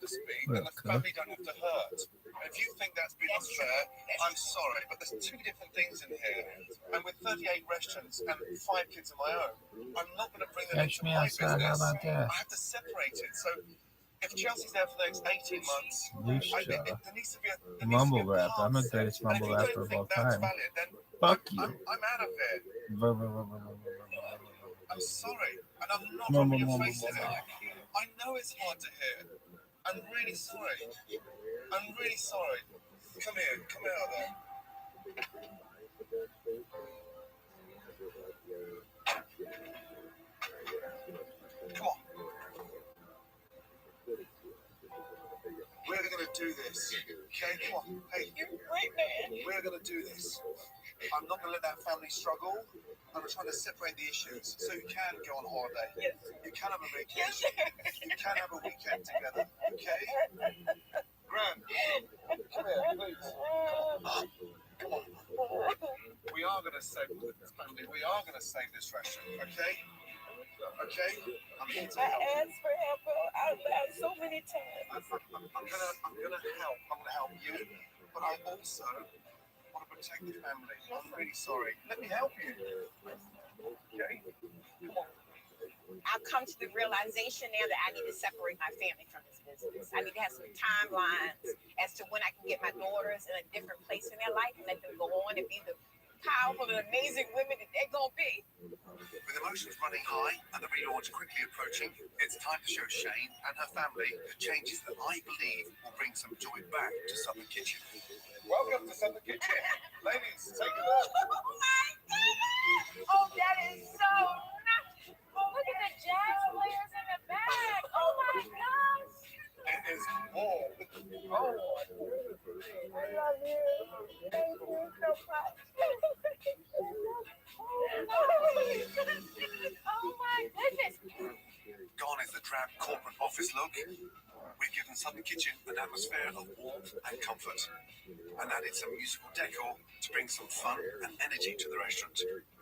speed, and the family don't have to hurt. If you think that's been unfair, I'm sorry, but there's two different things in here. And with 38 restaurants and 5 kids of my own, I'm not going to bring them into my business. I have to separate it. So if Chelsea's there for the next 18 months, there needs to be a mumble rap. I'm the greatest mumble rapper of all time. Fuck you. I'm out of it. I'm sorry, and I'm not rubbing your face in it. I know it's hard to hear. I'm really sorry. I'm really sorry. Come here out there. Come on. We're going to do this. Okay, come on. Hey, you're a great man. We're going to do this. I'm not going to let that family struggle. I'm trying to separate the issues so you can go on holiday. Yes. You can have a vacation. You can have a weekend together. Okay? Gran, come here, please. Come on. We are going to save this family. We are going to save this restaurant. Okay? Okay? I'm here to help. I asked for help out loud so many times. I'm gonna help. I'm gonna help you, but I also want to protect the family. I'm really sorry. Let me help you. Okay? Come on. I've come to the realization now that I need to separate my family from this business. I need to have some timelines as to when I can get my daughters in a different place in their life and let them go on and be the powerful and amazing women that they're going to be. With emotions running high and the relaunch quickly approaching, it's time to show Shane and her family the changes that I believe will bring some joy back to Southern Kitchen. Welcome to Southern Kitchen. Ladies, take a look. Oh my goodness! Oh, that is so nice. Oh, look at the jazz players in the back. Oh my gosh. It is warm. Oh, I love you. Thank you so much. Oh my goodness. Gone is the drab corporate office look. We've given Southern Kitchen an atmosphere of warmth and comfort, and added some musical decor to bring some fun and energy to the restaurant.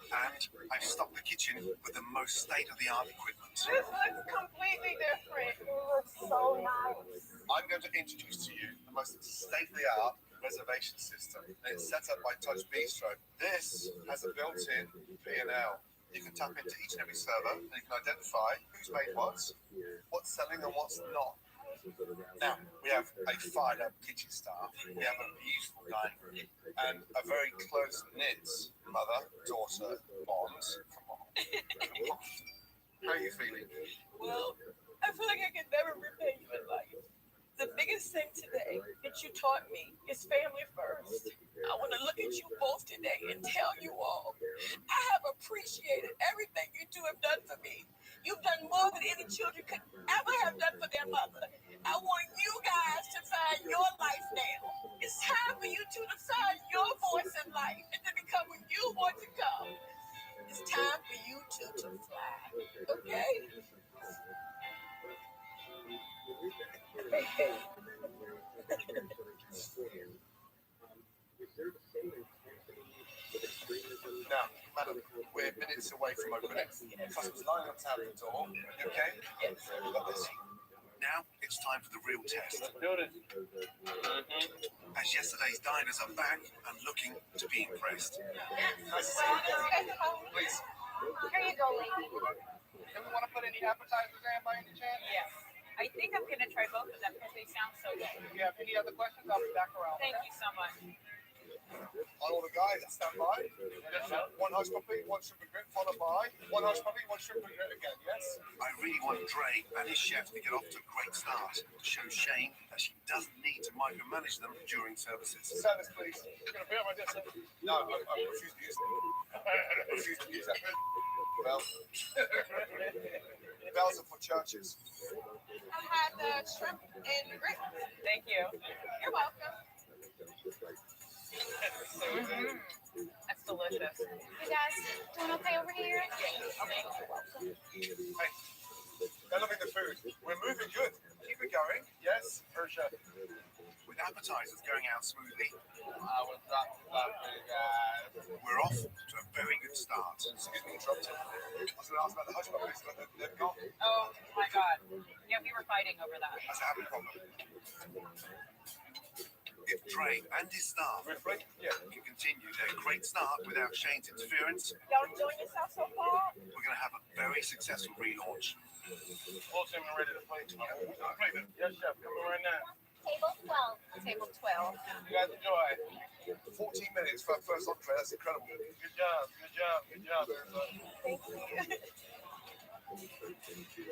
And I've stocked the kitchen with the most state-of-the-art equipment. This looks completely different. It looks so nice. I'm going to introduce to you the most state-of-the-art reservation system. It's set up by Touch Bistro. This has a built-in P&L. You can tap into each and every server, and you can identify who's made what's selling and what's not. Now, we have a fired-up kitchen staff, we have a beautiful dining room, and a very close-knit mother-daughter bond. Come on. How are you feeling? Well, I feel like I can never repay you in life. The biggest thing today that you taught me is family first. I want to look at you both today and tell you all, I have appreciated everything you two have done for me. You've done more than any children could ever have done for their mother. I want you guys to find your life now. It's time for you two to find your voice in life and to become what you want to come. It's time for you two to fly, okay? Now, madam, we're minutes away from opening. Customers lining up to have the door. You okay? Yes. We've got this. Now it's time for the real test. As yesterday's diners are back and looking to be impressed. Nice to see you. Please. Here you go, lady. Do we want to put any appetizers in by any chance? Yes. I think I'm going to try both of them because they sound so good. If you have any other questions, I'll be back around. Thank you so much. All the guys that stand by. Yes, one hush puppy, one shrimp and grit, followed by one hush puppy, one shrimp and grit again, yes? I really want Dre and his chef to get off to a great start to show Shane that she doesn't need to micromanage them during services. Service, please. You're going to be on my desk? No, I refuse to use it. I refuse to use that. Well, bells are for churches. I had the shrimp and grit. Thank you. You're welcome. That's delicious. You guys doing okay over here? Okay, you're welcome. Hey, they're loving the food. We're moving good. Keep keep it going. Yes, for sure. With appetizers going out smoothly, we're off to a very good start. Excuse me, interrupted. I was going to ask about the hush puppies, but they're gone. Oh my God. Yeah, we were fighting over that. That's a happy problem. If Dre and his staff can continue their great start without Shane's interference, Y'all enjoying yourself so far? we're going to have a very successful relaunch. Full team ready to play tomorrow. Yes, chef. Coming right now. Table 12. Table 12. You guys enjoy. 14 minutes for our first entree. That's incredible. Good job. Good job. Good job, everybody. Thank you.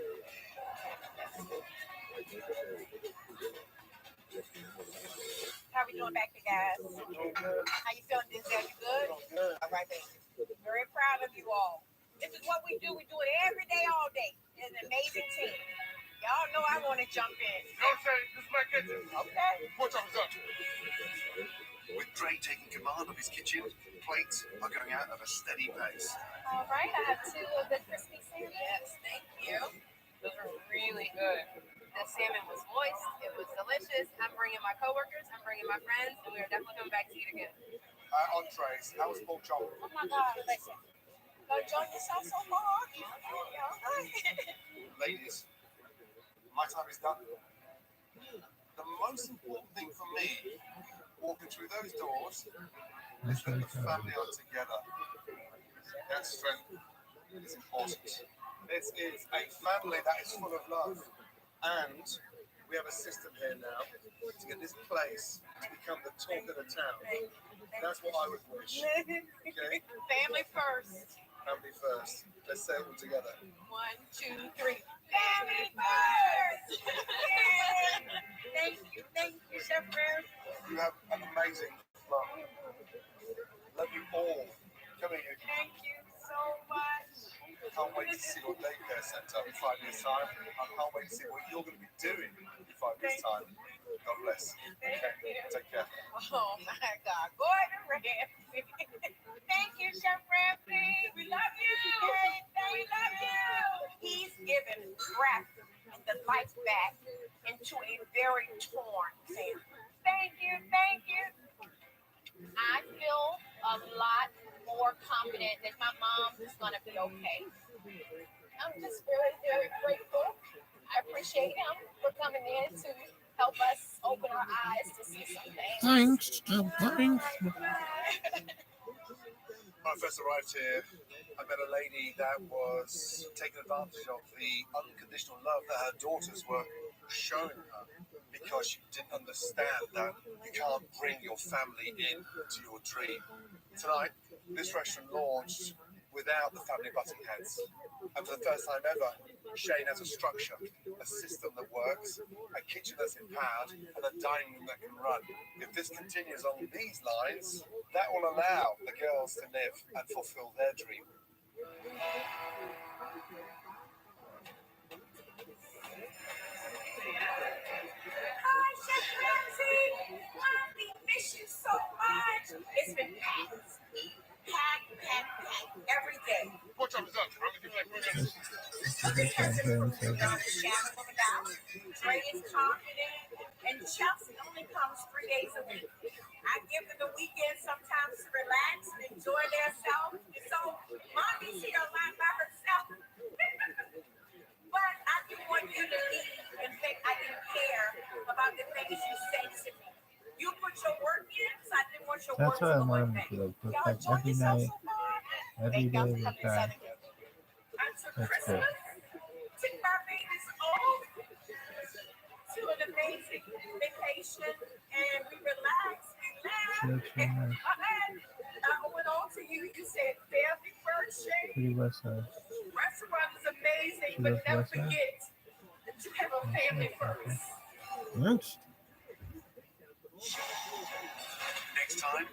How we doing back there, guys? Doing good. How you feeling, Denzel? You good? Doing good. All right, baby. Very proud of you all. This is what we do. We do it every day, all day. It's an amazing team. Y'all know I want to jump in. Don't say this is my kitchen. Okay. What time is up? With Dre taking command of his kitchen, plates are going out at a steady pace. All right, I have 2 of the crispy salmon. Yes, thank you. Those are really good. The salmon was moist. It was delicious. I'm bringing my coworkers. I'm bringing my friends, and we are definitely coming back to eat again. Entrees. How was pork chop? Oh my God, listen. Y'all enjoying yourself so far? Yeah. Ladies, my time is done. The most important thing for me, walking through those doors, is that the family are together. That strength is important. This is a family that is full of love. And we have a system here now to get this place to become the talk of the town. That's what I would wish. Okay? Family first. Family first. Let's say it all together. 1, 2, 3. Family first! Yay! Thank you, Chef Rare. You have an amazing mom. Love you all. Come here, you. Thank you so much. Can't wait to see your daycare centre in 5 years' time. I can't wait to see what you're going to be doing in 5 years' time. God bless. Okay, take care. Oh my God. Gordon Ramsay. Thank you, Chef Ramsay. We love you. We love you. He's given breath and the life back into a very torn family. Thank you. I feel a lot more confident that my mom is going to be okay. I'm just very, very grateful. I appreciate him for coming in to help us open our eyes to see some things. Thanks. When I first arrived here, I met a lady that was taking advantage of the unconditional love that her daughters were showing her because she didn't understand that you can't bring your family into your dream. Tonight, this restaurant launched without the family butting heads. And for the first time ever, Shane has a structure, a system that works, a kitchen that's empowered, and a dining room that can run. If this continues on these lines, that will allow the girls to live and fulfill their dream. Hi, Chef Ramsay. We miss you so much. It's been packed every day. What time is up? I'm going to give you like 3 minutes. Dre is confident, and Chelsea only comes 3 days a week. I give them the weekend sometimes to relax and enjoy themselves. So mommy's here a lot by herself. But I didn't want you to leave and think I didn't care about the things you said to me. You put your work in, so I didn't want your work That's what I to go want in him to vain. do. Y'all Like enjoy every yourself night, so far? every Thank day y'all we for coming try. Southern. Until That's Christmas, took my babies off to an amazing vacation, and we relaxed, we laughed, and I went on to you. You said family first, Shane. Pretty West Side. Restaurant is amazing, She but lives never West Side? forget that you have a family first. Thanks. Next time,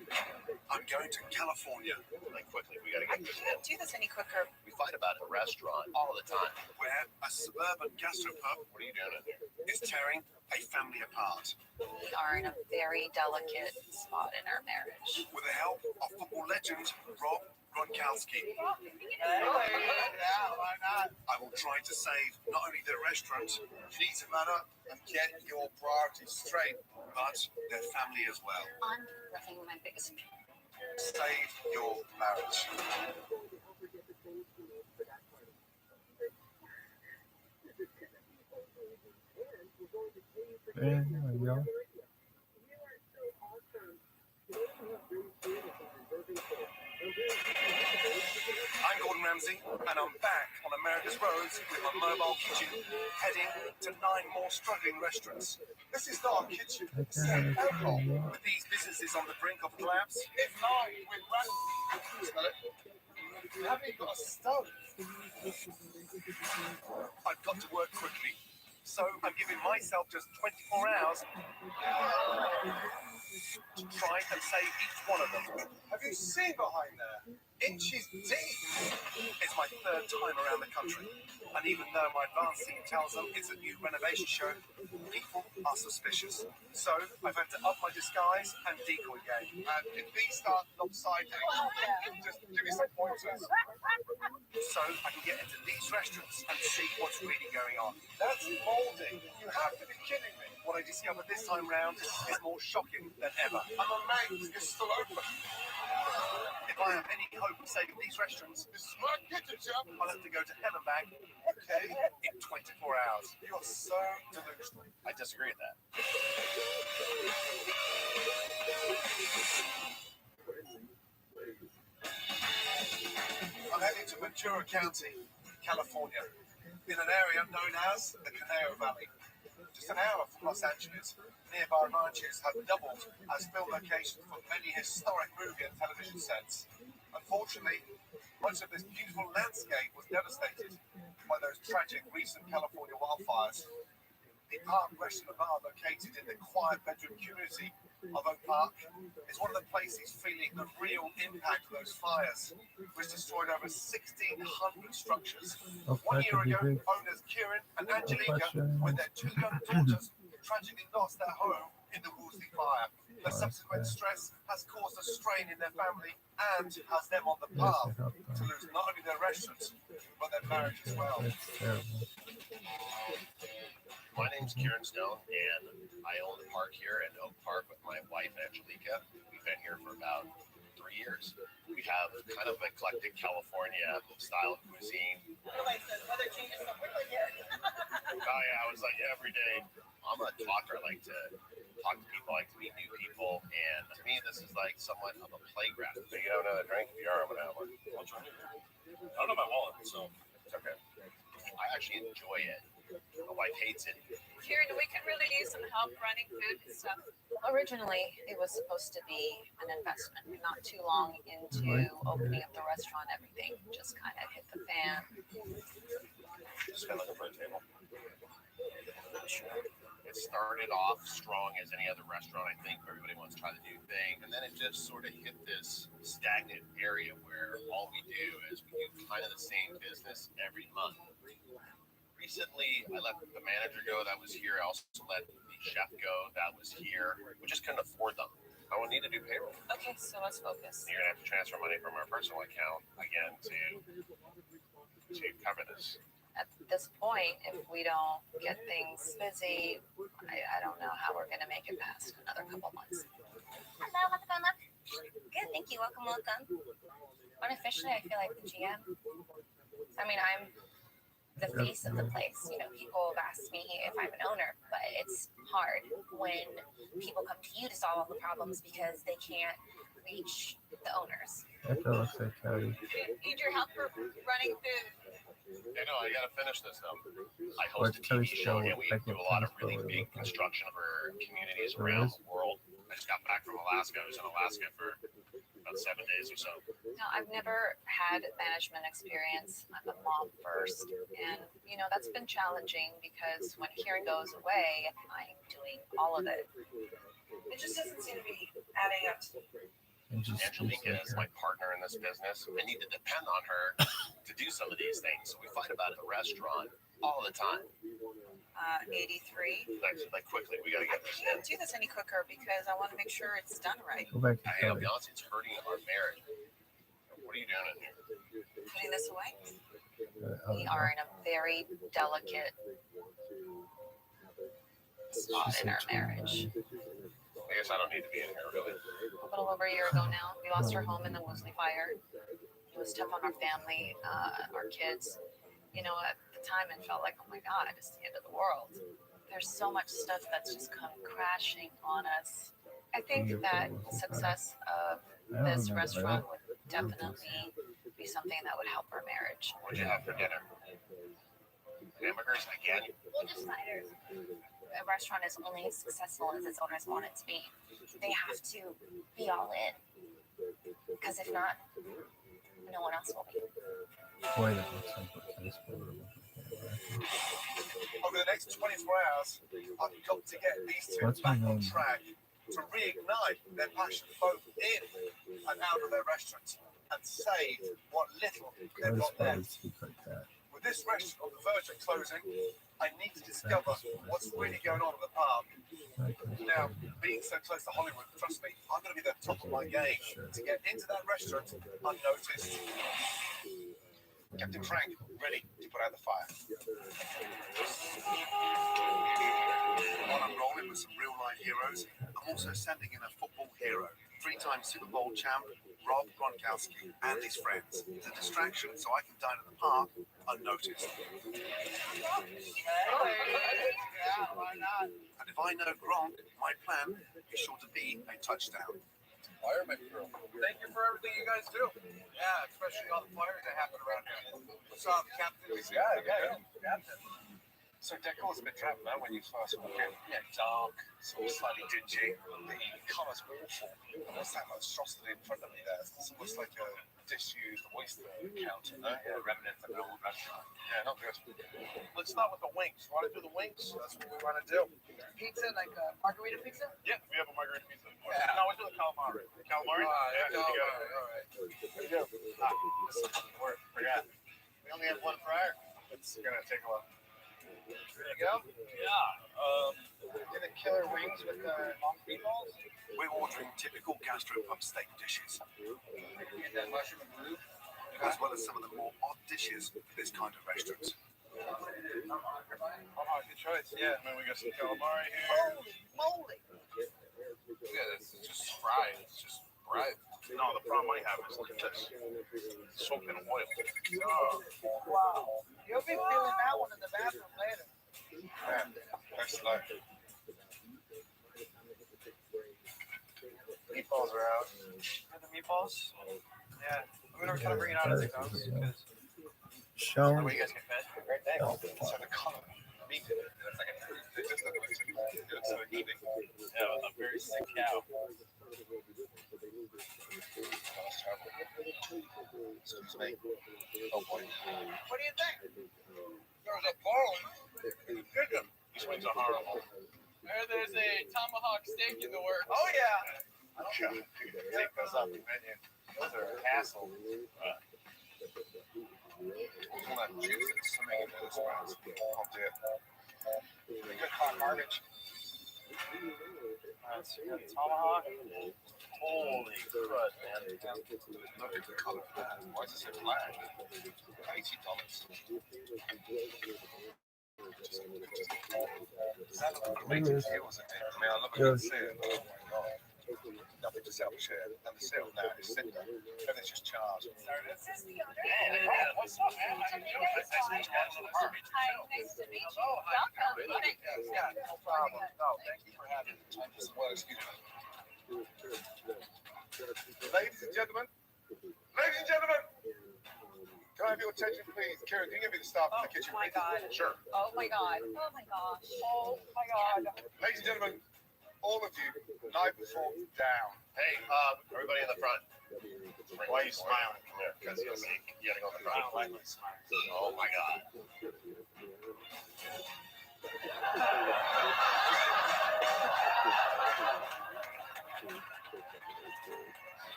I'm going to California. Like quickly, we gotta I get this. can't do this any quicker. We fight about it at a restaurant all the time. Where a suburban gastropub What are you doing? is tearing a family apart. We are in a very delicate spot in our marriage. With the help of football legend Rob Gronkowski. Yeah, why not? I will try to save not only the restaurant, you need to man up and get your priorities straight, but their family as well. I'm roughing my biggest. Save your marriage. There we go. I'm Gordon Ramsay, and I'm back on America's roads with my mobile kitchen, heading to 9 more struggling restaurants. This is not a kitchen, it's an alcohol. With these businesses on the brink of collapse, if not, we're running. Smell it? You haven't got a stove. I've got to work quickly, so I'm giving myself just 24 hours to try and save each one of them. Have you seen behind there? Inches deep. It's my 3rd time around the country, and even though my advance team tells them it's a new renovation show, people are suspicious. So I've had to up my disguise and decoy game. And if these start lopsiding, just give me some pointers. So I can get into these restaurants and see what's really going on. That's molding. You have to be kidding me. What I discovered this time round is more shocking than ever. I'm amazed it's still open. If I have any hope of saving these restaurants, this is my kitchen, chap. I'll have to go to hell and back, okay, in 24 hours. You're so delusional. I disagree with that. I'm heading to Ventura County, California, in an area known as the Canary Valley. Just an hour from Los Angeles, nearby ranches have doubled as film locations for many historic movie and television sets. Unfortunately, much of this beautiful landscape was devastated by those tragic recent California wildfires. The Park Restaurant Bar, located in the quiet bedroom community of Oak Park, is one of the places feeling the real impact of those fires, which destroyed over 1,600 structures. 1 year ago, owners Kieran and Angelica, with their 2 young daughters, tragically lost their home in the Woolsey fire. The subsequent stress has caused a strain in their family and has them on the path to lose not only their restaurants, but their marriage as well. That's terrible. My name's Kieran Stone, and I own the park here in Oak Park with my wife, Angelica. We've been here for about 3 years. We have kind of eclectic California style cuisine. Oh yeah, I was like every day. I'm a talker. I like to talk to people. I like to meet new people. And to me, this is like somewhat of a playground. So you have another drink? If you are, I'm gonna have one. I'll try it. I don't know my wallet, so it's okay. I actually enjoy it. My wife hates it. Kieran, we could really use some help running food and stuff. Originally, it was supposed to be an investment. Not too long into opening up the restaurant, everything just kind of hit the fan. Just been looking for a table. I'm sure. It started off strong as any other restaurant, I think, where everybody wants to try the new thing. And then it just sort of hit this stagnant area where all we do is we do kind of the same business every month. Recently, I let the manager go that was here. I also let the chef go that was here. We just couldn't afford them. I will need to do payroll. Okay, so let's focus. You're going to have to transfer money from our personal account again to cover this. At this point, if we don't get things busy, I don't know how we're going to make it past another couple months. Hello, how's it going, love? Good, thank you. Welcome, welcome. Unofficially, I feel like the GM. I mean, I'm the face of the place. You know, people have asked me if I'm an owner, but it's hard when people come to you to solve all the problems because they can't reach the owners. That looks like Cody. Need your help for running food. Hey, no, I gotta finish this though. I host a TV show and we do a lot of really big construction for communities around the world. I just got back from Alaska. I was in Alaska for about 7 days or so. No, I've never had management experience. I'm a mom first, and you know that's been challenging because when Kieran goes away, I'm doing all of it. It just doesn't seem to be adding up. Angelica is my partner in this business. I need to depend on her to do some of these things. So we fight about the restaurant all the time. 83. Like quickly, we gotta get this in. Can't do this any quicker because I want to make sure it's done right. Go back to I'll Cody. be honest, it's hurting our marriage. What are you doing in here? Putting this away. Oh, We are in a very delicate spot in our marriage. I guess I don't need to be in here, really. A little over a year ago now, we lost our home in the Woolsey fire. It was tough on our family, our kids. You know, at the time it felt like, oh my God, it's the end of the world. There's so much stuff that's just come crashing on us. I think that success of this restaurant would definitely be something that would help our marriage. What'd you have for dinner? Hamburgers again? Well, just sliders. A restaurant is only as successful as its owners want it to be. They have to be all in. Because if not, no one else will be. Boy, that looks like a place for Over the next 24 hours, I've got to get these two What's my back on name? track to reignite their passion both in and out of their restaurants and save what little they've got left. Speak like that. With this restaurant on the verge of closing, I need to discover what's really going on at the park. Now, being so close to Hollywood, trust me, I'm going to be the top of my game to get into that restaurant unnoticed. Captain Frank, ready to put out the fire. While I'm rolling with some real-life heroes, I'm also sending in a football hero, three-time Super Bowl champ, Rob Gronkowski, and his friends. It's a distraction so I can dine at the park unnoticed. And if I know Gronk, my plan is sure to be a touchdown. Fireman girl. Thank you for everything you guys do. Yeah, especially all the fires that happen around here. What's up, Captain? Yeah. Captain. So Decor's a bit trapped, man, when you first walk in. Yeah, dark, sort of slightly dingy. The colour's awful. And what's that monstrosity in front of me there? It's almost like a disused oyster counter. Yeah, remnants of an old restaurant. Yeah, not good. Let's start with the wings. Want to do the wings? That's what we want to do. Pizza, like a margarita pizza? Yeah, we have a margarita pizza. Yeah. No, we'll do the calamari. All Calamari? right. All right. Here we go. We only have one fryer. It's going to take a while. There you go. Yeah. Get the killer wings with the long meatballs. We're ordering typical gastropub steak dishes, Get that mushroom and blue. as well as some of the more odd dishes for this kind of restaurant. Oh, good choice. Yeah, and then we got some calamari here. Holy moly. Yeah, it's just fried. It's just fried. No, the problem I have is look at this. Soaked in oil. Wow. You'll be feeling that one in the bathroom later. Man, that's life. Meatballs are out. The meatballs? Yeah. I'm gonna kind of bring it out of the house because Show. the way you guys get fed. Great day. Oh, So the color, meat, it's like it just looks so even. Yeah, a very sick cow. Excuse me. Oh boy. What do you think? There's a bone. Chicken. These wings are horrible. There's a tomahawk steak in the works. Oh, yeah. Take those off the menu. Those are a hassle. All that juice that's swimming in those ones. Oh dear. Pretty good hot garbage. So you got tomahawk. Holy crud, man. Look at the color of that. Why is it so black? $80. That looked great to see, wasn't it? I mean, I look at the sale. Oh my god. Nothing to sell share. And the sale now is sitting there. Everything's just charged. This is the owner. What's up, man? How you doing? Nice to meet you. Hi, nice to meet you. Welcome. Yeah, no problem. No, thank you for having me. Well, excuse me. Ladies and gentlemen, can I have your attention, please? Karen, can you give me the staff in the kitchen, my please? God. Sure. Oh, my God. Oh, my gosh. Oh, my God. Ladies and gentlemen, all of you, knife and fork down. Hey, everybody in the front. Why are you smiling? Because you're getting on the I front. don't like my smile. Oh my God.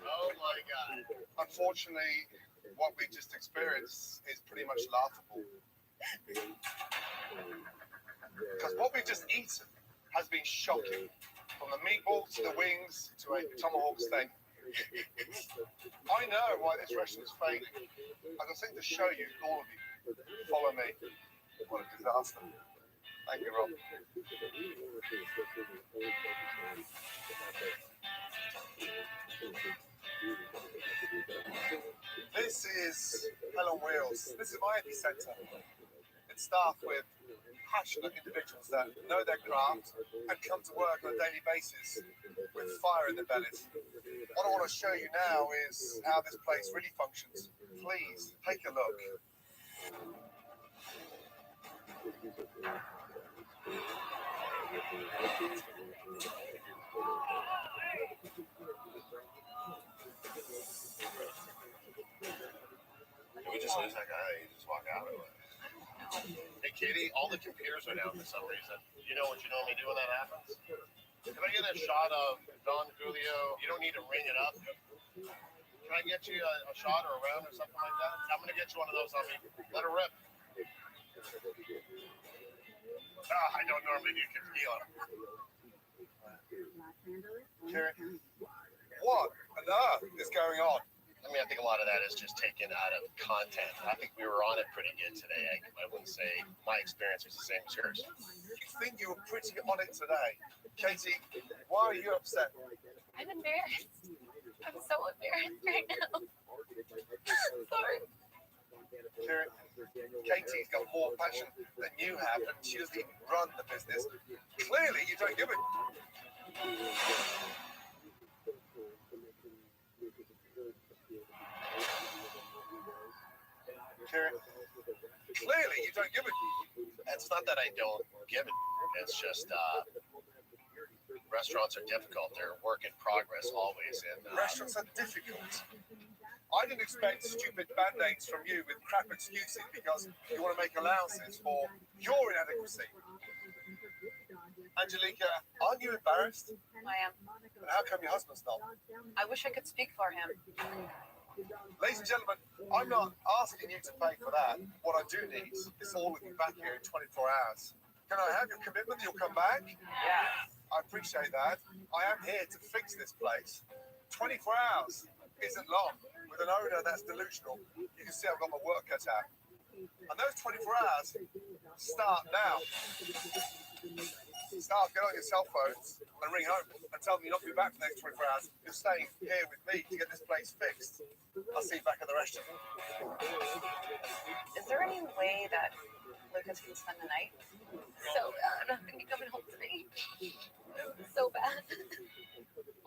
Oh my God. Unfortunately, what we just experienced is pretty much laughable. Because what we've just eaten has been shocking. From the meatballs to the wings to a tomahawk steak. I know why this restaurant's failing. I got something to show you, all of you. Follow me. What a disaster. Thank you, Rob. This is Hell on Wheels. This is my epicenter. It's staffed with passionate individuals that know their craft and come to work on a daily basis with fire in their bellies. What I want to show you now is how this place really functions. Please take a look. Did we just lose that guy? He just walked out of it. Hey, Katie, all the computers are down for some reason. You know what you normally do when that happens? Can I get a shot of Don Julio? You don't need to ring it up. Can I get you a shot or a round or something like that? I'm going to get you one of those on me. Let her rip. I don't normally do tequila. What on earth is going on? I mean, I think a lot of that is just taken out of content. I think we were on it pretty good today. I wouldn't say my experience was the same as yours. You think you were pretty on it today. Katie, why are you upset? I'm embarrassed. I'm so embarrassed right now. Sorry. Katie's got more passion than you have, and she doesn't even run the business. Clearly, you don't give it. Clearly, you don't give it. It's not that I don't give it. It's just restaurants are difficult. They're a work in progress always. And Restaurants are difficult. I didn't expect stupid band-aids from you with crap excuses because you want to make allowances for your inadequacy. Angelica, aren't you embarrassed? I am. And how come your husband's not? I wish I could speak for him. Ladies and gentlemen, I'm not asking you to pay for that. What I do need is all of you back here in 24 hours. Can I have your commitment that you'll come back? Yeah. I appreciate that. I am here to fix this place. 24 hours isn't long. With an owner that's delusional, you can see I've got my work cut out. And those 24 hours start now. Start, get on your cell phones and ring home and tell them you're not going to be back for the next 24 hours. You're staying here with me to get this place fixed. I'll see you back at the restaurant. Is there any way that Lucas can spend the night? So bad. I'm gonna be coming home today. So bad.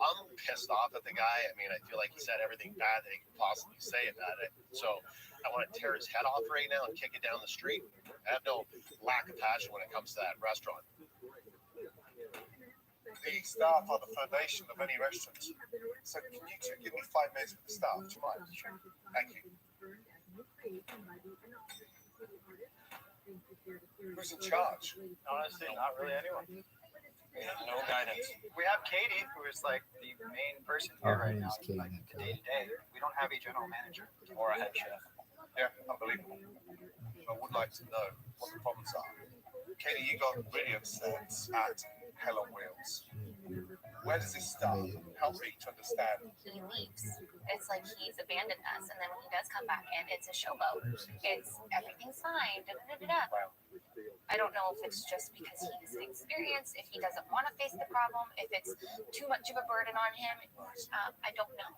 I'm pissed off at the guy. I mean, I feel like he said everything bad that he could possibly say about it. So I want to tear his head off right now and kick it down the street. I have no lack of passion when it comes to that restaurant. The staff are the foundation of any restaurant. So can you two give me 5 minutes with the staff? Do you mind? Sure. Thank you. Who's in charge? Honestly, not really anyone. No guidance. We have Katie, who is like the main person here right now, like the day to day. We don't have a general manager or a head chef. Yeah, unbelievable. I would like to know what the problems are. Katie, you got really upset at Hell on Wheels. Where does this start? Help me to understand. He leaves. It's like he's abandoned us, and then when he does come back in, it's a showboat. It's everything's fine. Da, da, da, da, da. I don't know if it's just because he's inexperienced, if he doesn't want to face the problem, if it's too much of a burden on him. I don't know.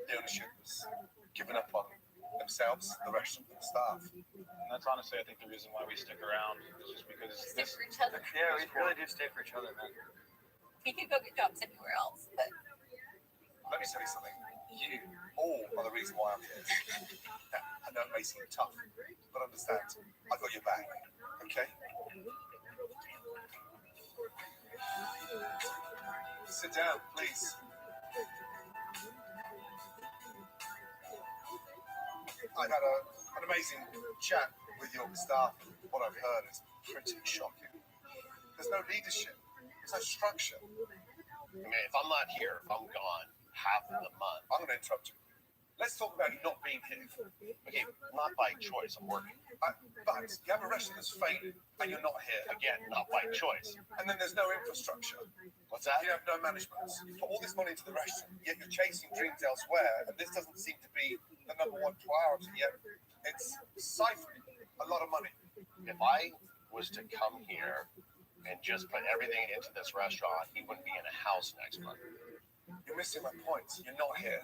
The ownership has given up on themselves, the restaurant, the staff. And that's honestly, I think, the reason why we stick around is just because Stick for each other. yeah, we really do stay for each other, man. He could go get jobs anywhere else, but Let me tell you something. You all are the reason why I'm here. I know it may seem tough, but understand, I've got your back. Okay? Sit down, please. I had an amazing chat with your staff. What I've heard is pretty shocking. There's no leadership. There's no structure. I mean, if I'm not here, if I'm gone half of the month, I'm going to interrupt you. Let's talk about you not being here. Okay, not by choice. I'm working. But you have a restaurant that's failing and you're not here. Again, not by choice. And then there's no infrastructure. What's that? You have no management. You put all this money into the restaurant, yet you're chasing dreams elsewhere, and this doesn't seem to be the number one priority yet. It's siphoning a lot of money. If I was to come here and just put everything into this restaurant, he wouldn't be in a house next month. You're missing my point. You're not here.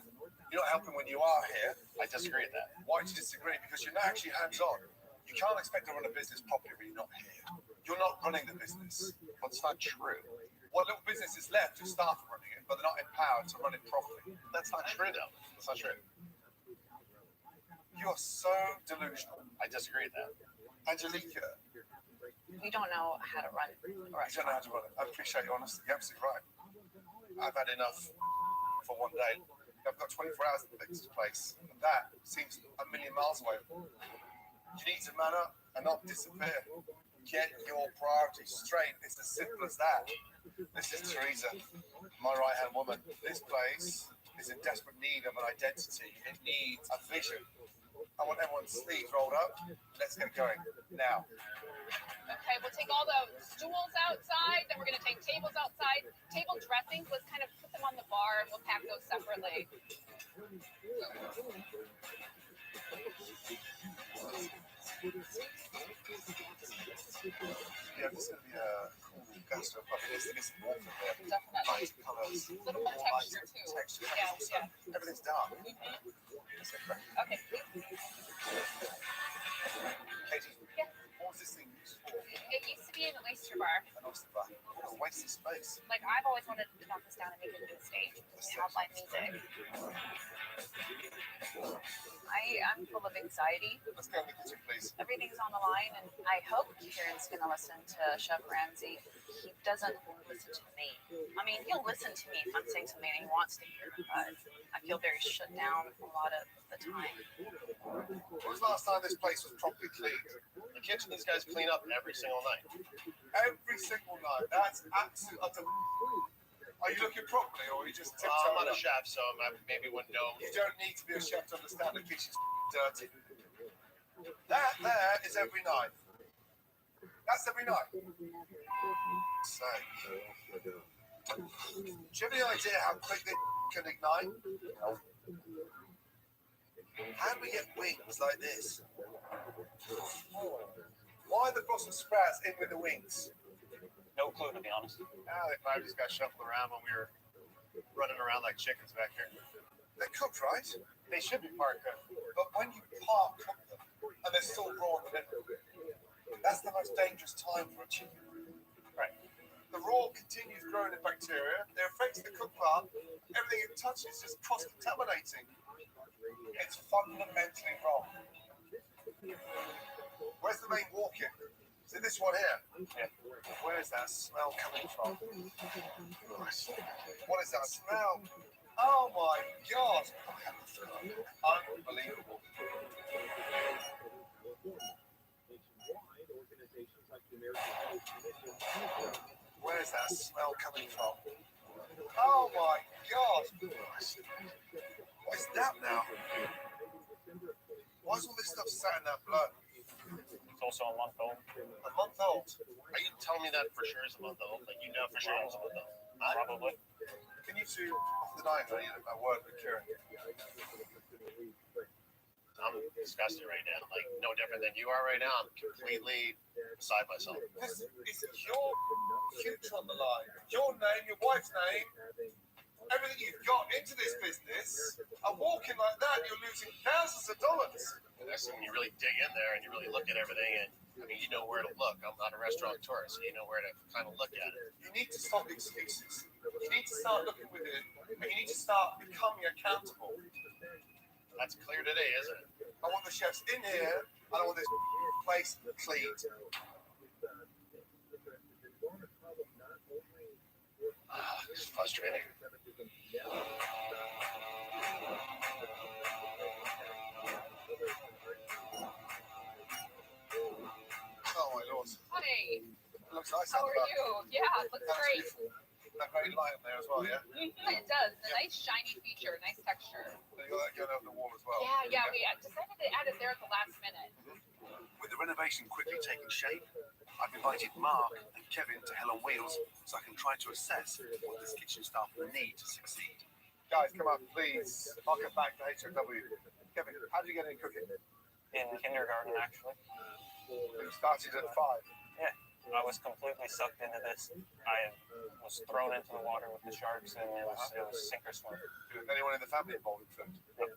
You're not helping when you are here. I disagree with that. Why do you disagree? Because you're not actually hands-on. You can't expect to run a business properly when you're not here. You're not running the business. That's not true. What little business is left to staff are running it, but they're not empowered to run it properly. That's not true, though. That's not true. You are so delusional. I disagree with that. Angelica, We don't know how to run a you don't restaurant. know how to run it. I appreciate your honesty. You're absolutely right. I've had enough for one day. I've got 24 hours to fix this place, and that seems a million miles away. You need to man up and not disappear. Get your priorities straight. It's as simple as that. This is Teresa, my right-hand woman. This place is in desperate need of an identity. It needs a vision. I want everyone's sleeves rolled up. Let's get going now. Okay, we'll take all the stools outside, then we're gonna take tables outside. Table dressings, let's kind of put them on the bar and we'll pack those separately. Yeah, this is going to be a cool gastro. I mean, there's some warmth in there. Definitely. Light colours. A little more light texture too. texture. Yeah, So yeah. everything's dark. Mhm. Let's get cracking. Okay. Katie, Yeah. what was this thing used for? It used to be an oyster bar. An oyster bar. What a waste of space. Like I've always wanted to knock this down and make it into a stage. Have live music. I'm full of anxiety. Let's go in the kitchen, please. Everything's on the line, and I hope Kieran's going to listen to Chef Ramsay. He doesn't listen to me. I mean, he'll listen to me if I'm saying something he wants to hear, but I feel very shut down a lot of the time. When was the last time this place was properly cleaned? The kitchen, these guys clean up every single night. Every single night. That's absolutely. Are you looking properly, or are you just I'm tiptoeing not a up? chef, so I maybe wouldn't know. You don't need to be a chef to understand the kitchen's dirty. That there is every night. That's every night. So, do you have any idea how quick this can ignite? No. How do we get wings like this? Why are the Brussels sprouts in with the wings? No clue, to be honest. They probably just got shuffled around when we were running around like chickens back here. They're cooked, right? They should be part cooked. But when you part cook them and they're still raw in the middle, that's the most dangerous time for a chicken. Right. The raw continues growing the bacteria. It affects the cooked part. Everything it touches is cross-contaminating. It's fundamentally wrong. Where's the main walk-in? Is it this one here? Yeah. Where's that smell coming from? What is that smell? Oh my God! Unbelievable. Where's that smell coming from? Oh my God! What is that now? Why is all this stuff sat in that blood? It's also a month old. A month old. Are you telling me that for sure is a month old? Like, you know for sure it's a month old? Probably. Can you two off the knife? I need a word with Kieran. I'm disgusted right now. Like, no different than you are right now. I'm completely beside myself. This is your future on the line. Your name, your wife's name, everything you've got into this business. And walking like that, you're losing thousands of dollars. And that's when you really dig in there and you really look at everything. And I mean, you know where to look. I'm not a restaurateur, so you know where to kind of look at it. You need to stop excuses. You need to start looking within, and you need to start becoming accountable. That's clear today, isn't it? I want the chefs in here, and I want this place cleaned. It's frustrating. Oh my lord. Hey, It looks nice. how are you? Yeah, it looks great. That great light on there as well, yeah? It does. A nice shiny feature, nice texture. So you got that going over the wall as well. Yeah. We decided to add it there at the last minute. With the renovation quickly taking shape, I've invited Mark and Kevin to Hell on Wheels so I can try to assess what this kitchen staff need to succeed. Guys, come up, please. I'll get back to HOW. Kevin, how did you get into cooking? In kindergarten, actually. You started at 5. Yeah, I was completely sucked into this. I was thrown into the water with the sharks, and it was sink or swim. Is anyone in the family involved in food?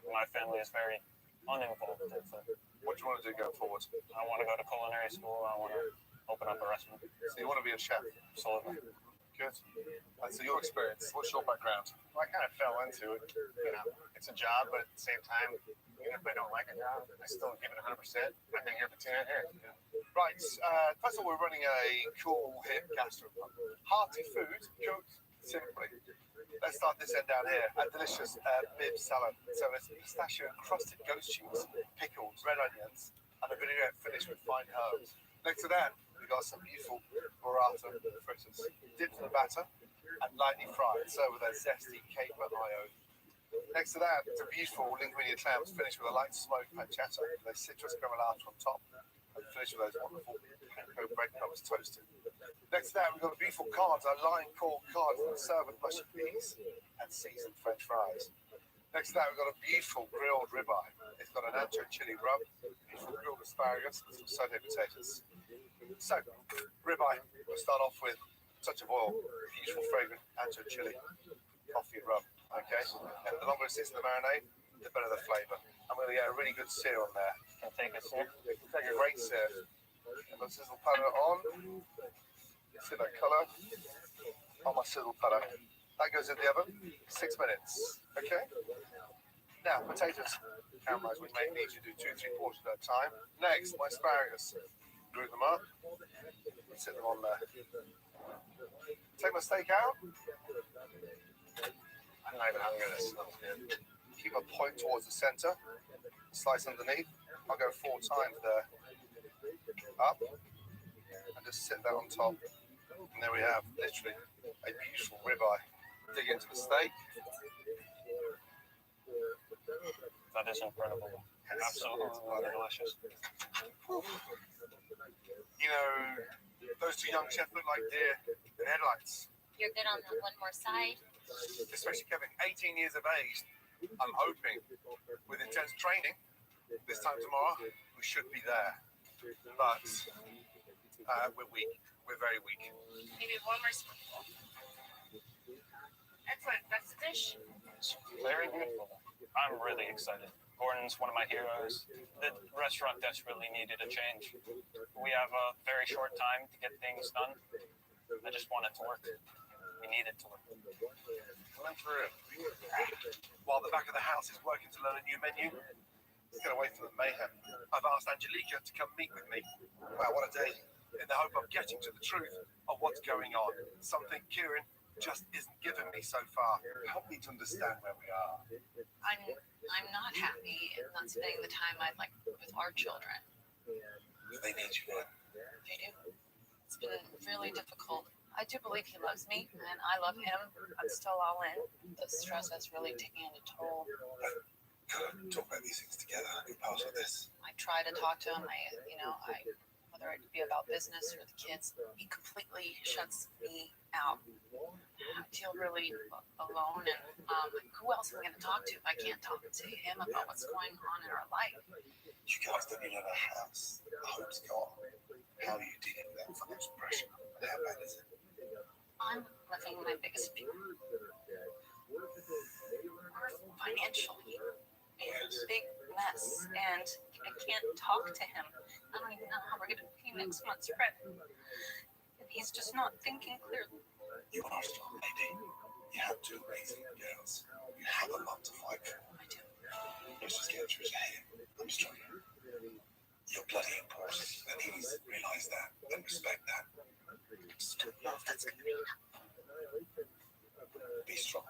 My family is very uninvolved in food. What do you want to do going forward? I want to go to culinary school. I want to open up a restaurant. So you want to be a chef? Absolutely. Good. And so your experience, what's your background? Well, I kind of fell into it. You know, it's a job, but at the same time, even if I don't like a job, I still give it 100%. I've been here for 2 years. Right. First of all, we're running a cool, hip gastropub. Hearty food, cooked simply. Let's start this end down here. A delicious bib salad. So it's pistachio-encrusted ghost cheese, pickles, red onions, and a vinaigrette finished with fine herbs. Next to that, we've got some beautiful burrata fritters, dipped in the batter and lightly fried, served with a zesty caper IO. Next to that, it's a beautiful linguine clams finished with a light smoked pancetta with a citrus cremolato on top, and finished with those wonderful panko breadcrumbs toasted. Next to that, we've got a beautiful cards, a line called cards served with mushy peas and seasoned French fries. Next to that, we've got a beautiful grilled ribeye. It's got an ancho chili rub, beautiful grilled asparagus, and some sauteed potatoes. So, ribeye, we'll start off with a touch of oil, beautiful fragrant ancho chili, coffee rub, okay? And the longer it sits in the marinade, the better the flavour. I'm going to get a really good sear on there. Can I take a sear? Take a great sear. And my sizzle powder on. See that colour? On my sizzle powder. That goes in the oven, 6 minutes, okay? Now, potatoes, caramelize. We may need to do 2-3 quarters at a time. Next, my asparagus. Group them up, sit them on there. Take my steak out. I'm not even hungry. This smells good. Keep a point towards the center. Slice underneath. I'll go 4 times there. Up. And just sit that on top. And there we have, literally, a beautiful ribeye. Dig into the steak. That is incredible. Absolutely delicious. You know, those 2 young chefs look like deer in headlights. You're good on the one more side. Especially Kevin, 18 years of age. I'm hoping, with intense training, this time tomorrow, we should be there. But we're weak. We're very weak. Maybe one more spoonful. Excellent. That's the dish. Very beautiful. I'm really excited. Gordon's one of my heroes. The restaurant desperately needed a change. We have a very short time to get things done. I just want it to work. We need it to work. Went through it. While the back of the house is working to learn a new menu, let's get away from the mayhem. I've asked Angelica to come meet with me. Wow, what a day. In the hope of getting to the truth of what's going on. Something Kieran just isn't giving me so far. Help me to understand where we are. I'm not happy not spending the time I'd like with our children. They need you there. They do. It's been really difficult. I do believe he loves me, and I love him. I'm still all in. The stress is really taking a toll. Gotta talk about these things together. Be part of this. I try to talk to him. Whether it be about business or the kids, he completely shuts me out. I feel really alone, and who else am I going to talk to if I can't talk to him about what's going on in our life? You guys don't even have a house. The home's gone. How are you dealing with that financial pressure? How bad is it? I'm living my biggest fear. Financially, a big mess, and I can't talk to him. I don't even know how we're going to pay next month's rent. And he's just not thinking clearly. You are a strong lady. You have 2 amazing girls. You have a lot to fight for. I do. Let's just get through to him. I'm struggling. You're bloody important, and he's realised that and respect that. I just don't know if that's going to be enough. Be strong.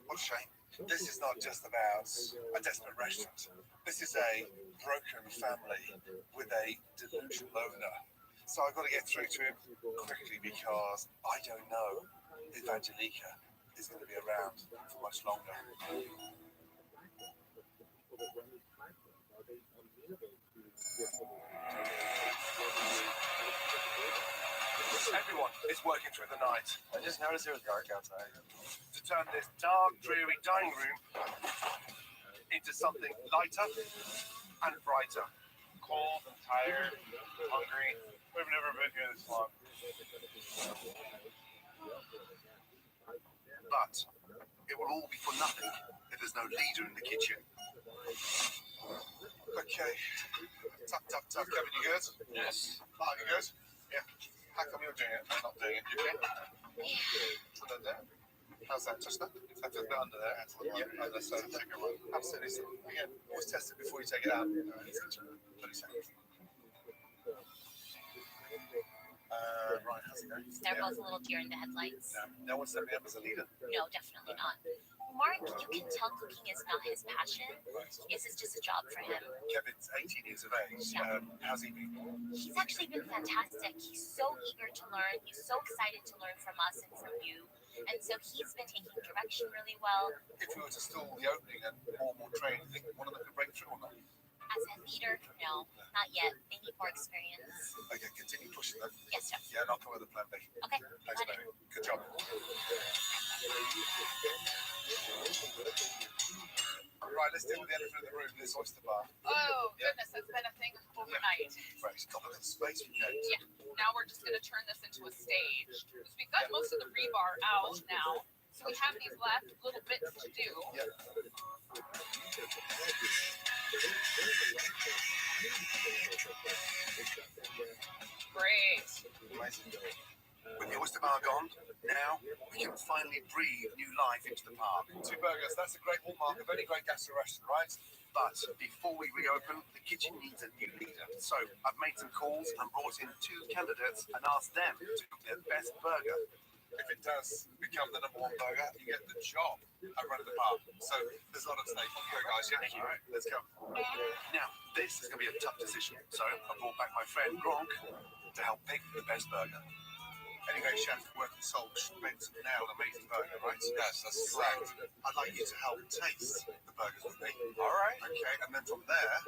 What a shame. This is not just about a desperate restaurant. This is a broken family with a delusional owner. So I've got to get through to him quickly because I don't know if Angelica is going to be around for much longer. Everyone is working through the night. I just noticed it was dark outside. To turn this dark, dreary dining room into something lighter and brighter. Cold and tired, hungry. We've never been here this long. But it will all be for nothing if there's no leader in the kitchen. Okay. Tough, Kevin, you good? Yes. Mark, you good? Yeah. How come you're doing it? I'm not doing it. You okay? Put that down. How's that? Touch that? That feels a bit under there. Yeah, that's a good one. Absolutely. So, again, always test it before you take it out. 30 seconds. Right, how's it going? They're both a little deer in the headlights. No one set me up as a leader. No, definitely not. Mark, you can tell cooking is not his passion. This is just a job for him. Kevin's 18 years of age. Yeah. How's he been? He's actually been fantastic. He's so eager to learn. He's so excited to learn from us and from you. And so he's been taking direction really well. If we were to stall the opening and more train, do you think one of them could break through or not? As a leader, no, not yet. They need more experience. Okay, continue pushing them. Yes, sir. Yeah, and I'll come with a plan B. Okay, Thanks, got it. baby. Good job. Right, let's deal with the elephant in the room, this oyster bar. Oh, goodness, that's been a thing overnight. Right, it's got a little space for you. Yeah, now we're just going to turn this into a stage. We've got most of the rebar out now, so we have these last little bits to do. Yeah. Great. Amazing. With the oyster bar gone, now we can finally breathe new life into the park. 2 burgers, that's a great hallmark of any great gastro restaurant, right? But before we reopen, the kitchen needs a new leader. So I've made some calls and brought in 2 candidates and asked them to cook their best burger. If it does become the #1 burger, you get the job at running the park. So there's a lot at stake. Here, guys. Yeah. All right, let's go. Now, this is going to be a tough decision. So I brought back my friend Gronk to help pick the best burger. Anyway, Chef, working salt made some nailed amazing burger, right? Yes, that's correct. I'd like you to help taste the burgers with me. All right. Okay, and then from there,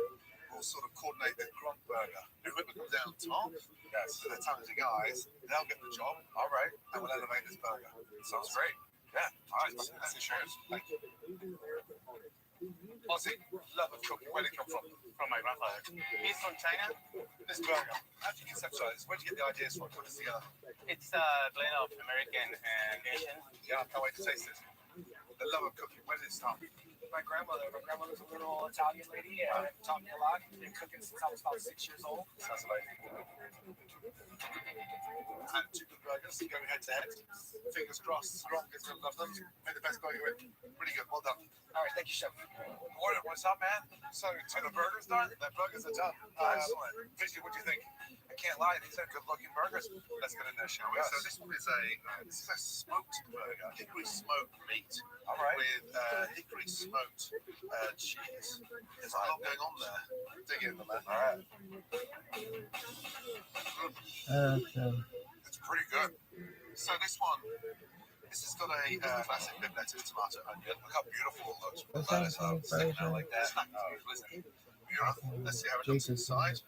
we'll sort of coordinate the Gronk burger. Whoever comes down top, yes, so they're talented guys, they'll get the job. All right. And we'll elevate this burger. Sounds great. Yeah. All right. That's insurance. Thank you. Ozzy, love of cooking. Where did it come from? From my grandfather. He's from China. This burger, how did you conceptualize this? Where did you get the ideas from? Put this together? It's a blend of American and Asian. Yeah, I can't wait to taste this. The love of cooking, where did it start? My grandmother's a little Italian lady and taught me a lot. Been cooking since I was about 6 years old. Sounds amazing. And 2 good burgers, going head to head. Fingers crossed, Gronk is going to love them. Made the best burger in. Really good, well done. All right, thank you, Chef. Gordon, what's up, man? So the burgers done? The burgers are done. Excellent. Fishy, what do you think? I can't lie, these are good-looking burgers. Let's get in there, shall we? So this one is a smoked burger, hickory smoked meat. All right. With hickory smoked cheese. There's a lot going on there. Dig in, man. All right. It's pretty good. So this one, this has got a classic bib lettuce, tomato, onion. Look how beautiful it looks. With lettuce sticking out like that. It's not beautiful, isn't it? Beautiful. Let's see how it looks inside.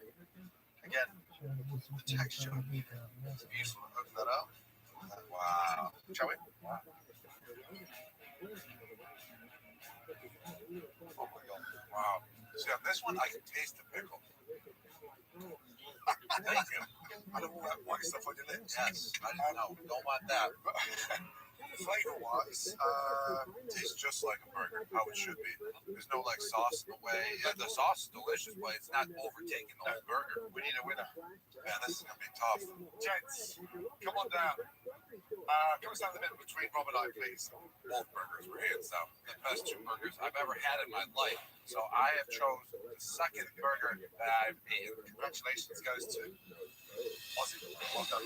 Again, the texture. It's beautiful. Open that up. Wow. Shall we? Wow. Oh my God. Wow. See, on this one, I can taste the pickle. Thank you. I don't want that white stuff on your lips. Yes. I know. Don't want that. Flavor-wise, tastes just like a burger, how it should be. There's no like sauce in the way. Yeah, the sauce is delicious, but it's not overtaking the whole burger. We need a winner. Man, this is gonna be tough. Gents, come on down. Come us down the middle between Rob and I, please. Both burgers were hands down the best 2 burgers I've ever had in my life. So I have chosen the second burger that I've eaten. Congratulations goes to Ozzy. Well done.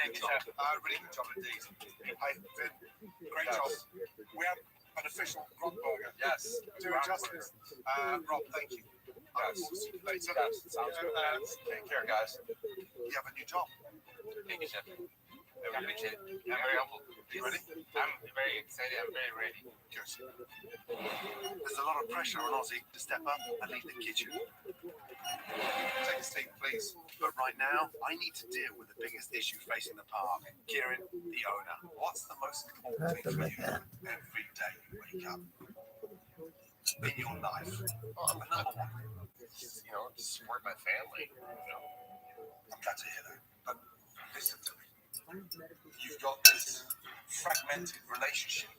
Thank you, Chef. Really good job indeed. Hey, Vin, great job. We have a an official Rob burger. Yes. Do it justice. Rob, thank you. I'll see you later. Sounds good. Take care, guys. You have a new job. Thank you, Chef. I appreciate it. I'm very humble. You ready? I'm very excited. I'm very ready. Good. There's a lot of pressure on Ozzy to step up and lead the kitchen. Take a seat, please. But right now, I need to deal with the biggest issue facing the park. Kieran, the owner. What's the most important thing for you every day you wake up? In your life? Well, I'm not, support my family. I'm glad to hear that. But listen to me. You've got this fragmented relationship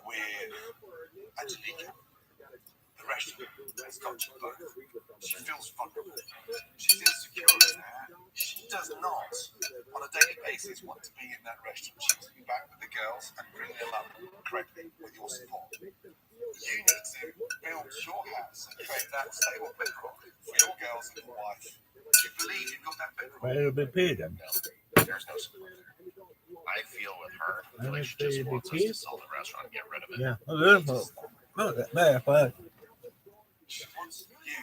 with Angelica. The restaurant has got you both. She feels vulnerable. She's insecure in there. She does not, on a daily basis, want to be in that restaurant. She wants to be back with the girls and bring them up correctly with your support. You need to build your house and create that stable bedrock for your girls and your wife. Do you believe you've got that bedrock? No, there's no support there. I feel with her, I feel like she just wants us to sell the restaurant and get rid of it. Yeah, She wants you.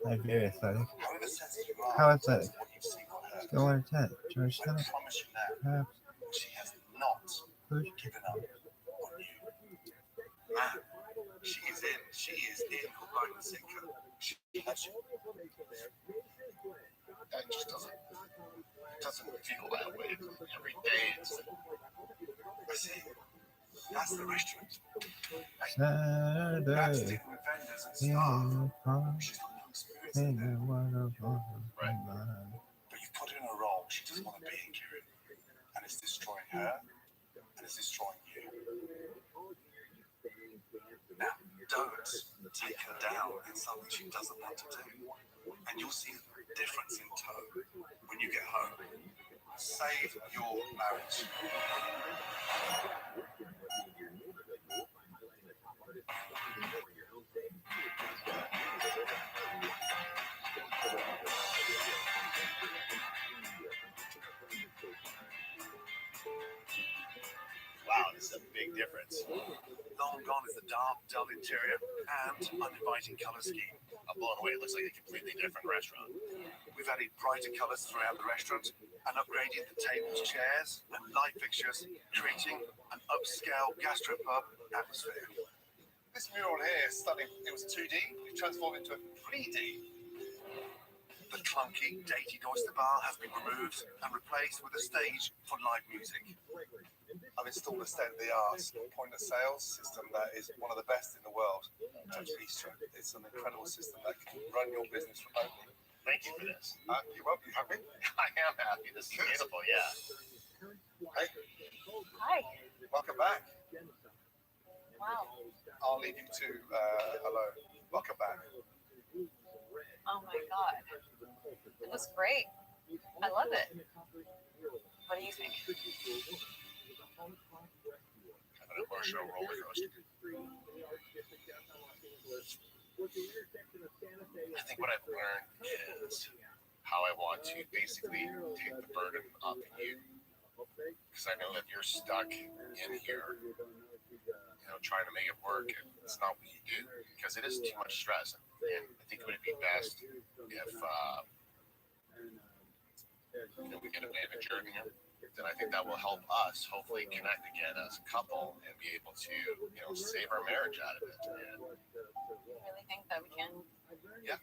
Like very aesthetic. However sensitive you are, How aesthetic? what you've seen on her. Go on attack. George I promise you now, she has not given up on you. Man, she is in. She is in hook, line, and sinker. She loves you. That just doesn't feel that way every day. I see. That's the restaurant. That's Saturday. dealing with vendors and staff. She's got no experience in there. Right. But you put her in a role she doesn't want to be in, Kieran. And it's destroying her, and it's destroying you. Now, don't take her down in something she doesn't want to do. And you'll see a difference in tone when you get home. Save your marriage. Wow, this is a big difference. Long gone is the dark, dull interior and uninviting color scheme. I'm blown away. It looks like a completely different restaurant. We've added brighter colors throughout the restaurant and upgraded the tables, chairs, and light fixtures, creating an upscale gastropub atmosphere. This mural here is stunning. It was 2D. We've transformed it into a 3D. The clunky, dated oyster bar has been removed and replaced with a stage for live music. I've installed a state-of-the-art point-of-sale system that is one of the best in the world. Touch Easter. It's an incredible system that can run your business remotely. Thank you for this. You're welcome. You happy? I am happy. This is beautiful, yeah. Hey, Hi. welcome back. Wow. I'll leave you to alone. Welcome back. Oh my God. It was great. I love it. What do you think? Have an emotional roller coaster. I think what I've learned is how I want to basically take the burden off of you. Because I know that you're stuck in here, trying to make it work. And it's not what you do. Because it is too much stress. And I think it would be best if we get a manager in here. Then I think that will help us hopefully connect again as a couple and be able to, save our marriage out of it. And, You really think that we can? yeah.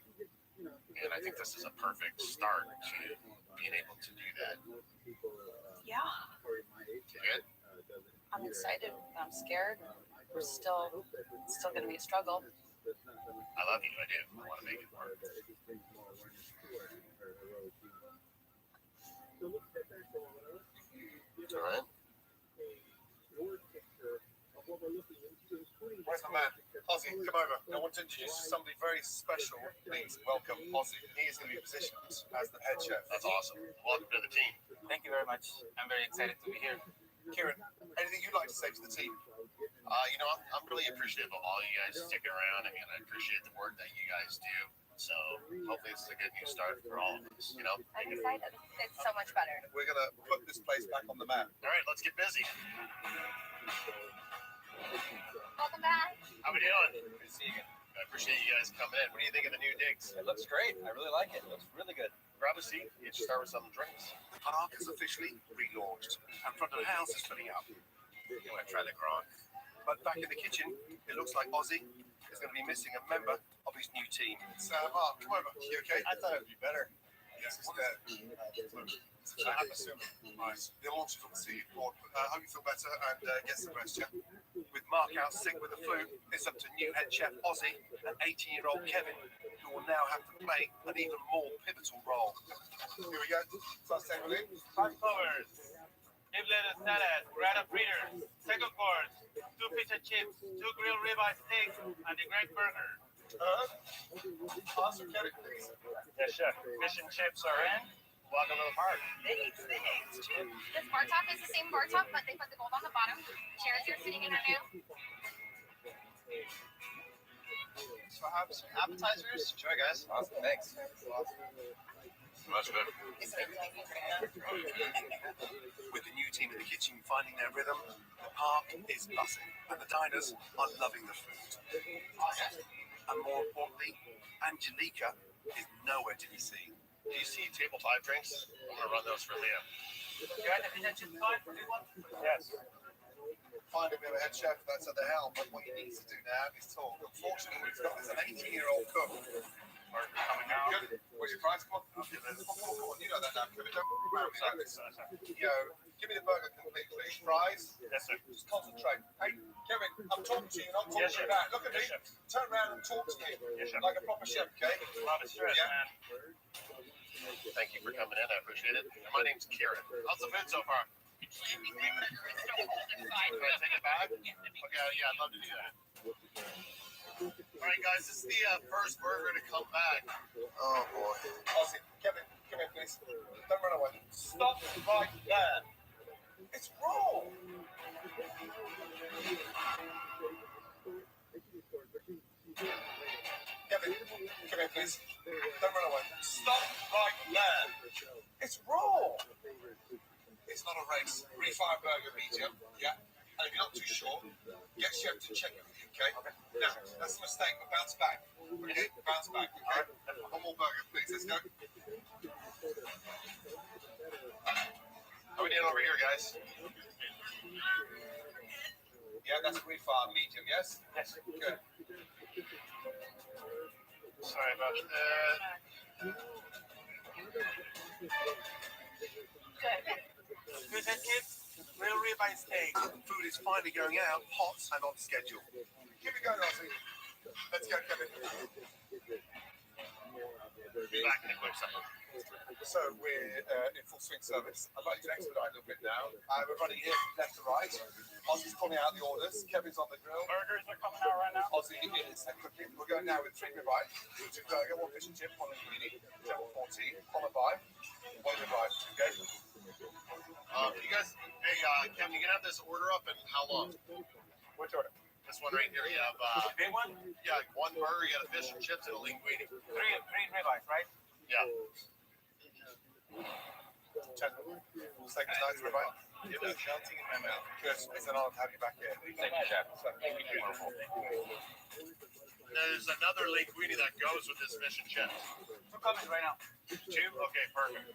And I think this is a perfect start to being able to do that. Yeah. Good? I'm excited. I'm scared. It's still going to be a struggle. I love you. I do. I want to make it work. All right. Where's my man? Ozzy, come over. I want to introduce you to somebody very special. Please welcome Ozzy. He is going to be positioned as the head chef. That's awesome. Welcome to the team. Thank you very much. I'm very excited to be here. Kieran, anything you'd like to say to the team? I'm really appreciative of all you guys sticking around. I mean, I appreciate the work that you guys do. So hopefully this is a good new start for all of us, I'm excited. It's so much better. We're going to put this place back on the map. All right, let's get busy. Welcome back. How we doing? Good to see you again. I appreciate you guys coming in. What do you think of the new digs? It looks great. I really like it. It looks really good. Grab a seat. Get you start with some drinks. The park is officially relaunched, and front of the house is filling up. You want to try the Gronk? But back in the kitchen, it looks like Ozzy is going to be missing a member of his new team. So, Mark, come over. You okay? I thought it would be better. Yes, it's there. I'm assuming. Nice. The launch is obviously important. I hope you feel better and get some rest, yeah? With Mark out sick with the flu, it's up to new head chef Ozzy and 18-year-old Kevin, who will now have to play an even more pivotal role. Here we go. First table in. Five covers. Deep lettuce salad, grana fritters. Second course, 2 fish and chips, 2 grilled ribeye steaks, and the great burger. Awesome, Kevin, please. Yes, chef. Fish and chips are in. Welcome to the park. Thanks. This bar top is the same bar top, but they put the gold on the bottom. Chairs are sitting in our new. So have some appetizers. Enjoy, guys. Awesome. Thanks. That's good. With the new team in the kitchen finding their rhythm, the park is buzzing, and the diners are loving the food. And more importantly, Angelica is nowhere to be seen. Do you see table 5 drinks? I'm going to run those for Leah. Got the fish and chips fine for this one? Yes. Finding a head chef that's at the helm, but what he needs to do now is talk. Unfortunately, what he's got is an 18-year-old cook. Coming out. Good. Where's your price? Come on. Come on. You know that now. Kevin. Don't worry about this. Yo, give me the burger complete, please. Fries. Yes, sir. Just concentrate. Hey, Kevin, I'm talking to you, not talking Yes, to you chef. back. Look at Yes, me. chef. Turn around and talk to me. Yes, chef. Like a proper chef, okay? Love it, stress, Yeah. man. Thank you for coming in. I appreciate it. And my name's Kieran. How's the food so far? Can I take it back? Okay, yeah, I'd love to do that. All right, guys, this is the first burger to come back. Oh, boy. Ozzy, Kevin, come here, please. Don't run away. Stop right there. It's wrong. Kevin, come here, please. Don't run away. Stop right there. It's raw. It's not a race. Refire burger medium, yeah? And if you're not too sure, get chef to check it with you, okay? Now, that's a mistake, but bounce back. Okay? Bounce back, okay? One more burger, please. Let's go. How we doing over here, guys? Yeah, that's refire medium, yes? Yes. Good. Sorry about that. Fish and chips, grilled ribeye steak. Food is finally going out, hot and on schedule. Keep it going, Ozzy. Let's go, Kevin. Be back in a quick second. So we're in full swing service. I'd like you to expedite a little bit now. We're running here from left to right. Ozzy's pulling out the orders. Kevin's on the grill. Burgers are coming out right now. Ozzy is cooking. We're going now with 3 ribeye, 2 burger, 1 fish and chip, 1 linguine, level 14, followed by 1 ribeye. Okay? You guys, hey, Kevin, you can have this order up in how long? Which order? This one right here. You have, Big one? yeah, 1 burger, you got a fish and chips and a linguine. 3 ribeyes, right? Yeah. 10. Second night's ribeye. Give that melting in my mouth. Good. It's an honor to have you back here. Thank you, chef. Wonderful. There's another linguine that goes with this fish and chips. 2 coming right now. 2? Okay, perfect.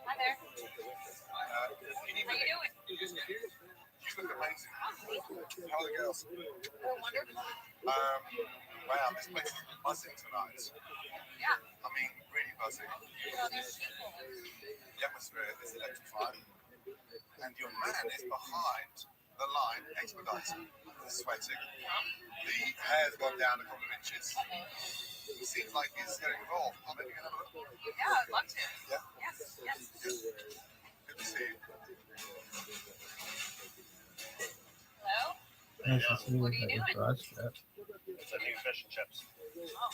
Hi there. How How you doing? You look amazing. How are the girls? We're wonderful. Wow, this place is buzzing tonight. Yeah. I mean, really buzzing. There's people. The atmosphere is electrifying. And your man is behind the line, expediting, sweating. The hair's gone down a couple of inches. It seems like he's getting involved. Oh, maybe you can have a look. Yeah, I'd love to. Yeah? Yes. Good to see you. Hello? Nice to see you What are you with doing? garage strap. It's a new fish and chips. Oh,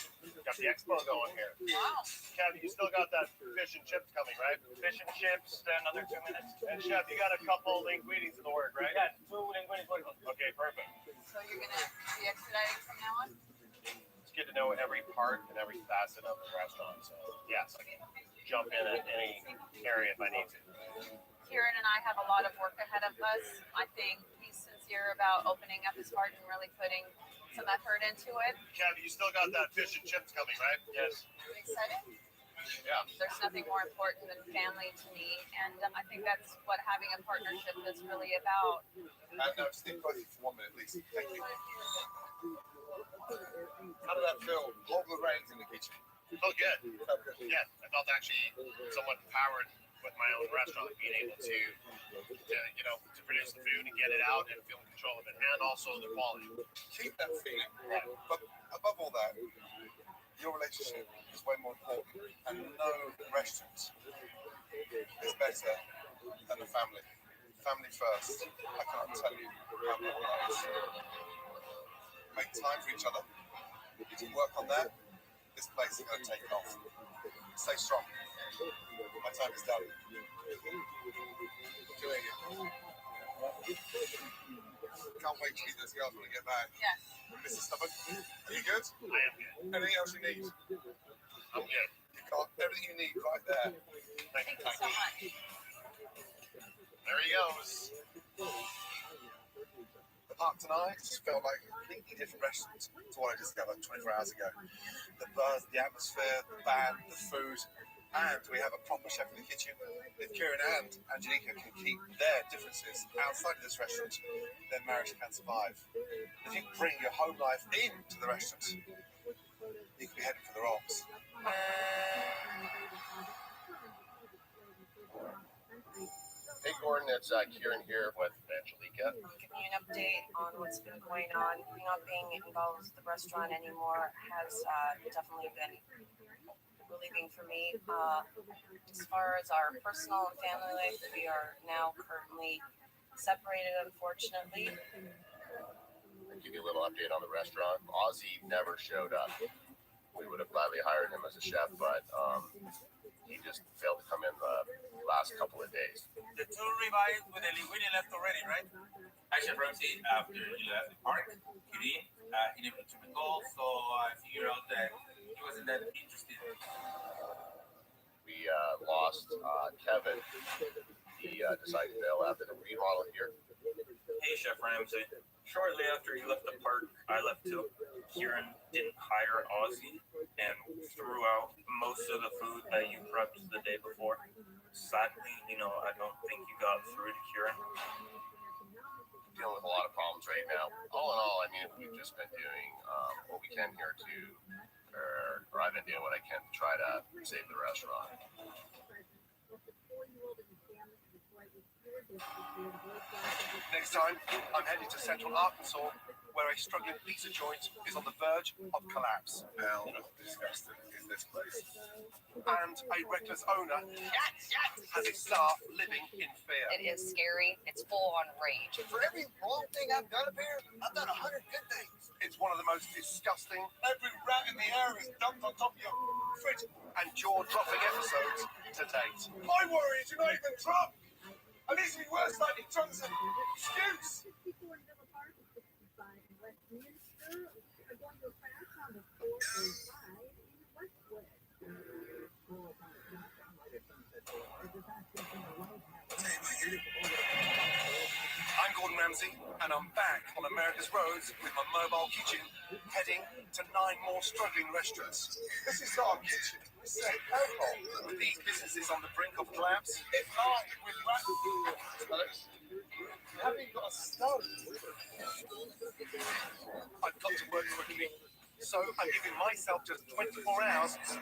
Got the expo going here. wow. Kev, you still got that fish and chips coming, right? Fish and chips, another 2 minutes. And Chef, you got a couple linguines in the work, right? Yeah, 2 linguines. Okay, perfect. So you're going to be expediting from now on? It's good to know every part and every facet of the restaurant. So, yes, I can jump in at any area if I need to. Kieran and I have a lot of work ahead of us. I think he's sincere about opening up his heart and really putting some effort into it. Kathy, you still got that fish and chips coming, right? Yes. I'm excited. Yeah. There's nothing more important than family to me, and I think that's what having a partnership is really about. No, stick with you for 1 minute, please. Thank you. How did that feel? Hold the reins in the kitchen. Felt good. Yeah, I felt actually somewhat empowered with my own restaurant, being able to produce the food and get it out and feel in control of it, and also the quality. Keep that feeling. But above all that, your relationship is way more important, and no restaurant is better than a family. Family first. I can't tell you how important that is. Make time for each other. If you work on that, this place is going to take off. Stay strong. My time is done. Doing it. Can't wait to meet those girls when I get back. Yes. Mrs. Stubborn, are you good? I am good. Anything else you need? I'm good. You got everything you need right there. Thank you so much. There he goes. The park tonight just felt like a completely different restaurant to what I discovered 24 hours ago. The buzz, the atmosphere, the band, the food, and we have a proper chef in the kitchen. If Kieran and Angelica can keep their differences outside of this restaurant, their marriage can survive. If you bring your home life into the restaurant, you could be heading for the rocks. Hey Gordon, it's Kieran here with Angelica. Giving you an update on what's been going on. Not being involved with the restaurant anymore has definitely been relieving for me. As far as our personal and family life, we are now currently separated, unfortunately. I'll give you a little update on the restaurant. Ozzy never showed up. We would have gladly hired him as a chef, but he just failed to come in the last couple of days. The two ribeyes with the linguine left already, right? Hi, Chef Ramsey. After you left the park, he didn't return the call, so I figured out that he wasn't that interested. We lost Kevin. He decided to bail after the remodel here. Hey, Chef Ramsey. Shortly after you left the park, I left too. Kieran didn't hire Ozzy and threw out most of the food that you prepped the day before. Sadly, I don't think you got through to Kieran. Dealing with a lot of problems right now. All in all, I mean, we've just been doing what we can here to, or I've been doing what I can to try to save the restaurant. Next time, I'm headed to Central Arkansas, where a struggling pizza joint is on the verge of collapse. How disgusting is this place? And a reckless owner has his staff living in fear. It is scary. It's full on rage. For every wrong thing I've done up here, I've done 100 good things. It's one of the most disgusting, every rat in the air is dumped on top of your fridge, and jaw-dropping episodes to date. My worry is you're not even Trump! And this would be worse like Johnson. Excuse! I'm Gordon Ramsay, and I'm back on America's roads with my mobile kitchen, heading to 9 more struggling restaurants. This is our kitchen. This is a hellhole. With these businesses on the brink of collapse, if not with haven't you got a stove? I've got to work quickly, so I'm giving myself just 24 hours to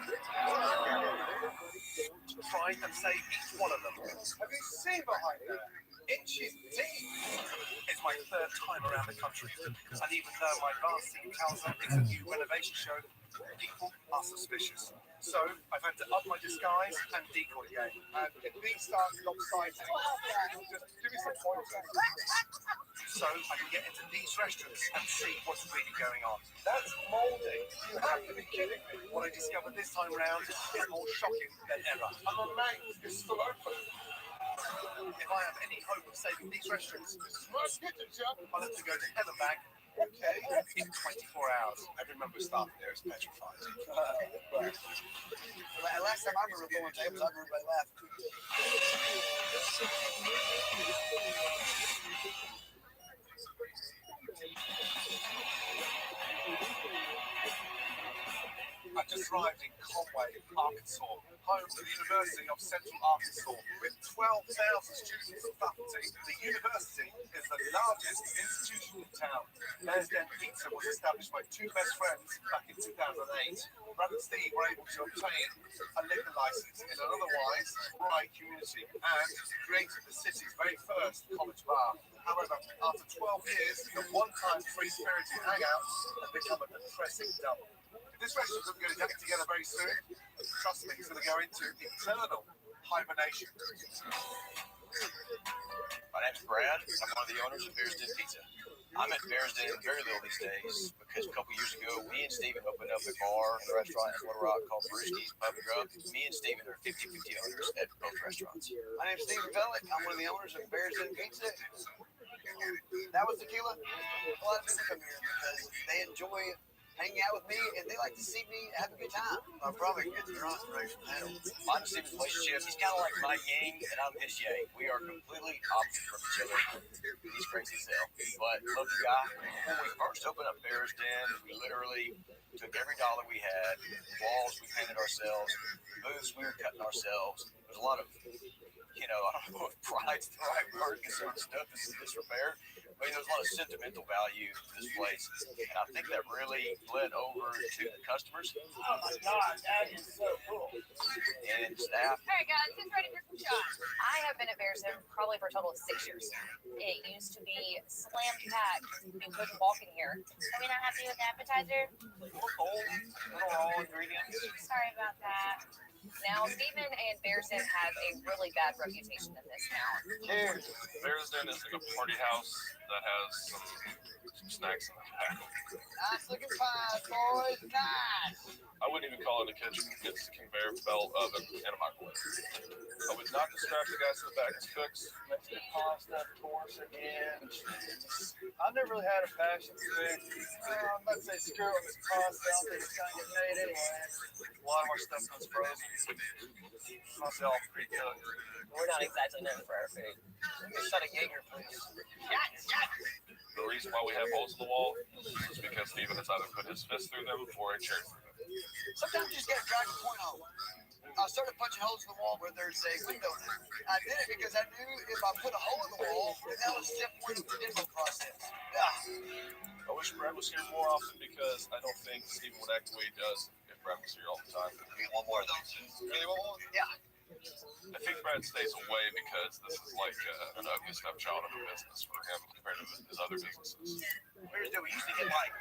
try and save each one of them. Have you seen behind there? Inches deep. It's my 3rd time around the country, and even though my advanced team tells them it's a new renovation show, people are suspicious. So I've had to up my disguise and decoy game. And if these start lopsiding, just give me some pointers. So I can get into these restaurants and see what's really going on. That's molding. You have to be kidding me. What I discovered this time round is more shocking than ever. And the night is still open. If I have any hope of saving these restaurants, I'll have to go to hell and back Okay, in 24 hours, every member of staff there is petrified. Right. Last time I remember going tables, I remember everybody laughed. I just arrived in Conway, Arkansas, home to the University of Central Arkansas, with 12,000 students and faculty. The university is the largest institution in town. Bears Den Pizza was established by two best friends back in 2008. Brad and Steve were able to obtain a liquor license in an otherwise dry community and created the city's very first college bar. However, after 12 years, the one-time free-spirited hangout has become a depressing dump. This restaurant doesn't get it together very soon. Trust me, it's going to go into eternal hibernation. My name's Brad. I'm one of the owners of Bears Den Pizza. I'm at Bears Den very little these days because a couple years ago, me and Steven opened up a bar and restaurant in Little Rock called Brewski's Pub and Grub. Me and Steven are 50-50 owners at both restaurants. My name's Steven Vellick. I'm one of the owners of Bears Den Pizza. That was tequila. A lot of people come here because they enjoy hanging out with me and they like to see me have a good time. I'm probably getting drunk right from hell. Mine and Steven's relationship, he's kind of like my yin and I'm his yang. We are completely opposite from each other. He's crazy as hell, but love the guy. When we first opened up Bears Den, we literally took every dollar we had, walls we painted ourselves, booths we were cutting ourselves. There's a lot of, I don't know if pride's the right word because certain stuff is in disrepair. I mean, there's a lot of sentimental value to this place, and I think that really bled over to the customers. Oh my God, that is so cool. And staff. All right, guys, who's ready for some shots? I have been at Bears Den probably for a total of 6 years. It used to be slam packed. You couldn't walk in here. Are we not happy with the appetizer? We're cold, little raw ingredients. Sorry about that. Now, Steven and Bears Den have a really bad reputation in this town. Cheers. Bears Den is like a party house that has some snacks in the back. Nice looking pies, boys. Nice. I wouldn't even call it a kitchen. It's a conveyor belt oven and a microwave. I would not describe the guys in the back as cooks. Mexican pasta, of course, again. I've never really had a passion for it. I'm about to say screw it with pasta. I don't think it's going to get made anyway. A lot of our stuff comes frozen. Mostly all pre-cooked. We're not exactly known for our food. Get a shot of Jaeger, please. The reason why we have holes in the wall is because Steven has either put his fist through them or a chair through them. Sometimes you just got to drag the point home. I started punching holes in the wall where there's a window now. I did it because I knew if I put a hole in the wall, then that would step one of the demo process. I wish Brad was here more often because I don't think Steven would act the way he does if Brad was here all the time. We get one more of those. Really want one? Yeah. I think Brad stays away because this is like an ugly stepchild of a business for him compared to his other businesses. Bears Den, we used to get like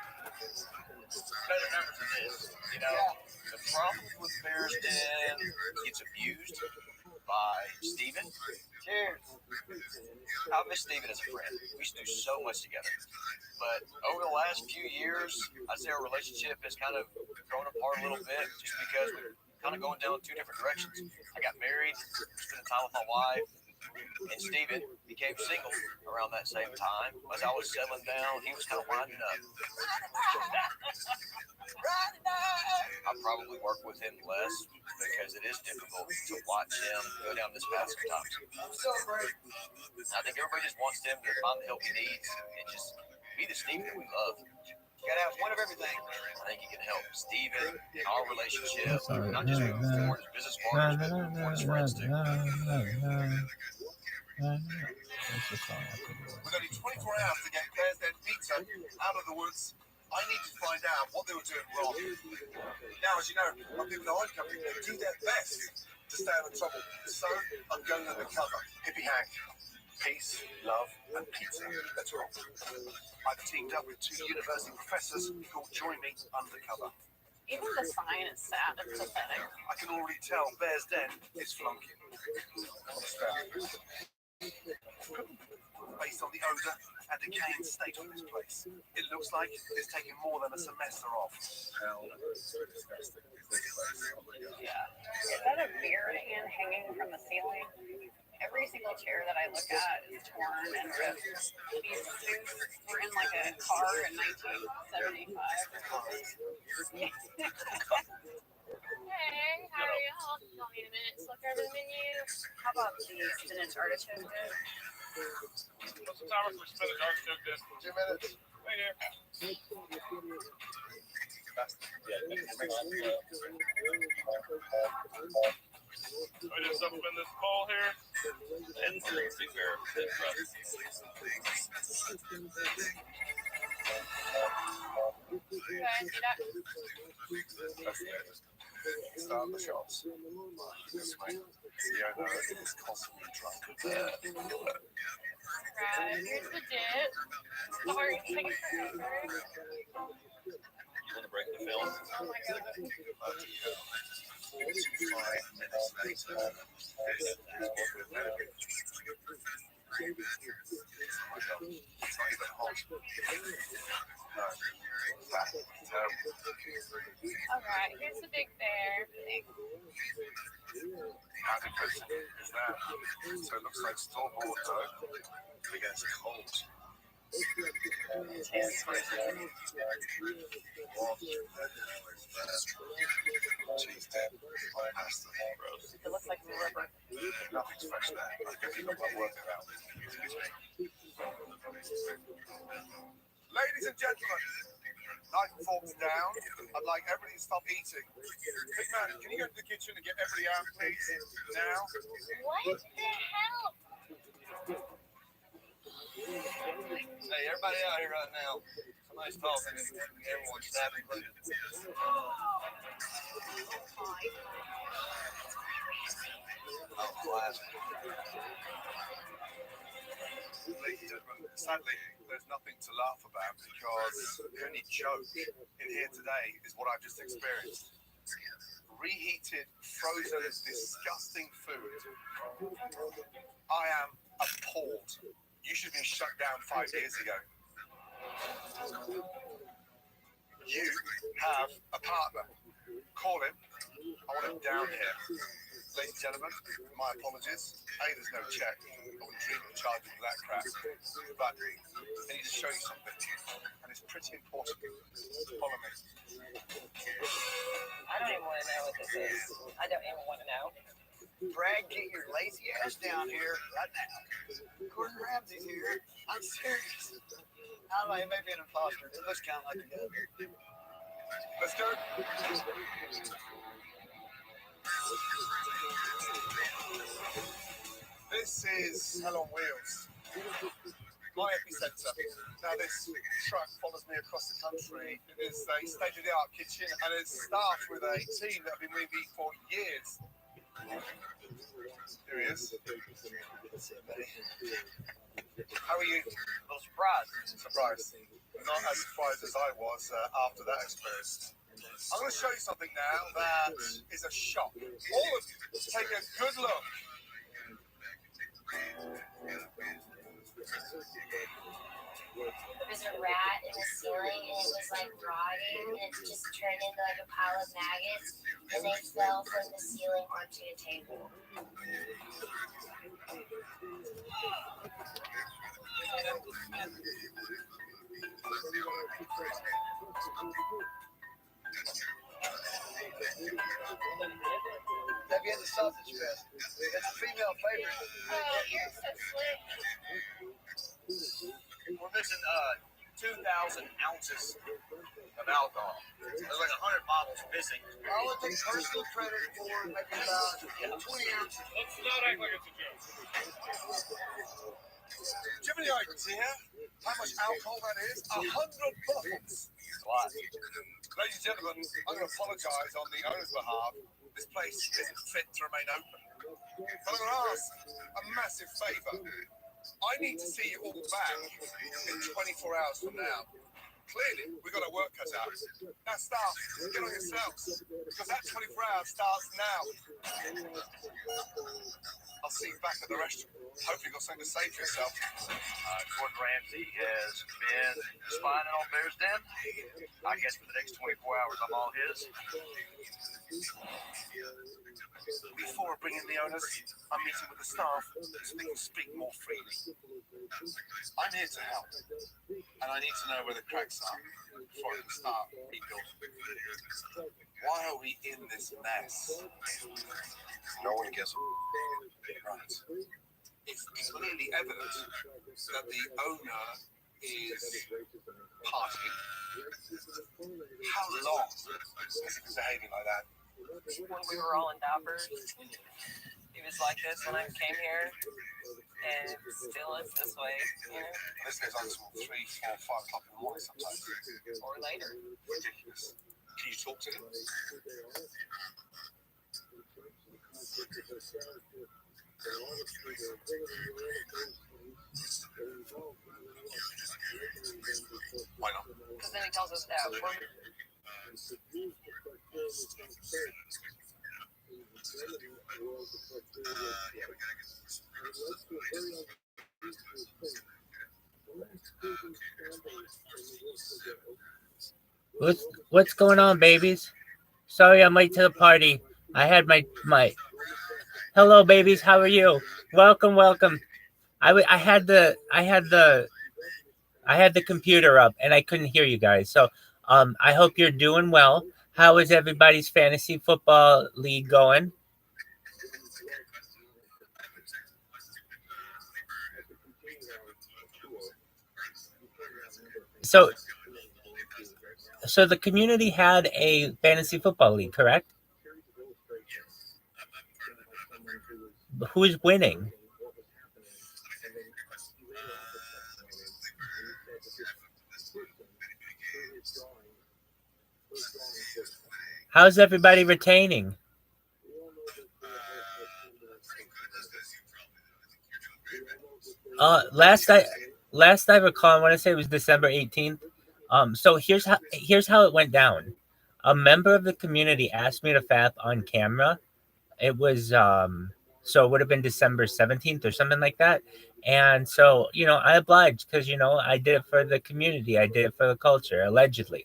better numbers than this. The problem with Bears Den gets abused by Steven. Cheers. I miss Steven as a friend. We used to do so much together. But over the last few years, I'd say our relationship has kind of grown apart a little bit just because we're kind of going down two different directions. I got married, spending time with my wife, and Steven became single around that same time. As I was settling down, he was kind of winding up. I probably work with him less because it is difficult to watch him go down this path sometimes. I think everybody just wants him to find the help he needs and just be the Steven that we love. You gotta have one of everything. I think he can help Steven in our relationship, not just moving forward as business partners, but moving forward as friends too. We've only 24 hours to get Bears Den Pizza out of the woods. I need to find out what they were doing wrong. Now, as you know, my people in the oil company do their best to stay out of trouble. So I'm going undercover. Hippie Hank. Peace, love, and pizza. That's all. I've teamed up with two university professors who will join me undercover. Even the sign is sad and pathetic. I can already tell Bears Den is flunking. Based on the odour and decaying state of this place, it looks like it's taken more than a semester off. Hell, so disgusting. Yeah. Is that a beer can hanging from the ceiling? Every single chair that I look at is torn and ripped. These suits were in like a car in 1975 or something. Hey, how are y'all? Y'all need a minute to look over the menu? How about the spinach artichoke dip? What's the time for spinach artichoke dip? 2 minutes. Right here. I just up in this bowl here. And big bear that runs. You guys see that? Start the shots. This way. The owner is constantly drunk. Right, here's the dip. Sorry, it's taking forever. You want to break the film? Oh my god. 5 minutes later. It's not even hot. No. Alright, here's the big bear. How different is that? So it looks like store-bought though. Against cold. Tastes crazy. Cheese dip. Pasta. It looks like liver. Nothing's fresh there. I can feel my work around. Excuse me. Ladies and gentlemen, knife and forks down. I'd like everybody to stop eating. Big man, can you go to the kitchen and get everybody out, please? Now. What the hell? Hey, everybody out here right now. Somebody's talking and everyone's stabbing. Oh, class. Sadly, there's nothing to laugh about because the only joke in here today is what I've just experienced. Reheated, frozen, disgusting food. I am appalled. You should have been shut down 5 years ago. You have a partner. Call him. I want him down here. Ladies and gentlemen, my apologies. There's no check. I wouldn't dream of charging for that crap. But I need to show you something. And it's pretty important. Follow me. I don't even want to know what this is. I don't even want to know. Brad, get your lazy ass down here right now. Gordon Ramsay's here. I'm serious. I don't know, he may be an imposter. It looks kind of like a guy. Let's go. This is Hell on Wheels. My epicenter. Now this truck follows me across the country. It is a state-of-the-art kitchen and it's staffed with a team that have been with me for years. Here he is. How are you? Well, Surprised. Not as surprised as I was after that experience. I'm going to show you something now that is a shock. All of you, take a good look. There's a rat in the ceiling and it was like rotting and it just turned into like a pile of maggots and they fell from the ceiling onto a table. Have you had the sausage fest? It's a female favorite. Oh, you're so slick. We're missing 2,000 ounces of alcohol. There's like 100 bottles missing. I would take personal credit for maybe about 20 ounces. Let's not act like it's a joke. Do you have any idea how much alcohol that is? 100 bottles. It's a lot. Ladies and gentlemen, I'm going to apologise on the owner's behalf. This place isn't fit to remain open. But I'm going to ask a massive favour. I need to see you all back in 24 hours from now. Clearly, we've got our work cut out. Now, staff, get on yourselves, because that 24 hours starts now. I'll see you back at the restaurant. Hopefully you got something to say for yourself. Gordon Ramsay has been spying on Bear's Den. I guess for the next 24 hours, I'm all his. Before I bring in the owners, I'm meeting with the staff so they can speak more freely. I'm here to help, and I need to know where the cracks are before I can start rebuilding. Why are we in this mess? No one gets it. Right. It's clearly evident that the owner is partying. How long has he been behaving like that? When we were all in diapers, he was like this when I came here, and still is this way, you know. This goes on until 3, 4, 5 o'clock in the morning sometimes. Or later. Ridiculous. Can you talk to him? Why not? Because then he tells us that we're What's going on, babies? Sorry I'm late to the party. I had my hello, babies. How are you? Welcome. I had the computer up and I couldn't hear you guys. So I hope you're doing well. How is everybody's fantasy football league going? So the community had a fantasy football league, correct? Who is winning? How's everybody retaining? Last I recall, I want to say it was December 18th. So here's how it went down. A member of the community asked me to fap on camera. It was so it would have been December 17th or something like that. And so, I obliged because, I did it for the community. I did it for the culture, allegedly.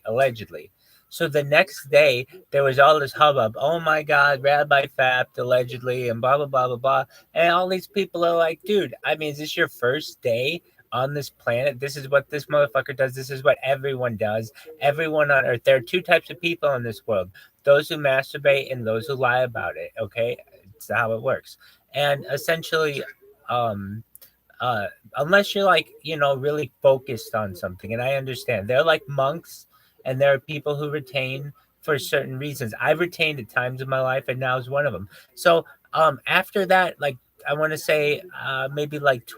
So the next day, there was all this hubbub. Oh, my God, Rabbi fapped, allegedly, and blah, blah, blah, blah, blah. And all these people are like, dude, I mean, is this your first day on this planet? This is what this motherfucker does. This is what everyone does. Everyone on Earth. There are two types of people in this world. Those who masturbate and those who lie about it, okay? It's how it works. And essentially, unless you're like, really focused on something, and I understand. They're like monks, and there are people who retain for certain reasons. I've retained at times in my life, and now is one of them. So after that, like, I want to say maybe like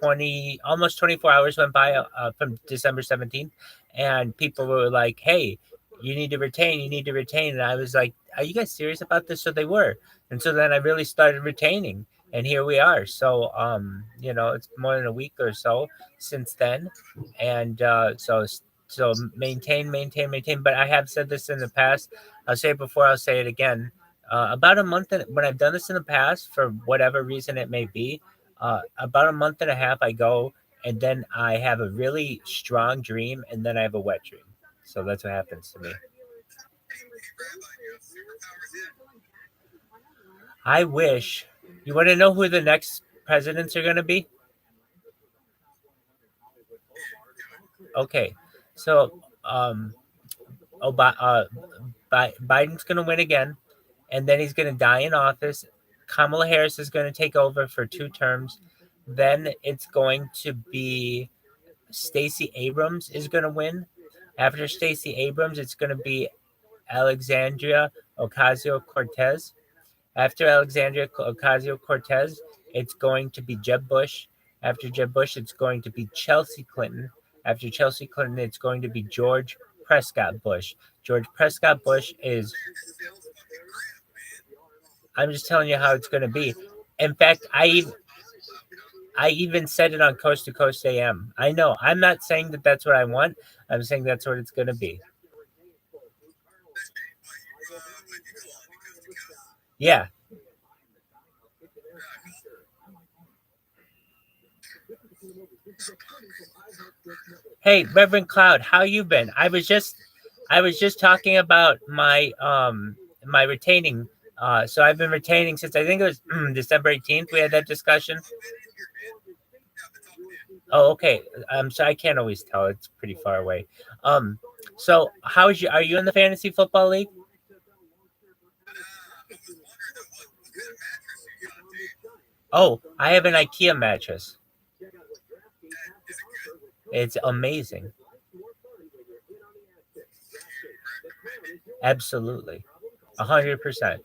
almost 24 hours went by from December 17th, and people were like, hey, you need to retain. And I was like, are you guys serious about this? So they were. And so then I really started retaining, and here we are. So, it's more than a week or so since then. And so maintain. But I have said this in the past. I'll say it before, I'll say it again. About a month, when I've done this in the past, for whatever reason it may be, about a month and a half I go, and then I have a really strong dream, and then I have a wet dream. So that's what happens to me. I wish. You want to know who the next presidents are going to be? Okay, so Biden's going to win again, and then he's going to die in office. Kamala Harris is going to take over for 2 terms. Then it's going to be Stacey Abrams is going to win. After Stacey Abrams, it's going to be Alexandria Ocasio-Cortez. After Alexandria Ocasio-Cortez, it's going to be Jeb Bush. After Jeb Bush, it's going to be Chelsea Clinton. After Chelsea Clinton, it's going to be George Prescott Bush. George Prescott Bush is... I'm just telling you how it's going to be. In fact, I even said it on Coast to Coast AM. I know. I'm not saying that that's what I want. I'm saying that's what it's going to be. Yeah. Hey, Reverend Cloud, how you been? I was just talking about my my retaining. So I've been retaining since I think it was December 18th. We had that discussion. Oh, okay. So I can't always tell. It's pretty far away. So are you in the fantasy football league? Oh, I have an IKEA mattress. It's amazing. Absolutely. 100%.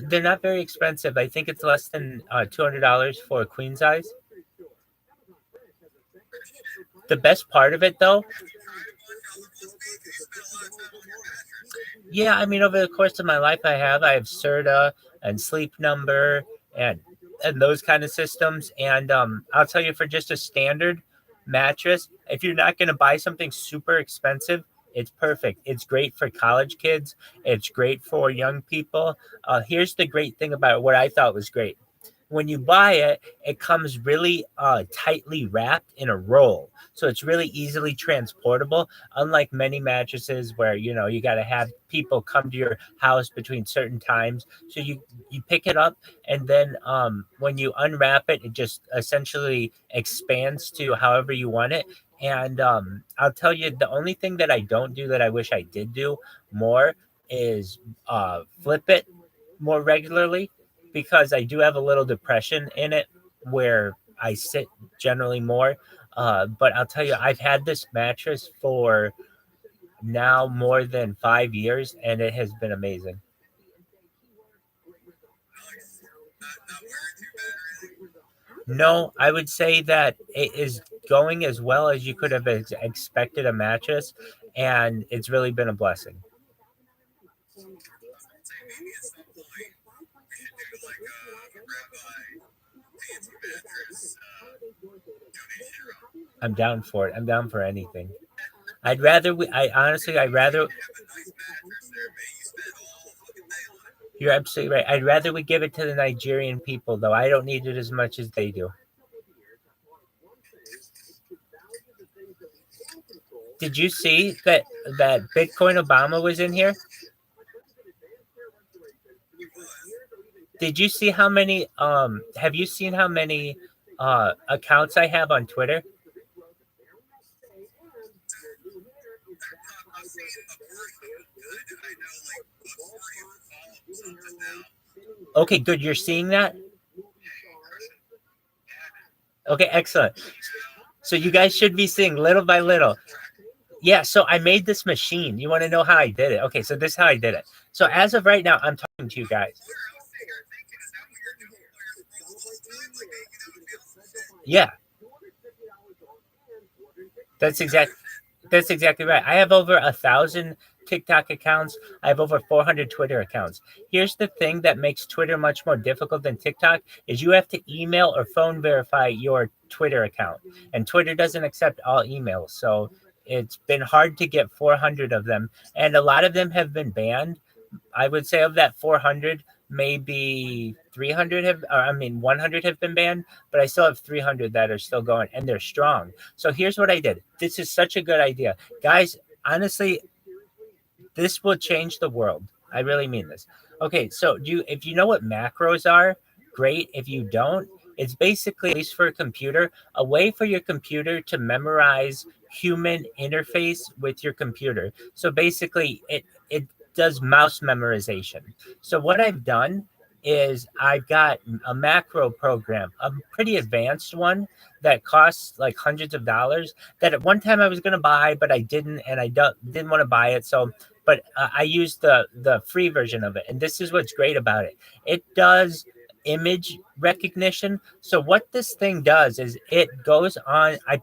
They're not very expensive. I think it's less than $200 for a queen size. The best part of it, though, yeah, I mean, over the course of my life, I have Serta and Sleep Number and those kind of systems. And I'll tell you, for just a standard mattress, if you're not going to buy something super expensive, it's perfect. It's great for college kids. It's great for young people. Here's the great thing about it, what I thought was great. When you buy it, it comes really tightly wrapped in a roll. So it's really easily transportable, unlike many mattresses where, you got to have people come to your house between certain times. So you pick it up, and then when you unwrap it, it just essentially expands to however you want it. And I'll tell you, the only thing that I don't do that I wish I did do more is flip it more regularly, because I do have a little depression in it where I sit generally more. But I'll tell you, I've had this mattress for now more than 5 years, and it has been amazing. No, I would say that it is going as well as you could have expected a mattress, and it's really been a blessing. I'm down for it. I'm down for anything. I'd rather. You're absolutely right. I'd rather we give it to the Nigerian people, though. I don't need it as much as they do. Did you see that Bitcoin Obama was in here? Did you see how many? Have you seen how many accounts I have on Twitter? Okay, good. You're seeing that? Okay, excellent. So you guys should be seeing little by little. Yeah, so I made this machine. You want to know how I did it? Okay, so this is how I did it. So as of right now, I'm talking to you guys. Yeah. That's exactly right. I have over 1,000 TikTok accounts. I have over 400 Twitter accounts. Here's the thing that makes Twitter much more difficult than TikTok is you have to email or phone verify your Twitter account. And Twitter doesn't accept all emails. So it's been hard to get 400 of them. And a lot of them have been banned. I would say of that 400, maybe 100 have been banned, but I still have 300 that are still going, and they're strong. So here's what I did. This is such a good idea. Guys, honestly, this will change the world. I really mean this. Okay, so if you know what macros are, great. If you don't, it's basically, at least for a computer, a way for your computer to memorize human interface with your computer. So basically, it does mouse memorization. So what I've done is I've got a macro program, a pretty advanced one that costs like hundreds of dollars that at one time I was going to buy, but I didn't, and I didn't want to buy it. So, but I used the free version of it. And this is what's great about it. It does image recognition. So what this thing does is it goes on, I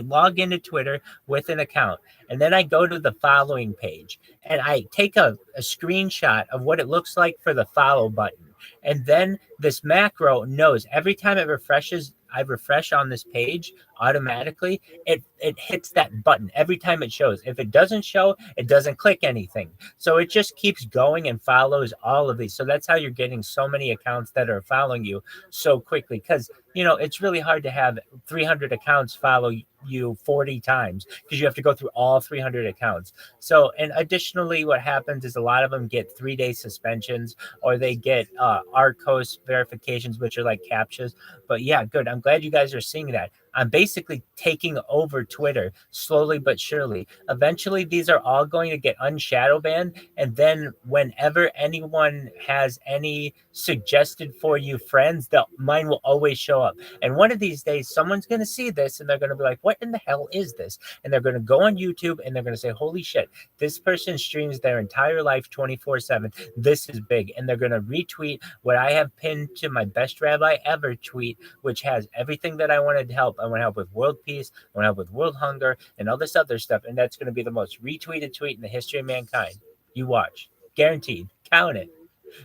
log into Twitter with an account, and then I go to the following page and I take a screenshot of what it looks like for the follow button. And then this macro knows every time it refreshes, I refresh on this page, automatically, it hits that button every time it shows. If it doesn't show, it doesn't click anything. So it just keeps going and follows all of these. So that's how you're getting so many accounts that are following you so quickly, because it's really hard to have 300 accounts follow you 40 times, because you have to go through all 300 accounts. So, and additionally, what happens is a lot of them get 3-day suspensions, or they get RCOS verifications, which are like captchas. But yeah, good. I'm glad you guys are seeing that. I'm basically taking over Twitter slowly but surely. Eventually, these are all going to get unshadow banned. And then whenever anyone has any suggested for you friends, mine will always show up. And one of these days, someone's going to see this and they're going to be like, what in the hell is this? And they're going to go on YouTube and they're going to say, holy shit, this person streams their entire life 24/7. This is big. And they're going to retweet what I have pinned to my best rabbi ever tweet, which has everything that I wanted to help. I want to help with world peace. I want to help with world hunger and all this other stuff. And that's going to be the most retweeted tweet in the history of mankind. You watch. Guaranteed. Count it.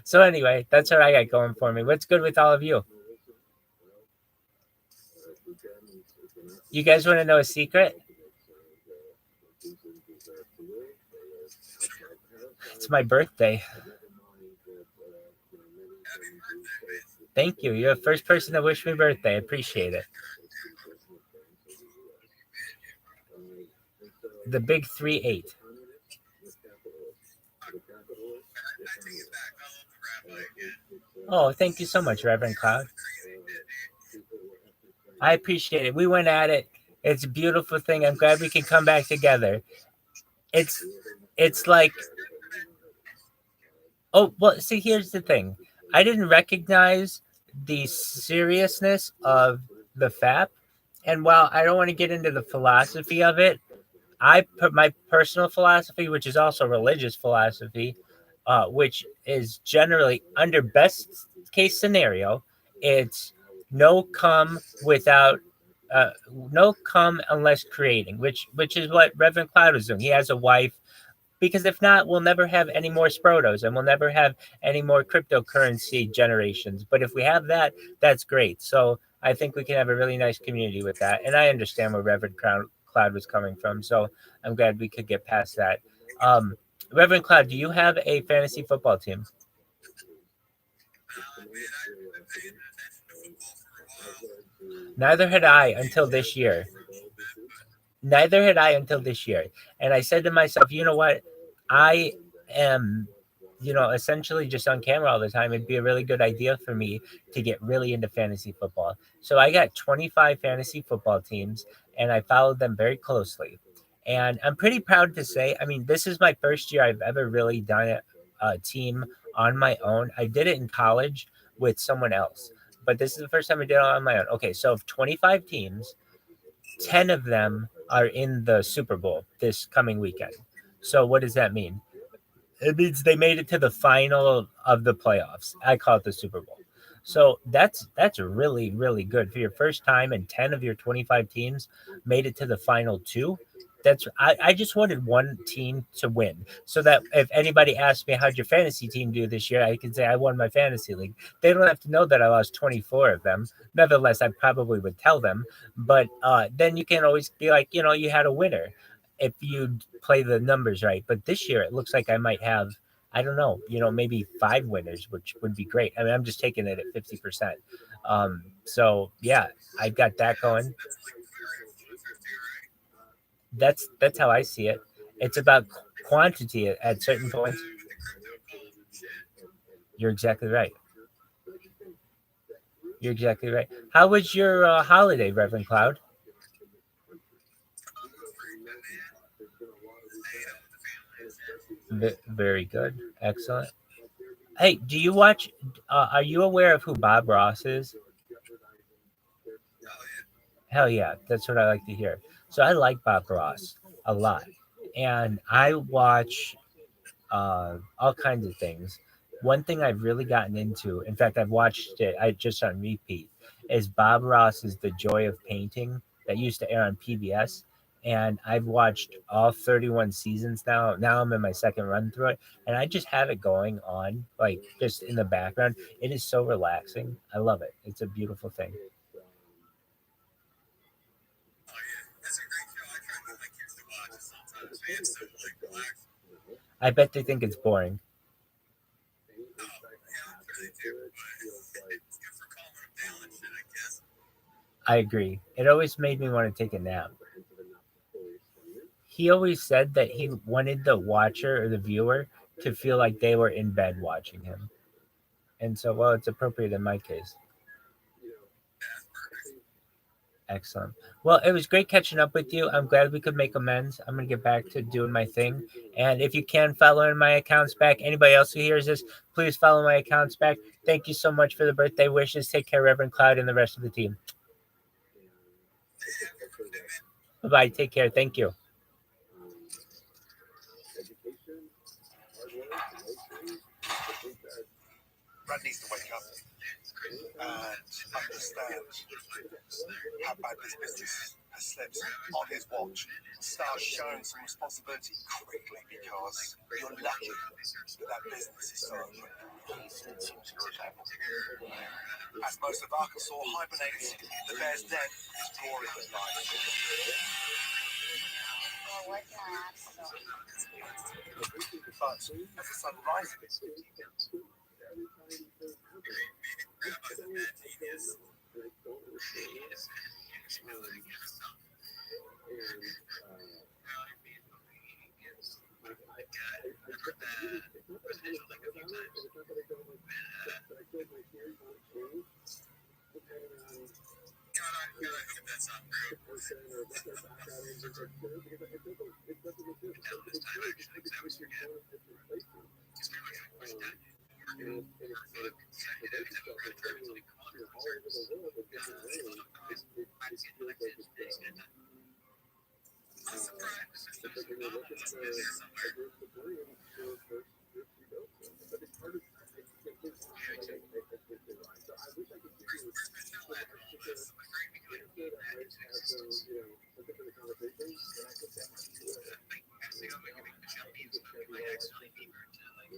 So anyway, that's what I got going for me. What's good with all of you? You guys want to know a secret? It's my birthday. Thank you. You're the first person to wish me birthday. I appreciate it. The big 3-8. Oh, thank you so much, Reverend Cloud. I appreciate it. We went at it. It's a beautiful thing. I'm glad we can come back together. It's like, oh, well, see, here's the thing. I didn't recognize the seriousness of the FAP. And while I don't want to get into the philosophy of it, I put my personal philosophy, which is also religious philosophy, which is generally under best case scenario, it's no come unless creating, which is what Reverend Cloud is doing. He has a wife, because if not, we'll never have any more Sprotos and we'll never have any more cryptocurrency generations. But if we have that, that's great. So I think we can have a really nice community with that. And I understand where Reverend Cloud was coming from. So I'm glad we could get past that. Reverend Cloud, do you have a fantasy football team? Neither had I until this year. And I said to myself, you know what? I am, essentially just on camera all the time. It'd be a really good idea for me to get really into fantasy football. So I got 25 fantasy football teams and I followed them very closely. And I'm pretty proud to say, I mean, this is my first year I've ever really done a team on my own. I did it in college with someone else, but this is the first time I did it on my own. Okay, so of 25 teams, 10 of them are in the Super Bowl this coming weekend. So what does that mean? It means they made it to the final of the playoffs. I call it the Super Bowl. So that's really, really good for your first time, and 10 of your 25 teams made it to the final two. I just wanted one team to win, so that if anybody asks me how'd your fantasy team do this year, I can say I won my fantasy league. They don't have to know that I lost 24 of them. Nevertheless, I probably would tell them. But then you can always be like, you had a winner if you play the numbers right. But this year it looks like I might have, I don't know, maybe 5 winners, which would be great. I mean, I'm just taking it at 50%. So yeah, I've got that going. That's how I see it. It's about quantity at certain points. You're exactly right. How was your holiday, Reverend Cloud? Very good. Excellent. Hey, do you watch, are you aware of who Bob Ross is? Hell yeah, that's what I like to hear. So I like Bob Ross a lot, and I watch all kinds of things. One thing I've really gotten into, in fact, I've watched it, I just on repeat, is Bob Ross's The Joy of Painting that used to air on PBS. And I've watched all 31 seasons now. Now I'm in my second run through it, and I just have it going on, like just in the background. It is so relaxing. I love it. It's a beautiful thing. I bet they think it's boring. I agree. It always made me want to take a nap. He always said that he wanted the watcher or the viewer to feel like they were in bed watching him. And so, well, it's appropriate in my case. Excellent. Well, it was great catching up with you. I'm glad we could make amends. I'm going to get back to doing my thing. And if you can follow in my accounts back, anybody else who hears this, please follow my accounts back. Thank you so much for the birthday wishes. Take care, Reverend Cloud, and the rest of the team. Bye-bye. Take care. Thank you. Brad needs to wake up and understand how bad this business has slipped on his watch. Start showing some responsibility quickly because you're lucky that business is still open. As most of Arkansas hibernates, the bear's den is roaring with life. But as the sun rises,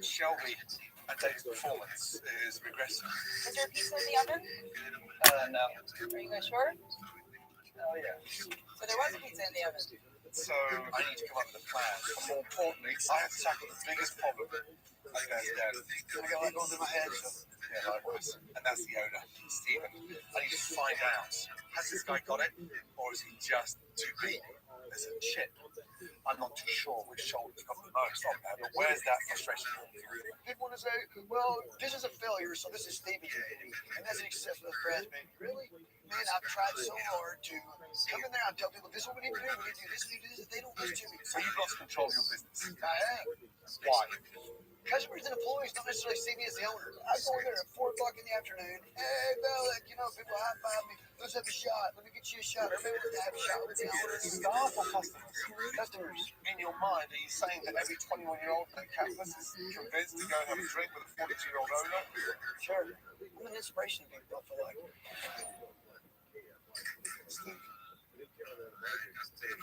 Shelby and Dave's performance is regressing. Is there pizza in the oven? No. Are you guys sure? Oh, yeah. So there was a pizza in the oven. So I need to come up with a plan. But more importantly, I have to tackle the biggest problem. I got like going through my head. Yeah, likewise. And that's the owner, Stephen. I need to find out. Has this guy got it? Or is he just too big? There's a chip. I'm not too sure which shoulder's got the most on there, but where's that frustration? People want to say, well, this is a failure, so this is Stephen's baby. And that's an success for the Brad's baby. Really? Man, I've tried so hard to come in there and tell people, this is what we need to do, we need to do this, we need to do this. They don't listen to me. So you've lost control of your business. I have. Why? Customers and employees don't necessarily see me as the owner. I go in there at 4 o'clock in the afternoon. Hey, Bellick, people high five me. Let's have a shot. Let me get you a shot. Everybody wants to have a shot with the owner. Staff or customers? Customers. In your mind, are you saying that every 21-year-old in campus is convinced to go and have a drink with a 42-year-old owner? Sure. I'm an inspiration to people, I feel like. Steve,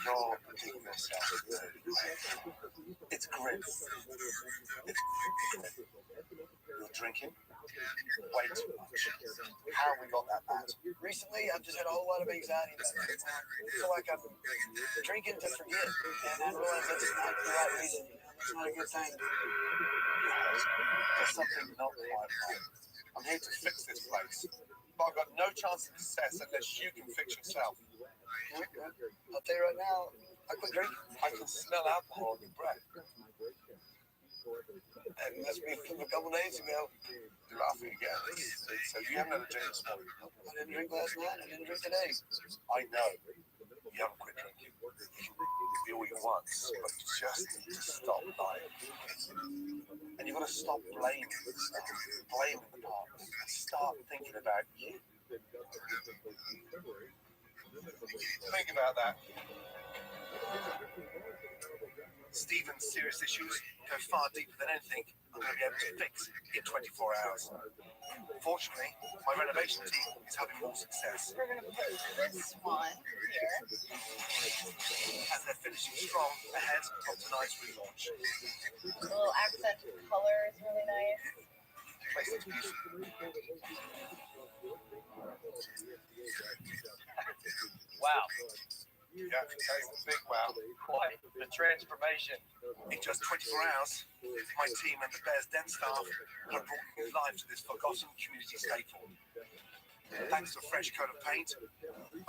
you're repeating yourself. It's grim. It's grim. You're drinking way too much. How have we got that bad? Recently, I've just had a whole lot of anxiety about it. I feel like I'm drinking to forget, and I realize that's not the right reason. It's not a good thing. There's something not quite right. I'm here to fix this place, but I've got no chance of success unless you can fix yourself. I'll tell you right now, I quit drinking. I can smell alcohol in your breath. And that's me from a couple days ago. You're laughing again. So you haven't had a drink this morning? I didn't drink last night. I didn't drink today. I know. You haven't quit drinking. You can be all you want, but you just need to stop lying. And you've got to stop blaming stuff, blaming the partner, and start thinking about you. Think about that. Stephen's serious issues go far deeper than anything I'm going to be able to fix in 24 hours. Fortunately, my renovation team is having more success. We're going to put this one here. As they're finishing strong ahead of tonight's relaunch. The little accent color is really nice. Place looks beautiful. Wow. Yeah, I can tell you, big wow. Quite the transformation. In just 24 hours, my team and the Bears Den staff have brought new life to this forgotten community staple. Thanks to a fresh coat of paint,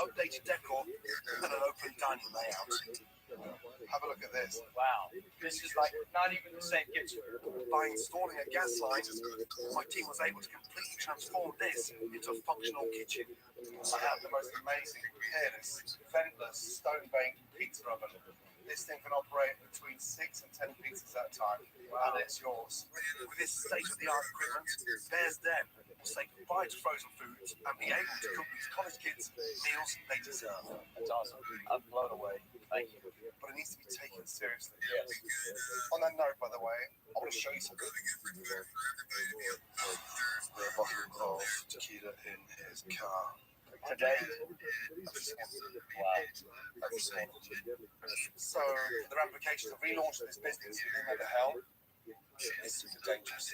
updated decor, and an open dining layout. Have a look at this. Wow, this is like not even the same kitchen. By installing a gas line, my team was able to completely transform this into a functional kitchen. I have the most amazing, hairless, ventless, stone-baked pizza oven. This thing can operate between 6 and 10 pizzas at a time, and it's yours. With this state-of-the-art equipment, Bears Den will say goodbye to frozen foods and be able to cook these college kids meals they deserve. That's awesome. I'm blown away. Thank you. But it needs to be taken seriously. Yes. On that note, by the way, I want to show you something. The bottle of tequila in his car. Today. Wow. So, the ramifications of relaunching this business, you know the hell, is super dangerous.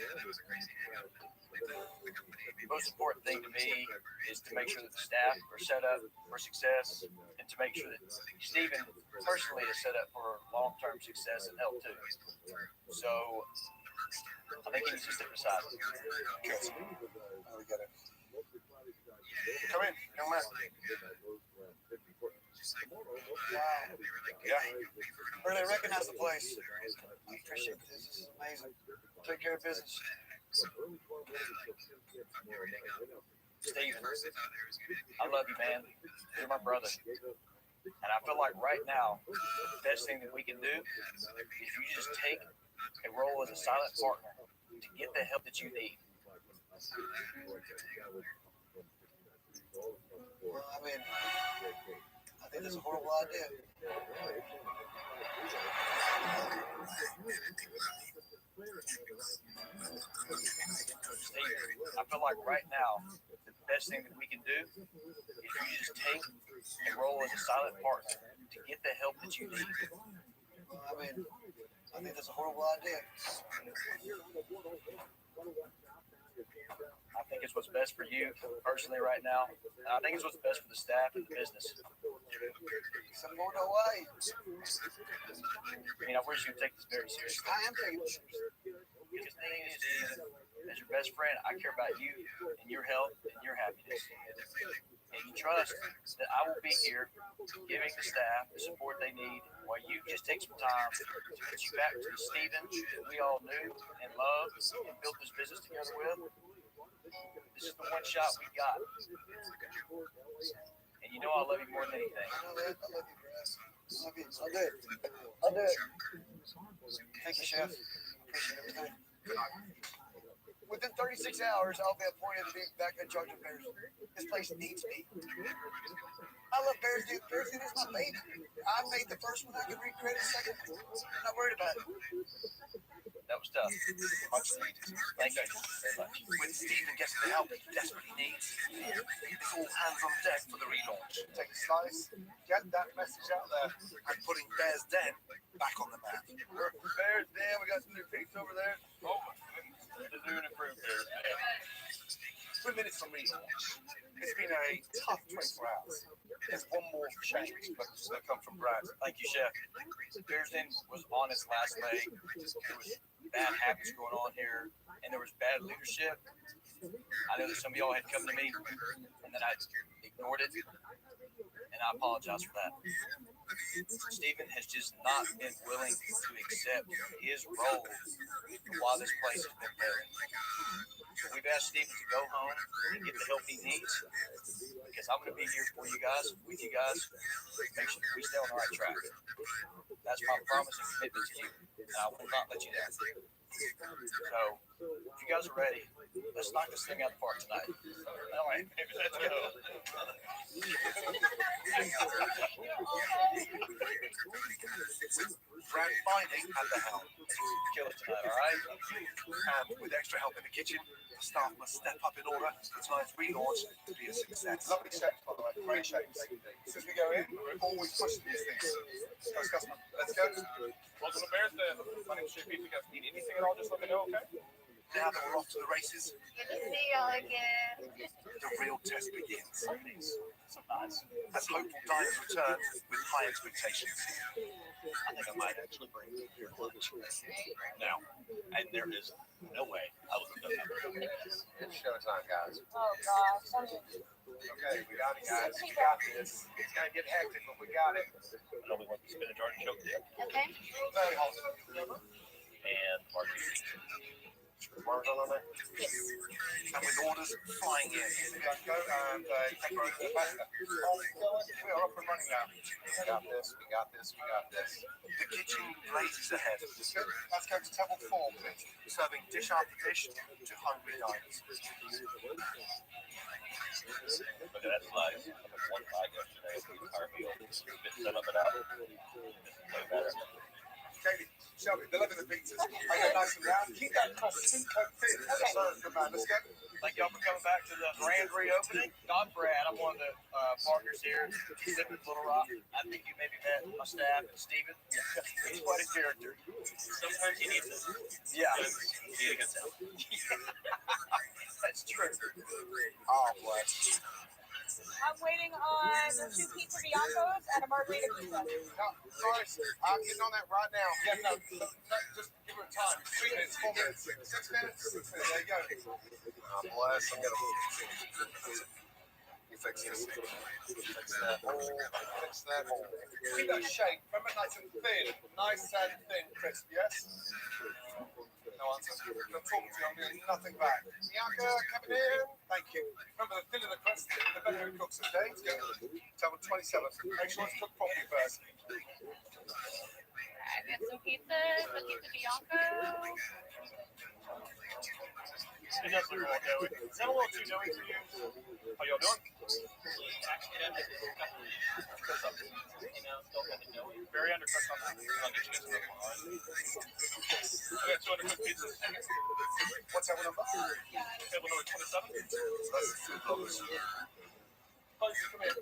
The most important thing to me is to make sure that the staff are set up for success and to make sure that Stephen personally is set up for long-term success and health too. So I think he needs to step aside. Good. We get it. Come in, young man. Yeah. Really recognize the place. I appreciate this. This is amazing. Take care of business. Steven, I love you, man. You're my brother. And I feel like right now, the best thing that we can do is you just take a role as a silent partner to get the help that you need. Well, I mean, I think that's a horrible idea. Steve, I feel like right now, the best thing that we can do is you just take a role as a silent partner to get the help that you need. I mean, I think that's a horrible idea. I think it's what's best for you personally right now. And I think it's what's best for the staff and the business. Some more no way. I mean, I wish you would take this very seriously. I am taking this seriously. Because the thing is, as your best friend, I care about you and your health and your happiness. And you trust that I will be here giving the staff the support they need while you just take some time to get you back to the Stephen that we all knew and loved and built this business together with. This is the one shot we got. And you know I love you more than anything. I know that. I love you, Brad. I love you. I'll do it. I'll do it. Thank you, Chef. Appreciate everything. Within 36 hours, I'll be appointed to be back in charge of Bears. This place needs me. I love Bears Dude. Bears Dude is my baby. I made the first one. I can recreate the second one. I'm not worried about it. That was tough. Much needed. Thank you very much. When Stephen gets the help he desperately needs, it's all hands on deck for the relaunch. Take a slice, get that message out there, and putting Bears Den back on the map. Bears Den, we got some new pics over there. Oh my goodness. They're doing improved Bears Den. 2 minutes from relaunch. It's been a tough 24 hours. There's one more change that come from Brad. Thank you, Chef. Bears Den was on its last leg. There was bad habits going on here, and there was bad leadership. I know that some of y'all had come to me, and then I ignored it, and I apologize for that. Stephen has just not been willing to accept his role while this place has been buried. We've asked Stephen to go home and get the help he needs, because I'm going to be here for you guys, with you guys, make sure that we stay on the right track. That's my promise and commitment to you, and I will not let you down. So, if you guys are ready, let's knock this thing out of the park tonight. All right, let's go. Brad Binding at the helm. Kill it tonight, all right? And with extra help in the kitchen, the staff must step up in order for tonight's relaunch to be a success. Lovely shapes, by the way. Great shapes. As we go in, we're always pushing these things. Let's go, customer. Let's go. Welcome to Bears Den. My name's JP. If you guys need anything at all, just let me know, okay? Now that we're off to the races, Good to see y'all again. the real test begins. Some nice. As hopeful diners return with high expectations. I think I might actually bring your lunch now. And there is no way I was going to do this. It's showtime, guys. Oh gosh. Okay, we got it, guys. We got this. It's gonna get hectic, but we got it. I only want the spinach artichoke dip Okay. Very wholesome. and margarita. Marvel on there? Yes. And with orders flying in. Go and pepperoni and pasta. We are up and running now. We got this. We got this. We got this. The kitchen blazes ahead. Let's go to table 4, please. Serving dish after dish to hungry diners. Look at that slice. I had one bite yesterday of the entire meal. Spit some of it out. Way better. Katie, Shelby, they're loving the pizzas. I go nice and round. Keep that cost thin. Good man. Let's go. Thank y'all for coming back to the grand reopening. I'm Brad. I'm one of the partners here at Little Rock. I think you maybe met my staff and Steven. He's quite a character. Sometimes you need to. Yeah. You need a good sound. That's true. Oh, bless. I'm waiting on 2 pizza biancos and a margarita pizza. No, sorry. I'm getting on that right now. Yeah, no, just give her time. 3 minutes, 4 minutes, 6 minutes. There you go. Oh, bless. I'm gonna. You fix this. Fix that hole. Fix that hole. Keep that shape. Remember, nice and thin. Nice and thin, crisp. Yes. No answer. I'm talking to you. I'm doing nothing back. Bianca, coming in. Thank you. Remember, the thinner the crust, the better it cooks. Okay. Table 27. Make sure it's cooked properly first. I got some pizza, the pizza bianco. It does look real doughy. Is that a little too doughy for you? How y'all doing? Very undercooked on that. I'll get you guys another one. I got 2 undercooked pizzas. What's table number? Table number 27. That's food bloggers. Come in.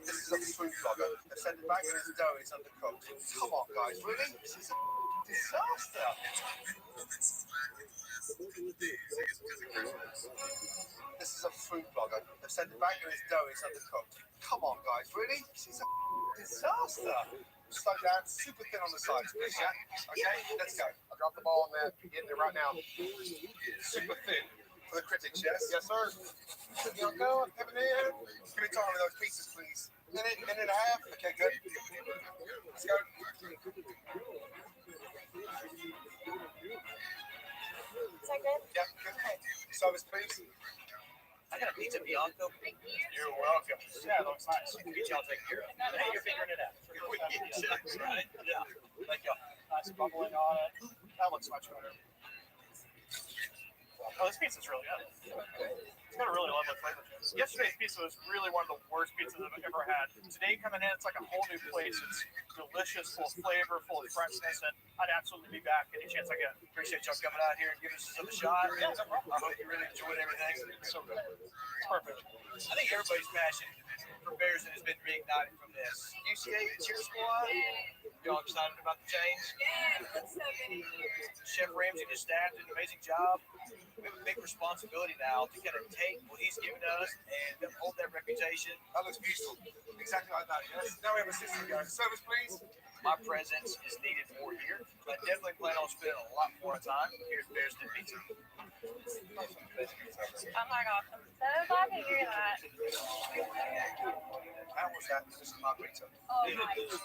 This is a food blogger. They send it back and his dough is undercooked. Come on, guys. Really? This is a disaster. This is a food blogger. They send it back and his dough is undercooked. Come on, guys. Really? This is a disaster. Slow down. Super thin on the sides, please, yeah? Okay, let's go. I dropped the ball on that. Getting it right now. Super thin. For the critics, yes? Yes, sir. Bianco, coming in. Give me time with those pieces, please. Minute and a half. Okay, good. Let's go. Is that good? Yeah, good. Service, please. I got a pizza bianco. You're welcome. Yeah, it looks nice. Get y'all taken care of. Hey, you're figuring it out. Right? Yeah. Thank y'all. Nice bubbling on it. That looks much better. Oh, this pizza's really good. It's got a really lovely flavor. Yesterday's pizza was really one of the worst pizzas I've ever had. Today coming in, it's like a whole new place. It's delicious, full of flavor, full of freshness, and I'd absolutely be back any chance I get. Appreciate y'all coming out here and giving us a shot. Yeah, no problem. I hope you really enjoyed everything. It's so good. It's perfect. I think everybody's passion for Bearson has been reignited from this. UCA cheer squad. Y'all excited about the change? Yeah, so good. Chef Ramsey and his staff did an amazing job. We have a big responsibility now to kind of take what he's given us and uphold that reputation. That looks beautiful. Exactly like that, yes? Now we have a system going. Service, please. My presence is needed more here, but I definitely plan on spending a lot more time here at Bearston Pizza. Oh my gosh, I'm so glad to hear that. How was that? This is margarita. Oh my gosh.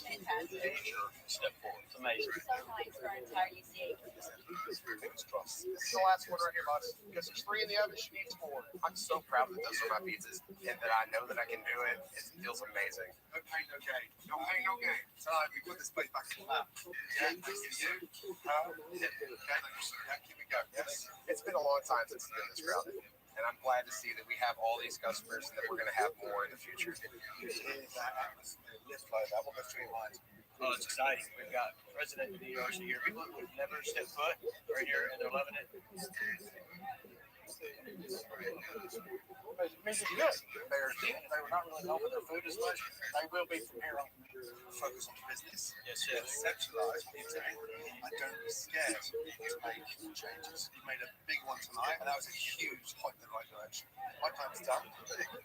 Fantastic. Step forward. It's amazing. So nice for our entire UCA. Fingers crossed. This is the last one right here, boss. Because there's 3 in the oven, she needs 4. I'm so proud that those are my pizzas and that I know that I can do it. It feels amazing. No pain, no gain. No pain, no gain. Tonight we put this place back in the lap. Yeah, thanks to you. Okay, here we go. Yes. It's been a long time since it's been this crowded. And I'm glad to see that we have all these customers and that we're going to have more in the future. That atmosphere, lift like that will go straight lines. Oh, it's exciting. We've got President of the University here. People who have never stepped foot right here, and they're loving it. It's good. They were not really helping their food as much. They will be from here on. Focus on the business. Yes, Yeah, yes. conceptualize what you're doing, and don't be scared to make changes. You made a big one tonight, and that was a huge point in the right direction. My time's done.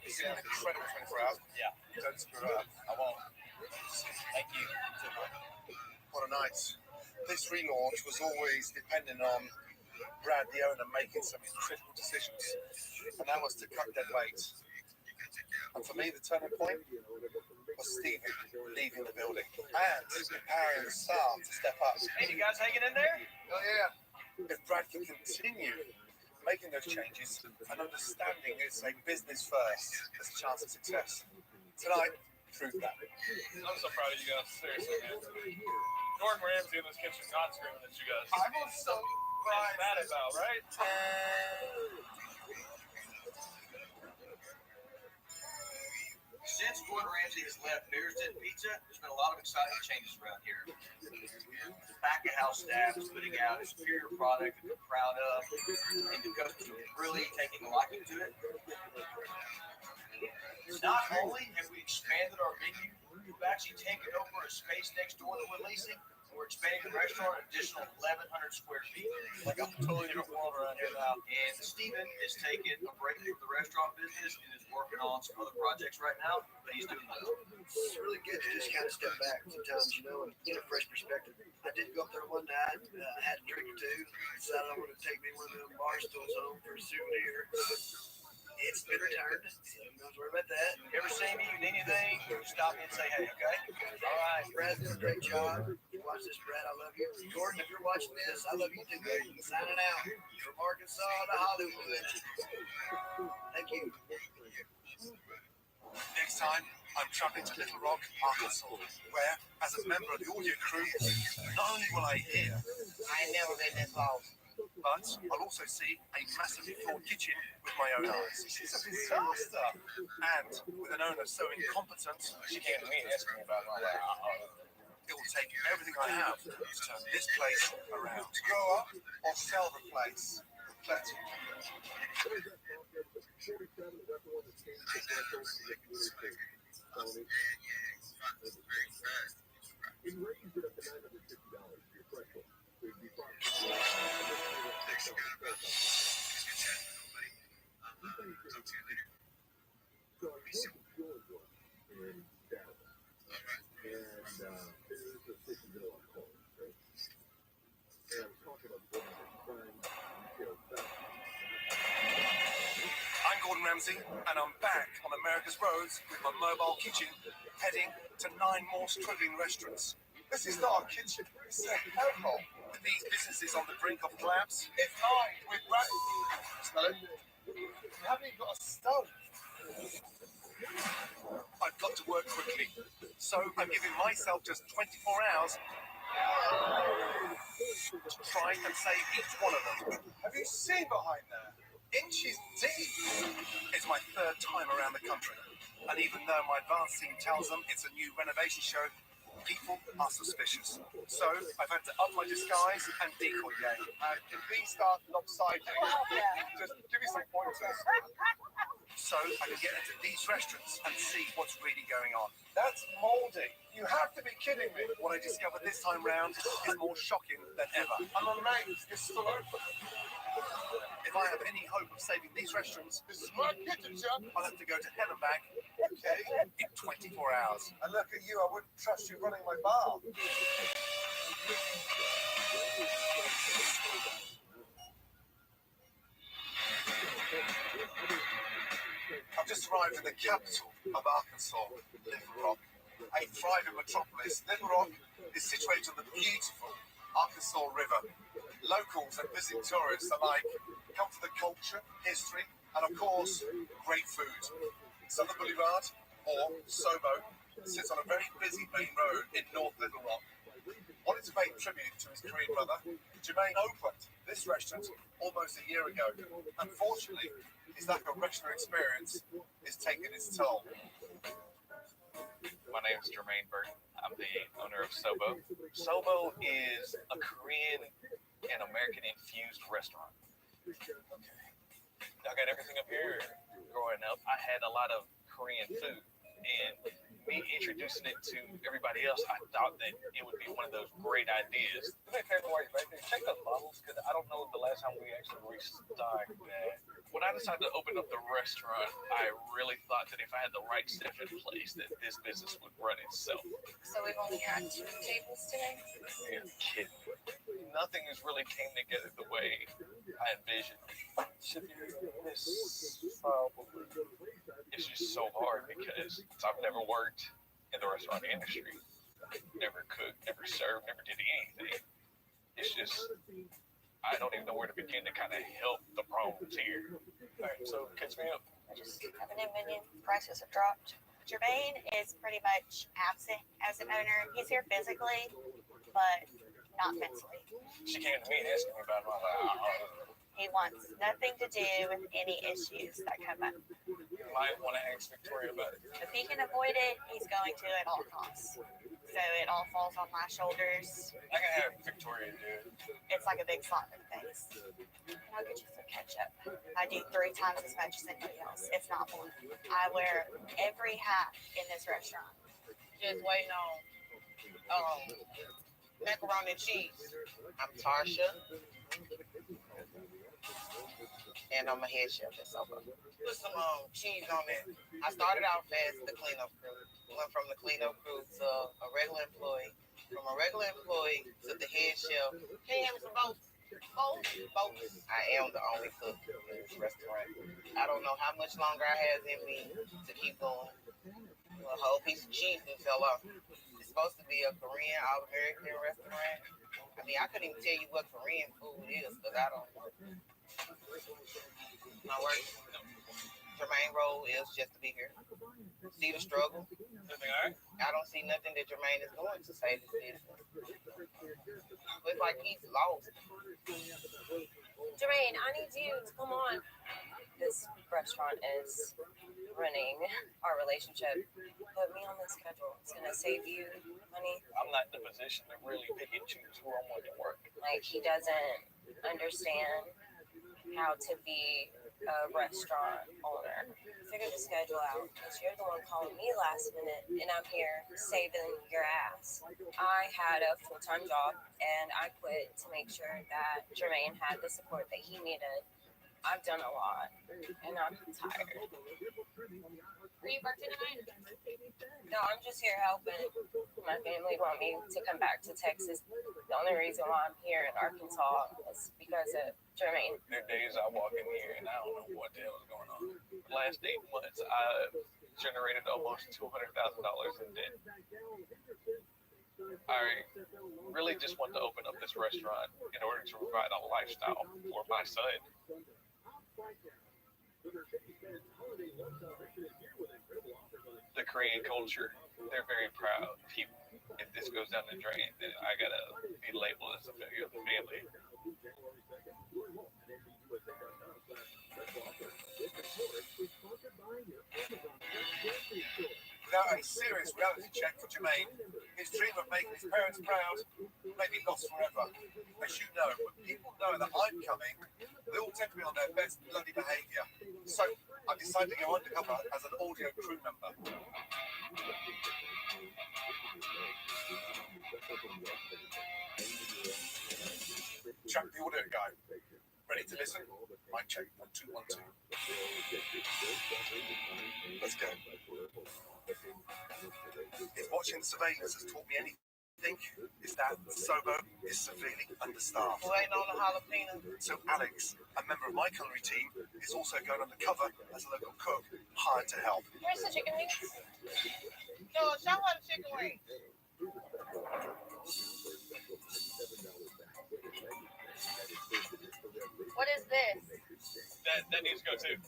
It's been an incredible 24 hours. Yeah. Don't screw it up. I won't. Thank you. What a night. This relaunch was always dependent on Brad, the owner, making some critical decisions, and that was to cut dead weight. And for me, the turning point was Stephen leaving the building and empowering the staff to step up. Hey, you guys hanging in there? Oh yeah. If Brad can continue making those changes and understanding it's a business first, there's a chance of success. Tonight proved that. I'm so proud of you guys. Seriously, man. Gordon Ramsay in this kitchen not screaming at you guys. I was so What's that about, right? Since Gordon Ramsay has left Bears Den Pizza, there's been a lot of exciting changes around here. The back of house staff is putting out a superior product that they're proud of, and the customers are really taking a liking to it. Not only have we expanded our menu, we've actually taken over a space next door that we're leasing. We're expanding the restaurant an additional 1,100 square feet. Like a totally different world around here now. And Steven is taking a break from the restaurant business and is working on some other projects right now, but he's doing well. It's really good to just kind of step back sometimes, and get a fresh perspective. I did go up there one night, had a drink or two, decided I wanted to take me one of them bar stools home for a souvenir. It's been returned, so don't worry about that. You ever see me, you need anything, stop me and say hey, okay? All right, Brad's doing a great job. You watch this, Brad, I love you. Gordon, if you're watching this, I love you too, baby. Signing out from Arkansas to Hollywood. Thank you. Next time, I'm traveling to Little Rock, Arkansas, where, as a member of the audio crew, not only will I hear, I ain't never been this lost. but I'll also see a massively flawed kitchen with my own eyes. It's a disaster. And with an owner so incompetent, She came to me and asked me about all that. it will take everything I have to turn this place around. Grow up or sell the place. Plenty. I'm Gordon Ramsay, and I'm back on America's roads with my mobile kitchen, heading to 9 more struggling restaurants. This is not a kitchen, it's a hellhole. With these businesses on the brink of collapse, it's mine with Brad. Smell it? You haven't even got a stove. I've got to work quickly, so I'm giving myself just 24 hours to try and save each one of them. Have you seen behind there? Inches deep. It's my 3rd time around the country, and even though my advance team tells them it's a new renovation show, people are suspicious. So I've had to up my disguise and decoy game. Can these start lopsiding? Just give me some pointers. So I can get into these restaurants and see what's really going on. That's moldy. You have to be kidding me. What I discovered this time round is more shocking than ever. I'm amazed it's still open. If I have any hope of saving these restaurants, this is my kitchen, chap. I'll have to go to hell and back, in 24 hours. And look at you, I wouldn't trust you running my bar. I've just arrived in the capital of Arkansas, Little Rock, a thriving metropolis. Little Rock is situated on the beautiful Arkansas River. Locals and visiting tourists alike come for the culture, history, and of course, great food. Southern Boulevard, or Sobo, sits on a very busy main road in North Little Rock. Wanted to pay tribute to his Korean brother, Jermaine opened this restaurant almost a year ago. Unfortunately, his lack of restaurant experience is taking its toll. My name is Jermaine Burton. I'm the owner of Sobo. Sobo is a Korean and American infused restaurant. I got everything up here. Growing up, I had a lot of Korean food, and me introducing it to everybody else, I thought that it would be one of those great ideas. Do me a favor while you're back there, check those bottles, because I don't know the last time we actually restocked that. When I decided to open up the restaurant, I really thought that if I had the right stuff in place, that this business would run itself. So we've only got 2 tables today? You're kidding. Nothing has really came together the way I envisioned. Should be this probably. It's just so hard because I've never worked in the restaurant industry. Never cooked, never served, never did anything. It's just, I don't even know where to begin to kind of help the problems here. All right, so catch me up. Coming in menu, prices have dropped. Jermaine is pretty much absent as an owner. He's here physically, but not mentally. She came to me and asked me about it. I was like, He wants nothing to do with any issues that come up. You might want to ask Victoria about it. If he can avoid it, he's going to at all costs. So it all falls on my shoulders. I can have Victoria do it. It's like a big slap in the face. I'll get you some ketchup. I do 3 times as much as anybody else, if not more. I wear every hat in this restaurant. Just waiting on macaroni and cheese. I'm Tarsha. And I'm a head chef at Sofa. Put some cheese on it. I started out as the cleanup crew. Went from the cleanup crew to a regular employee. From a regular employee to the head chef. Can you have some both? Both. I am the only cook in this restaurant. I don't know how much longer I have in me to keep going. A whole piece of cheese and fell off. It's supposed to be a Korean, all-American restaurant. I mean, I couldn't even tell you what Korean food is because I don't know. My work, Jermaine's role is just to be here. See the struggle. I don't see nothing that Jermaine is doing to save his business. It's like he's lost. Jermaine, I need you to come on. This restaurant is running our relationship. Put me on the schedule. It's going to save you money. I'm not in a position to really pick and choose who I'm going to work. Like, he doesn't understand how to be a restaurant owner. Figure the schedule out, because you're the one calling me last minute, and I'm here saving your ass. I had a full-time job, and I quit to make sure that Jermaine had the support that he needed. I've done a lot, and I'm tired. Are you working tonight? No, I'm just here helping. My family want me to come back to Texas. The only reason why I'm here in Arkansas is because of Jermaine. There are days I walk in here and I don't know what the hell is going on. The last 8 months, I generated almost $200,000 in debt. I really just want to open up this restaurant in order to provide a lifestyle for my son. The Korean culture, they're very proud. If this goes down the drain, then I gotta be labeled as a failure of the family. Without a serious reality check for Jermaine, his dream of making his parents proud may be lost forever. As you know, when people know that I'm coming, they all tend to be on their best bloody behaviour. So I decided to go undercover as an audio crew member. Track the audio guy. Ready to listen? Mic check. 1, 2, 1, 2. Let's go. If watching surveillance has taught me anything, is that Sobo is severely understaffed. Waiting on the jalapeno. So Alex, a member of my culinary team, is also going undercover as a local cook, hired to help. Where's the chicken wings? No, show her the chicken wings. What is this? That needs to go too.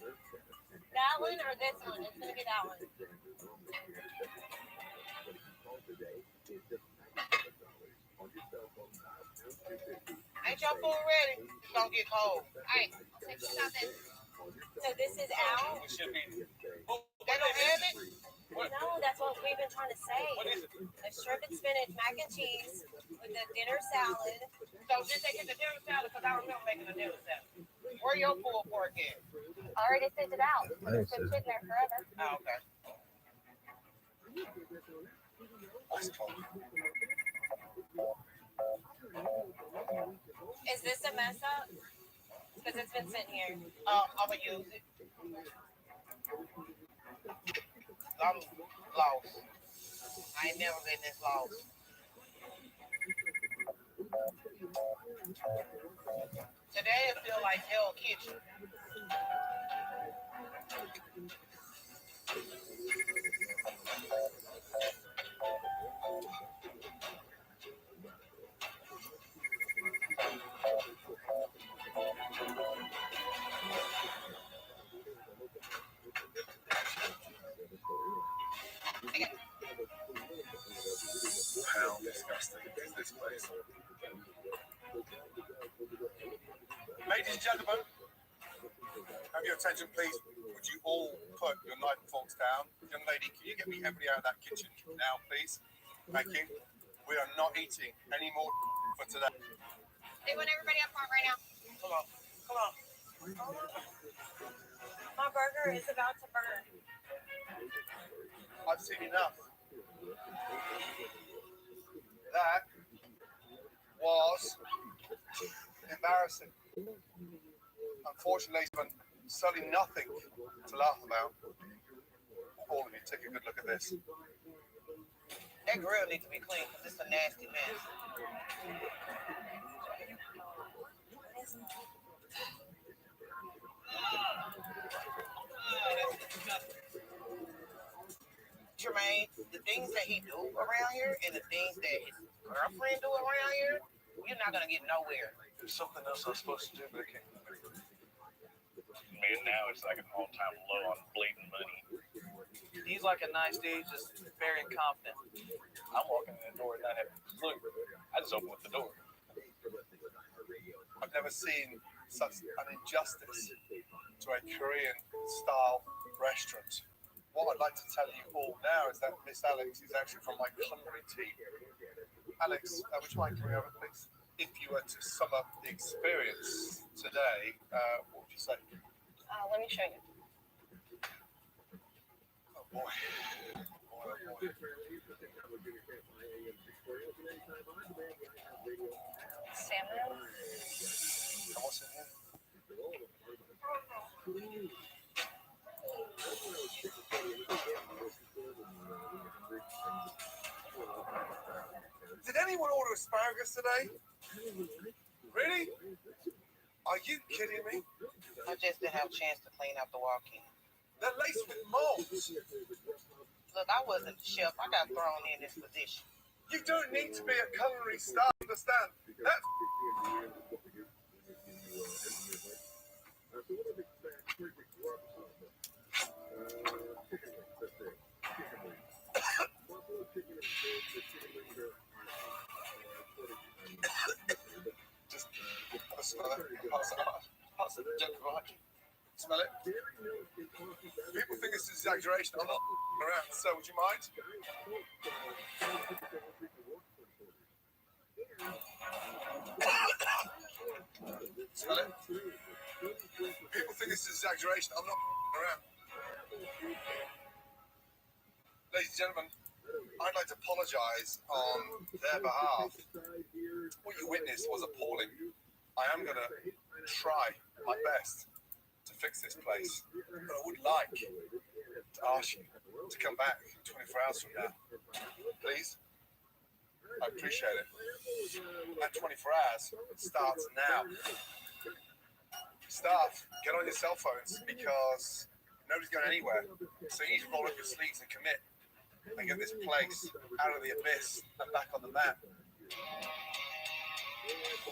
That one or this one? It's gonna be that one. Ain't your food ready? It's gonna get cold. Alright, I'll take this out then. So this is out? It should be. They don't have it? No, that's what we've been trying to say. What is it? A shrimp and spinach mac and cheese with with the dinner salad. So did they get the dinner salad? Because I remember making a dinner salad. Where your pulled pork at? I already sent it out. It's been sitting there forever. Oh, okay. Is this a mess up? Because it's been sitting here. I'm gonna use it. I'm lost. I ain't never been this lost. Today it feel like Hell Kitchen. How disgusting is this place? Ladies and gentlemen, have your attention, please. Would you all put your knife and forks down? Young lady, can you get me everybody out of that kitchen now, please? Thank you. We are not eating any more for today. They want everybody up front right now. Come on. Come on. My burger is about to burn. I've seen enough. That was embarrassing. Unfortunately, certainly nothing to laugh about. All of you, take a good look at this. That grill needs to be clean because it's a nasty mess. Tremaine, the things that he do around here and the things that his girlfriend do around here, you're not gonna get nowhere. There's something else I was supposed to do, but I can't remember. Man, now it's like an all-time low on blatant money. He's like a nice dude, just very incompetent. I'm walking in the door and not having a clue. I just open with the door. I've never seen such an injustice to a Korean-style restaurant. What I'd like to tell you all now is that Miss Alex is actually from my culinary team. Alex, would you mind coming over, please? If you were to sum up the experience today, what would you say? Let me show you. Oh boy. Salmon. And what's in here? Did anyone order asparagus today? Really? Are you kidding me? I just didn't have a chance to clean out the walk-in. They're laced with molds. Look, I wasn't the chef. I got thrown in this position. You don't need to be a culinary star, understand? That's... Just smell it. Pass it. Smell it. People think it's exaggeration. I'm not around, so would you mind? Smell it. People think it's exaggeration. I'm not around. Ladies and gentlemen, I'd like to apologize on their behalf. What you witnessed was appalling. I am going to try my best to fix this place, but I would like to ask you to come back 24 hours from now. Please? I appreciate it. That 24 hours starts now. Staff, get on your cell phones because nobody's going anywhere. So you need to roll up your sleeves and commit and get this place out of the abyss and back on the map.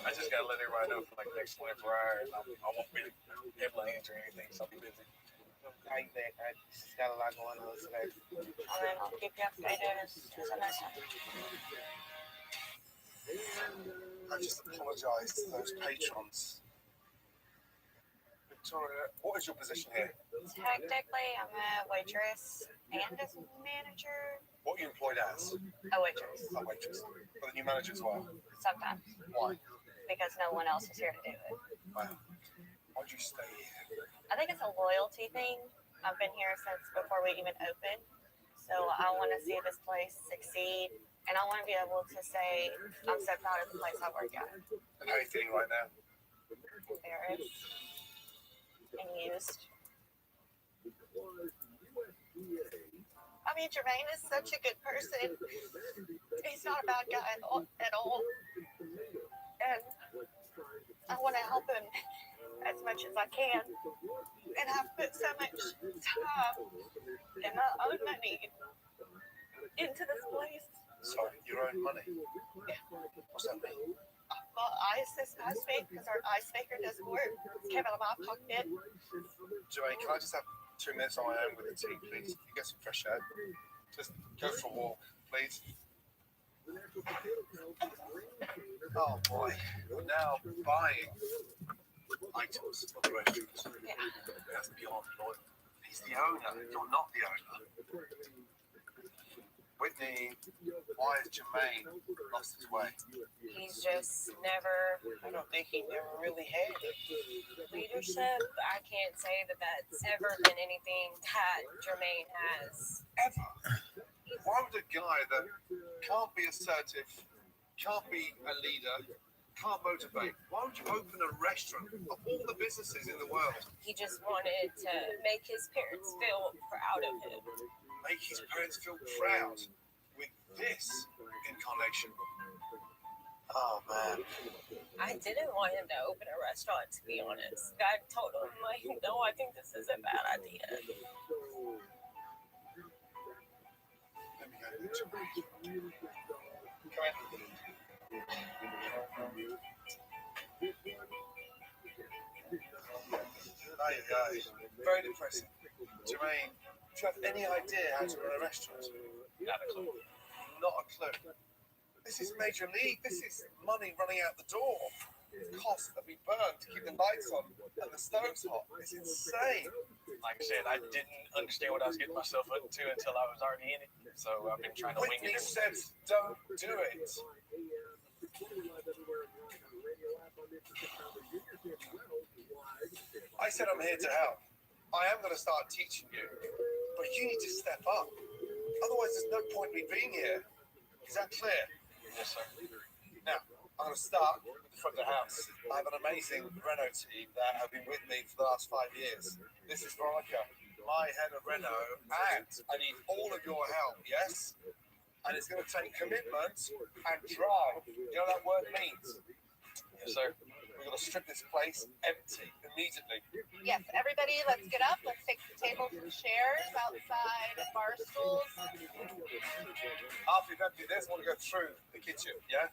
I just gotta let everybody know for like the next 24 hours. I won't be able to answer anything, so I'll be busy. I'll be back. I just got a lot going on today. All right, I'll keep you updated as soon as I know. I just apologize to those patrons. Victoria, what is your position here? Technically, I'm a waitress and a manager. What are you employed as? A waitress. A waitress. But the new manager as well. Sometimes. Why? Because no one else is here to do it. Wow. Why'd you stay here? I think it's a loyalty thing. I've been here since before we even opened. So I want to see this place succeed. And I want to be able to say, I'm so proud of the place I work at. And how are you feeling right now? Embarrassed and used. I mean, Jermaine is such a good person. He's not a bad guy at all. And I want to help him as much as I can. And I've put so much time and my own money into this place. Sorry, your own money? Yeah. What's that mean? Well, ice make because our ice maker doesn't work. It came out of my pocket. Joanne, can I just have 2 minutes on my own with the team, please? You get some fresh air. Just go for a walk, please. Oh boy, you're now buying items from the restaurant. Yeah. That's beyond loyal. He's the owner, you're not the owner. Whitney, why has Jermaine lost his way? He's just never. I don't think he never really had it. Leadership, I can't say that that's ever been anything that Jermaine has. Ever? Why would a guy that can't be assertive, can't be a leader, can't motivate, why would you open a restaurant of all the businesses in the world? He just wanted to make his parents feel proud of him. Make his parents feel proud with this incarnation. Oh man. I didn't want him to open a restaurant, to be honest. I told him, like, no, I think this is a bad idea. Let me go to Jermaine. Come in. Very depressing. Jermaine, do you have any idea how to run a restaurant? Not a clue. Not a clue. This is major league. This is money running out the door. Costs that we burn to keep the lights on and the stoves hot. It's insane. Like I said, I didn't understand what I was getting myself into until I was already in it. So I've been trying to wing Whitney it. said, don't do it. I said I'm here to help. I am going to start teaching you, but you need to step up. Otherwise, there's no point in me being here. Is that clear? Yes, sir. Now, I'm going to start with the front of the house. I have an amazing Reno team that have been with me for the last 5 years. This is Veronica, my head of Reno, and I need all of your help, yes? And it's going to take commitment and drive. You know what that word means? Yes, sir. We're going to strip this place empty immediately. Yes, everybody, let's get up. Let's take the tables and chairs outside bar stools. After you've emptied this, I want to go through the kitchen, yeah?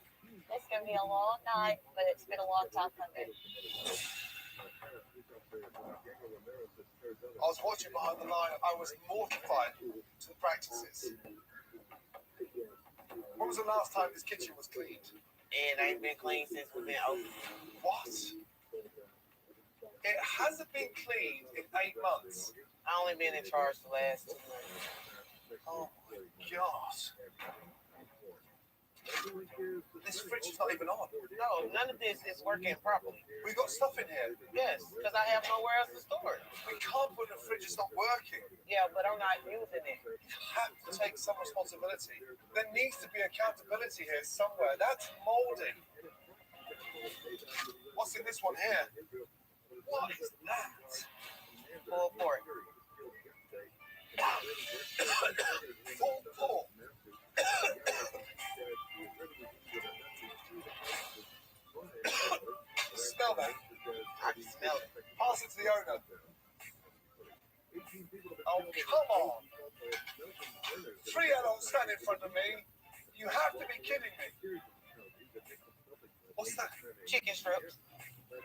It's going to be a long night, but it's been a long time coming. I was watching behind the line. I was mortified to the practices. When was the last time this kitchen was cleaned? And ain't been clean since we've been open. What? It hasn't been cleaned in 8 months. I only been in charge the last 2 months. Oh my gosh. This fridge is not even on. No, none of this is working properly. We got stuff in here. Yes, because I have nowhere else to store it. We can't put the fridge is not working. Yeah, but I'm not using it. You have to take some responsibility. There needs to be accountability here somewhere. That's molding. What's in this one here? What is that? Pulled pork. Full pork. Smell that. I can smell it. Pass it to the owner. Oh, come on. 3 adults stand in front of me. You have to be kidding me. What's that? Chicken strips.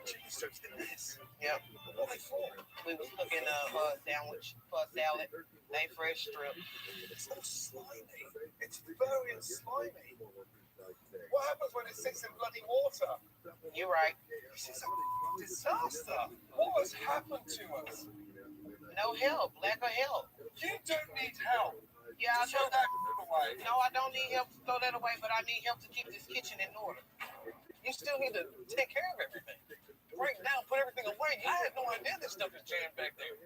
Chicken strips in this? Yep. What are they for? We was cooking a sandwich for a salad. They fresh strip. It's so slimy. It's very slimy. What happens when it sits in bloody water? You're right. This is a disaster. What has happened to us? No help. Lack of help. You don't need help. Yeah, I just throw know. that away. Right. No, I don't need help to throw that away, but I need help to keep this kitchen in order. You still need to take care of everything. Break down, put everything away. I had no idea this stuff is jammed back there.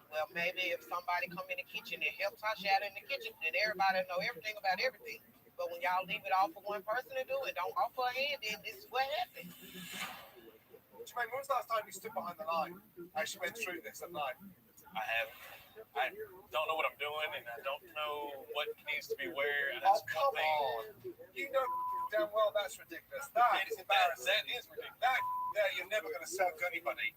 Well, maybe if somebody come in the kitchen and help Tasha out in the kitchen, then everybody know everything about everything. But when y'all leave it all for one person to do it, don't offer a hand, then this is what happens. Jermaine, when was the last time you stood behind the line? Actually went through this at night. I haven't. I don't know what I'm doing, and I don't know what needs to be where. And Oh, come on. You know damn well that's ridiculous. That is embarrassing. That is ridiculous. That there you're never going to sell to anybody.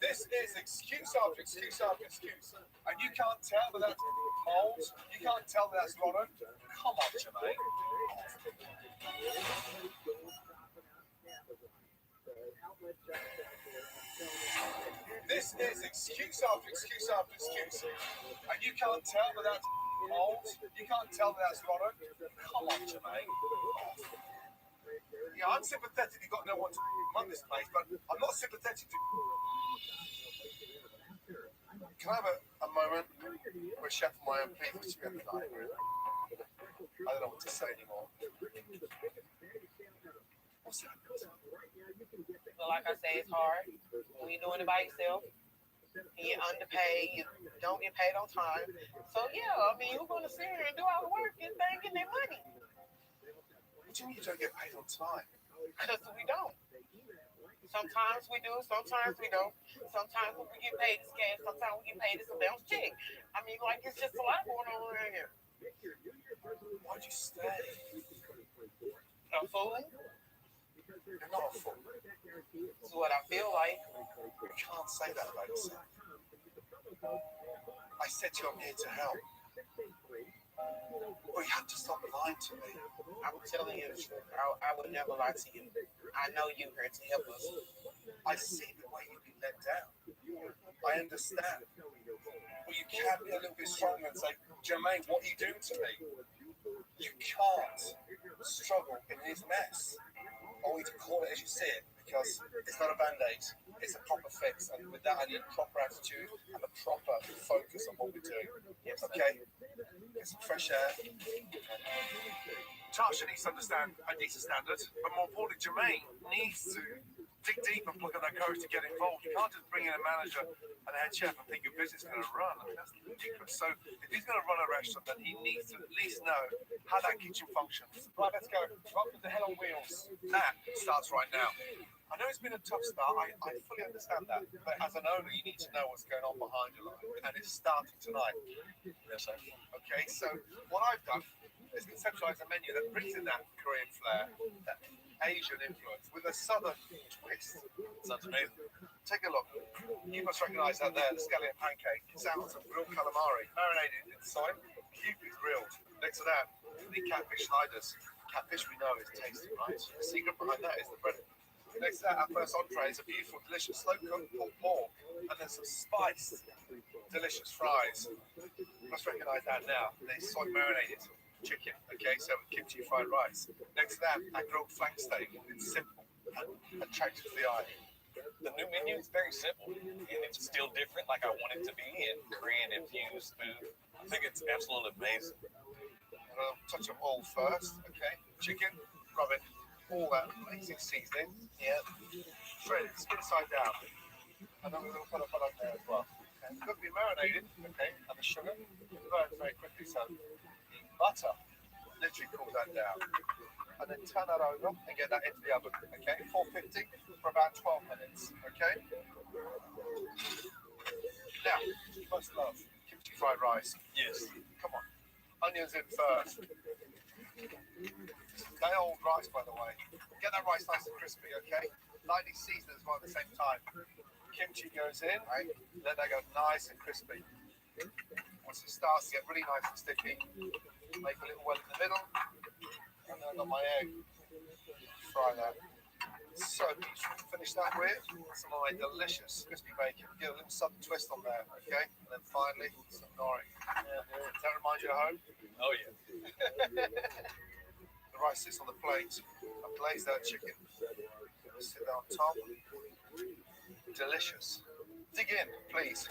This is excuse after excuse after excuse. And you can't tell that that's mold. You can't tell that that's rotten. Come on, Jermaine. This is excuse after excuse after excuse. And you can't tell that that's mold. You can't tell that that's rotten. Come on, Jermaine. Yeah, I'm sympathetic you've got no one to run this place, but I'm not sympathetic to... Can I have a moment with Chef and my own please put you in the night? I don't know what to say anymore. What's happened? Well, like I say, it's hard when you're doing it by yourself. And you're underpaid, you don't get paid on time. So, yeah, I mean, you're going to sit here and do all the work and they get their money. What do you mean you don't get paid on time? Because we don't. Sometimes we do, sometimes we don't. Sometimes when we get paid it's cash, sometimes we get paid it's a bounce check. I mean, like, it's just a lot going on around here. Why'd you stay? A fool? You're not a fool. This is what I feel like. You can't say that about yourself. I said to you I'm here to help. Well, you have to stop lying to me. I'm telling you the truth. I would never lie to you. I know you're here to help us. I see the way you've been let down. I understand. Well, you can be a little bit stronger and say, Jermaine, what are you doing to me? You can't struggle in this mess. I want you to call it as you see it, because it's not a band-aid. It's a proper fix. And with that, I need proper attitude and a proper focus on what we're doing. Yes, okay? Get some fresh air. Tasha needs to understand I need to standard, but more importantly, Jermaine needs to dig deep and look at that courage to get involved. You can't just bring in a manager and a head chef and think your business is going to run. I mean, that's ridiculous. So if he's going to run a restaurant, then he needs to at least know how that kitchen functions. Right, let's go. Welcome to Hell on Wheels. That starts right now. I know it's been a tough start. I fully understand that. But as an owner, you need to know what's going on behind your line. And it's starting tonight. Yes, sir. Okay, so what I've done is conceptualize a menu that brings in that Korean flair, that Asian influence with a southern twist. Sounds amazing. Take a look. You must recognize that there, the scallion pancake. It's out with some grilled calamari, marinated in soy, cubes grilled. Next to that, the catfish sliders. Catfish we know is tasty, right? The secret behind that is the bread. Next to that, our first entree is a beautiful, delicious slow-cooked pulled pork, and then some spiced, delicious fries. You must recognize that now. They're soy marinated chicken, okay, so with kimchi fried rice. Next to that, our grilled flank steak. It's simple and attractive to the eye. The new menu is very simple, and it's still different like I want it to be in Korean infused food. I think it's absolutely amazing. I'll touch them all first, okay? Chicken, rub it, all that amazing seasoning. Yeah. Shredded, skin side down. And then a little put on there as well. Okay. It's got to be marinated, okay? And the sugar burns very quickly, so butter literally cools that down. And then turn that over and get that into the oven, okay? 450 for about 12 minutes, okay? Now, you must love kimchi fried rice. Yes. Come on. Onions in first. Day old rice, by the way. Get that rice nice and crispy, okay? Lightly seasoned as well at the same time. Kimchi goes in, right? Let that go nice and crispy. Once it starts to get really nice and sticky, make a little well in the middle. And then I've got my egg. Fry that. So beautiful. Finish that with some of my delicious crispy bacon. Get a little southern twist on there, okay? And then finally, some nori. Does that remind you of home? Oh, yeah. The rice sits on the plate. I glaze that chicken. Sit that on top. Delicious. Dig in, please.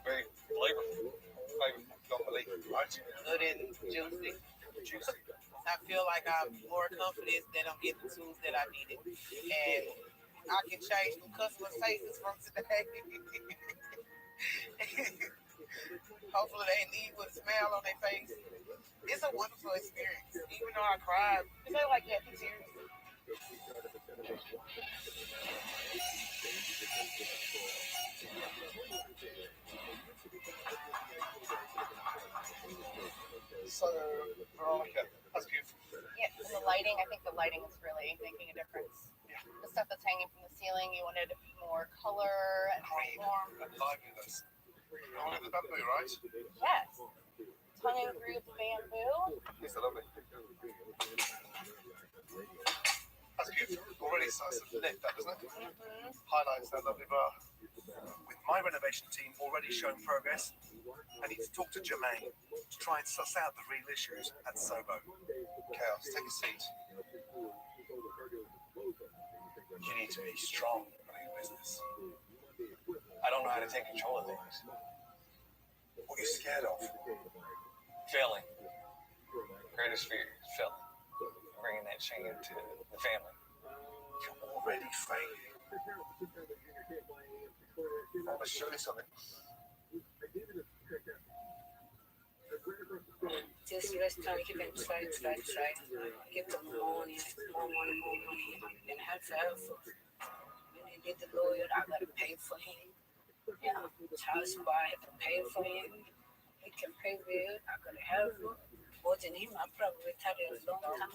Very flavorful. Flavorful, don't believe it, right? Good and juicy. Juicy. I feel like I'm more confident that I'm getting the tools that I needed. And I can change some customers' faces from today. Hopefully they leave with a smile on their face. It's a wonderful experience. Even though I cried, because they like happy tears. So, Veronica, that's beautiful. Yeah, and the lighting, I think the lighting is really making a difference. Yeah. The stuff that's hanging from the ceiling, you wanted more color and more warmth. And liveliness. You wanted the bamboo, right? Yes. Tongue and groove bamboo. Yes, I love it. That's beautiful. Already starts to lift that, doesn't it? Mm-hmm. Highlights that lovely bar. With my renovation team already showing progress, I need to talk to Jermaine to try and suss out the real issues at Sobo. Chaos, take a seat. You need to be strong running a business. I don't know how to take control of things. What are you scared of? Failing. Greatest fear is failing. Bringing that shame to the family. You're already failing. I'm going to show you something. This restaurant, you can try. Get the more money, and have to have when you get the lawyer, I gotta pay for him. Yeah, house buy, I have to pay for him. He can pay bill, I gotta have him. Wasn't him, I probably retired a long time.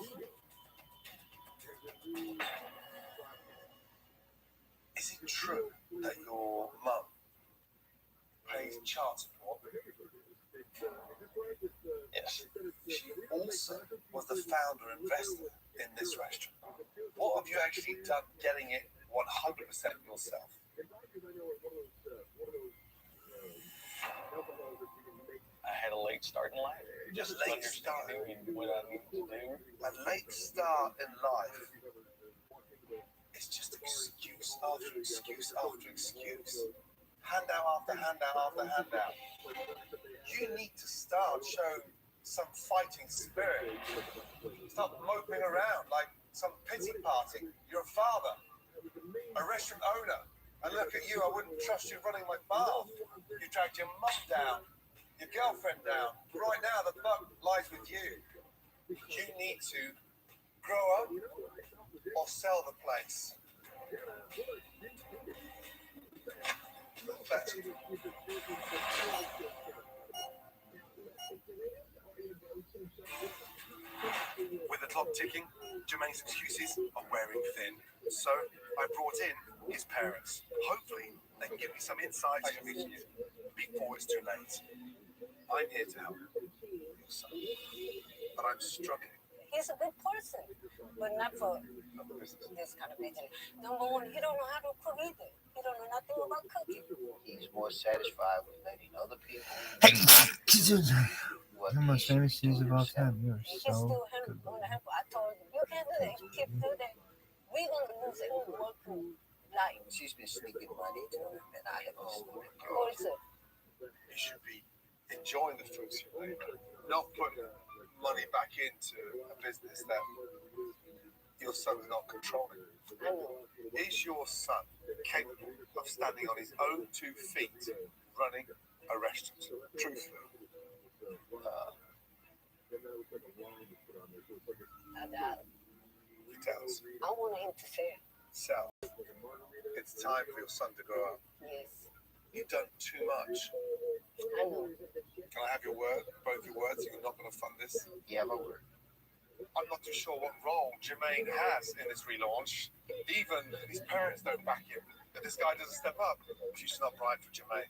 Is it true that your mum pays child support? Yes. She also was the founder and investor in this restaurant. What have you actually done getting it 100% yourself? I had a late start in life. Just late start. What I need to do. A late start in life is just excuse after excuse after excuse. Handout after handout after handout. You need to start showing some fighting spirit. Stop moping around like some pity party. You're a father, a restaurant owner, and look at you, I wouldn't trust you running my bar. You dragged your mum down, your girlfriend down. Right now, the buck lies with you. You need to grow up or sell the place. Better. With the clock ticking, Jermaine's excuses are wearing thin. So I brought in his parents. Hopefully, they can give me some insight before it's too late. I'm here to help your son, but I'm struggling. He's a good person, but not for this kind of business. Number one, he don't know how to cook either. He don't know nothing about cooking. He's more satisfied with letting other people. Hey, the most famous news of all time. You are He so still good. I told him, you can't do that. You keep doing that. We're going to lose any working life. She's been sneaking money to him, and I have been sneaking Also, You should be enjoying the fruits of your labor, not putting money back into a business that your son's not controlling. Is your son capable of standing on his own 2 feet running a restaurant? Truthfully. I doubt it. You tell us. I want him to say, Sal, it's time for your son to grow up. yes, You've done too much. I know. Can I have your word, both your words, that you're not going to fund this? Yeah, my word. I'm not too sure what role Jermaine has in this relaunch. Even his parents don't back him. If this guy doesn't step up, she's not right for Jermaine.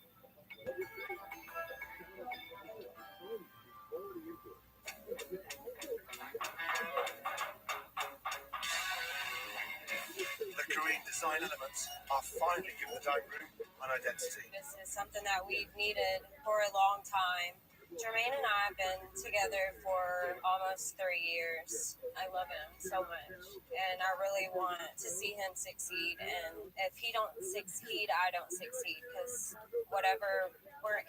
The Korean design elements are finally giving the dining room an identity. This is something that we've needed for a long time. Jermaine and I have been together for almost 3 years. I love him so much, and I really want to see him succeed. And if he don't succeed, I don't succeed, because whatever we're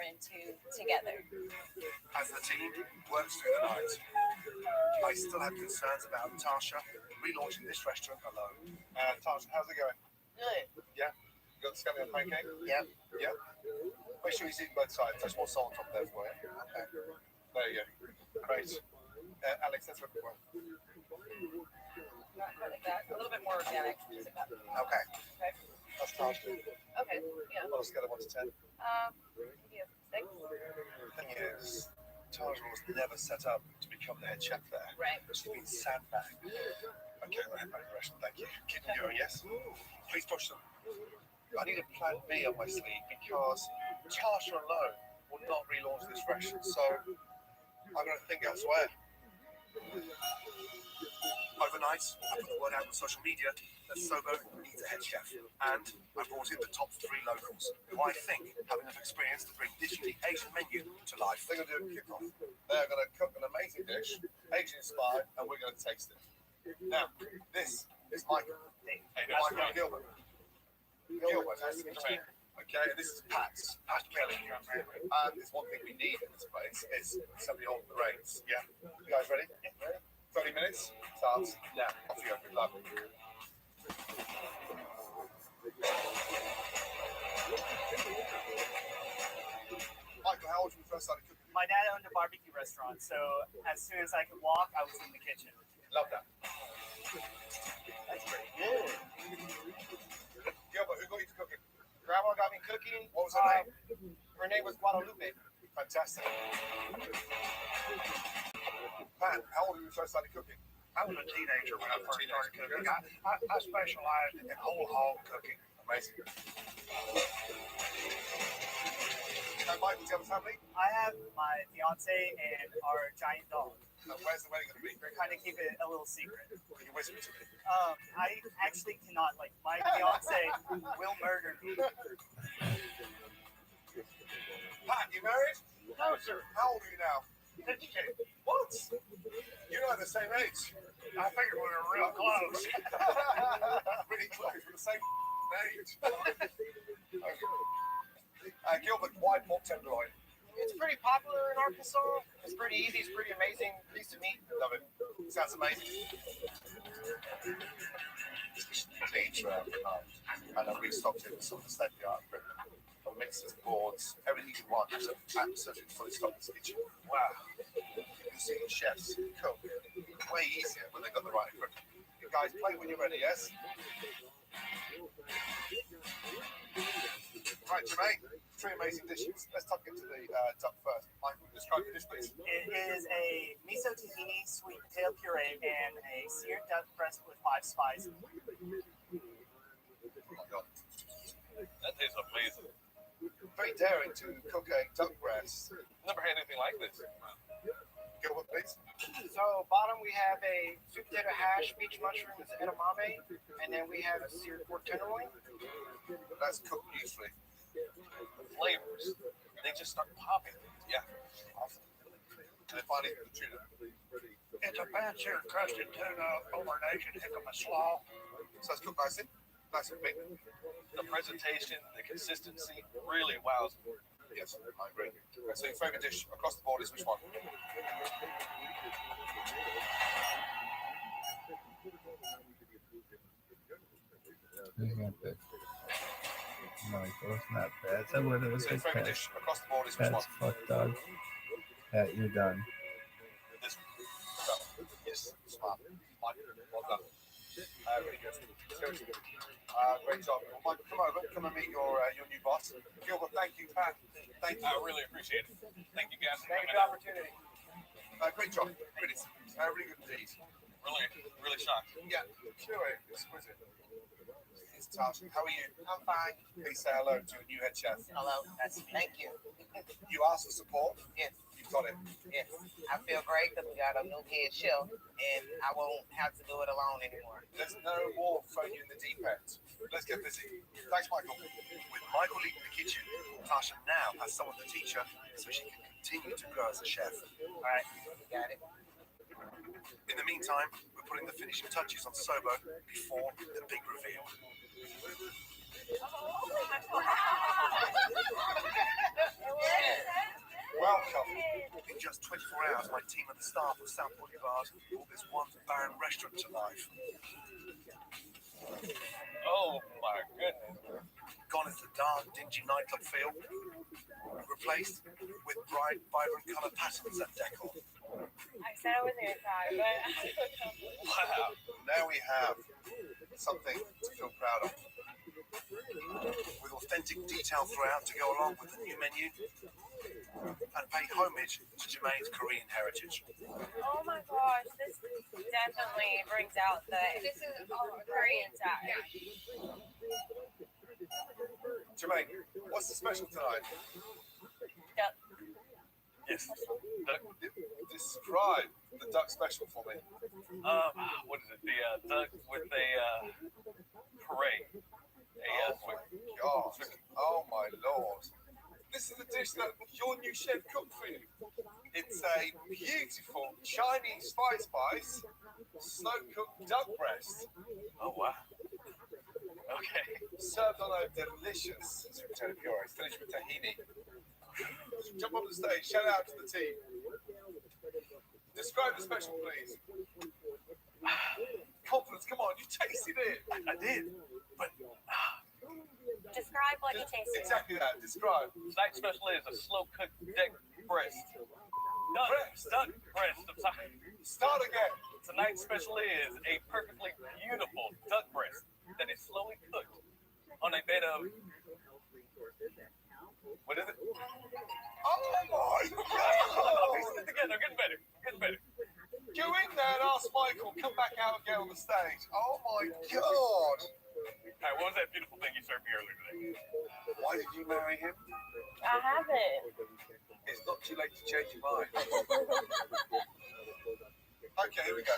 into together. As the team works through the night, I still have concerns about Tasha relaunching this restaurant alone. Tasha, how's it going? Good. Yeah? You got the scampi on pancake? Yep. Yeah? Make sure you season both sides. There's more salt on top there for you. Okay. There you go. Great. Alex, let's look at one. A little bit more organic. Okay. Okay. That's Tasha. Okay. Yeah. On a scale of 1 to 10. Maybe a 6. The thing is, Tasha was never set up to become the head chef there. Right. She's been sandbagged. Okay, we'll head back to the restaurant. Thank you. Keep them going, yes? Please push them. I need a plan B on my sleeve because Tasha alone will not relaunch this restaurant, so I'm going to think elsewhere. Overnight, I put the word out on social media that Sobo needs a head chef, and I brought in the top 3 locals, who I think have enough experience to bring digitally Asian menu to life. They're going to do a kickoff. They're going to cook an amazing dish, Asian-inspired, and we're going to taste it. Now, this is Michael. Michael Gilbert. Gilbert, nice to meet you. Okay, and this is Pat's. Pat Kelly. And there's one thing we need in this place is somebody holding the reins. Yeah. You guys ready? Yeah. 30 minutes. Starts now. Off you go. Good luck. Michael, how old were you first started cooking? My dad owned a barbecue restaurant, so as soon as I could walk, I was in the kitchen. Love that. That's pretty good. Gilbert, who got you to cooking? Grandma got me cooking. What was her name? Her name was Guadalupe. Fantastic. Pat, how old were you first started cooking? I was a teenager when I first started cooking. I specialized in whole hog cooking. Amazing. Michael, do you have a family? I have my fiance and our giant dog. Where's the wedding going to be? We're kind of keep it a little secret. Can you whisper to me? I actually cannot. Like, my fiance will murder me. Pat, you married? No, sir. How old are you now? 52. What? You're not the same age. I figured we were real close. Really close. We're the same age. Gilbert, why pork tenderloin? It's pretty popular in Arkansas. It's pretty easy. It's pretty amazing piece of meat. Love it. Sounds amazing. I know we stopped in some of the state of the art equipment, from mixers, boards, everything you want. It's absolutely fully stocked in this kitchen. Wow. You see chefs cook way easier when they've got the right equipment. You guys, play when you're ready, yes? Right, Jermaine, 3 amazing dishes. Let's tuck into the duck first. Michael, describe the dish, please. It is a miso tahini sweet potato puree and a seared duck breast with 5 spices. Oh my God. That tastes amazing. Very daring to cook a duck breast. Never had anything like this. Gilbert, please. So bottom we have a sweet potato hash, beach mushrooms, edamame, and then we have a seared pork tenderloin. That's cooked beautifully. The flavors, they just start popping. Yeah. Awesome. And then finally, the tuna. It's a pan-seared crusted tuna over an Asian jicama slaw. So it's cooked nicely. Nice and big. The presentation, the consistency really wows me. Yes, I agree. So your favourite dish across the board is which one? It's not bad. Michael, it's not bad. So what it was So your like favourite that. dish across the board is which one? That's fucked up. You're done. This one. Yes, smart. Well done. Really good. Seriously good. Great job. Well, Michael, come over. Come and meet your new boss. Gilbert, thank you. Pat, thank you. I really appreciate it. Thank you guys for Thank you coming for the out. opportunity. Great job. Really, really good indeed. Really shocked. Yeah, sure. Exquisite. It's Tasha. How are you? I'm fine. Please say hello to a new head chef. Hello. Thank you. You asked for support. Yes. You got it. Yes. I feel great because we got a new head chef, and I won't have to do it alone anymore. There's no more throwing you in the deep end. Let's get busy. Thanks, Michael. With Michael leading the kitchen, Tasha now has someone to teach her so she can continue to grow as a chef. All right, got it. In the meantime, we're putting the finishing touches on Sobo before the big reveal. Welcome. In just 24 hours, my team and the staff of South Boulevard brought this one barren restaurant to life. Oh my goodness. Gone is the dark, dingy nightclub feel, replaced with bright, vibrant colour patterns and decor. I said I was going to cry, but Wow. Now we have something to feel proud of. With authentic detail throughout to go along with the new menu and pay homage to Jermaine's Korean heritage. oh my gosh, this definitely brings out the Korean side. Jermaine, what's the special tonight? Duck. Yes. Describe the duck special for me. What is it? The duck with a parade. God. Oh my lord. This is a dish that your new chef cooked for you. It's a beautiful Chinese spice, slow-cooked duck breast. Oh wow. Okay. Served on a delicious sweet potato puree, finished with tahini. Jump on the stage, shout out to the team. Describe the special, please. Confidence, come on, you tasted it. I did, but Describe what you tasted. exactly that. Describe. tonight's special is a slow-cooked duck breast. Duck breast. I'm sorry. Start again. Tonight's special is a perfectly beautiful duck breast that is slowly cooked on a bed of. What is it? Oh my I'm God! piecing it together. Getting better. Getting better. Go in there and ask Michael, come back out again on the stage. Oh my God! All right, what was that beautiful thing you served me earlier today? Why did you marry him? I haven't. It's not too late to change your mind. Okay, here we go.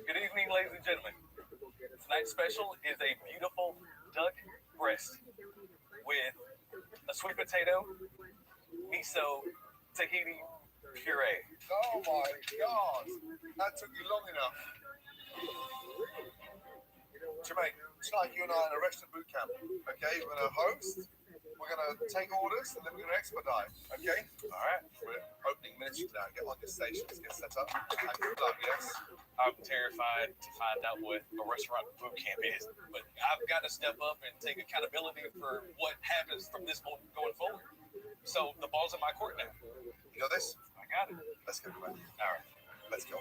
Good evening, ladies and gentlemen. Tonight's special is a beautiful duck breast with a sweet potato, miso, tahini puree. Oh my God! That took you long enough. Jermaine, tonight you and I are in a restaurant boot camp. Okay, we're gonna host, we're gonna take orders, and then we're gonna expedite. Okay? Alright. We're opening minutes from now. Get on your stations, get set up. And good luck, yes? I'm terrified to find out what a restaurant boot camp is, but I've got to step up and take accountability for what happens from this moment going forward. So the ball's in my court now. You know this? I got it. Let's go, man. All right. Let's go.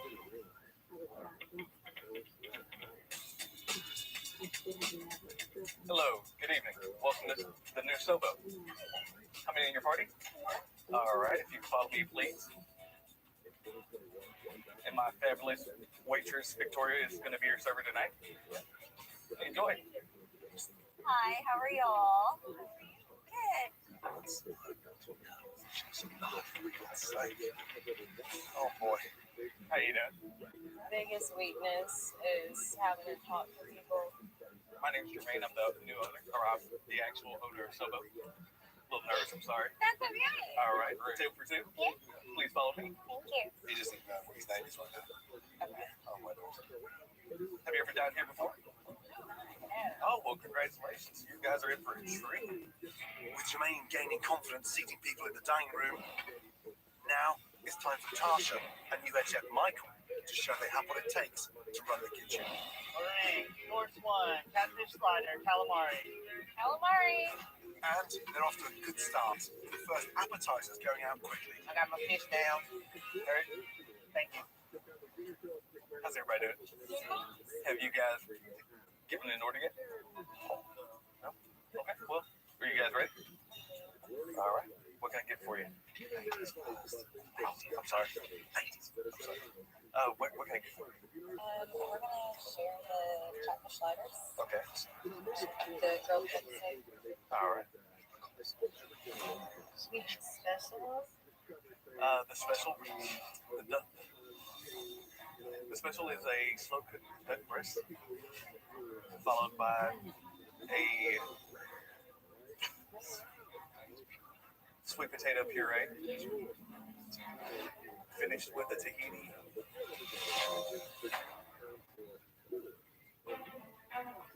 Hello. Good evening. Welcome to the new Sobo. Coming in your party? All right. If you follow me, please. And my fabulous waitress, Victoria, is going to be your server tonight. Enjoy. Hi, how are y'all? Good. Oh boy. How you doing? Biggest weakness is having to talk to people. My name's Jermaine. I'm the new owner, or I'm the actual owner of Sobo. A little nervous, I'm sorry. That's okay. All right. Two for two. Yeah. Please follow me. Thank you. He doesn't even know what his name is right now. Okay. Oh my Lord. Have you ever dined here before? Oh, well, congratulations. You guys are in for a treat. With Jermaine gaining confidence seating people in the dining room, now it's time for Tasha and new head chef Michael to show they have what it takes to run the kitchen. All right, course one, catfish slider, calamari. Calamari. And they're off to a good start. The first appetizers going out quickly. I got my fish down. Eric, Thank you. how's everybody doing? Have you guys given an order yet? No? Okay, well, are you guys ready? All right. What can I get for you? I'm sorry. What can I get for you? We're gonna share the catfish sliders. Okay. The grilled chicken steak. All right. Sweet specials. The special, the special is a slow cooked duck breast, followed by a sweet potato puree, finished with the tahini.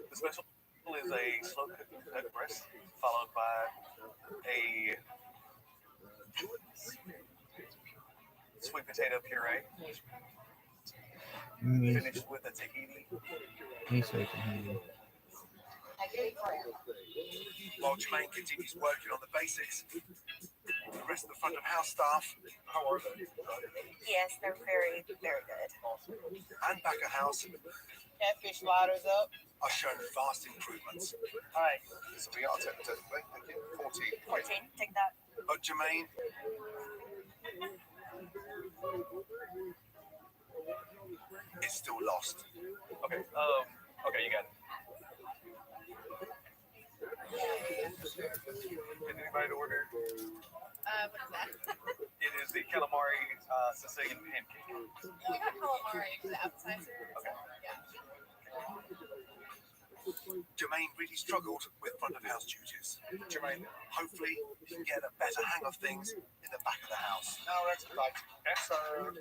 The special is a slow cooked duck breast, followed by a sweet potato puree, finished with a tahini. While Jermaine continues working on the basics, the rest of the front of house staff, how are they? Yes, they're very, very good. And back of house Catfish sliders up. are showing vast improvements. All right. This will be our temperature. Thank you. 14. 14, take that. But Jermaine is still lost. Okay. Okay, you got it. Did anybody order? What is that? It is the calamari Sicilian pancake. We got calamari for the appetizer. Okay. Yeah. Jermaine really struggled with front of house duties. Jermaine, hopefully you can get a better hang of things in the back of the house. Now we're expediting. Okay. So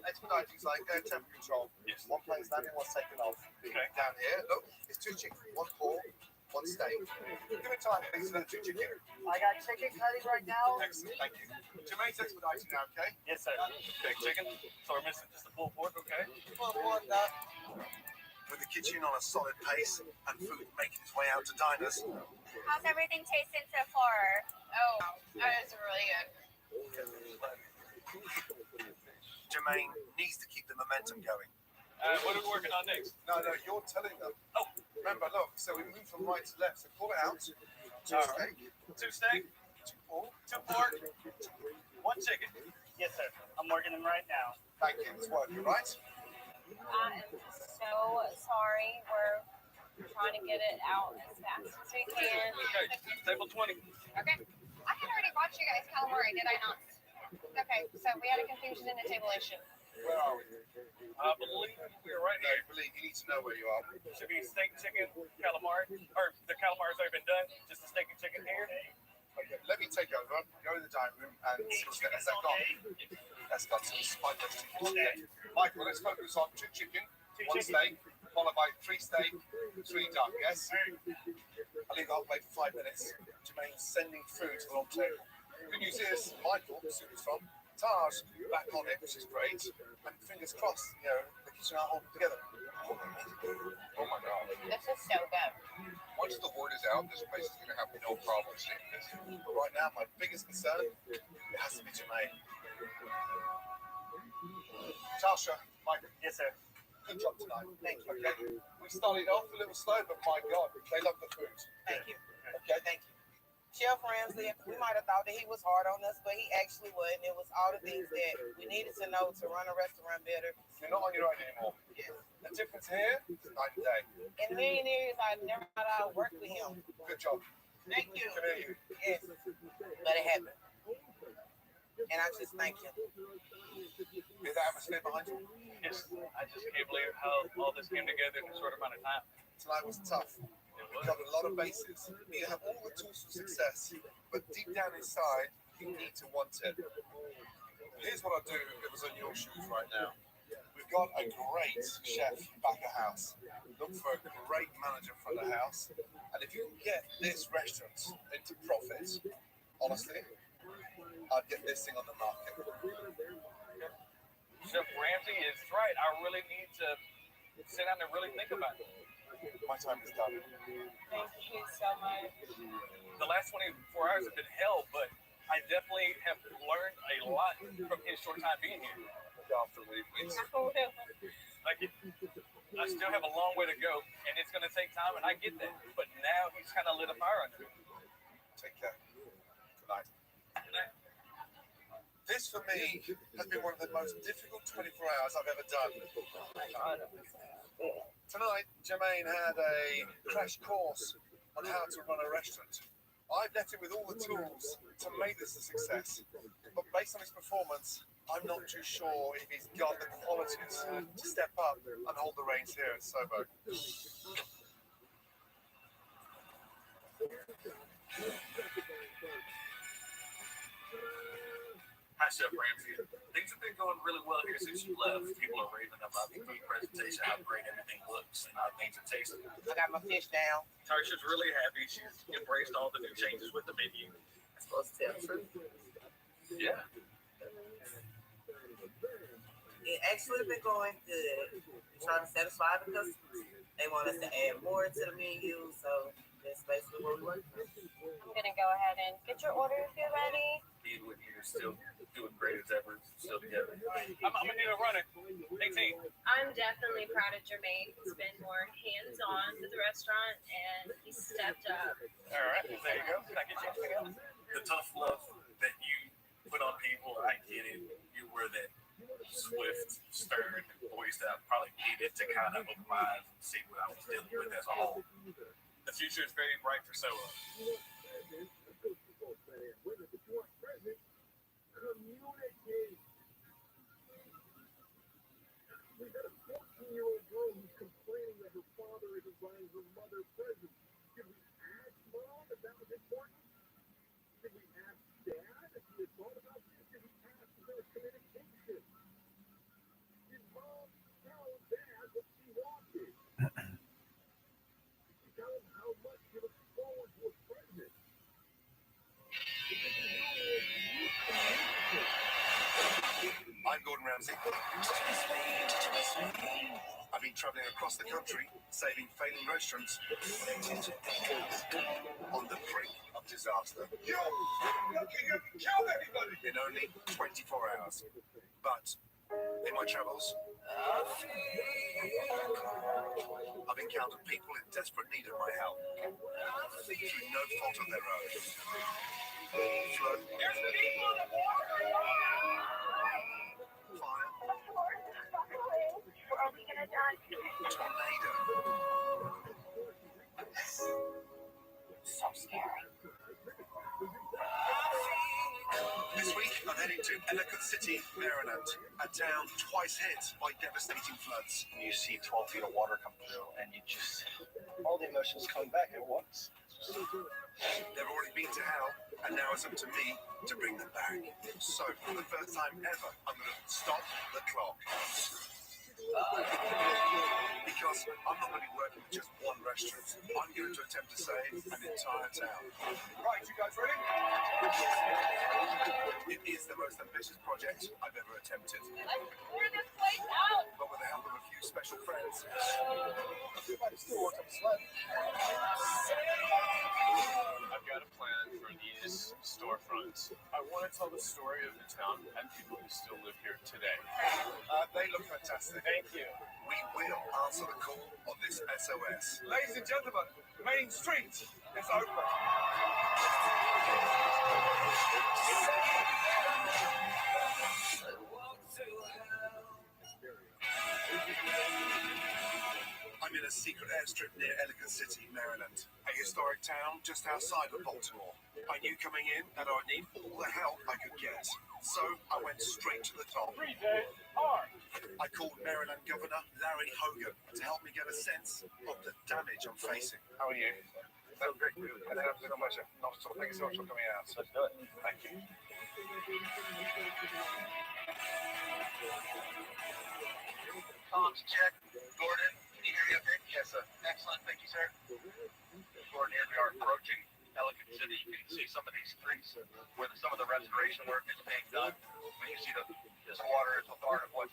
expediting is like temperature control. Yes. One plane's landing, one's taking off. Okay. Down here, look, it's 2 chicken, 1 pork, 1 steak. Give me time, please, for the 2 chicken. I got chicken cutting right now. Excellent, thank you. Jermaine's expediting now, okay? Yes, sir. Okay, chicken. So we're missing just the pulled pork, okay? Pulled pork, Doc. With the kitchen on a solid pace and food making its way out to diners, How's everything tasting so far? Oh, that is really good. Jermaine needs to keep the momentum going. What are we working on next? No, you're telling them. Oh, remember, look, so we move from right to left, so call it out. 2 steak. 2 steak, 2 pork. 2 pork, 1 chicken. Yes, sir. I'm working them right now. Thank you, it's working, right? I am so sorry. We're trying to get it out as fast as we can. Okay, table 20. Okay. I had already bought you guys calamari, did I not? Okay, so we had a confusion in the table issue. Where are we? I believe we're right No, here. believe you need to know where you are. Should be steak, chicken, calamari, or the calamari's already been done. Just the steak and chicken here. Okay, let me take over. Go in the dining room and has that gone? That's got some spices. Okay. Michael, let's focus on 2 chicken, 1 steak, followed by 3 steak, 3 duck, yes? I'll leave the whole plate for 5 minutes. Jermaine's sending food to the long table. Good news is, Michael, the soup is from, Taj back on it, which is great. And fingers crossed, the kitchen are holding together. Oh my God. This is so good. Once the word is out, this place is going to have no problem staying busy. But right now, my biggest concern, it has to be Jermaine. Tasha, Michael. Yes, sir. Good job tonight. Thank you. Okay. We started off a little slow, but my God, they love the food. Thank you. Okay. Thank you. Chef Ramsey, we might have thought that he was hard on us, but he actually wasn't. It was all the things that we needed to know to run a restaurant better. You're not on your own anymore. Yes. The difference here is night and day. In a million years, I never thought I'd work with him. Good job. Thank you. Can hear you. Yes. But it happened. And I just thank him. Is that atmosphere behind you? Yes, I just can't believe how all this came together in a short amount of time. Tonight was tough. We covered a lot of bases. You have all the tools for success, but deep down inside, you need to want it. Here's what I'd do if it was on your shoes right now. We've got a great chef back of house. Look for a great manager front of house. And if you can get this restaurant into profit, honestly, I'd get this thing on the market. Chef Ramsey is right. I really need to sit down and really think about it. My time is done. Thank you so much. The last 24 hours have been hell, but I definitely have learned a lot from his short time being here. Look after me, please. Like, I still have a long way to go, and it's going to take time, and I get that. But now he's kind of lit a fire under me. Take care. Good night. Good night. This, for me, has been one of the most difficult 24 hours I've ever done. Tonight, Jermaine had a crash course on how to run a restaurant. I've left him with all the tools to make this a success. But based on his performance, I'm not too sure if he's got the qualities to step up and hold the reins here at Sobo. Hi, Chef Ramsey. Things have been going really well here since you left. People are raving about the food presentation, how great everything looks, and how things are tasting. I got my fish down. Tarsha's really happy. She's embraced all the new changes with the menu. I'm supposed to tell the truth. Yeah. It actually been going good. We're trying to satisfy the customers. They want us to add more to the menu, so that's basically what we're working on. I'm gonna go ahead and get your order if you're ready. Edwin here still doing great as ever, still together. I'm gonna need a runner. 18. I'm definitely proud of Jermaine. He's been more hands-on with the restaurant, and he stepped up. All right, there you go. Can I get you anything else? The tough love that you put on people, I get it. You were that swift, stern voice that I probably needed to kind of open my eyes and see what I was dealing with as a whole. The future is very bright for Soa. We got a 14-year-old girl who's complaining that her father isn't buying her mother presents. Should we ask Mom if that was important? Should we ask Dad if he had thought about this? Should we ask for communication? Did Mom tell Dad what she wanted? Did she tell him how much she looks forward to a present? I'm Gordon Ramsay. I've been traveling across the country, saving failing restaurants on the brink of disaster. You killed everybody! In only 24 hours. But in my travels, I've encountered people in desperate need of my help through no fault of their own. Flood. There's people in the water! Fire. We're only gonna die. Tornado. So scary. This week, I'm heading to Ellicott City, Maryland, a town twice hit by devastating floods. You see 12 feet of water come through, and you just, all the emotions come back at once. They've already been to hell, and now it's up to me to bring them back. So, for the first time ever, I'm going to stop the clock. Because I'm not going to be working with just one restaurant. I'm going to attempt to save an entire town. Right, you guys ready? It is the most ambitious project I've ever attempted. Let's clear this place out. But with the help of a few special friends, Everybody still work on the sled. I've got a plan for these storefronts. I want to tell the story of the town and people who still live here today. They look fantastic. Thank you. We will answer the call of this SOS. Ladies and gentlemen, Main Street is open. I'm in a secret airstrip near Ellicott City, Maryland, a historic town just outside of Baltimore. I knew coming in that I would need all the help I could get, so I went straight to the top. I called Maryland Governor Larry Hogan to help me get a sense of the damage I'm facing. How are you? That's great. And then I'm going to thank you so much for coming out. Let's do it. Thank you. Check. Gordon, can you hear me okay? Yes, sir. Excellent. Thank you, sir. Gordon, here we are approaching Ellicott City. You can see some of these streets where some of the restoration work is being done. When you see this water is a part of what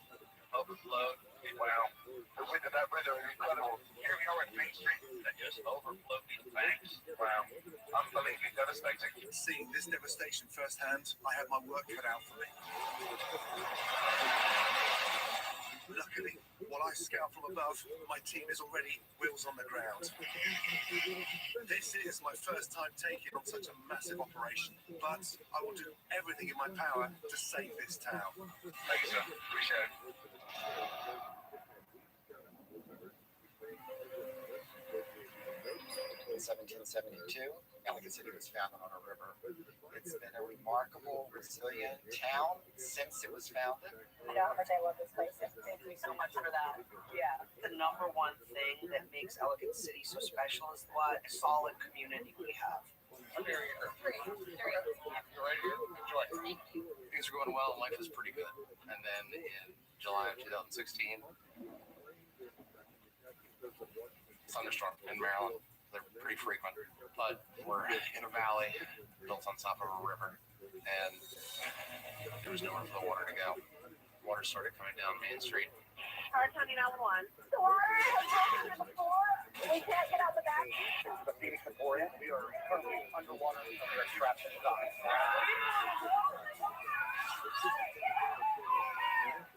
overflowed. Wow. The width of that river is incredible. Here we are at Main Street that just overflowed these banks. Wow. Unbelievably devastating. Seeing this devastation firsthand, I had my work cut out for me. Luckily, while I scout from above, my team is already wheels on the ground. This is my first time taking on such a massive operation, but I will do everything in my power to save this town. Thank you, sir. Appreciate it. In 1772, Ellicott City was founded on a river. It's been a remarkable, resilient town since it was founded. You know how much I love this place. Thank you so much for that. Yeah, the number one thing that makes Ellicott City so special is what a solid community we have. I'm here. Three. You're right here. Enjoy. Things are going well and life is pretty good. And then in July of 2016, thunderstorm in Maryland. They're pretty frequent, but we're in a valley built on top of a river, and there was nowhere for the water to go. Water started coming down Main Street. Car County 911. The water has broken to the floor. We can't get out the back. The Phoenix Emporium, we are currently underwater and we are trapped in the dock.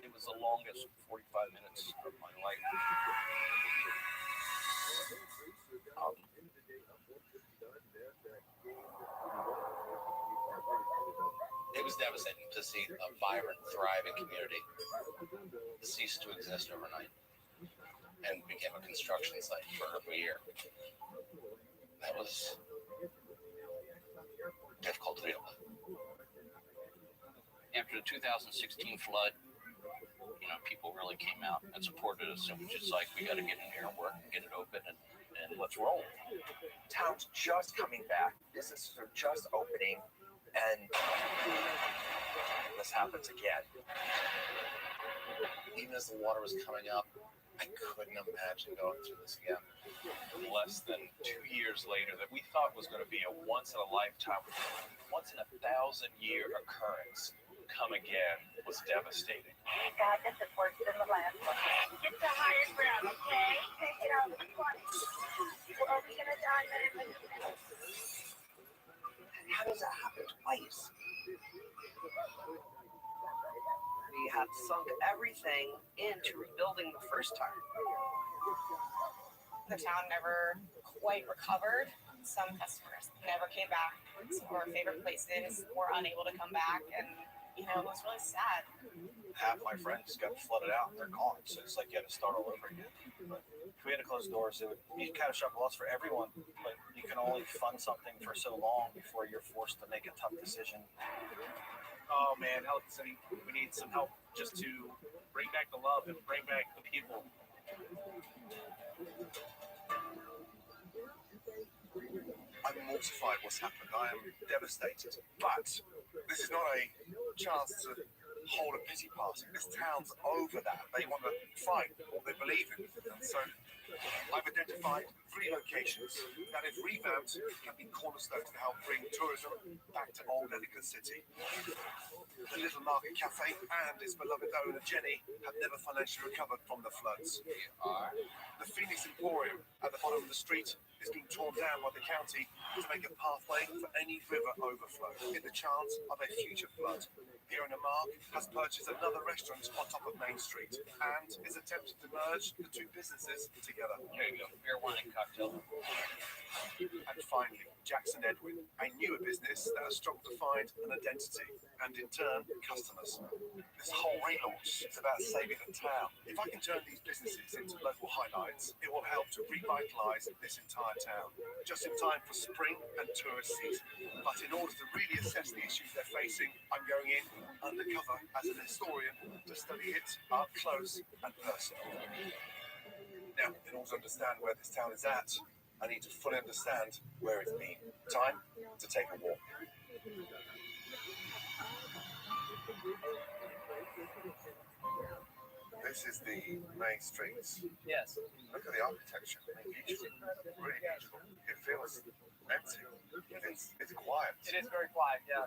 It was the longest 45 minutes of my life. It was devastating to see a vibrant, thriving community cease to exist overnight and became a construction site for a year. That was difficult to deal with. After the 2016 flood, people really came out and supported us. It was just like, we got to get in here and work and get it open and let's roll. Town's just coming back. Businesses are just opening, and this happens again. Even as the water was coming up, I couldn't imagine going through this again. Less than 2 years later, that we thought was going to be a once-in-a-lifetime, once-in-a-1,000-year occurrence, come again was devastating. God, this is worse than the last one. Get the higher ground, okay? Take it out of the front. We're only going to die in a minute. How does that happen twice? We had sunk everything into rebuilding the first time. The town never quite recovered. Some customers never came back. Some of our favorite places were unable to come back, and it was really sad. Half my friends got flooded out, they're gone, so it's like you had to start all over again. But if we had to close doors, it would be catastrophic loss for everyone, but you can only fund something for so long before you're forced to make a tough decision. Oh man, Elk City, we need some help just to bring back the love and bring back the people. I'm mortified what's happened. I am devastated. But this is not a chance to hold a pity party. This town's over that. They want to fight what they believe in. And so I've identified 3 locations that, if revamped, can be cornerstones to help bring tourism back to Old Ellicott City. The Little Market Cafe and its beloved owner Jenny have never financially recovered from the floods. The Phoenix Emporium at the bottom of the street is being torn down by the county to make a pathway for any river overflow in the chance of a future flood. The owner, Mark, has purchased another restaurant on top of Main Street and is attempting to merge the 2 businesses together. There you go, beer, wine, and cocktail. And finally, Jackson Edwin, a newer business that has struggled to find an identity and, in turn, customers. This whole relaunch is about saving the town. If I can turn these businesses into local highlights, it will help to revitalise this entire town, just in time for spring and tourist season. But in order to really assess the issues they're facing, I'm going in undercover as an historian to study it up close and personal. Now, in order to understand where this town is at, I need to fully understand where it's been. Time to take a walk. This is the main streets. Yes. Look at the architecture. Beautiful. Really beautiful. It feels empty. It's quiet. It is very quiet, yeah.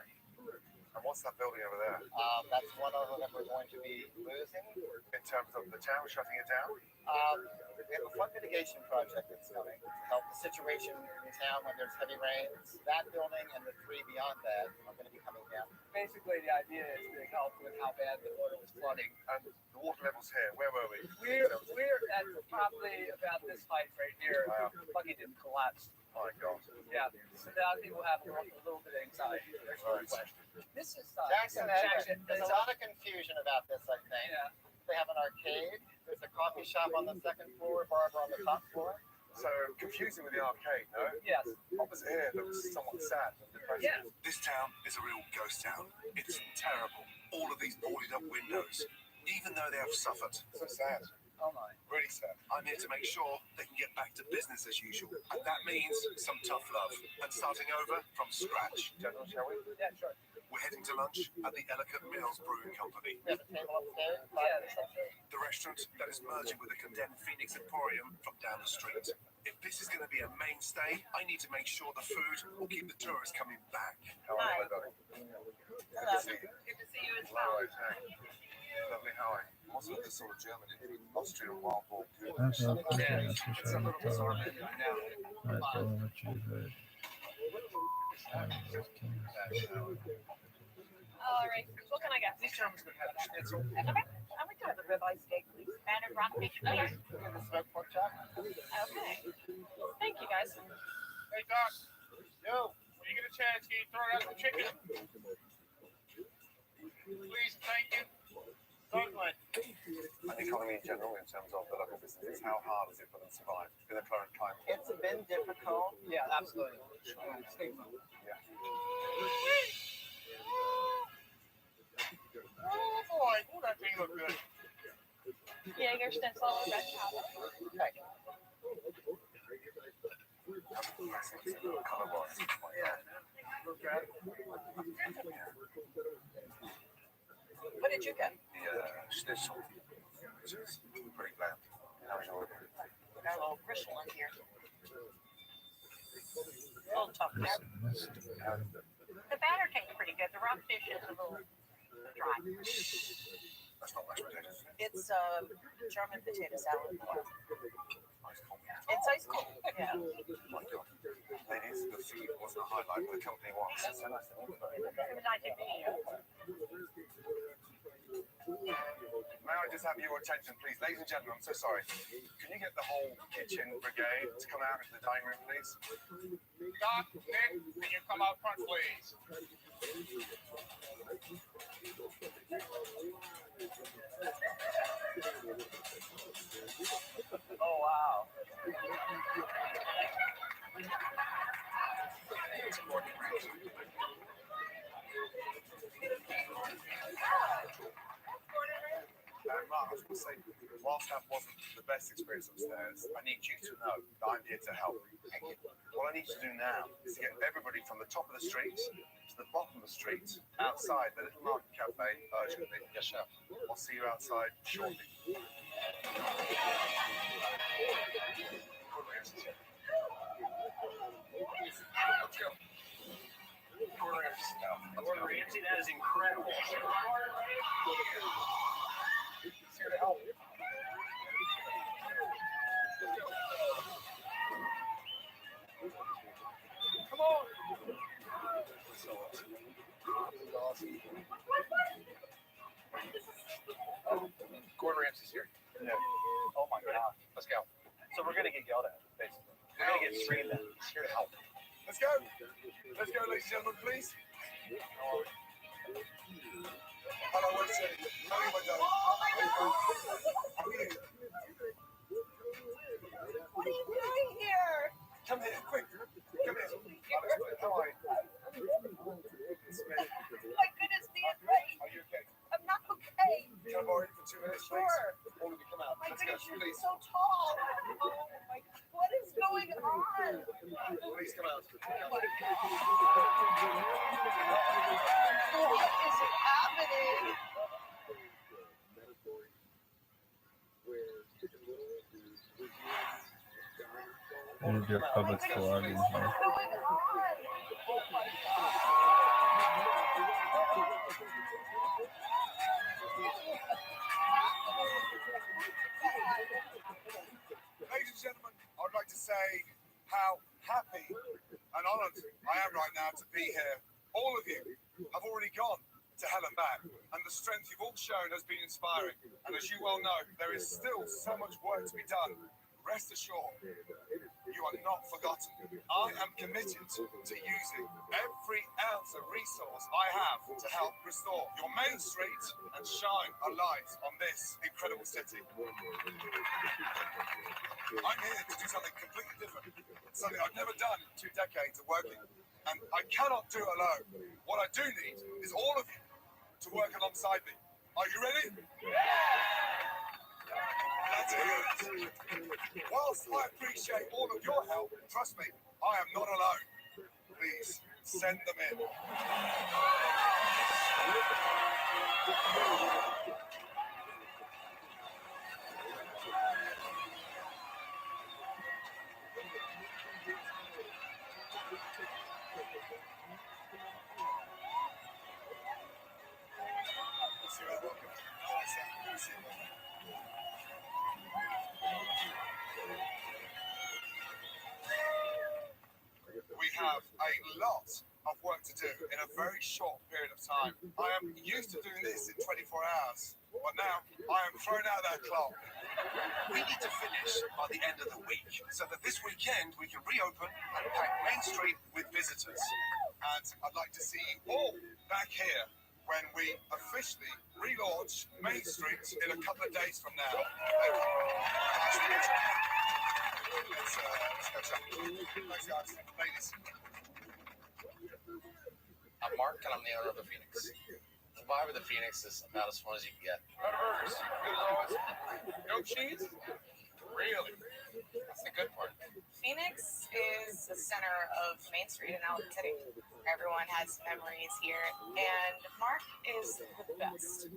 And what's that building over there? That's one of them that we're going to be losing. In terms of the town shutting it down? We have a flood mitigation project that's coming to help the situation in town when there's heavy rains. That building and the 3 beyond that are going to be coming down. Basically, the idea is to help with how bad the water was flooding. And the water levels here, where were we? We're at probably about this height right here. Lucky didn't collapse. Oh my God. Yeah, so now people have a little bit of anxiety. There's no question. This is Jackson Edwin. There's a lot of confusion about this, I think. Yeah. They have an arcade. There's a coffee shop on the 2nd floor, barber on the top floor. So confusing with the arcade, no? Yes. Opposite here looks somewhat sad and depressing. Yeah. This town is a real ghost town. It's terrible. All of these boarded up windows, even though they have suffered. So sad. Oh my. Ready, sir. I'm here to make sure they can get back to business as usual. And that means some tough love. And starting over from scratch. General, shall we? Yeah, sure. We're heading to lunch at the Ellicott Mills Brewing Company. We have a table upstairs. The restaurant that is merging with the condemned Phoenix Emporium from down the street. If this is going to be a mainstay, I need to make sure the food will keep the tourists coming back. How are you, darling? Hello. Good to see you as well. Lovely, how are you? Also, this sort of Germany, Austria, wild boar. It's a little bizarre, I know. All right. What can I get? These Germans could have schnitzel. Okay. I'm going to have the ribeye steak, please. Standard rock beef. Okay. And the smoked pork chop. Okay. Thank you, guys. Hey, Doc. Yo, when you get a chance, can you throw out the chicken? Please, thank you. Certainly. And the economy in general, in terms of the local businesses, how hard is it for them to survive in the current climate? It's been difficult. Yeah, absolutely. Yeah. Oh boy, oh, that thing looked good. Jaeger schnitzel with red chowder. Okay. Color-wise, Okay. What did you get? the schnitzel, which is pretty bland. How is your order? Got a little bristle in here. A little tough there. The batter tastes pretty good. The rock fish is a little dry. That's not mashed potatoes. It's German potato salad. Nice cold. It's ice cold. Yeah. My God. Ladies, the food wasn't a highlight, but the company was. So nice to meet you. It was nice to meet you. May I just have your attention, please? Ladies and gentlemen, I'm so sorry. Can you get the whole kitchen brigade to come out into the dining room, please? Doc, Nick, can you come out front, please? Oh, wow. Mark, I was going to say, whilst that wasn't the best experience upstairs, I need you to know that I'm here to help. What I need you to do now is to get everybody from the top of the street to the bottom of the street, outside the Little Market Cafe urgently. Yes, sir. I'll see you outside shortly. Gordon Ramsay, that is incredible. He's here to help. Come on. Gordon Ramsay's here. Yeah. Oh my God. Let's go. So we're gonna get yelled at, basically. We're gonna get screamed at. He's here to help. Let's go. Let's go, ladies and gentlemen, please. Hello, what's it? How are you, my darling? Oh my God! How are you? What are you doing here? Come here, quick. Come here. How are you? My goodness, me is right. Are you okay? I'm not okay. Can I borrow you for 2 minutes, please? Sure. All of you, come out. My Let's go, goodness, you're please. so tall. Oh my God. What is going on? Please come out. Oh my God. What is happening? I'm gonna do a public vlog in here. What's going on? Oh my God. Ladies and gentlemen, I would like to say how happy and honoured I am right now to be here. All of you have already gone to hell and back, and the strength you've all shown has been inspiring. And as you well know, there is still so much work to be done. Rest assured, you are not forgotten. I am committed to using every ounce of resource I have to help restore your main street and shine a light on this incredible city. I'm here to do something completely different, something I've never done in 2 decades of working, and I cannot do it alone. What I do need is all of you to work alongside me. Are you ready? Let's Whilst I appreciate all of your help, trust me, I am not alone. Please send them in. We have a lot of work to do in a very short period of time. I am used to doing this in 24 hours, but now I am throwing out that clock. We need to finish by the end of the week so that this weekend we can reopen and pack Main Street with visitors. And I'd like to see you all back here when we officially relaunch Main Street in a couple of days from now. Nice to meet you. Let's catch up. Thanks, guys. Ladies. I'm Mark, and I'm the owner of the Phoenix. The vibe of the Phoenix is about as fun as you can get. Burgers, good as always. No cheese? Really? That's the good part. Phoenix is the center of Main Street in Ellicott City. Everyone has memories here, and Mark is the best.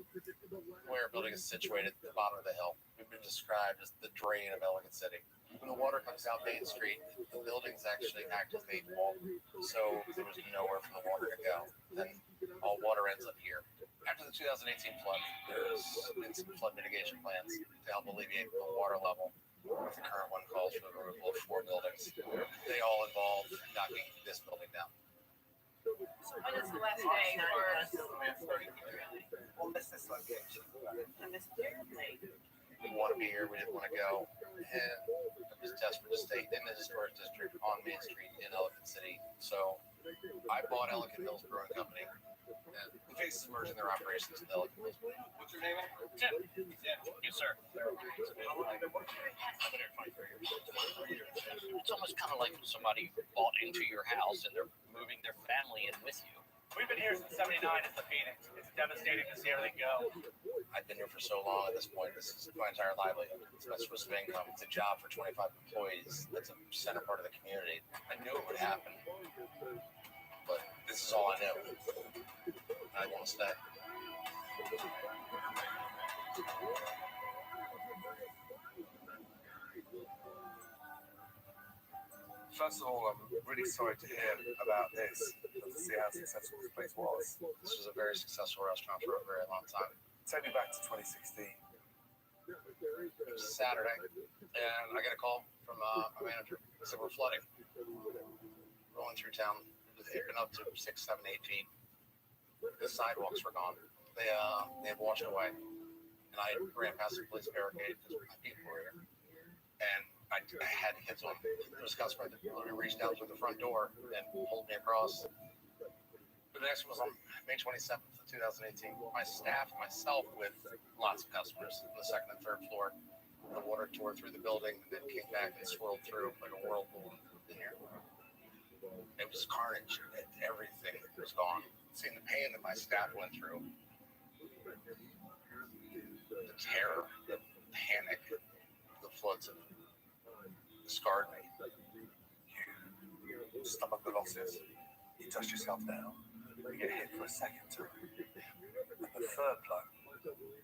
Where our building is situated at the bottom of the hill. We've been described as the drain of Ellicott City. When the water comes out Main Street, the buildings actually act as a wall, so there was nowhere for the water to go. Then all water ends up here. After the 2018 flood, there's been some flood mitigation plans to help alleviate the water level. The current one calls for the removal of 4 buildings. They all involve knocking this building down. So when is the last day for We'll miss this location. this year? We didn't want to be here, we didn't want to go, and I was desperate to stay in the historic district on Main Street in Ellicott City. So I bought Ellicott Mills Brewing Company, and the Phoenix is merging their operations with Ellicott Mills. What's your name? Tim. Yes, sir. It's almost kind of like somebody bought into your house and they're moving their family in with you. We've been here since '79 at the Phoenix. It's devastating to see everything go. I've been here for so long at this point. This is my entire livelihood. It's my source of income. It's a job for 25 employees. That's a center part of the community. I knew it would happen, but this is all I knew. I want to stay. First of all, I'm really sorry to hear about this, and to see how successful this place was. This was a very successful restaurant for a very long time. Take me back to 2016. It was Saturday, and I got a call from my manager. He said, we're flooding. Rolling through town. It had been up to 6, 7, 8 feet. The sidewalks were gone. They had washed away. And I ran past the police barricade because my people were here. And I had to get to him. There was a customer that reached out through the front door and pulled me across. The next one was on May 27th of 2018. My staff, myself, with lots of customers on the second and third floor. The water tore through the building and then came back and swirled through like a whirlpool in here. It was carnage. Everything was gone. Seeing the pain that my staff went through, the terror, the panic, the floods have scarred me. You stomach the losses. You dust yourself down. You get hit for a second time. And the third blow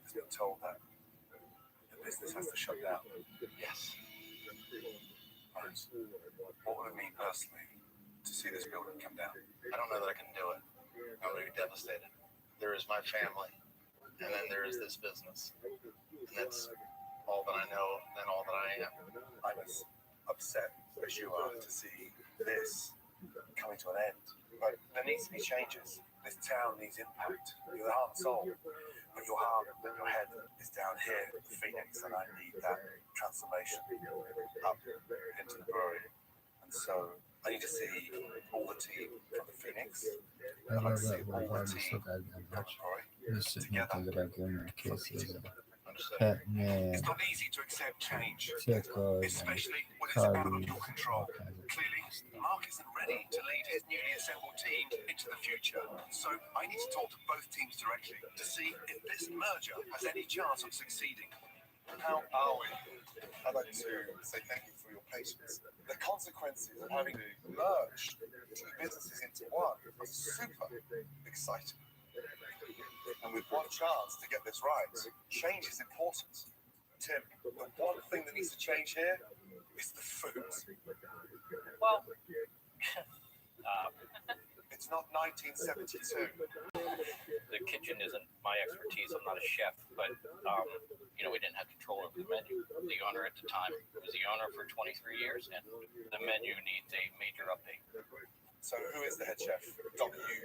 has been told that the business has to shut down. Yes. What would it mean personally to see this building come down? I don't know that I can do it. I'm going to be devastated. There is my family, and then there is this business. And that's all that I know and all that I am. I'm as upset as you are to see this coming to an end. But there needs to be changes. This town needs impact. You're the heart and soul. But your heart and your head is down here at the Phoenix, and I need that transformation up into the brewery. And so I need to see all the team from the Phoenix. I'd like to see all the team from the brewery together. It's not easy to accept change, especially when it's out of your control. Clearly, Mark isn't ready to lead his newly assembled team into the future. So I need to talk to both teams directly to see if this merger has any chance of succeeding. How are we? I'd like to say thank you for your patience. The consequences of having to merge two businesses into one is super exciting. And with one chance to get this right, change is important. Tim, the one thing that needs to change here is the food. Well, it's not 1972. The kitchen isn't my expertise. I'm not a chef, but we didn't have control over the menu. The owner at the time was the owner for 23 years, and the menu needs a major update. So who is the head chef? Doc, you?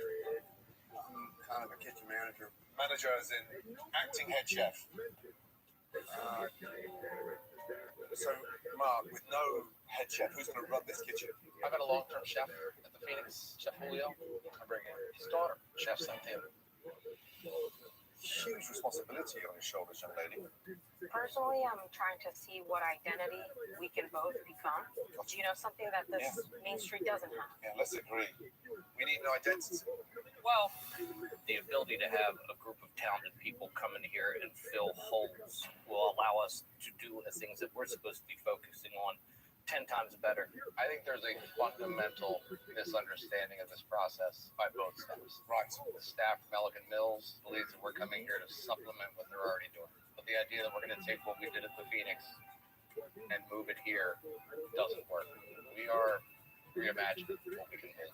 Kind of a kitchen manager. Manager as in acting head chef. So, Mark, with no head chef, who's going to run this kitchen? I've got a long-term chef at the Phoenix, Chef Julio. I bring in his daughter, Chef Cynthia. Huge responsibility on your shoulders, young lady. Personally, I'm trying to see what identity we can both become. Something that this Main Street doesn't have. Yeah, let's agree. We need an identity. Well, the ability to have a group of talented people come in here and fill holes will allow us to do the things that we're supposed to be focusing on 10 times better. I think there's a fundamental misunderstanding of this process by both staffs. Right. The staff from Ellicott Mills believes that we're coming here to supplement what they're already doing. But the idea that we're going to take what we did at the Phoenix and move it here doesn't work. We are reimagining what we can do.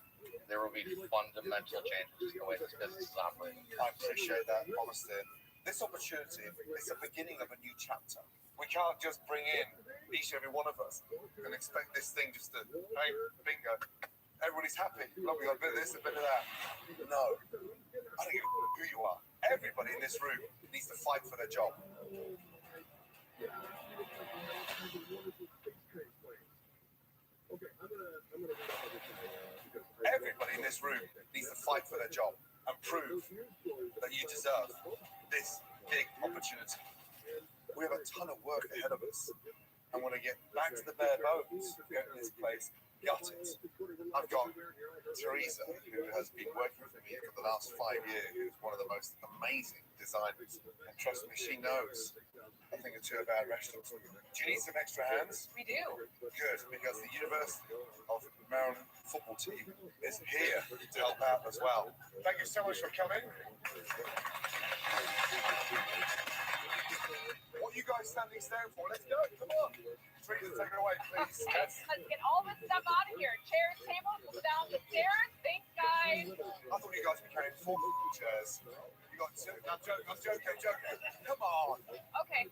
There will be fundamental changes to the way this business is operating. I appreciate that, honestly. This opportunity is the beginning of a new chapter. We can't just bring in each and every one of us and expect this thing just to, hey, bingo, everybody's happy. Look, we got a bit of this, a bit of that. No, I don't care who you are. Everybody in this room needs to fight for their job. Everybody in this room needs to fight for their job and prove that you deserve this big opportunity. We have a ton of work ahead of us. I want to get back to the bare bones, get this place gutted. I've got Teresa, who has been working for me for the last 5 years, who's one of the most amazing designers. And trust me, she knows a thing or two about restaurants. Do you need some extra hands? We do. Good, because the University of Maryland football team is here to help out as well. Thank you so much for coming. What are you guys standing still for? Let's go, come on. Teresa, take it away, please. Let's get all this stuff out of here. Chairs, tables, move down the stairs. Thanks, guys. I thought you guys were carrying 4 chairs. You got two. I'm joking. Come on. Okay.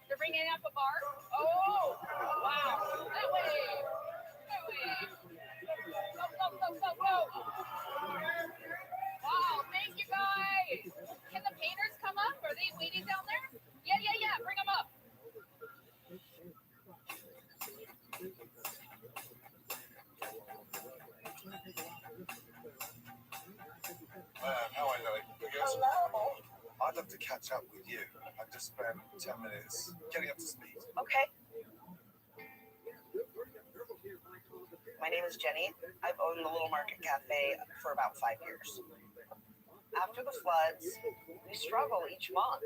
They're bringing up a bar. Oh, wow. That way. Go. Wow, thank you, guys. Can the painters come up? Are they waiting down there? Yeah. Bring them up. How are you doing? Hello. I'd love to catch up with you and just spend 10 minutes getting up to speed. Okay. My name is Jenny. I've owned the Little Market Cafe for about 5 years. After the floods, we struggle each month.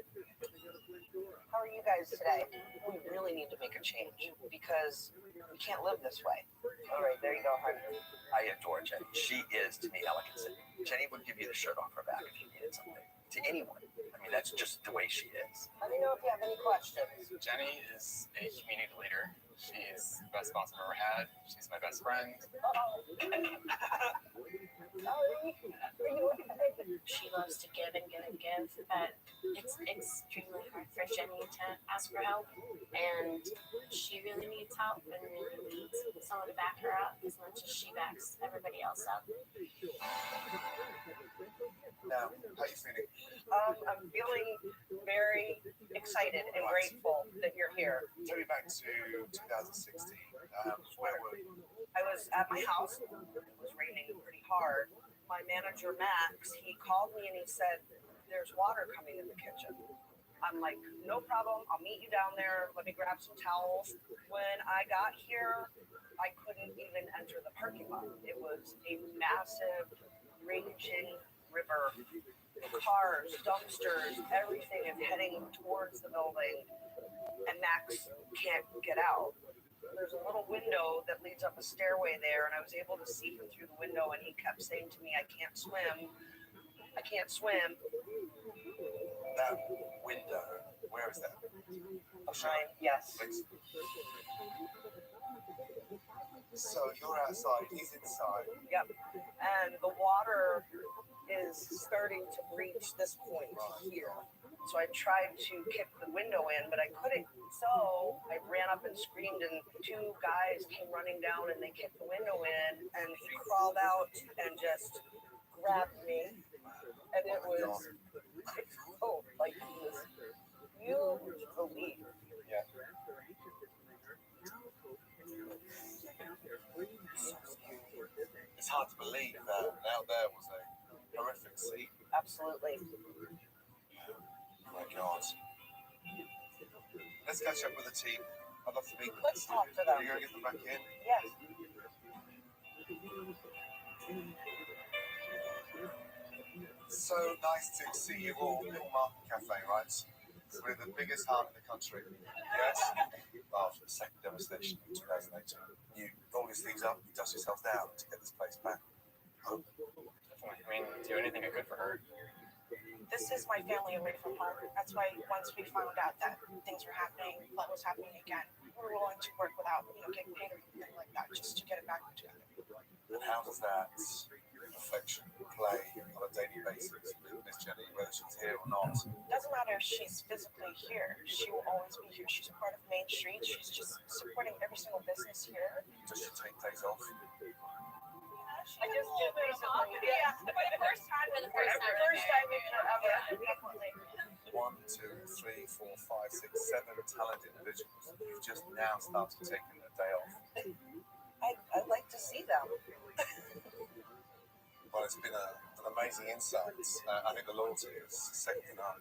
How are you guys today? We really need to make a change because we can't live this way. All right, there you go, honey. I adore Jenny. She is, to me, Ellicott City. Jenny would give you the shirt off her back if you needed something. To anyone. I mean, that's just the way she is. Let me know if you have any questions. Jenny is a community leader. She is the best boss I've ever had. She's my best friend. She loves to give and give and give, but it's extremely hard for Jenny to ask for help, and she really needs help and really needs someone to back her up as much as she backs everybody else up. Now, how are you feeling? I'm feeling very excited and grateful that you're here. Take me back to 2016. Where were you? I was at my house. It was raining pretty hard. My manager, Max, he called me and he said, there's water coming in the kitchen. I'm like, no problem. I'll meet you down there. Let me grab some towels. When I got here, I couldn't even enter the parking lot. It was a massive, raging river, cars, dumpsters, everything is heading towards the building, and Max can't get out. There's a little window that leads up a stairway there, and I was able to see him through the window, and he kept saying to me, I can't swim. I can't swim. That window, where is that? Behind, yes. So you're outside, he's inside. Yep. And the water is starting to reach this point here. So I tried to kick the window in, but I couldn't. So I ran up and screamed, and two guys came running down, and they kicked the window in, and he crawled out and just grabbed me. And it was, like he was, you believe. Yeah. It's hard to believe that out there was a horrific scene. Absolutely. Oh my God. Let's catch up with the team. I'd love to meet them. Let's talk to them. Are you going to get them back in? Yes. So nice to see you all in Market Cafe, right? We're the biggest heart in the country. Yes? After the second devastation in 2018, you roll your sleeves up, you dust yourself down to get this place back. I mean, do anything I could for her. This is my family away from home. That's why once we found out that things were happening, what was happening again, we were willing to work without, getting paid or anything like that, just to get it back together. And how does that affection play on a daily basis with Miss Jenny, whether she's here or not? Doesn't matter if she's physically here. She will always be here. She's part of Main Street. She's just supporting every single business here. Does she take days off? I just did recently. Yeah, for the first time. For the first time. First time in forever. Definitely. 1, 2, 3, 4, 5, 6, 7 talented individuals. You've just now started taking a day off. I'd like to see them. Well, it's been an amazing insight. I think the loyalty is second to none.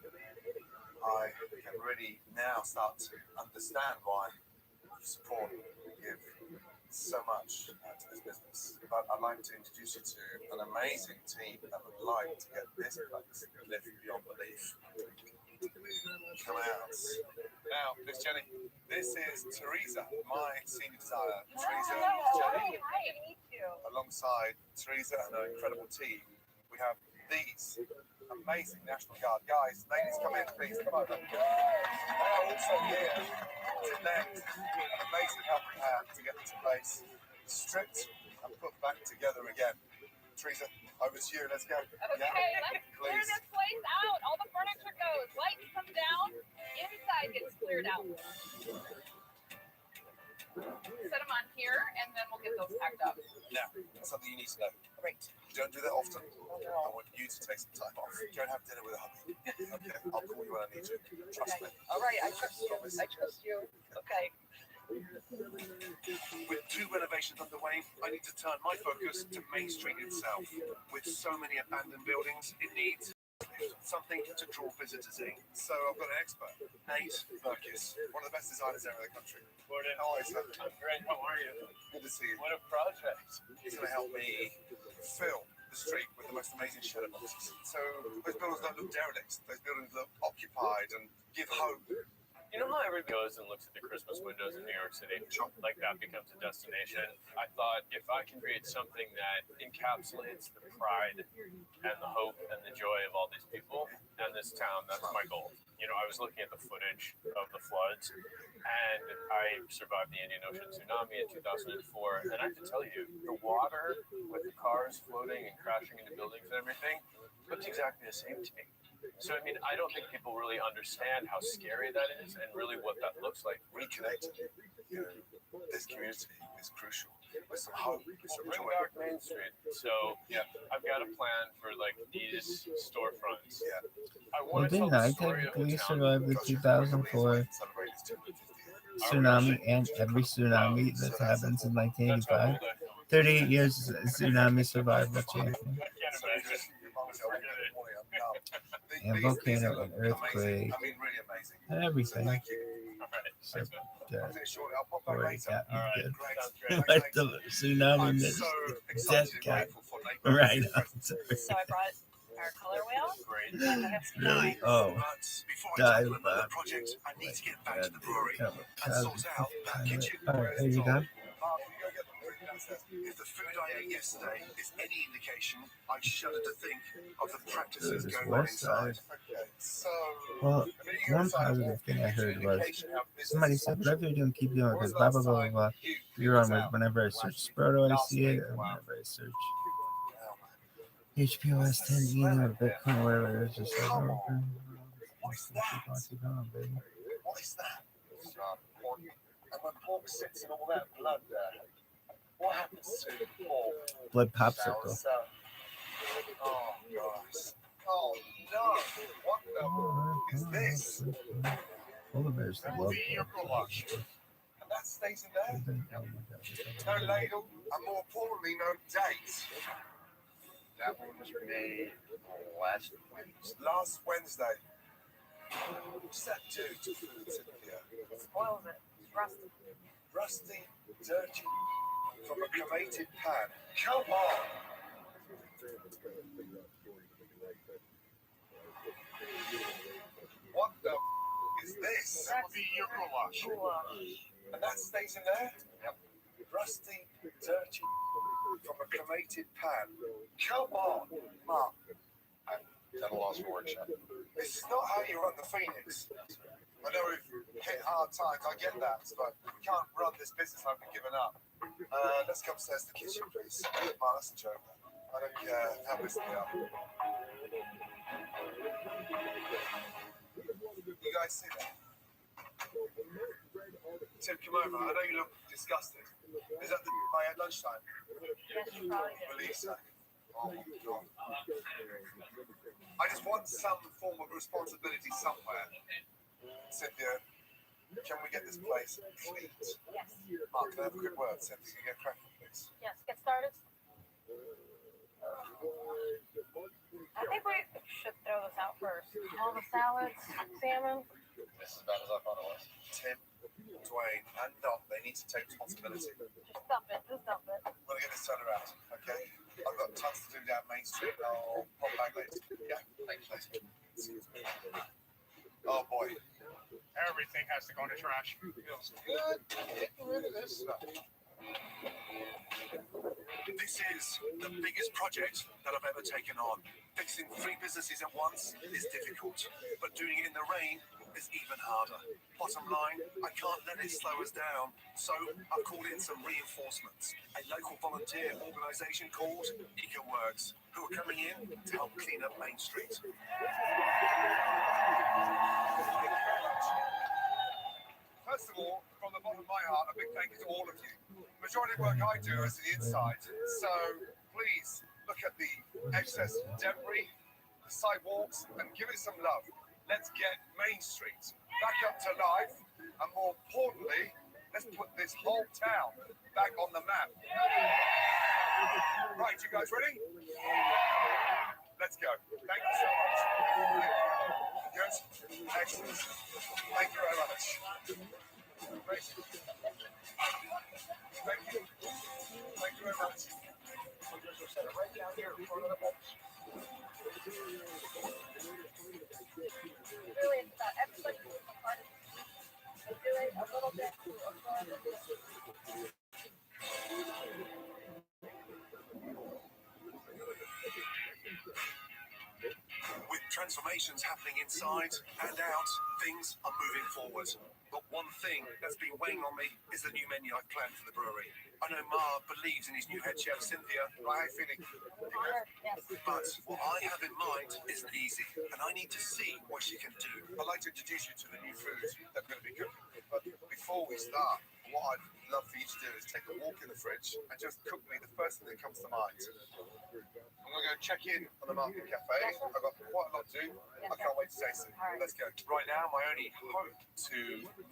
I can really now start to understand why you support and give so much to this business. But I'd like to introduce you to an amazing team that would like to get this place live beyond belief. Come out. Now, Miss Jenny, this is Teresa, my senior designer. Teresa, Jenny. Hi, meet you. Alongside Teresa and her incredible team, we have these amazing National Guard guys. Ladies, come in, please. Come over. They are also here to lend an amazing helping hand to get this place stripped and put back together again. Teresa, over to you. Let's go. Okay, let's clear this place out. All the furniture goes. Lights come down. Inside gets cleared out. Set them on here, and then we'll get those packed up. Now, something you need to know. Great. You don't do that often. I want you to take some time off. Go and have dinner with a hubby. Okay, I'll call you when I need you. Trust me. All right, I trust you. I trust you. Okay. With 2 renovations underway, I need to turn my focus to Main Street itself. With so many abandoned buildings, it needs something to draw visitors in. So I've got an expert, Nate Burkis, one of the best designers there in the country. Gordon, how are you, sir? I'm great. How are you? Good to see you. What a project. He's going to help me fill the street with the most amazing shelter boxes. So those buildings don't look derelict. Those buildings look occupied and give hope. You know how everybody goes and looks at the Christmas windows in New York City? Like that becomes a destination. I thought if I can create something that encapsulates the pride and the hope and the joy of all these people and this town, that's my goal. I was looking at the footage of the floods, and I survived the Indian Ocean tsunami in 2004. And I have to tell you, the water with the cars floating and crashing into buildings and everything looks exactly the same to me. So, I don't think people really understand how scary that is and really what that looks like. Reconnecting this community is crucial. With some hope, with some Bring joy. back Main Street. So, I've got a plan for these storefronts. I Well, want to tell didn't I the story of technically a town. survive the 2004 tsunami and every tsunami that happens in 1985? 38 years as tsunami survival champion. And volcano and earthquake and everything. So, already got me good. But the tsunami missed death cat right now. So I brought our our color wheel. Great. And we have some Really? diamonds. Oh, But before I dive tackle another back. project, I need to get back to the brewery Kind of and sort out that kitchen. All right, are you done? If the food I ate yesterday is any indication, I shudder to think of the practices This going on west side. inside. Okay, so Well, one positive thing I heard was somebody said, whatever you're doing, keep doing because blah, blah, blah, blah, blah. You're on with whenever I search Sproto, I see it, and whenever I search HPOS 10, Bitcoin, whatever it is, just like, oh, okay. Keep on, baby. What is that? It's pork. And when pork sits in all that blood there, what happens to the pork? Blood popsicle. Oh, gosh. Oh, no. What the is this? Polar bears that love blood. And that stays in there? No ladle, and more importantly, no date. That one was made last Wednesday. Last Wednesday. What's that do to food, Cynthia? Spoils it. It's rusty. Rusty, dirty, from a cremated pan. Come on! What the is this? That would be your goulash. And that stays in there? Yep. Rusty, dirty, from a cremated pan. Come on, Mark. I'm at a loss for words, Chef. This is not how you run the Phoenix. I know we've hit hard times, I get that, but we can't run this business like we've given up. Let's go upstairs to the kitchen, please. Oh, that's a joke. I don't care how busy we are. You guys see that? Tim, come over. I know you look disgusted. Is that my lunchtime? Yes, you probably do. Believe so. Oh, my God. I just want some form of responsibility somewhere. Cynthia, can we get this place cleaned? Yes. Mark, can I have a quick word? Cynthia, can you get cracking, please? Yes, get started. I think we should throw this out first. All the salads, salmon. This is as bad as I thought it was. Tim, Dwayne, and Dot, they need to take responsibility. Just dump it. Just dump it. We're going to get this turned around, okay? I've got tons to do down Main Street. I'll pop back later. Yeah, thanks, later. Oh, boy. Everything has to go in the trash. Feels good. Getting rid of this stuff. This is the biggest project that I've ever taken on. Fixing 3 businesses at once is difficult, but doing it in the rain is even harder. Bottom line, I can't let it slow us down, so I've called in some reinforcements. A local volunteer organisation called EcoWorks, who are coming in to help clean up Main Street. First of all, from the bottom of my heart, a big thank you to all of you. Majority of work I do is the inside, so please look at the excess debris, the sidewalks, and give it some love. Let's get Main Street back up to life, and more importantly, let's put this whole town back on the map. Right, you guys ready? Let's go. Thank you so much. Good. Excellent. Thank you very much. Great. Thank you. Thank you very much. Right down here in front of the box. Really, it's about everybody doing a part of it. Do it a little bit. With transformations happening inside and out, things are moving forward. But one thing that's been weighing on me is the new menu I've planned for the brewery. I know Marv believes in his new head chef, Cynthia. Right, Phoenix. But what I have in mind isn't easy, and I need to see what she can do. I'd like to introduce you to the new foods that we're going to be cooking. But before we start, what I'd love for you to do is take a walk in the fridge and just cook me the first thing that comes to mind. I'm going to go check in on the Market Cafe. I've got quite a lot to do. I can't wait to taste it. Let's go. Right now, my only hope to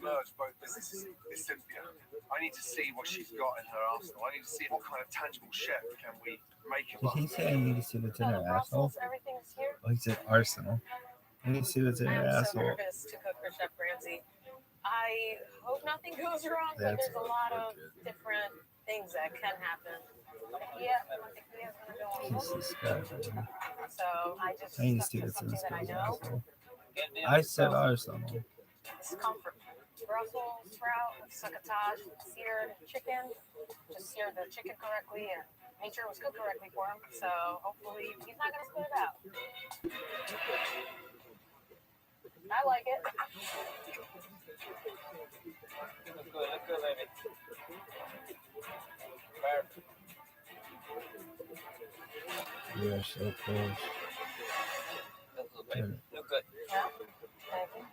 merge both businesses is Cynthia. I need to see what she's got in her arsenal. I need to see what kind of tangible chef can we make of Did he say I need to see what's in her asshole? Everything's here. Oh, he said arsenal. I need to see what's in her I'm so asshole. nervous to cook for Chef Ramsay. I hope nothing goes wrong, but That's there's a lot of different things that can happen. Yeah, I don't think Leah's gonna go on board. Jesus God. So I just I need to stuck stick to it to something this that I guy's know. asshole. I said arsenal. It's comfort. Brussels sprout, succotage, seared chicken. Just seared the chicken correctly and made sure it was cooked correctly for him. So hopefully he's not gonna spit it out. I like it. Look good, baby. Perfect. You're so close. Look good, baby. Look good. Yeah. Thank you.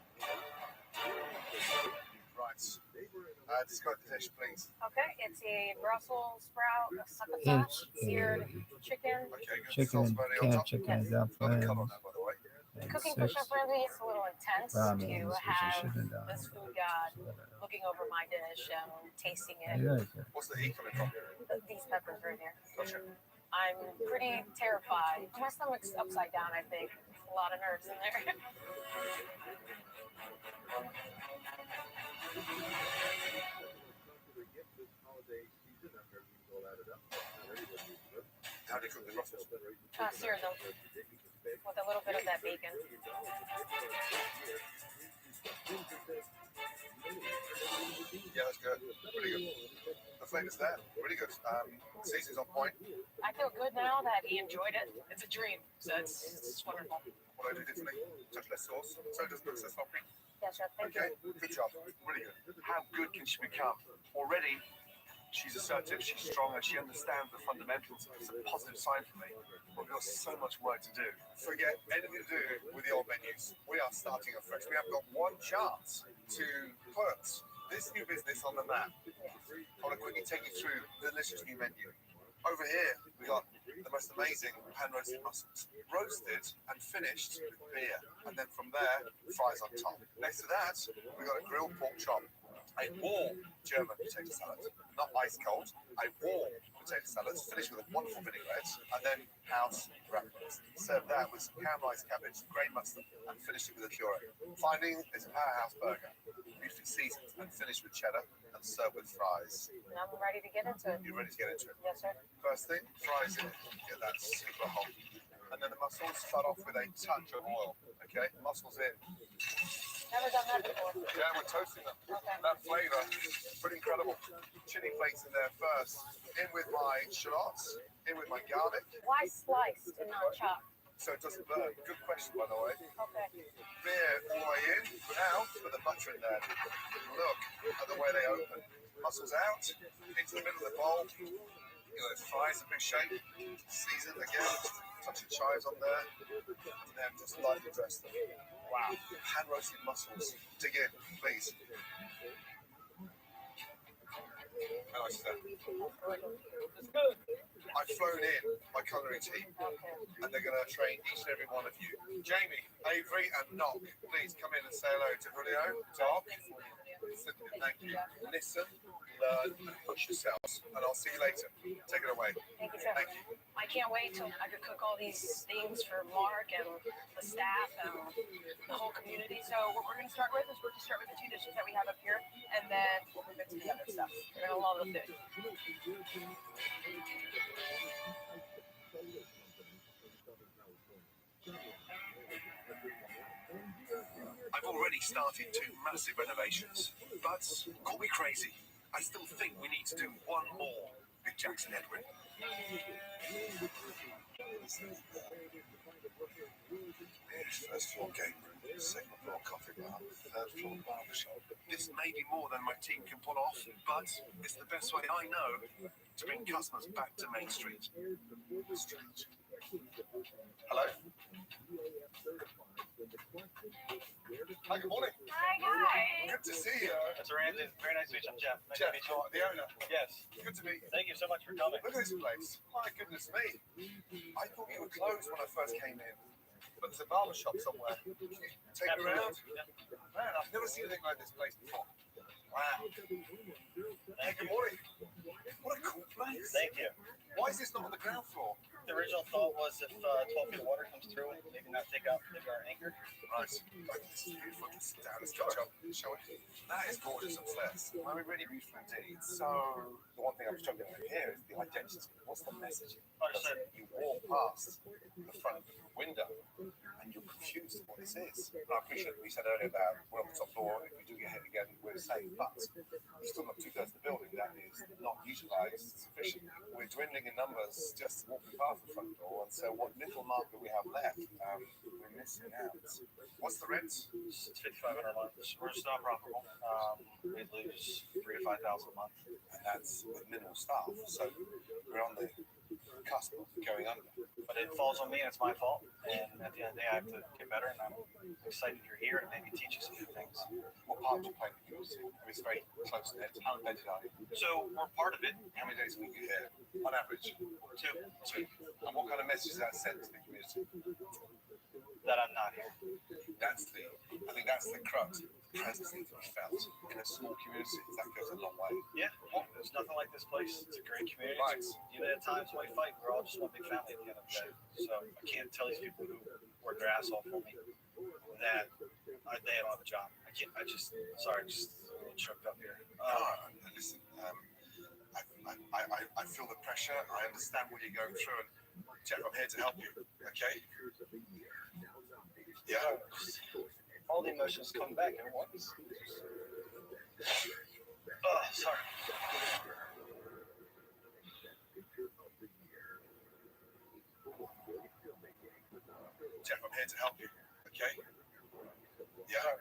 Right. Describe the dish, please. Okay, it's a Brussels sprout, a succotash, seared chicken. Chicken, canned chicken, dumplings. Cooking for Chef Rabbi is a little intense Ramen, to which I have shouldn't have done. this food god looking over my dish and tasting I it. like it. What's the heat coming from? These peppers right here. Gotcha. I'm pretty terrified. My stomach's upside down, I think. A lot of nerves in there. How do you cook the Brussels? Sear them with a little bit of that bacon. Yeah, that's good. Pretty good. The flavor's there. Really good. Seasoning's on point. I feel good now that he enjoyed it. It's a dream. So it's wonderful. What I do differently, touch less sauce. So it doesn't look so sloppy. Yeah, Chef, thank Okay, you. good job. Really good. How good can she become? Already, she's assertive, she's strong, and she understands the fundamentals. It's a positive sign for me. But we've got so much work to do. Forget anything to do with the old menus. We are starting afresh. We have got one chance to put this new business on the map. I want to quickly take you through the delicious new menu. Over here, we got the most amazing pan-roasted mussels, roasted and finished with beer. And then from there, fries on top. Next to that, we got a grilled pork chop, a warm German potato salad, not ice cold, a warm potato salad, finished with a wonderful vinaigrette, and then house wrappers. Serve that with some caramelized cabbage, grey mustard, and finish it with a puree. Finally, is a powerhouse burger, beautifully seasoned and finished with cheddar, and served with fries. And I'm ready to get into it. You ready to get into it? Yes, sir. First thing, fries in, get that super hot. And then the mussels start off with a touch of oil, okay? Mussels in. Never done that before. Yeah, we're toasting them. Okay. That flavor, pretty incredible. Chili flakes in there first. In with my shallots, in with my garlic. Why sliced and not chopped? So it doesn't burn. Good question, by the way. Okay. Beer all the way in. Now, put the butter in there. Look at the way they open. Mussels out, into the middle of the bowl. You know, those fries, a big shape. Seasoned again. Touch of chives on there. And then just lightly dress them. Wow. Hand roasted mussels. Dig in, please. How nice is that? It's good. I've flown in my culinary team, and they're going to train each and every one of you. Jamie, Avery, and Knock, please come in and say hello to Julio, Doc. Thank you. Listen, learn, and push yourselves. And I'll see you later. Take it away. Thank you, Chef. Thank you. I can't wait till I could cook all these things for Mark and the staff and the whole community. So what we're going to start with is we're going to start with the 2 dishes that we have up here, and then we'll move into the other stuff. You're going to love the food. I've already started 2 massive renovations, but call me crazy. I still think we need to do one more with Jackson Edwin. Here's first floor game room, second floor coffee bar, third floor barbershop. This may be more than my team can pull off, but it's the best way I know to bring customers back to Main Street. Strange. Hello? Hi, good morning. Hi, guys. Good to see you. That's Randy. Very nice to meet you. I'm Jeff. Nice Jeff, to meet you. the owner. Yes. Good to meet you. Thank you so much for coming. Look at this place. My goodness me. I thought you were closed when I first came in. But there's a barber shop somewhere. Can you take me around? Man, I've never seen anything like this place before. Wow. Hey, good morning. What a cool place. Thank you. Why is this not on the ground floor? The original thought was if 12 feet of water comes through, maybe not take out our anchor. Right. This is beautiful. Let's sit down. Let's catch up. Shall we? That is gorgeous upstairs. I mean, really beautiful indeed. So, the one thing I'm struggling with here is the identity. What's the message? You walk past the front window and you're confused what this is. And I appreciate what you said earlier about we're on the top floor. If we do get hit again, we're safe. But we've still got 2/3 of the building that is not utilised sufficiently. We're dwindling in numbers just walking past the front door. And so, what little market we have left, we're missing out. What's the rent? It's $5,500 a month. We're just not profitable. We lose $3,000 to $5,000 a month, and that's with minimal staff. So we're on the cusp of going under. But it falls on me, and it's my fault. And at the end of the day, I have to get better. And I'm excited you're here and maybe teach us a few things. What part do you play in the community? It's very close to it. How embedded are you? So we're part of it. How many days a week are you here? On average? Two. And what kind of message does that send to the community? That I'm not here. I think that's the crux. Presence needs to be felt in a small community. That goes a long way. Yeah, there's nothing like this place. It's a great community. Right. Even at times when we fight, we're all just one big family at the end of the day. So I can't tell these people who work their ass off for me that they don't have a job. I can't. Sorry, just a little choked up here. Listen, I feel the pressure. I understand what you're going through, and Jeff, I'm here to help you. Okay? Yeah. All the emotions come back at once. Oh, sorry. Jeff, I'm here to help you. Okay? Yeah.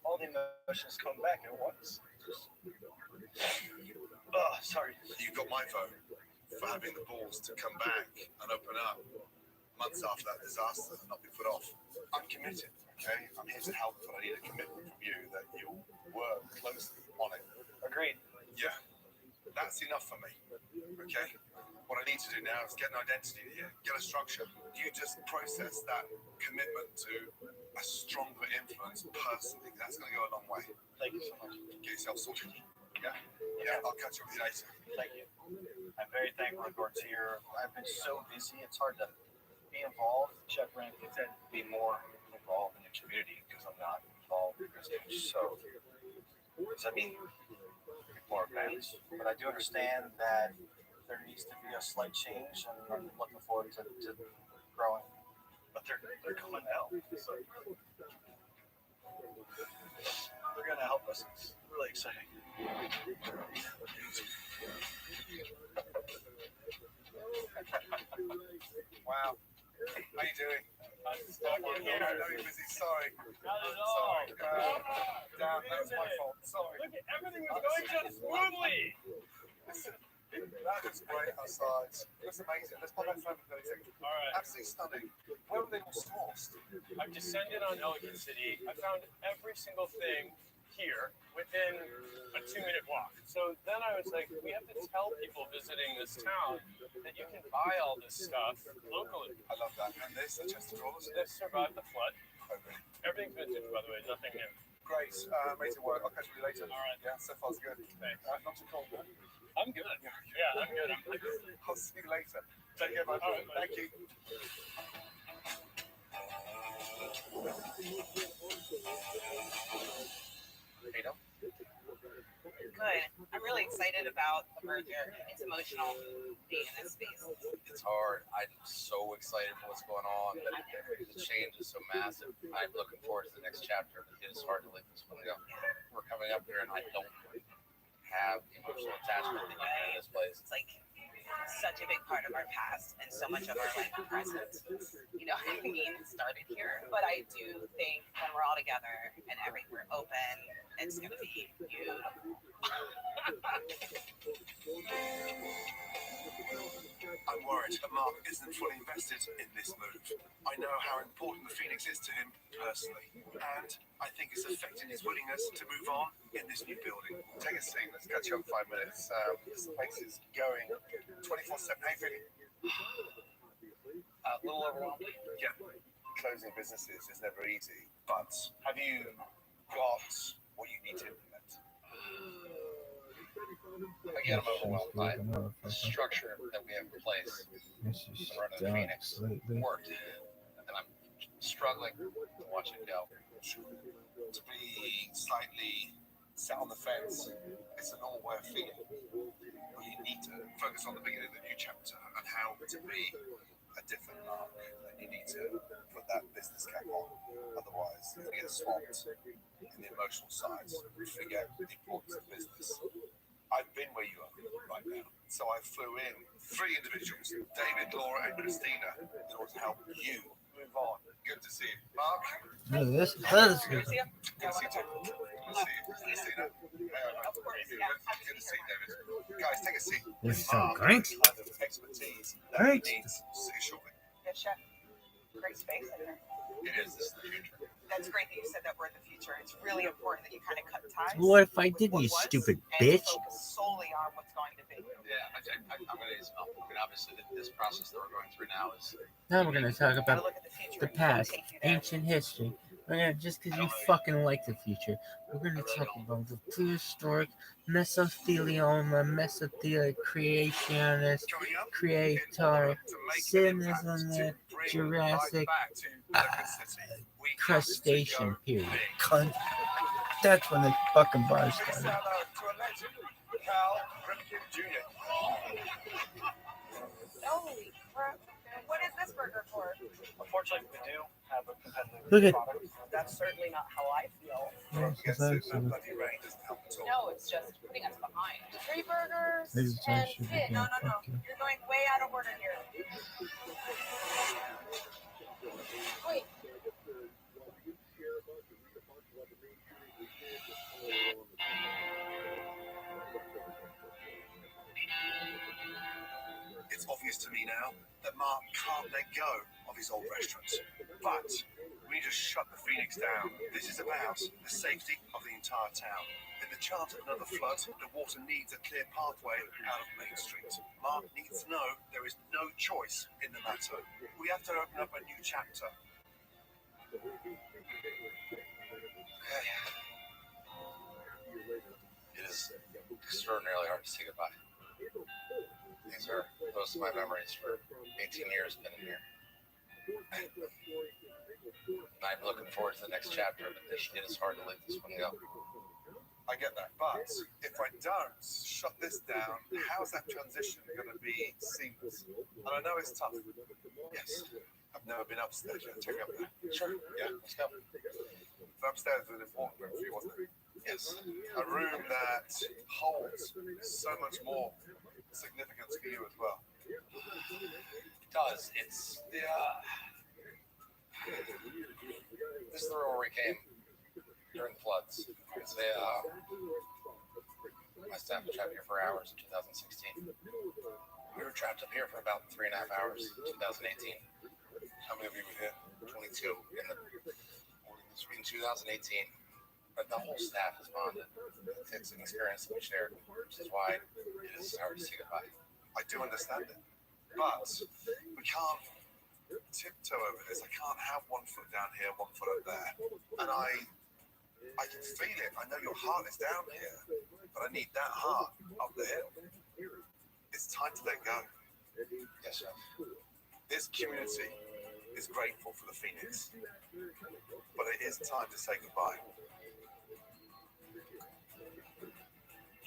All the emotions come back at once. Oh, sorry. You got my vote for having the balls to come back and open up months after that disaster and not be put off. I'm committed. Okay, I'm here to help, but I need a commitment from you that you'll work closely on it. Agreed. Yeah, that's enough for me. Okay, what I need to do now is get an identity here, get a structure. You just process that commitment to a stronger influence personally. That's going to go a long way. Thank you so much. Get yourself sorted. Yeah. I'll catch up with you later. Thank you. I'm very thankful that Gord's here. I've been so busy. It's hard to be involved. Chef Randy said be more involved in the community because I'm not involved because it's so. I mean, more events, but I do understand that there needs to be a slight change, and I'm looking forward to growing. But they're coming out, so they're gonna help us. It's really exciting. Wow. How you doing? I'm stuck in here. I know you're busy. Sorry. Not at all. Damn, that was my fault. Sorry. Look, everything was going just smoothly. Listen, that was great outside. It was amazing. Let's pop that phone for 30 seconds. All right. Absolutely stunning. Where were they all sourced? I've descended on Elegant City. I found every single thing here within a 2-minute walk. So then I was like, we have to tell people visiting this town that you can buy all this stuff locally. I love that. And this, the chest of drawers? This survived the flood. Okay. Everything's vintage, by the way, nothing new. Great. Amazing work. I'll catch you later. All right. Yeah, so far so good. Thanks. Not too cold, huh? I'm good. Yeah, I'm good. I'll see you later. Take care, my friend. Thank you. Good. I'm really excited about the merger. It's emotional being in this space. It's hard. I'm so excited for what's going on. The change is so massive. I'm looking forward to the next chapter. It is hard to let this one go. We're coming up here, and I don't have emotional attachment that you do in this place. It's like such a big part of our past and so much of our life and present. You know what I mean? It started here. But I do think when we're all together and we're open, it's going to be beautiful. I'm worried that Mark isn't fully invested in this move. I know how important the Phoenix is to him personally, and I think it's affected his willingness to move on in this new building. Take a seat. Let's catch you up in 5 minutes. This place is going 24/7. How you feeling? A little overwhelmed. Yeah. Closing businesses is never easy, but have you got what you need to implement? Again, I'm overwhelmed by the structure that we have in place to run the Phoenix worked, and I'm struggling to watch it go. To be slightly sat on the fence, it's a normal way of feeling. You need to focus on the beginning of the new chapter and how to be a different Mark. And you need to put that business cap on. Otherwise, you get swamped in the emotional sides. You forget the importance of business. I've been where you are right now. So I flew in 3 individuals, David, Laura, and Christina, in order to help you move on. Good to see you. Mark? This is Good to see you too. Good to see you. Christina? Good to see you, David. Guys, take a seat. This is so Mark great. has the kind of expertise that Great. he needs. See you shortly. Yeah, chef. Great space in there. It is. This is the future. That's great that you said that we're in the future. It's really important that you kind of cut ties. What if I with didn't, what you was stupid and bitch? focus solely on what's going to be. Yeah, I'm going to use help. I mean, obviously, this process that we're going through now is. Now we're gonna talk about Look at the future the and how past, take you there. ancient history. We're gonna, just because you fucking like the future, we're gonna talk about the prehistoric, mesothelioma, mesothelic creationist, creator, cynicism, Jurassic, crustacean period. Cunt. That's when the fucking bar started. Holy crap. What is this burger for? Unfortunately, we do have a competitive Look at- product. That's certainly not how I feel. No, it's just putting us behind. 3 burgers This is and actually fit. No. You're going way out of order here. Wait. It's obvious to me now that Mark can't let go of his old restaurants. But we need to shut the Phoenix down. This is about the safety of the entire town. In the chance of another flood, the water needs a clear pathway out of Main Street. Mark needs to know there is no choice in the matter. We have to open up a new chapter. It is extraordinarily hard to say goodbye. These are most of my memories for 18 years been in here. I'm looking forward to the next chapter, but it is hard to let this one go. I get that, but if I don't shut this down, how's that transition going to be seamless? And I know it's tough. Yes, I've never been upstairs. Take me up there. Sure. Yeah, let's go. So upstairs was an important room for you, wasn't it? Yes. A room that holds so much more significance for you as well. It does. It's the. This is the room where we came during the floods. It's my staff was trapped here for hours in 2016. We were trapped up here for about 3.5 hours in 2018. How many of you were here? 22 in 2018. But the whole staff is bonded. It's an experience that we shared, which is why it is hard to say goodbye. I do understand it, but we can't tiptoe over this. I can't have one foot down here, one foot up there. And I can feel it. I know your heart is down here, but I need that heart up the hill. It's time to let go. Yes, sir. This community is grateful for the Phoenix, but it is time to say goodbye.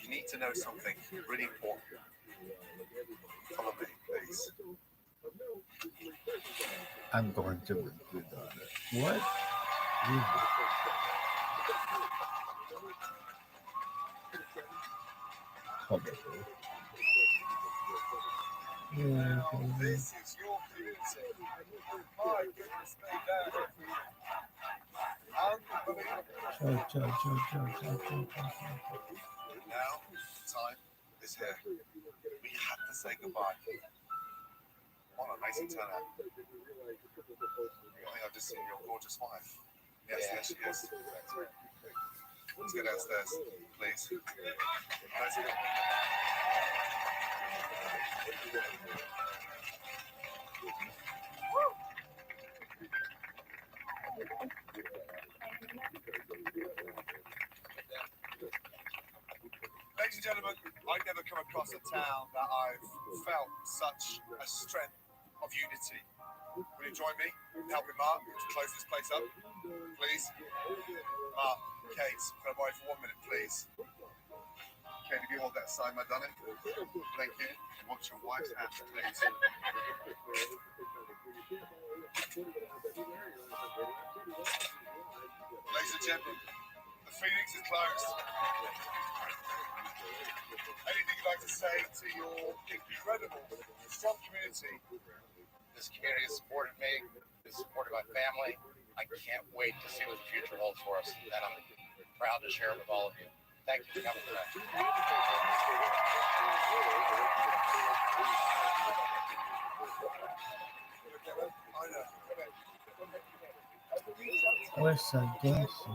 You need to know something really important. Follow me, please. I'm going to regret it. What? Hold on. Yeah. This is your community. My goodness, Now, time is here. We have to say goodbye. What an amazing turnout. I think I've just seen your gorgeous wife. Yes, there she is. Let's go downstairs, please. Let's go. Ladies and gentlemen, I've never come across a town that I've felt such a strength of unity. Will you join me in helping Mark to close this place up? Please? Mark, Kate, can I borrow for 1 minute, please? Can you hold that sign, my darling? Thank you. Watch your wife's hand, please. Ladies and gentlemen, the Phoenix is closed. Anything you'd like to say to your incredible, strong community? This community has supported me, has supported my family. I can't wait to see what the future holds for us, and I'm proud to share it with all of you. Thank you for coming today. We're so dancing.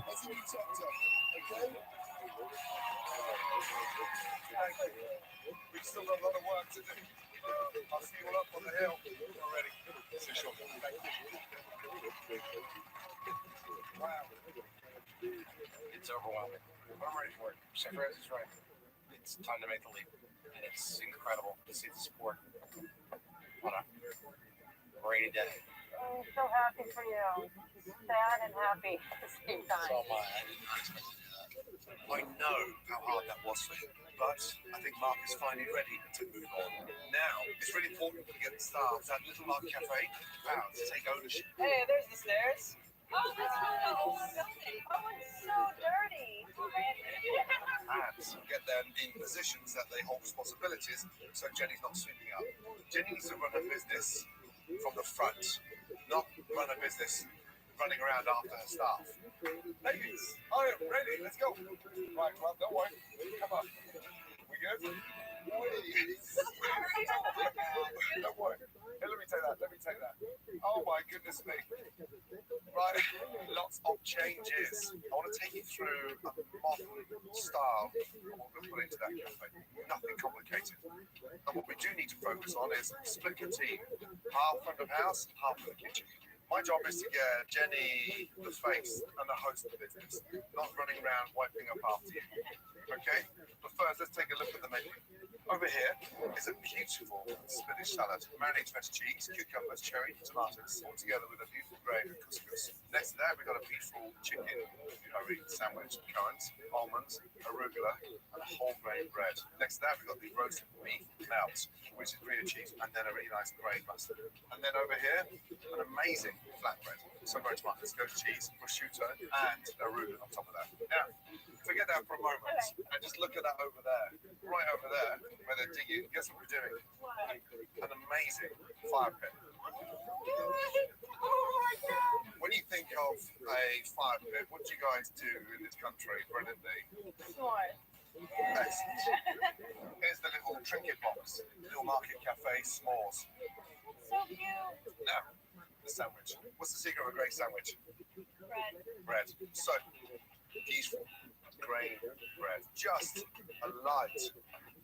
We've still got a lot of work to do. I'll see you all up on the hill already. See you shortly. Thank you. Wow. It's overwhelming. I'm ready for it. Chef Rose is right. It's time to make the leap. And it's incredible to see the support. What a rainy day. I'm so happy for you. Sad and happy at the same time. So am I. I did not expect to do that. I know how hard that was for him, but I think Mark is finally ready to move on. Now, it's really important to get the staff at Little Mark Cafe to take ownership. Hey, there's the stairs. Oh, that's really the old building. Oh, it's so dirty. And get them in positions that they hold responsibilities so Jenny's not sweeping up. Jenny needs to run her business from the front, not run her business running around after her staff. Ladies, I am ready. Let's go. Right, well, don't worry. Come on. We good? Don't worry. Here, let me take that. Let me take that. Oh my goodness me. Right, lots of changes. I want to take you through a modern style of what we're put into that cafe. Nothing complicated. And what we do need to focus on is split your team. Half front of house, half in the kitchen. My job is to get Jenny the face and the host of the business, not running around wiping up after you. Okay? But first, let's take a look at the menu. Over here is a beautiful spinach salad, marinated feta cheese, cucumbers, cherry, tomatoes, all together with a beautiful gravy of couscous. Next to that, we've got a beautiful chicken curry sandwich, currants, almonds, arugula, and a whole grain bread. Next to that, we've got the roasted beef melt, which is green cheese, and then a really nice grey mustard. And then over here, an amazing flatbread, sun-dried tomatoes, goat cheese, prosciutto, and arugula on top of that. Now, forget that for a moment, and just look at that over there, right over there, where they're digging. Guess what we're doing? An amazing fire pit. When you think of a fire pit, what do you guys do in this country brilliantly? Excellent. Here's the little trinket box, Little Market Cafe s'mores. So cute. Now, the sandwich. What's the secret of a great sandwich? Bread. Bread. So, beautiful grain bread. Just a light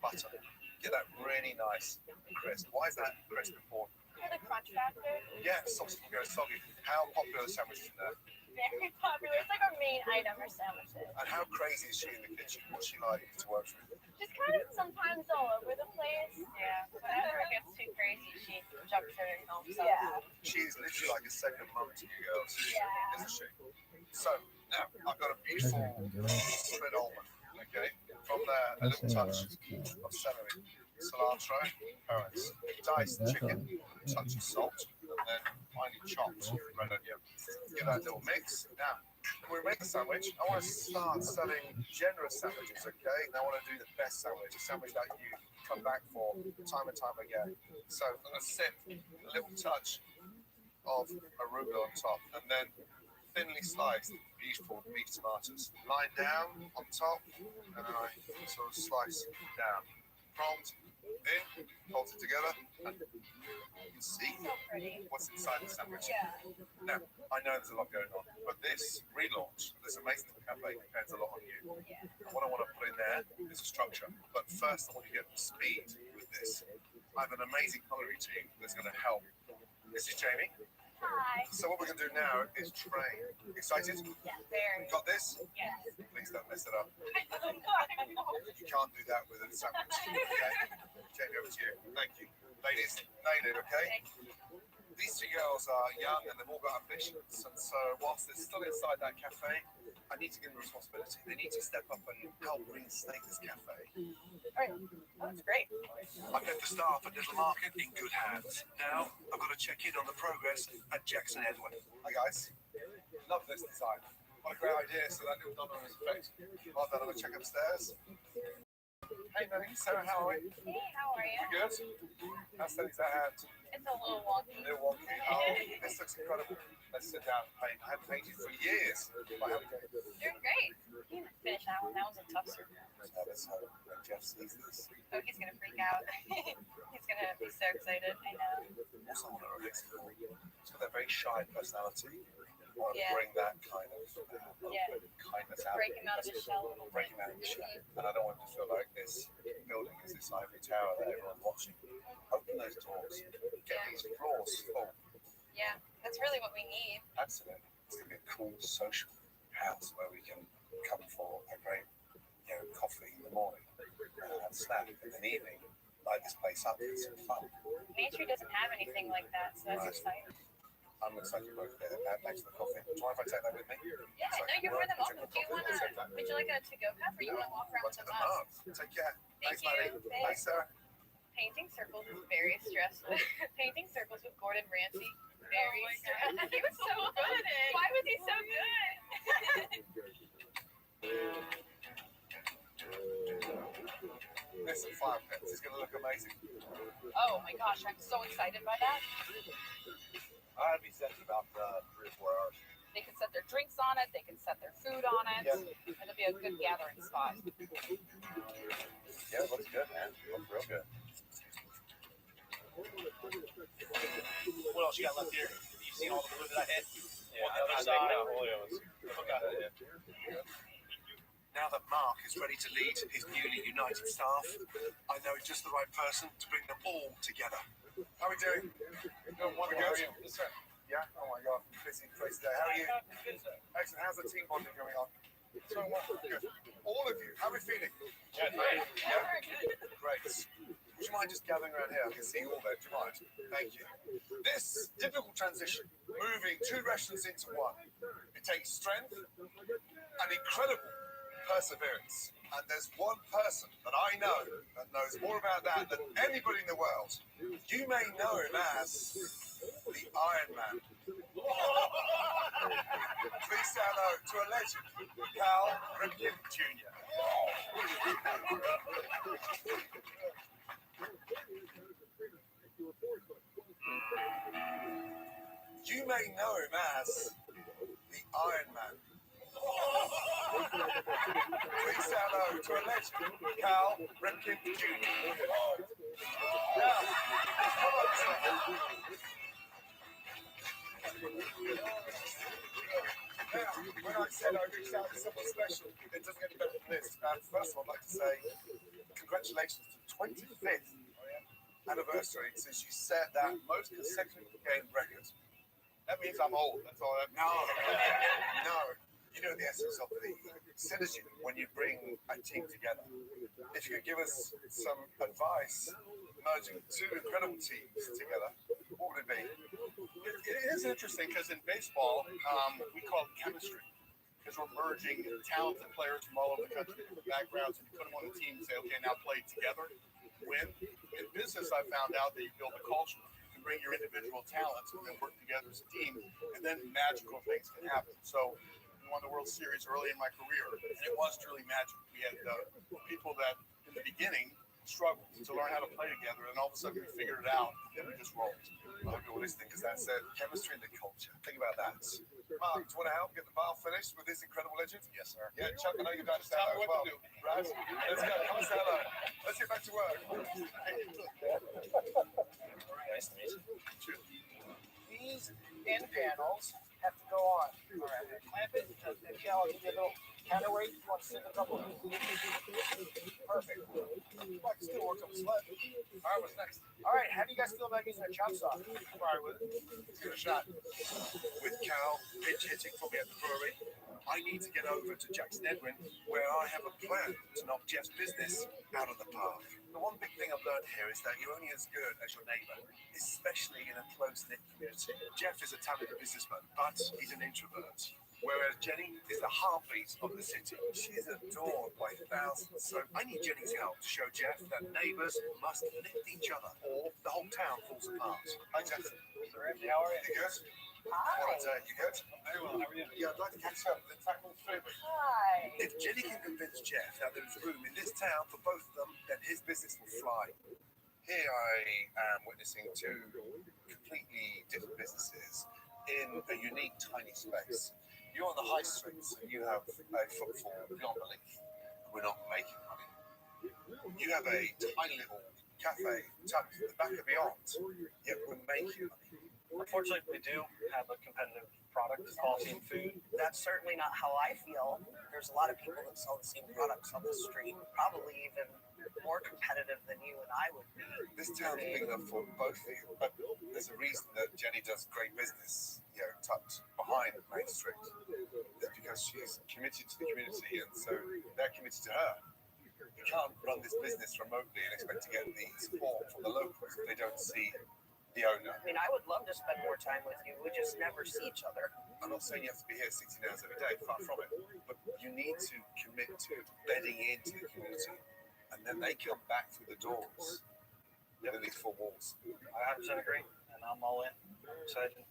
butter. Get that really nice crisp. Why is that crisp important? For the crunch factor. Yeah, sausage goes soggy. How popular are the sandwiches in there? Very popular. It's like our main item are sandwiches. And how crazy is she in the kitchen? What's she like to work with? She's kind of sometimes all over the place. Yeah, whenever it gets too crazy, she jumps in and helps out. Yeah. She's literally like a second mum to you girls, Yeah. isn't she? So, now, I've got a beautiful split almond, okay? From there, a little touch of celery, cilantro, carrots, diced chicken, a touch of salt, and then finely chopped red onion. Give that a little mix. Now, when we make a sandwich, I want to start selling generous sandwiches, okay? And I want to do the best sandwich, a sandwich that you come back for time and time again. So I'm going to sip a little touch of arugula on top, and then thinly sliced beautiful beef tomatoes. Line down on top, and then I sort of slice down. Prompt in, hold it together, and you can see what's inside the sandwich. Now, I know there's a lot going on, but this relaunch, this amazing cafe depends a lot on you. And what I want to put in there is a structure. But first, I want to get speed with this. I have an amazing culinary team that's going to help. This is Jamie. Hi. So what we're going to do now is train. Excited? Yeah, very. Got this? Yes. Please don't mess it up. You can't do that with a sandwich. Okay? Jamie, over to you. Thank you. Ladies, nail it, okay? These two girls are young and they've all got ambitions. And so whilst they're still inside that cafe, I need to give them responsibility. They need to step up and help reinstate this cafe. All right. That's great. I've left the staff at Little Market in good hands. Now I've got to check in on the progress at Jackson Edward. Hi guys. Love this design. What a great idea. So that little domino effect. I'll have a check upstairs. Hey Melanie, Sarah, how are we? Hey, how are you? You good? How's things at hand? It's a little wonky. A little wonky. Oh, this looks incredible. Let's sit down and paint. I haven't painted for years. How are you doing? Doing great. You didn't finish that one. That was a tough surgery. Let's hope when Jeff sees this. Oh, he's gonna freak out. He's gonna be so excited. I know. Also, I want to relax. She's got that very shy personality. I want to Yeah. bring that kind of kindness out. Break him out of his shell a little bit. Break him out of his shell. And I don't want him to feel like this building is this ivory tower that everyone's watching. Open those doors. Get these floors full. Yeah, that's really what we need. Absolutely. It's going to be a cool social house where we can come for a great, coffee in the morning, snack in the evening, light this place up, it's some fun. Nature doesn't have anything like that, so that's exciting. I'm excited to both there. Thanks for the coffee. Do you mind if I take that with me? Yeah, no, you're more than welcome. Do you want would you like a to-go cup or you want to walk around with the mug? Take care. Thank Thanks, buddy. you. Thanks, Sarah. Painting circles is very stressful. Painting circles with Gordon Ramsay, very stressful. He was so good. Why was he so good? There's some fire pits. It's going to look amazing. Oh my gosh, I'm so excited by that. I'd be set in about 3 or 4 hours. They can set their drinks on it. They can set their food on it. Yep. It'll be a good gathering spot. Yeah, it looks good, man. It looks real good. What else you got left here? You seen all the food that I had? Yeah, on the other side. Now that Mark is ready to lead his newly united staff, I know just the right person to bring them all together. How are we doing? Doing wonderful. How are you? Yes, sir. Yeah? Oh my God. Busy place today. How are you? Excellent. How's the team bonding going on? It's going well. Good. All of you, how are we feeling? Yeah, great. Yeah? Great. Would you mind just gathering around here? I can see you all there. Do you mind? Thank you. This difficult transition, moving 2 restaurants into one, it takes strength and incredible perseverance. And there's one person that I know that knows more about that than anybody in the world. You may know him as the Iron Man. Please say hello to a legend, Cal Ripken Jr. You may know him as the Iron Man. Please say hello to a legend, Cal Ripken Jr. Now, when I said I reached out to someone special, it doesn't get any better than this. First of all, I'd like to say congratulations to the 25th anniversary since you set that most consecutive game record. That means I'm old. That's all. No. You know the essence of the synergy when you bring a team together. If you could give us some advice, merging 2 incredible teams together, what would it be? It is interesting because in baseball, we call it chemistry. Because we're merging talented players from all over the country, different backgrounds, and you put them on the team and say, okay, now play together, win. In business, I found out that you build a culture. You bring your individual talents and then work together as a team, and then magical things can happen. So we won the World Series early in my career, and it was truly magic. We had people that, in the beginning, struggled to learn how to play together, and all of a sudden we figured it out, and we just rolled. I'll go listening because that's chemistry and the culture. Think about that. Mark, do you want to help get the bar finished with this incredible legend? Yes, sir. Yeah, Chuck, I know you've got to say hello as well. Right? Let's go. Come and say hello. Let's get back to work. Nice to meet you. These end panels have to go on. All right, clamp it. And Cal, I'll give you a little counterweight. You want to send a couple of these? Perfect. I can still work on the sled. All right, what's next? All right, how do you guys feel about using a chop saw? All right, let's give it a shot. With Cal pitch hitting for me at the brewery, I need to get over to Jackson Edwin, where I have a plan to knock Jeff's business out of the park. The one big thing I've learned here is that you're only as good as your neighbor, especially in a close-knit community. Jeff is a talented businessman, but he's an introvert. Whereas Jenny is the heartbeat of the city. She's adored by thousands. So I need Jenny's help to show Jeff that neighbors must lift each other, or the whole town falls apart. Hi, Jeff. Rabbi, how are you? You good? Hi. You good? Very well. How are you? Yeah, I'd like to catch up with the tackle food. Hi. If Jenny can convince Jeff that there's room in this town for both of them, then his business will fly. Here I am witnessing two completely different businesses in a unique, tiny space. You're on the high streets and you have a footfall beyond belief. We're not making money. You have a tiny little cafe tucked at the back of beyond, yet we're making money. Unfortunately, we do have a competitive product, quality food. That's certainly not how I feel. There's a lot of people that sell the same products on the street, probably even more competitive than you and I would be. This town's big enough for both of you, but there's a reason that Jenny does great business, tucked behind Main Street. It's because she's committed to the community, and so they're committed to her. You can't run this business remotely and expect to get the support from the locals if they don't see the owner. I mean, I would love to spend more time with you. We just never see each other. I'm not saying you have to be here 16 hours every day, far from it, but you need to commit to bedding into the community, and then they come back through the doors within these four walls. I 100% agree, and I'm all in. I'm excited.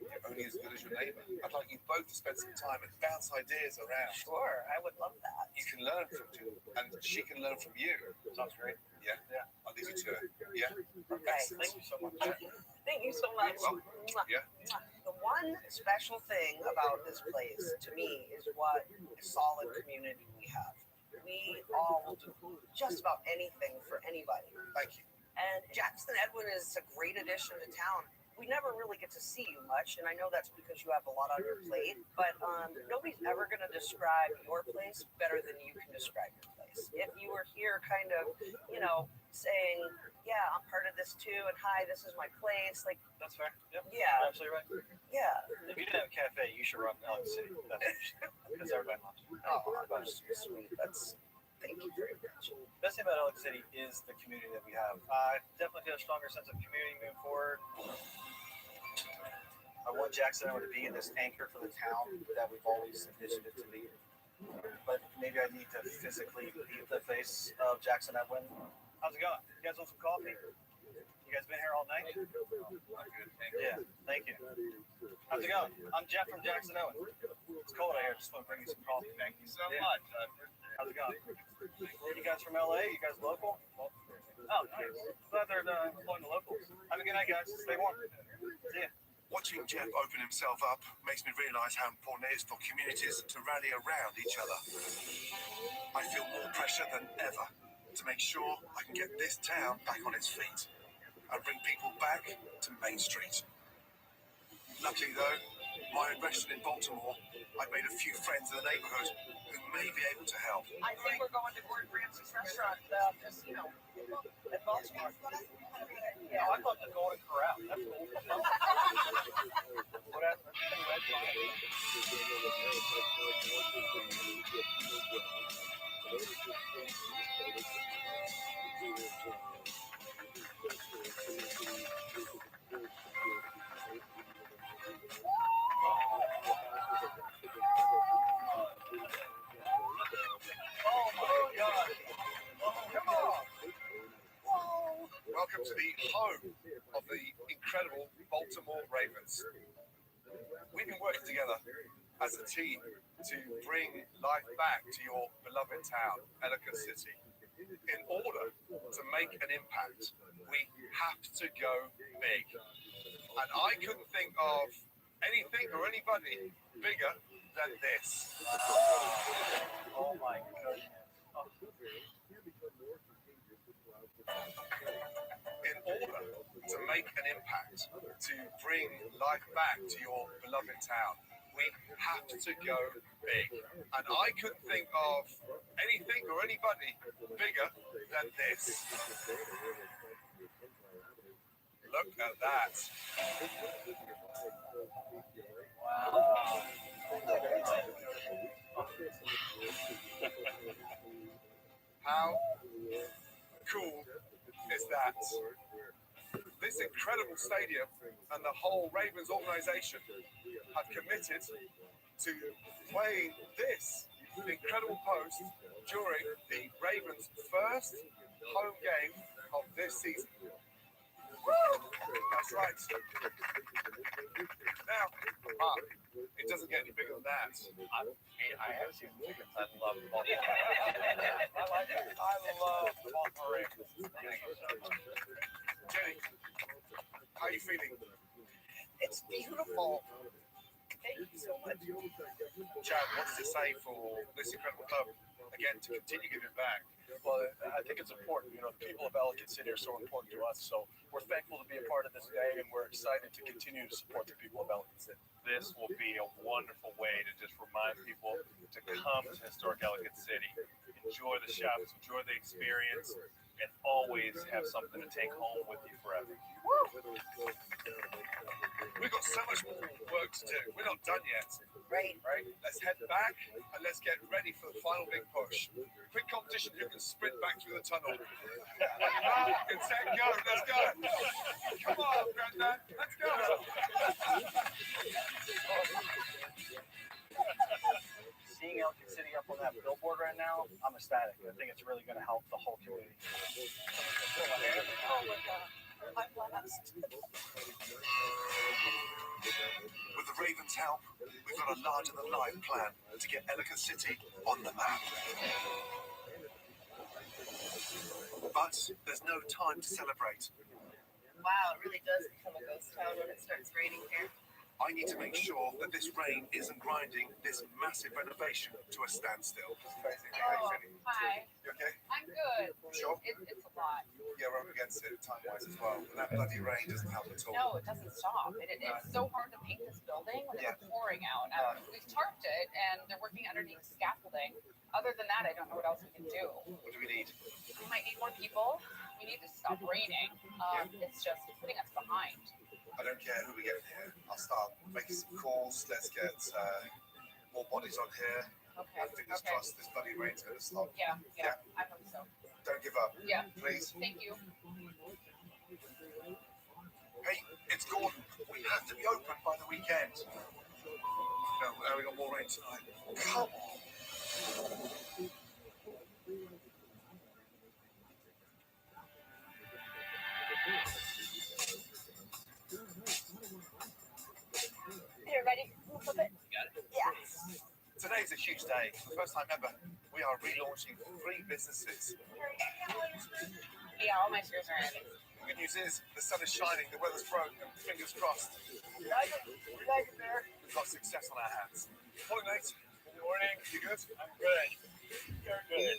You're only as good as your neighbor. I'd like you both to spend some time and bounce ideas around. Sure, I would love that. You can learn from you, and she can learn from you. Sounds great. Yeah? Yeah. I'll leave you to it. Yeah? Okay. Thank you so much. Thank you so much. Yeah. The one special thing about this place, to me, is what a solid community we have. We all will do just about anything for anybody. Thank you. And Jackson Edwin is a great addition to town. We never really get to see you much, and I know that's because you have a lot on your plate, but nobody's ever going to describe your place better than you can describe your place. If you were here kind of, saying, yeah, I'm part of this too, and hi, this is my place, like... That's fair. Yep. Yeah. You're absolutely right. Yeah. If you didn't have a cafe, you should run Alex City. Because everybody loves you. Oh, that's sweet. Thank you very much. The best thing about Alex City is the community that we have. I definitely feel a stronger sense of community moving forward. I want Jackson to be in this anchor for the town that we've always envisioned it to be. But maybe I need to physically be the face of Jackson Edwin. How's it going? You guys want some coffee? You guys been here all night? I'm good, thank you. Yeah, thank you. How's it going? I'm Jeff from Jackson Edwin. It's cold out here. Just want to bring you some coffee. Thank you so much. How's it going? You guys from LA? You guys local? Oh, nice. Glad they're employing the locals. Have a good night, guys. Stay warm. See ya. Watching Jeff open himself up makes me realize how important it is for communities to rally around each other. I feel more pressure than ever to make sure I can get this town back on its feet and bring people back to Main Street. Luckily though, my aggression in Baltimore, I've made a few friends in the neighborhood who may be able to help. I think we're going to Gordon Ramsay's restaurant, at Baltimore. Yeah, I thought the Golden Corral. That's cool. What happened? Oh my God! Come on! Welcome to the home of the incredible Baltimore Ravens. We've been working together as a team to bring life back to your beloved town, Ellicott City. In order to make an impact, we have to go big. And I couldn't think of anything or anybody bigger than this. Oh my goodness. Oh. In order to make an impact, to bring life back to your beloved town, we have to go big. And I couldn't think of anything or anybody bigger than this. Look at that. Wow. How cool is that? This incredible stadium and the whole Ravens organization have committed to playing this incredible post during the Ravens' first home game of this season. That's right. Now, it doesn't get any bigger than that. I have seen tickets. I love Baltimore. I like it. I love Baltimore Ravens. Jenny, how are you feeling? It's beautiful. Thank you so much. Chad, what does it say for this incredible club, again, to continue giving back? Well, I think it's important. You know, the people of Ellicott City are so important to us. So we're thankful to be a part of this day, and we're excited to continue to support the people of Ellicott City. This will be a wonderful way to just remind people to come to historic Ellicott City, enjoy the shops, enjoy the experience, and always have something to take home with you forever. We've got so much more work to do. We're not done yet. Right. Let's head back and let's get ready for the final big push. Quick competition, who can sprint back through the tunnel? Get set, go. Let's go. Come on, Granddad. Let's go. Seeing Ellicott City up on that billboard right now, I'm ecstatic. I think it's really going to help the whole community. Oh my God. I'm blessed. With the Ravens' help, we've got a larger-than-life plan to get Ellicott City on the map. But there's no time to celebrate. Wow, it really does become a ghost town when it starts raining here. I need to make sure that this rain isn't grinding this massive renovation to a standstill. Hi. You okay? I'm good. Sure? It's a lot. Yeah, we're up against it time-wise as well. And that bloody rain doesn't help at all. No, it doesn't stop. It's so hard to paint this building when it's pouring out. We've tarped it, and they're working underneath scaffolding. Other than that, I don't know what else we can do. What do we need? We might need more people. We need to stop raining. It's just putting us behind. I don't care who we get here. I'll start making some calls. Let's get more bodies on here. Okay. And fingers crossed this bloody rain's going to stop. Yeah, I hope so. Don't give up. Yeah. Please. Thank you. Hey, it's Gordon. We have to be open by the weekend. No, we got more rain tonight. Come on. You ready? Flip it? Yes. Today's a huge day. For the first time ever, we are relaunching 3 businesses. Yeah, all my fears are ending. The good news is the sun is shining, the weather's broken, fingers crossed. We like it there. We've got success on our hands. Morning, mate. Good morning. You good? I'm good. You're good.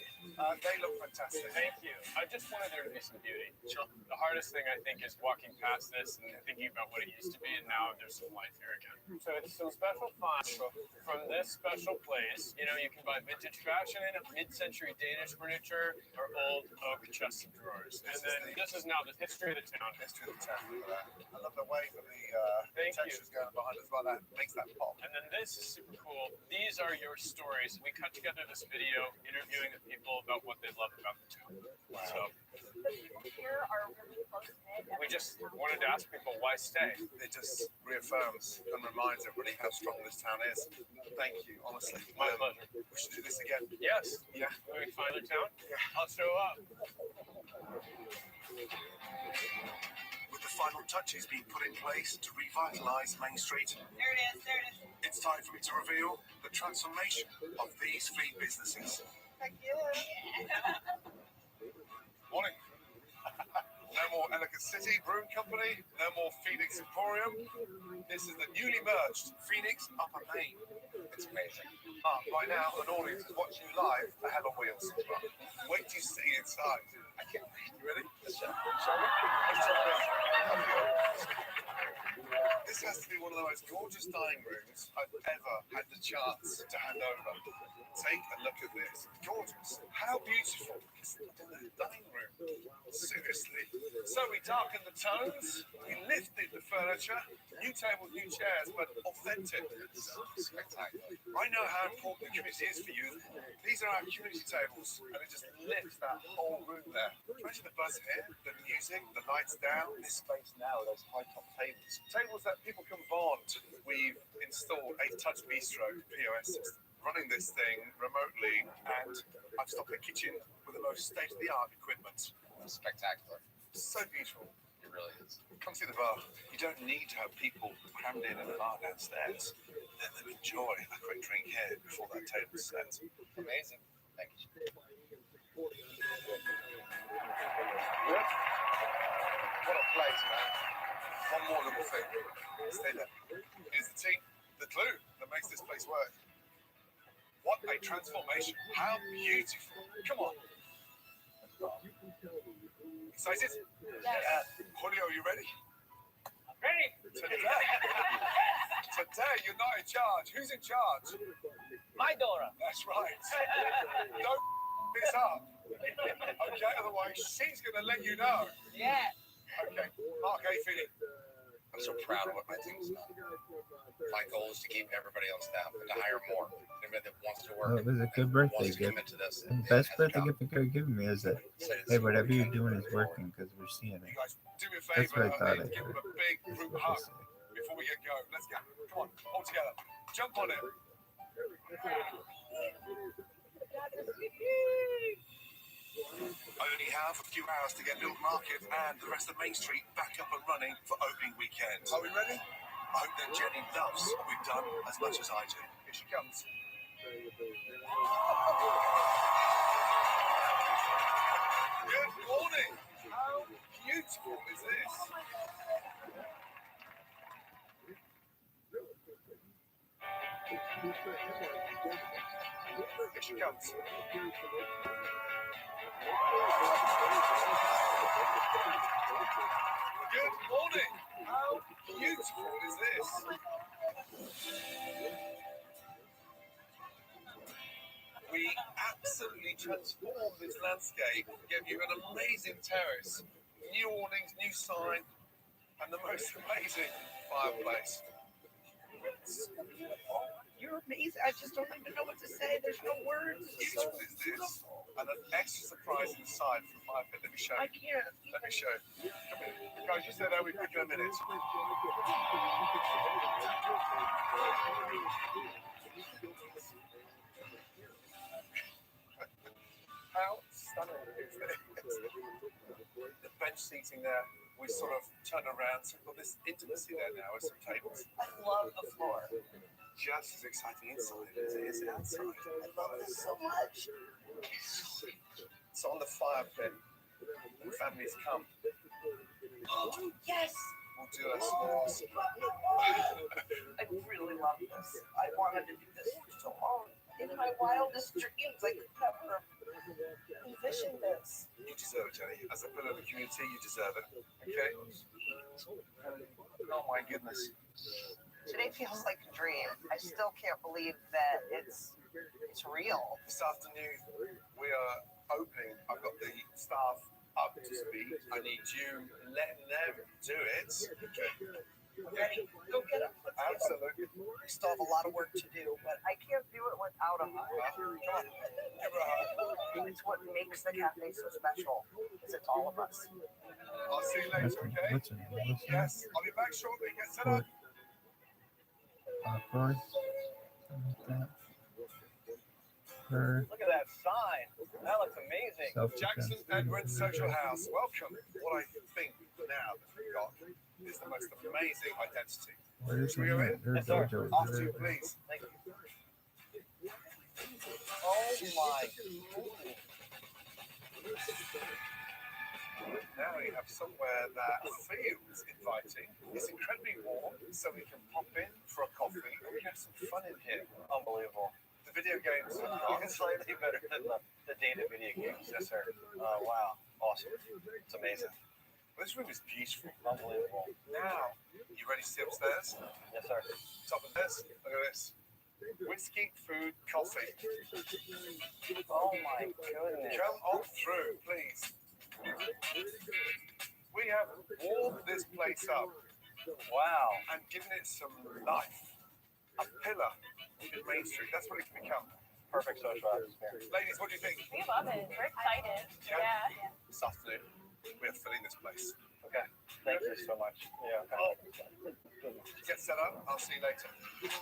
They look fantastic. Thank you. I just wanted there to be some beauty. The hardest thing, I think, is walking past this and thinking about what it used to be, and now there's some life here again. So it's some special finds from this special place. You know, you can buy vintage fashion in it, mid-century Danish furniture, or old oak chests and drawers. And then this is now the history of the town. History of the town. I love the way that the texture's going behind as well. That makes that pop. And then this is super cool. These are your stories. We cut together this video interviewing the people about what they love about the town. Wow. So The people here are really close-knit. we just wanted to ask people, why stay? It just reaffirms and reminds everybody how strong this town is. Thank you, honestly. My pleasure. We should do this again. Yes. Yeah. When we find a town, I'll show up. With the final touches being put in place to revitalise Main Street, There it is. it's time for me to reveal the transformation of these 3 businesses. Thank you. Morning. No more Ellicott City Brewing Company. No more Phoenix Emporium. This is the newly merged Phoenix Upper Main. It's amazing. Right now, an audience is watching you live for Hell on Wheels. Wait till you see inside. I can't wait. You ready? Shall we? Let's jump in. This has to be one of the most gorgeous gorgeous dining rooms I've ever had the chance to hand over. Take a look at this. Gorgeous. How beautiful is the dining room? Seriously. So we darkened the tones, we lifted the furniture, new tables, new chairs, but authentic. Spectacular. I know how important the community is for you. These are our community tables, and it just lifts that whole room there. Imagine the buzz here, the music, the lights down. This space now, those high top tables. Tables that people can bond. We've installed a touch bistro POS system. Running this thing remotely, and I've stocked the kitchen with the most state-of-the-art equipment. Spectacular. So beautiful. It really is. Come see the bar. You don't need to have people crammed in the bar downstairs. Let them enjoy a quick drink here before that table's set. Amazing. Thank you. Good? What a place, man. One more little thing. Stay there. Here's the tea, the glue that makes this place work. What a transformation. How beautiful. Come on. Excited? Yes. Julio, are you ready? I'm ready. Today, you're not in charge. Who's in charge? My Dora. That's right. Don't this up. Okay, otherwise she's going to let you know. Yeah. Okay. Mark, how you feeling? I'm so proud of what my team's done. My goal is to keep everybody on staff and to hire more. Anybody that wants to work. Well, it was a good birthday wants to gift. commit to this. The best birthday gift you could have given me is that, hey, whatever you're doing is working because we're seeing it. Do me a That's favor what I thought. and give them a big group hug before we get going. Let's go. Come on, all together. Jump on it. I only have a few hours to get Little Market and the rest of Main Street back up and running for opening weekend. Are we ready? I hope that Jenny loves what we've done as much as I do. Here she comes. Good morning. How beautiful is this? Here she comes. Good morning. How beautiful is this? We absolutely transformed this landscape, gave you an amazing terrace, new awnings, new sign, and the most amazing fireplace. You're amazing. I just don't even know what to say. There's no words. Beautiful is this. And an extra surprise inside from Fire Pit. Let me show you. I can't. Let me show you. Come here. Guys, you stay there. We'll be back in a minute. How stunning is this? The bench seating there, we sort of turned around, so we've got this intimacy there now with some tables. I love the floor. Just as exciting inside as it is outside. I love this so much. So on the Fire Pit, when families come, Yes. we'll do a s'mores. I really love this. I wanted to do this for so long. In my wildest dreams, I could never envision this. You deserve it, Jenny. As a pillar of the community, you deserve it. Okay? Oh my goodness. Today feels like a dream. I still can't believe that it's real. This afternoon, we are opening. I've got the staff up to speed. I need you letting them do it. Ready? Go get them. Absolutely. We still have a lot of work to do, but I can't do it without them. Come on. Give her a hug. It's what makes the cafe so special. Is it's all of us. I'll see you later, okay? Yes, I'll be back shortly. Get set up. Popcorn. Something like that. Bird. Look at that sign. That looks amazing. Jackson Edwards Social House. Welcome. What I think now that we've got is the most amazing identity. Where is Should we go in? There's Yes, sir. Dojo. Off to you, please. Thank you. Oh my. Now you have somewhere that feels inviting. It's incredibly warm, so we can pop in for a coffee and we have some fun in here. Unbelievable. The video games are Even slightly better than the data video games. Yes, sir. Wow. Awesome. It's amazing. This room is beautiful. Unbelievable. Now, you ready to see upstairs? Yes, sir. Top of this, look at this. Whiskey, food, coffee. Oh my goodness. Come on through, please. We have warmed this place up. Wow. And given it some life. A pillar in Main Street. That's what it can become. Perfect social atmosphere. Ladies, what do you think? We love it. We're excited. Yeah. This afternoon, we're filling this place. Okay. Thank you so much. Yeah. Okay. Get set up. I'll see you later. Press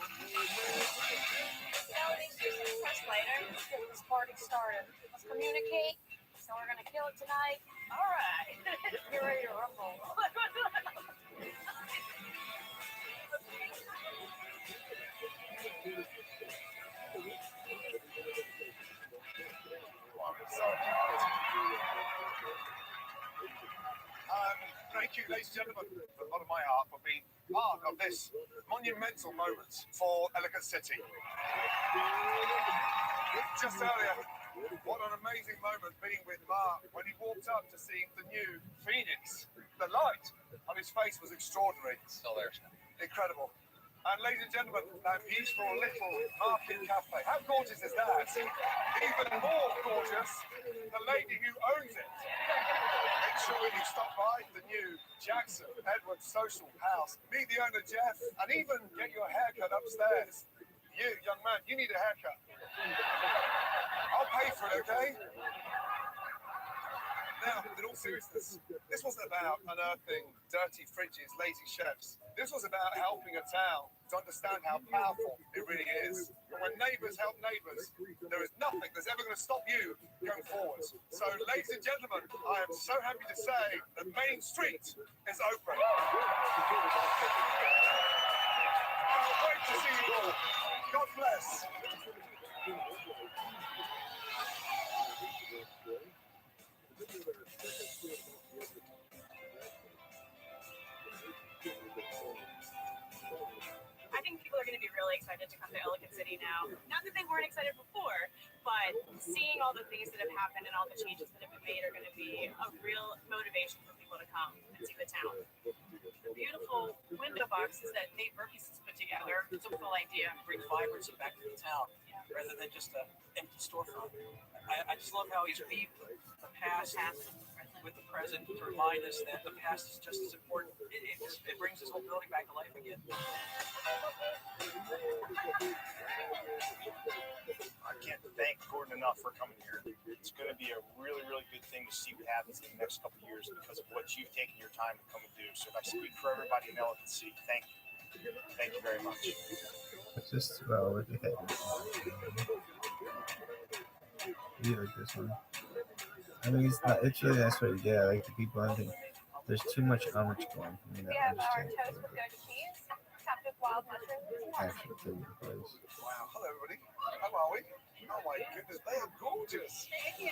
later. Let's get this party started. Let's communicate. So we're gonna kill it tonight. All right. Get ready to rumble. Thank you, ladies and gentlemen, from the bottom of my heart for being part of this monumental moment for Ellicott City. Just earlier, what an amazing moment being with Mark when he walked up to see the new Phoenix. The light on his face was extraordinary. Still there. Incredible. And ladies and gentlemen, that beautiful little market cafe. How gorgeous is that? Even more gorgeous, the lady who owns it. Make sure you stop by the new Jackson Edwards Social House. Meet the owner, Jeff, and even get your haircut upstairs. You, young man, you need a haircut. I'll pay for it, okay? Now, in all seriousness, this wasn't about unearthing dirty fridges, lazy chefs. This was about helping a town to understand how powerful it really is. And when neighbours help neighbours, there is nothing that's ever going to stop you going forward. So, ladies and gentlemen, I am so happy to say that Main Street is open. I can't wait to see you all. God bless. I think people are going to be really excited to come to Ellicott City now. Not that they weren't excited before, but seeing all the things that have happened and all the changes that have been made are going to be a real motivation for people to come and see the town. The beautiful window boxes that Nate Burgess has put together. It's a full idea. Bring vibrancy back to the town rather than just an empty storefront. I just love how he's weaved the past with the present to remind us that the past is just as important. It brings this whole building back to life again. I can't thank Gordon enough for coming here. It's going to be a really, really good thing to see what happens in the next couple of years because of what you've taken your time to come and do. So if I speak for everybody in Ellicott City, thank you. Thank you very much. Just roll with your head. You like this one. I mean, it's not. It's really nice what you get. I like the people. I think there's too much homage going for me. We have our toast with goat cheese, topped with wild mushrooms. Actually, taking place. Wow, hello everybody. How are we? Oh my goodness, they are gorgeous. Thank you.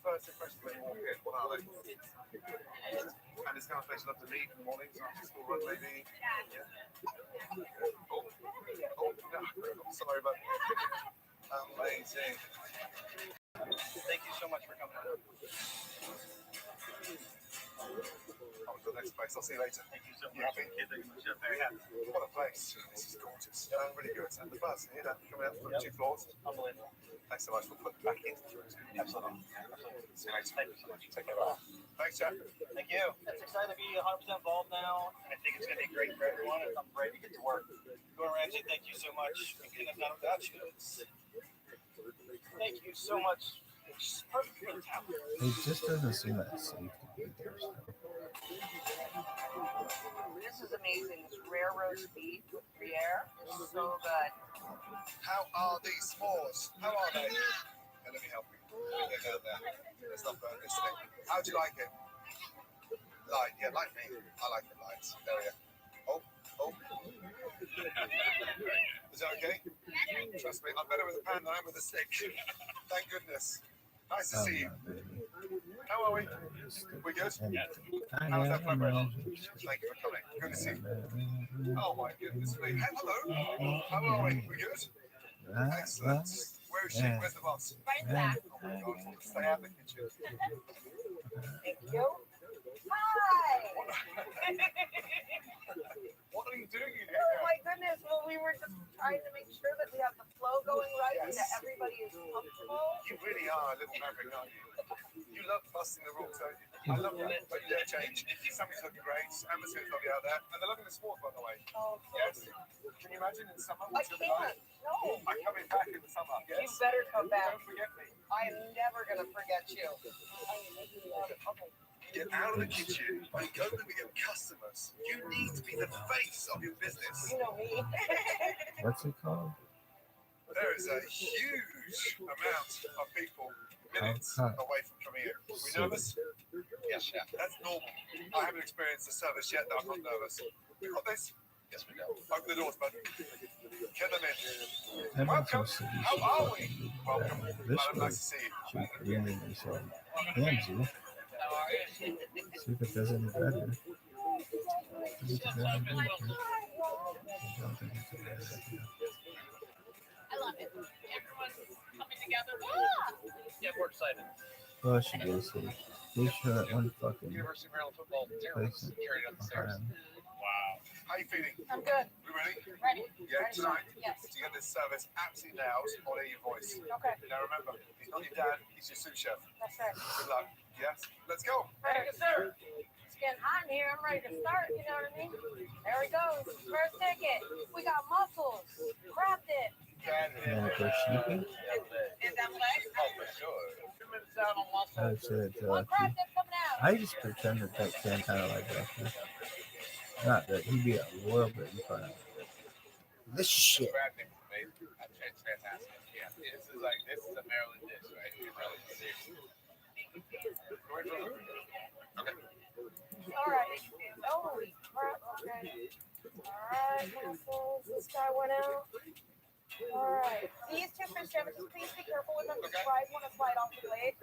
First impression when you walk in, what are they? And it's kind of place you love to meet in the mornings after school run, maybe. Yeah. Oh, no. Sorry, but amazing. Thank you so much for coming out. Oh, to the next place. I'll see you later. Thank you so much. You happy? Very happy. What a place. This is gorgeous. Really good. And the bus, hear that coming out from 2 floors. Unbelievable. Thanks so much for putting back into tourism. Absolutely. See you later. Thank you so much. Take care. Thanks, Jack. Thank you. It's excited to be 100% involved now. I think it's going to be great for everyone, and I'm ready to get to work. Gordon Ramsay, thank you so much. We couldn't have done without you. Thank you so much. It's perfect for the town. It just doesn't seem that safe to be there. So. This is amazing. This rare roast beef with Gruyere. So good. How are these s'mores? How are they? Let me help you. They're down there. Let's not burn this thing. How do you like it? Light, yeah, like me. I like the lights. There we go. Oh. Is that okay? Trust me, I'm better with a pan than I am with a stick. Thank goodness. Nice to see you. How are we? We good? How's that progress? Thank you for coming. Good to see you. Oh my goodness me. Hey, hello. How are we? We good? Excellent. Where is she? Where's the boss? Right back. Oh my God. Stay out of the kitchen. Thank you. Hi. What are you doing in here? Oh my goodness. Well, we were just trying to make sure that we have the flow going right and that everybody is comfortable. You really are a little maverick, aren't you? You love busting the rules, don't you? I love that, but you never change. Somebody's looking great, atmosphere's lovely out there, and they're loving the sport, by the way. Oh, Yes. Can you imagine in summer? I can't. No. I'm coming back in the summer. Yes. You better come back. Don't forget me. I am never going to forget you. Okay. Get out of the kitchen and go to your customers. You need to be the face of your business. You know me. What's it called? There is a huge amount of people minutes away from coming in. Are we nervous? Yes, chef. That's normal. I haven't experienced the service yet that I'm not nervous. You got this? Yes, we do. Open the doors, bud. Get them in. I'm Welcome. also How are we? Welcome. this Madam, way. nice to see you. Should really be so. Ramsey. See if it does any better. Does it do any better? I don't think it's any better. I love it. Everyone's coming together. Yeah, we're excited. Well, she goes to. They show that one fucking University of Maryland football place. carried up the stairs. Wow. How you feeling? I'm good. You ready? Ready. Yeah, tonight. Yes. To get this service absolutely nailed, I'll hear your voice. Okay. Now remember, he's not your dad, he's your sous chef. That's right. Good luck. Yes? Let's go. Ready to serve. It's getting hot in here. I'm ready to start. You know what I mean? There we go. First ticket. We got mussels. Grabbed it. And of course, sheepy. Is that leg? Oh, for sure. 2 minutes out on mussels. I would say it's What crab dip coming out? I just pretend that can kind of like that. Not that he'd be a little bit in front of me. This shit. Crab dip, baby. It's fantastic. Yeah, this is a Maryland dish, right? It really is. Okay. All right. Holy crap. Okay. All right, mussels. This guy went out. All right. These two fish sandwiches, please be careful with them. The fries want to slide off the blade.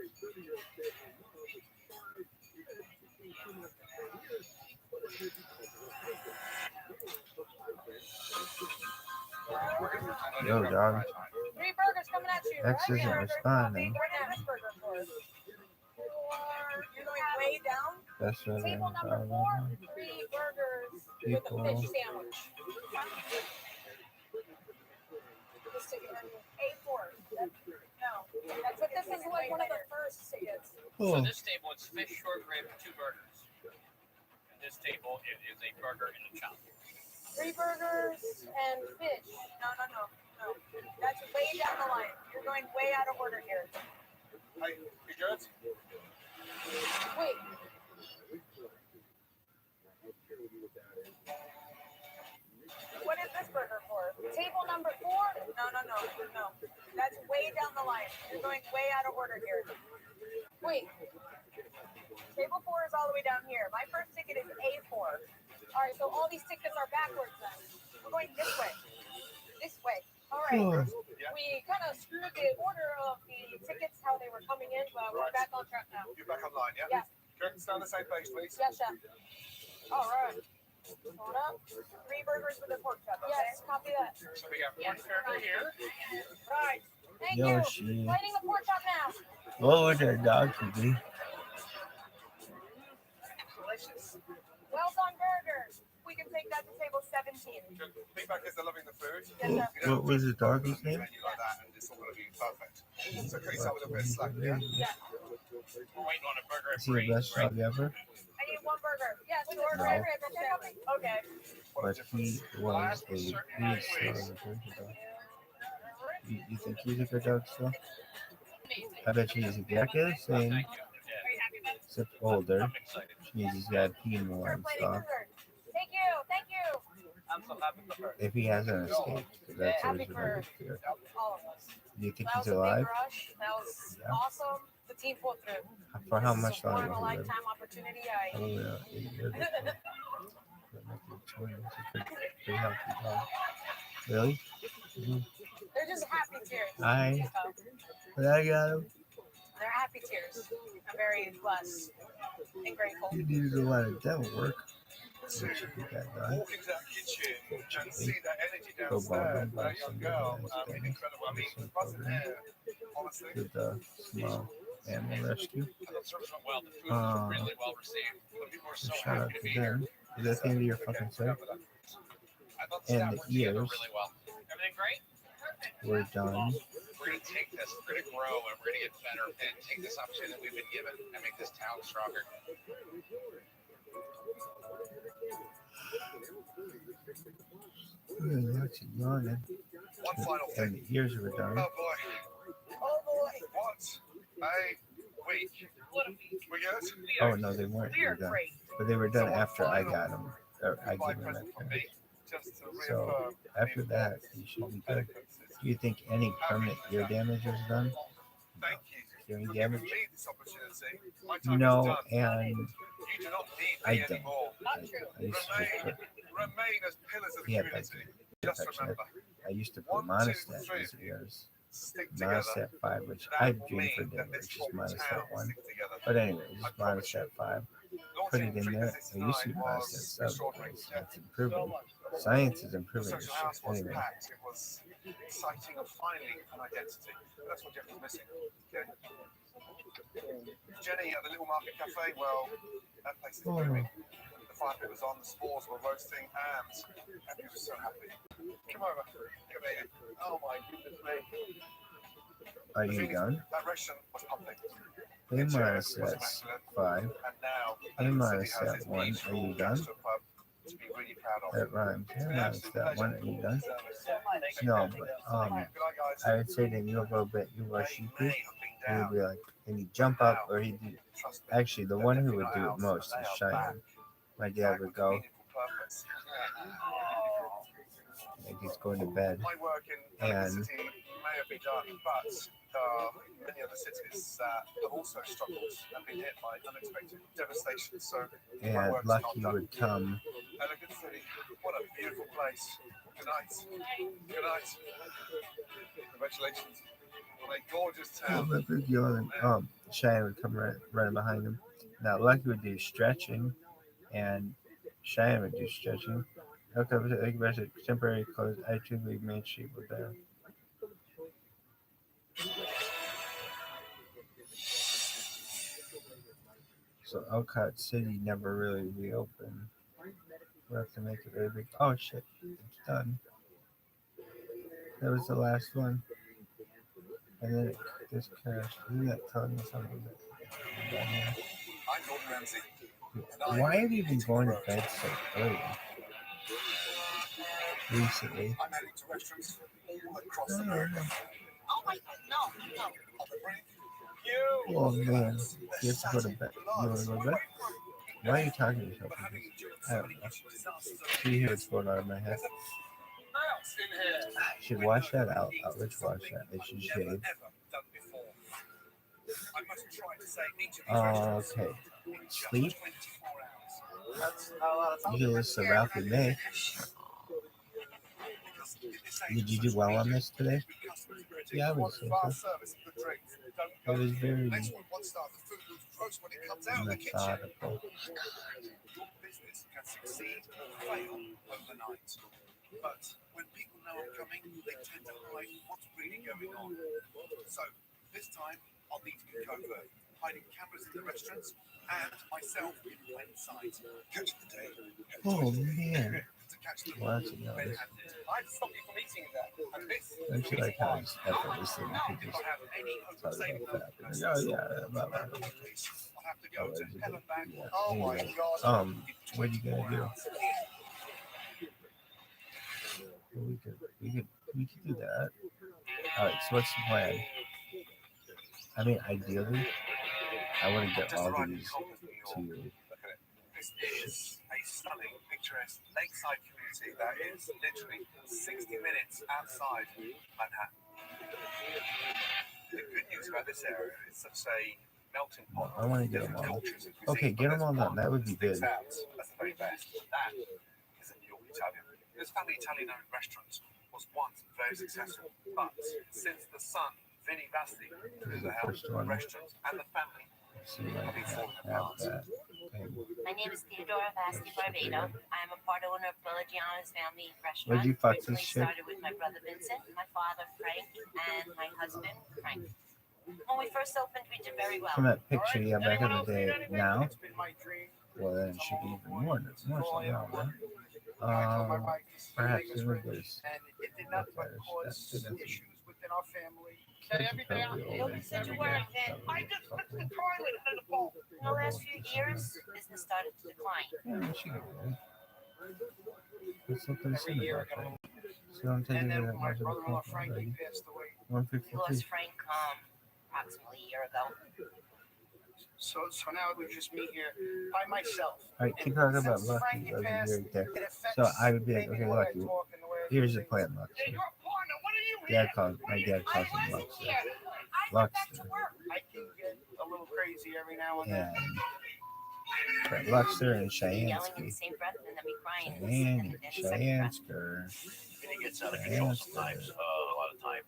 Yo, dog. 3 burgers coming at you. X isn't responding. This burger for us. You're going way down. That's what Table number 4, 3 burgers with a fish sandwich. A4. No, that's what this is like one of the first tickets. So this table is fish short rib, 2 burgers. This table it is a burger and a chop. 3 burgers and fish. No. That's way down the line. You're going way out of order here. Hey, you good? Wait. What is this burger for? Table number 4? No. That's way down the line. You're going way out of order here. Wait. Table 4 is all the way down here. My first ticket is A4. All right, so all these tickets are backwards then. We're going this way. This way. All right. We kind of screwed the order of the tickets, how they were coming in, but we're back on track now. You're back online, yeah? Yeah. Can you stay on the same page, please? Yes, chef. All right. Hold up. 3 burgers with a pork chop, okay? Yes, copy that. So we got 1 burger here. Right. Thank Yo, you. she. Lighting the pork chop now. What would their dog be? Delicious. Well done burgers. We can take that to table 17. Feedback is they're loving the food. Yes, sir. What was the dog's name? Menu like that, and it's all going to be perfect. So can you start with a bit of slack, yeah? Yeah. We're waiting on a burger Is he the best dog ever? I need 1 burger. Yes, we order No. every sandwich. Okay. But he was a beast of a good dog. You think he's a good dog still? I bet you he's exactly the same, except older. He's got pee more and stuff. Thank you. I'm so happy for her. If he hasn't escaped, because that's always Happy what I for would fear. all of us. Do you think That was he's a big alive? rush. That was Yeah. awesome. The team pulled through. For how This much is a longer? will he live? one-in-a-lifetime opportunity. Oh, yeah. 8 years. That might be 20. It's a pretty healthy dog. Really? Mhm. They're just happy tears. Hi. But I got him. They're happy tears. I'm very blessed and grateful. You need to do a lot of dental work. So you should get that done. Walk into that kitchen and see that energy Go downstairs. ball, That young girl, incredible. I mean, wasn't there, honestly. With the small animal rescue. And the service went well. The food was really well received. The people were so Shout out happy to to be here. them. Is that the end of your fucking set? I thought the And staff the worked together ears really well. Everything great? were done. We're going to take this, we're going to grow, and we're going to get better, and take this opportunity that we've been given and make this town stronger. Lots of yawning. One final And thing. the ears were done. Oh boy. Oh boy. What a week. We good? Oh no, they weren't. They were done. But they were done after I got them. Or I gave them that kind. So after that, you should be good. Do you think any permanent ear damage was done? Thank you. Hearing for damage? giving me this opportunity. My time is No, done. and You do not need I me don't. anymore. I used to just put, Remain as pillars of the he had like community. Just infection. remember, I used to put 1, 2, monostat 3 in his of you ears. stick together. Monostat 5, which That I've will dreamed for mean dinner, that this which is whole monostat town 1. sticks together. But anyways, I promise you. monostat 5. Put Launching it in there. It used to be was monostat 7. extraordinary. It's improving. Science is improving The this social house shit. was Anyway. packed. It was exciting and finally an identity. That's what Jeff was missing. Okay. Jenny at the Little Market Cafe, well, that place is booming. The fire pit was on, the s'mores were roasting, and everybody was so happy. Come over. Come here. Oh my goodness me. Are you done? That restaurant was pumping. A monostat 5. And now, A monostat 1. Are you done? to be really proud of. That rhymes. A monostat 1. Are you done? No, but I would say that you'll go bet you were sheepy. He would be like, and he'd jump up, or he'd do. Actually, the one who would do it most is Cheyenne. My dad would go, like he's going to bed, My work in and the city may have been done, but many other cities have also struggled and been hit by unexpected devastation. So my and work's Lucky not done. would come. Elegant city, what a beautiful place. Good night. Good night. Congratulations on a gorgeous Oh, town. my big yawning. Cheyenne would come right behind him. Now Lucky would do stretching, and Cheyenne would do stretching. Hooked up with a temporary clothes. I truly made sheep with there. So Elcott City never really reopened. We'll have to make it very big. Oh shit, it's done. That was the last one. And then it just crashed. Isn't that telling me something? I'm Gordon Ramsay. Why have you been going to bed so early? Recently. I'm heading to restaurants all across America. Oh my God, no. On the brink, Oh man, you have to go to bed. You want to go to bed? Why are you talking to yourself? I don't know. Do you hear what's going on in my head? I should wash that out. Let's wash that. I should shave. Okay. Sleep. You can listen to Ralphie May. Did you do well on this today? Yeah, I would say so. It was very methodical. business can succeed or fail overnight. But when people know I'm coming, they tend to hide what's really going on. So this time, I'll need to be covert, hiding cameras in the restaurants and myself in plain sight. Catch the day. Oh man. To catch the Watching all this. I'd stop you from eating that. And this Don't you like how he's effortlessly you could just talk about that? And, oh yeah, blah, blah, blah. Oh, yeah. Oh my Anyway, God. what are you gonna do? Well, we could do that. All right. So what's the plan? I mean, ideally, I want to get all these to. This is a stunning, picturesque lakeside community that is literally 60 minutes outside Manhattan. The good news about this area is such a melting pot. I want to get them all. Okay, get them all done. That would be good. That's the very best. That is a New York Italian. This family Italian-owned restaurant was once very successful, but since the son, Vinny Bassi, is the helm of the restaurant and the family, See if I can have that. Okay. My name is Theodora Vasky Barbado. I am a part owner of Villagiano's Family Restaurant. Where'd you fuck this Originally shit? started with my brother Vincent, my father Frank, and my husband Frank. When we first opened, we did very well. From that picture, yeah, back in the day. Now, It's been my dream. well, then it should be even more so now, right? Perhaps even this. And it did not cause issues within our family. Every day I'm Nobody said you weren't, Vin. I just fixed the toilet in the bowl. In the last few years, business started to decline. Yeah, she got it. There's something to say about that. So I'm taking it my brother-in-law Frankie passed away. We lost Frank approximately a year ago. So now we just meet here by myself. All right, keep talking about Lucky over here right there. So I would be like, okay, Lucky, here's the plan, Lucky. My dad calls him Luxter. Luxter. I can get a little crazy every now and then. But Luxter and Yelling in the Cheyennesky. same breath and then we crying. Cheyennesker. And it gets out of control sometimes. A lot of times,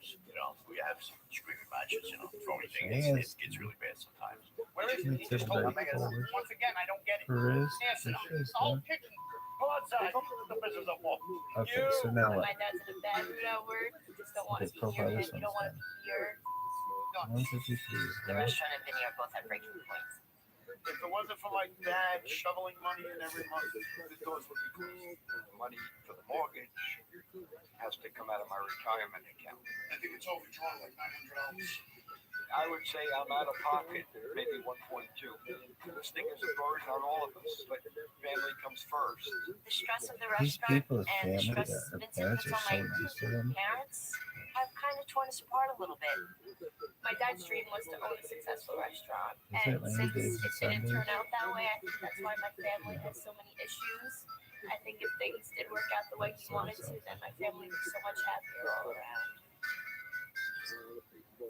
we have some screaming matches, throwing things. It gets really bad sometimes. Where is it? He just told me. Once again, I don't get it. Answer. The whole kitchen. Go outside. The business of war. Okay, so now what? My dad's in a bad mood at work. We just don't want to be here. And you don't want to be here. 153. The restaurant and Vinny are both at breaking points. If it wasn't for my dad shoveling money in every month, the doors would be closed. Money for the mortgage has to come out of my retirement account. I think it's overdrawn like $900. I would say I'm out of pocket, maybe 1.2. This thing is a burden on all of us, but family comes first. The stress of the These restaurant people's and the family, stress their Vincent parents puts are on so my nice to them. parents have kind of torn us apart a little bit. My dad's dream was to own a successful restaurant. Is And it rainy since days it and didn't turn Sundays? out that way, I think that's why my family has so many issues. I think if things did work out the way he wanted to, then my family would be so much happier all around. Now,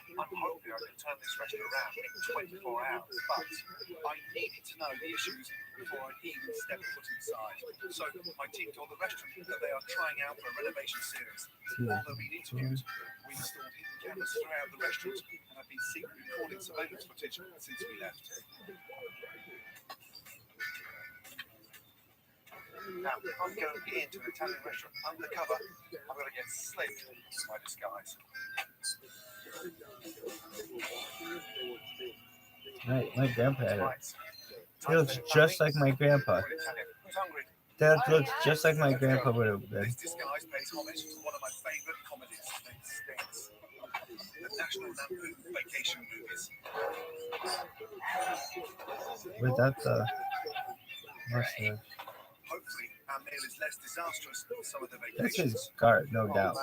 I'm hoping I can turn this restaurant around in 24 hours, but I needed to know the issues before I even step foot inside. So my team told the restaurant that they are trying out for a renovation series. While they're being interviewed, we installed hidden cameras throughout the restaurant and have been secretly recording surveillance footage since we left. Now, I'm going to get into an Italian restaurant undercover. I'm going to get slick in my disguise. My grandpa had it. He looks just like my grandpa. That looks just like my grandpa would have been. This disguise pays homage to one of my favorite comedies, the National Lampoon Vacation movies. Without the mustache. Hopefully, our meal is less disastrous than some of the That's vacations. his guard, no doubt.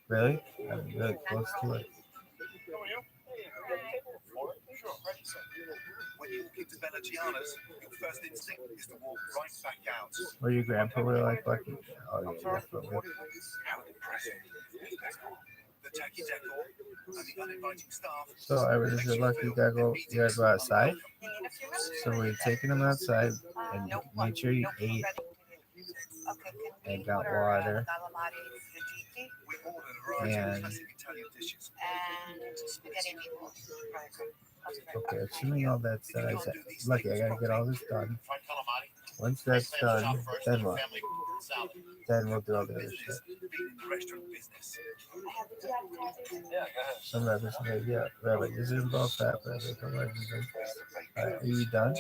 Really? I'm really close to it. When you walk into Bellagiana's, your first instinct is to walk right back out. Or your grandpa would have liked Lucky? Oh, yeah, definitely. How depressing. The tacky decor and the uninviting staff. So, everything is Lucky, you gotta go outside. So, we're taking him outside and make sure you ate and got water. And okay, assuming all that's done, I said, Lucky, I gotta get all this done. Once that's done, then what? Then we'll do all the other shit. Some rappers say, yeah, Rabbi, this is about fat, Rabbi. Come on, alright, are you done?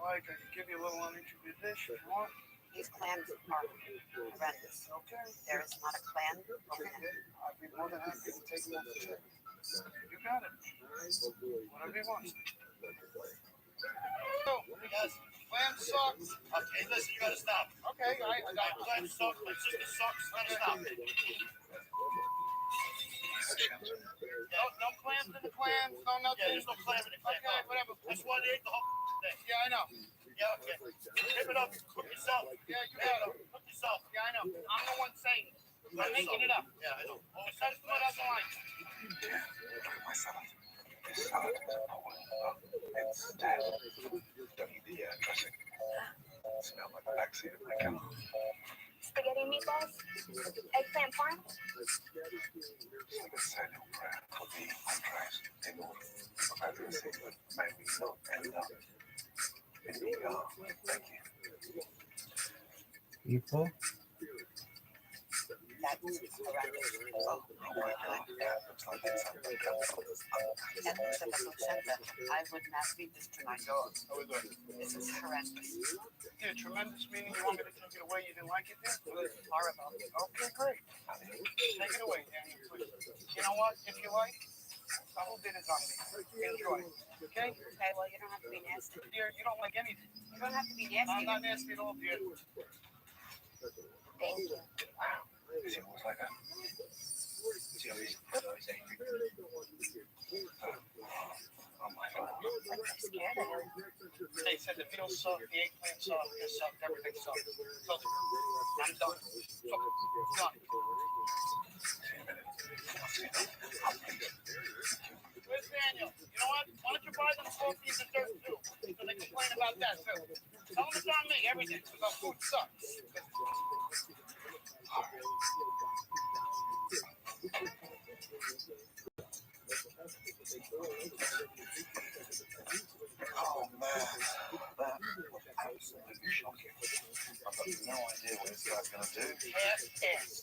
I can give you a little on each of your dish if you want. These clams are horrendous. Okay. There is not a clam. Okay. I'd be more than happy to take them off the table. You got it. Whatever you want. So, yes, clam sucks. Okay, listen, you gotta stop. Okay, I got clam sucks. My sister sucks. Gotta stop. No clams in the clams, no nothing. Yeah, there's no clam in the clam. Okay, whatever. That's why they ate the whole thing. Yeah, I know. Yeah, okay. Give it up. Cook yourself. Yeah, you got it. Cook yourself. Yeah, I know. I'm the one saying it. I'm making it up. Yeah, I know. Oh, it says what doesn't like. My salad. This salad is it's don't eat the dressing. It smelled like the backseat of my car. spaghetti meatballs, eggplant parm. People. That's horrendous. Oh my God. I would not feed this to my dog. This is horrendous. Yeah, tremendous meaning. You want me to take it away? You didn't like it then? Horrible. Okay, great. Take it away, Daniel, please. You know what? If you like, the whole bit is on me. Enjoy. Okay? Okay, well, you don't have to be nasty. Dear, you don't like anything. You don't have to be nasty. I'm not nasty at all, dear. Thank you. Is it always like that? See how he's angry? Oh my God. I'm scared of him. They said the veal sucked, the eggplant sucked, this sucked, everything sucked. So I'm done. So, done. Where's Daniel? You know what? Why don't you buy them coffee and dessert too? So they complain about that too. Tell them it's on me, everything. Because our food sucks. Oh man, that was absolutely shocking. I've got no idea what this guy's going to do.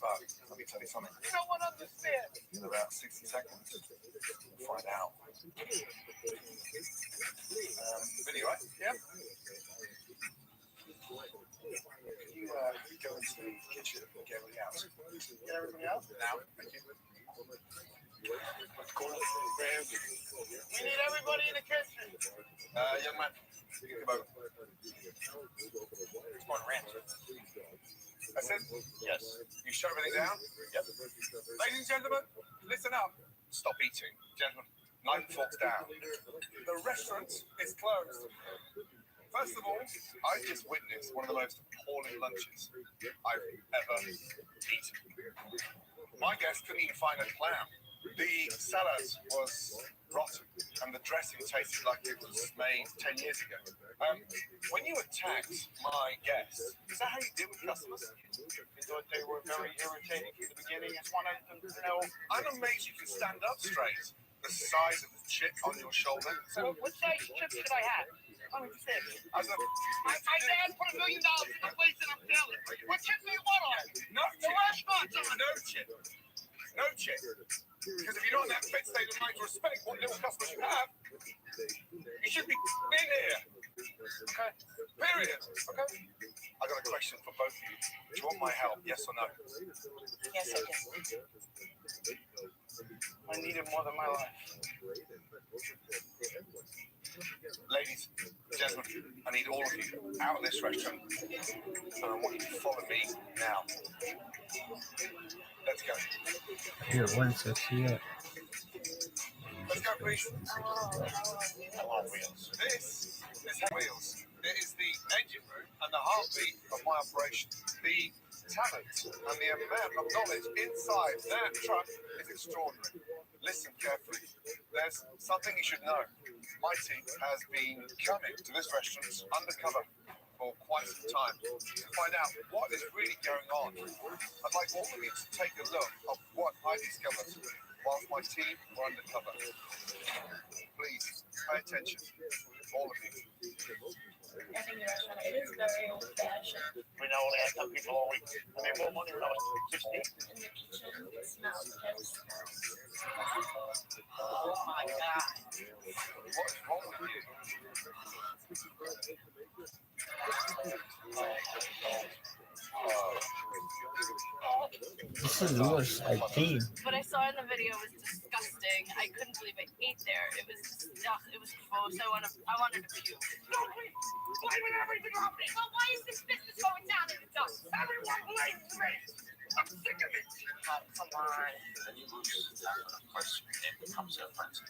But let me tell you something. No one understands. In about 60 seconds, we'll find out. Video, right? Yep. Can you go into the kitchen and get everything out? Get everything out? Now, thank you. We need everybody in the kitchen. Young man, come over. Come on, Rand. That's it? Yes. You shut everything down? Yep. Ladies and gentlemen, listen up. Stop eating. Gentlemen, knife and forks down. The restaurant is closed. First of all, I just witnessed one of the most appalling lunches I've ever eaten. My guest couldn't even find a clown. The salad was rotten, and the dressing tasted like it was made 10 years ago. When you attacked my guests, is that how you deal with customers? I thought they were very irritating from the beginning. I just wanted them to know. I'm amazed you can stand up straight. The size of the chip on your shoulder. So, what size chip should I have? Let me see. As a, my dad put $1 million in the place and I'm failing. What chip do you want on? No The chip. restaurant's on. No chip. No chip. Because if you're not in that fit state of mind to respect what little customers you have, you should be in here. Okay? Period. Okay? I got a question for both of you. Do you want my help? Yes or no? Yes, I do. I need it more than my life. Ladies, gentlemen, I need all of you out of this restaurant, and I want you to follow me now. Let's go. Here, one second. Let's go, please. Hello, Wheels. This is Wheels. It is the engine room and the heartbeat of my operation. The talent and the amount of knowledge inside that truck is extraordinary. Listen carefully. There's something you should know. My team has been coming to this restaurant undercover for quite some time to find out what is really going on. I'd like all of you to take a look at what I discovered whilst my team were undercover. Please pay attention, all of you. I think your restaurant, it is very old fashioned. We know only have some people all week. I mean, more money than I was 16. In the kitchen, it smells just. Oh my God. What's wrong with you? This is worse, I think. What I saw in the video was disgusting. I couldn't believe I ate there. It was it was gross. I wanted to puke. No, please. Blaming everything on me. But why is this business going down in the dumps? Everyone blames me. I'm sick of it. Oh, come on. It becomes a frenzy.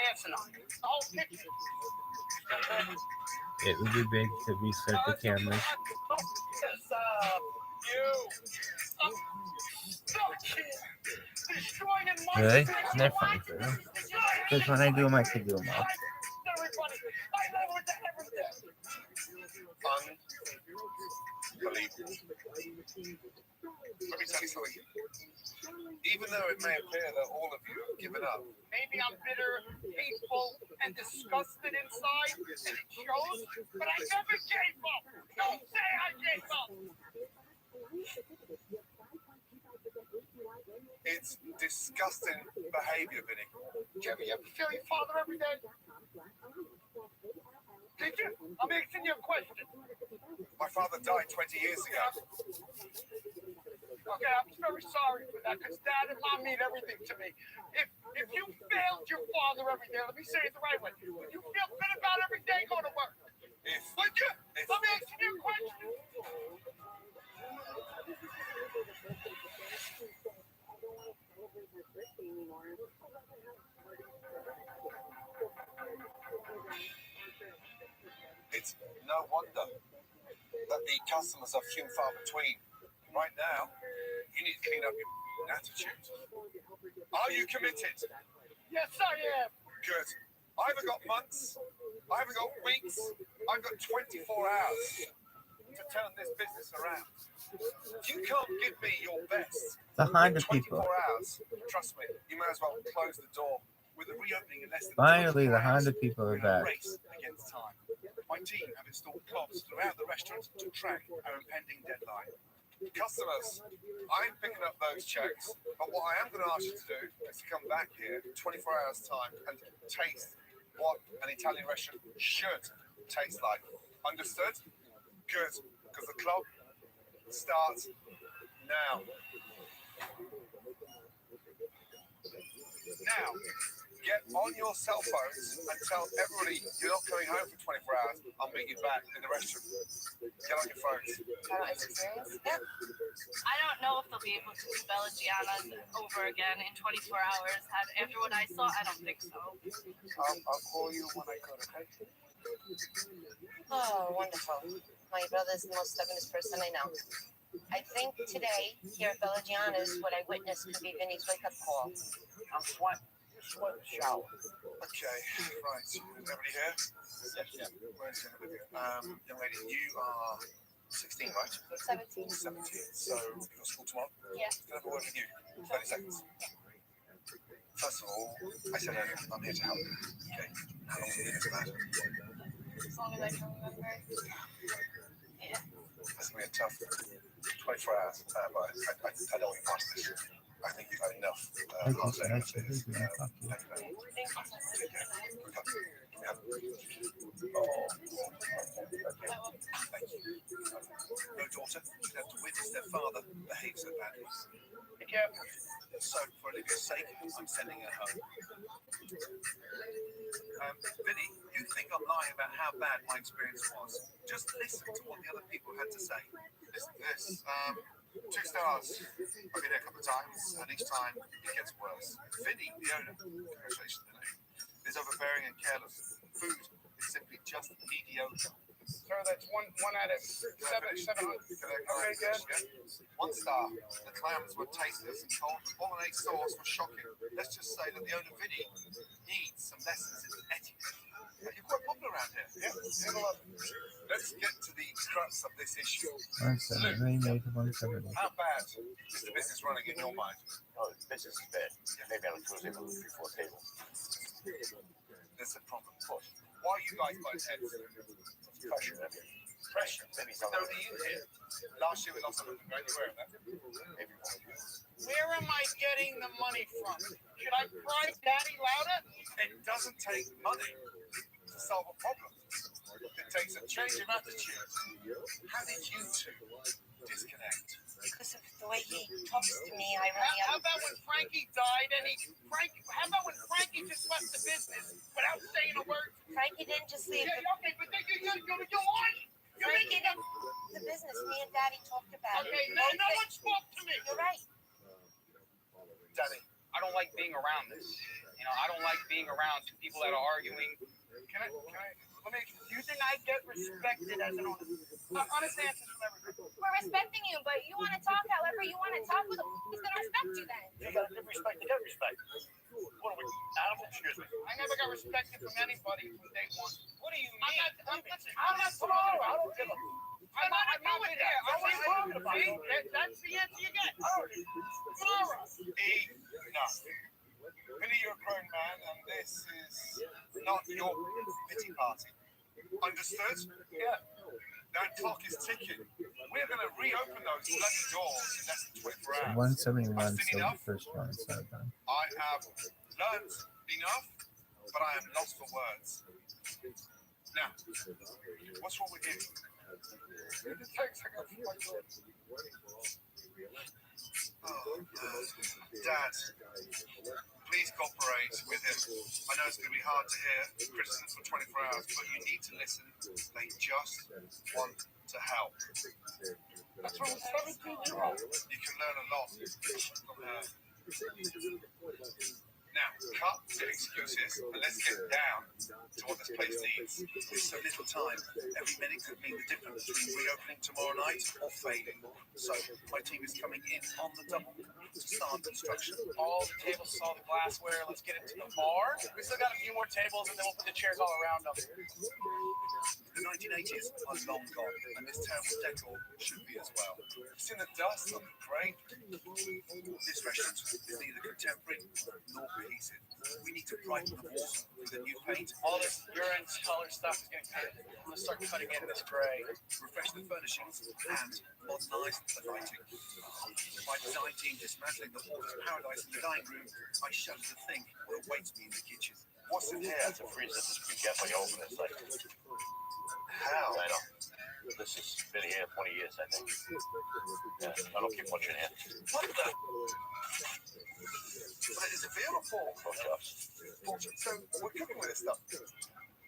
Answer not. The whole picture. It would be big to restart the cameras. Really? They're fine for them. Because when I do them, I can do them all. Unbelievable. Let me tell you something. Even though it may appear that all of you have given up, Maybe I'm bitter, hateful, and disgusted inside, and it shows, but I never gave up. Don't say I gave up. it's disgusting behavior, Vinny. Jimmy, you ever feel your father every day? Did you? I'm asking you a question. My father died 20 years ago. Okay, I'm very sorry for that, because Dad and Mom mean everything to me. If you failed your father every day, let me say it the right way. Would you feel good about every day going to work? Would you? I'm asking you a question. It's no wonder that the customers are few and far between. Right now, you need to clean up your attitude. Are you committed? Yes, I am. Good. I haven't got months. I haven't got weeks. I've got 24 hours to turn this business around. If you can't give me your best The Honda in 24 people. hours, trust me, you may as well close the door. With the reopening in less than Finally, the 24 hours, Honda people are we're in a back. race against time. My team have installed cops throughout the restaurant to track our impending deadline. Customers, I'm picking up those checks, but what I am going to ask you to do is to come back here in 24 hours' time and taste what an Italian restaurant should taste like. Understood? Good, because the club starts now. Now, get on your cell phones and tell everybody you're not coming home for 24 hours. I'll meet you back in the restaurant. Get on your phones. Yeah. I don't know if they'll be able to do Bella Gianna's over again in 24 hours. After what I saw, I don't think so. I'll call you when I go, okay? Oh, wonderful. My brother's the most stubbornest person I know. I think today, here at Bella Gianna's, what I witnessed could be Vinny's wake-up call. I'm sweating. Sweat in the shower. Okay, right. Is everybody here? Yes. Where's everybody? Young lady, you are 16, right? 17. 17. So you've got school tomorrow? Yeah. Can I have a word with you? 30 seconds. First of all, I said earlier, I'm here to help you. Okay. How long have you been for that? As long as I can remember. Yeah. That's going to be a tough 24 hours, but I know you passed this. I think you've had enough. Hard day as it is. Thank you very much. Take care. Good luck. Yeah. Oh. Thank you. No daughter should have to witness their father behave so badly. Be careful. So, for Olivia's sake, I'm sending her home. Vinny, you think I'm lying about how bad my experience was? Just listen to what the other people had to say. Listen to this. 2 stars. I've been there a couple of times, and each time it gets worse. Vinny, the owner, congratulations, Vinny, is overbearing and careless. Food is simply just mediocre. So that's one out of 700. Okay, good. 1 star. The clams were tasteless and cold. The bolognese sauce was shocking. Let's just say that the owner, Vinny, needs some lessons in etiquette. You're quite popular around here. Yeah. Let's get to the crux of this issue. 170, 170. How bad is the business running in your mind? Oh, the business is bad. Maybe on a Tuesday we'll look for a table. There's a problem. Why are you guys both heads? Pressure. I mean, Pressure. maybe So something. do you here? Last year we lost a little bit. You aware of that? Maybe one. Where am I getting the money from? Should I cry Daddy louder? It doesn't take money to solve a problem. It takes a change of attitude. How did you two disconnect? Because of the way he talks to me, I really How about when Frankie died and how about when Frankie just left the business without saying a word? Frankie didn't just leave. Yeah, okay, but then you're lying. You're Frankie making up. the business me and Daddy talked about. Okay, no one spoke to me. You're right. Danny. I don't like being around this. You know, I don't like being around two people that are arguing Let me, do you think I get respected as an owner? Honest answers from everybody. We're respecting you, but you want to talk however you want to talk. Who the is going to respect you then? You gotta give respect, you get respect. What are we, animals? Excuse me. I never got respected from anybody from day one. What do you mean? I'm not tomorrow. I don't give a. I'm not doing that. I was talking about it. That's the answer you get. Tomorrow. Enough. Billy, you're a grown man, and this is not your pity party. Understood? Yeah. That clock is ticking. We're going to reopen those bloody doors in less than 24 hours. 171, so the first one is not done. I have learned enough, but I am lost for words. Now, what's wrong with you? Dad, please cooperate with him. I know it's going to be hard to hear criticism for 24 hours, but you need to listen. They just want to help. That's from a 17-year-old. You can learn a lot from her. Now, cut the excuses and let's get down to what this place needs. There's so little time. Every minute could mean the difference between reopening tomorrow night or failing. So, my team is coming in on the double to start construction. All the tables, all the glassware. Let's get into the bar. We still got a few more tables, and then we'll put the chairs all around them. The 1980s are long gone, and this terrible decor should be as well. It's in the dust on the grate. This restaurant is neither contemporary nor cohesive. We need to brighten the walls with a new paint. All this urine color stuff is getting cut. I'm gonna start cutting in this gray. Refresh the furnishings and modernize the lighting. My design team dismantling the hoarder's paradise in the dining room, I shudder to think what awaits me in the kitchen. What's in here? That's a freezer to be careful you open this thing. How? I know. This has been here 20 years, I think. Yeah, I don't keep much in here. What the? Is it veal or pork? Pork chops. So we're cooking with this stuff.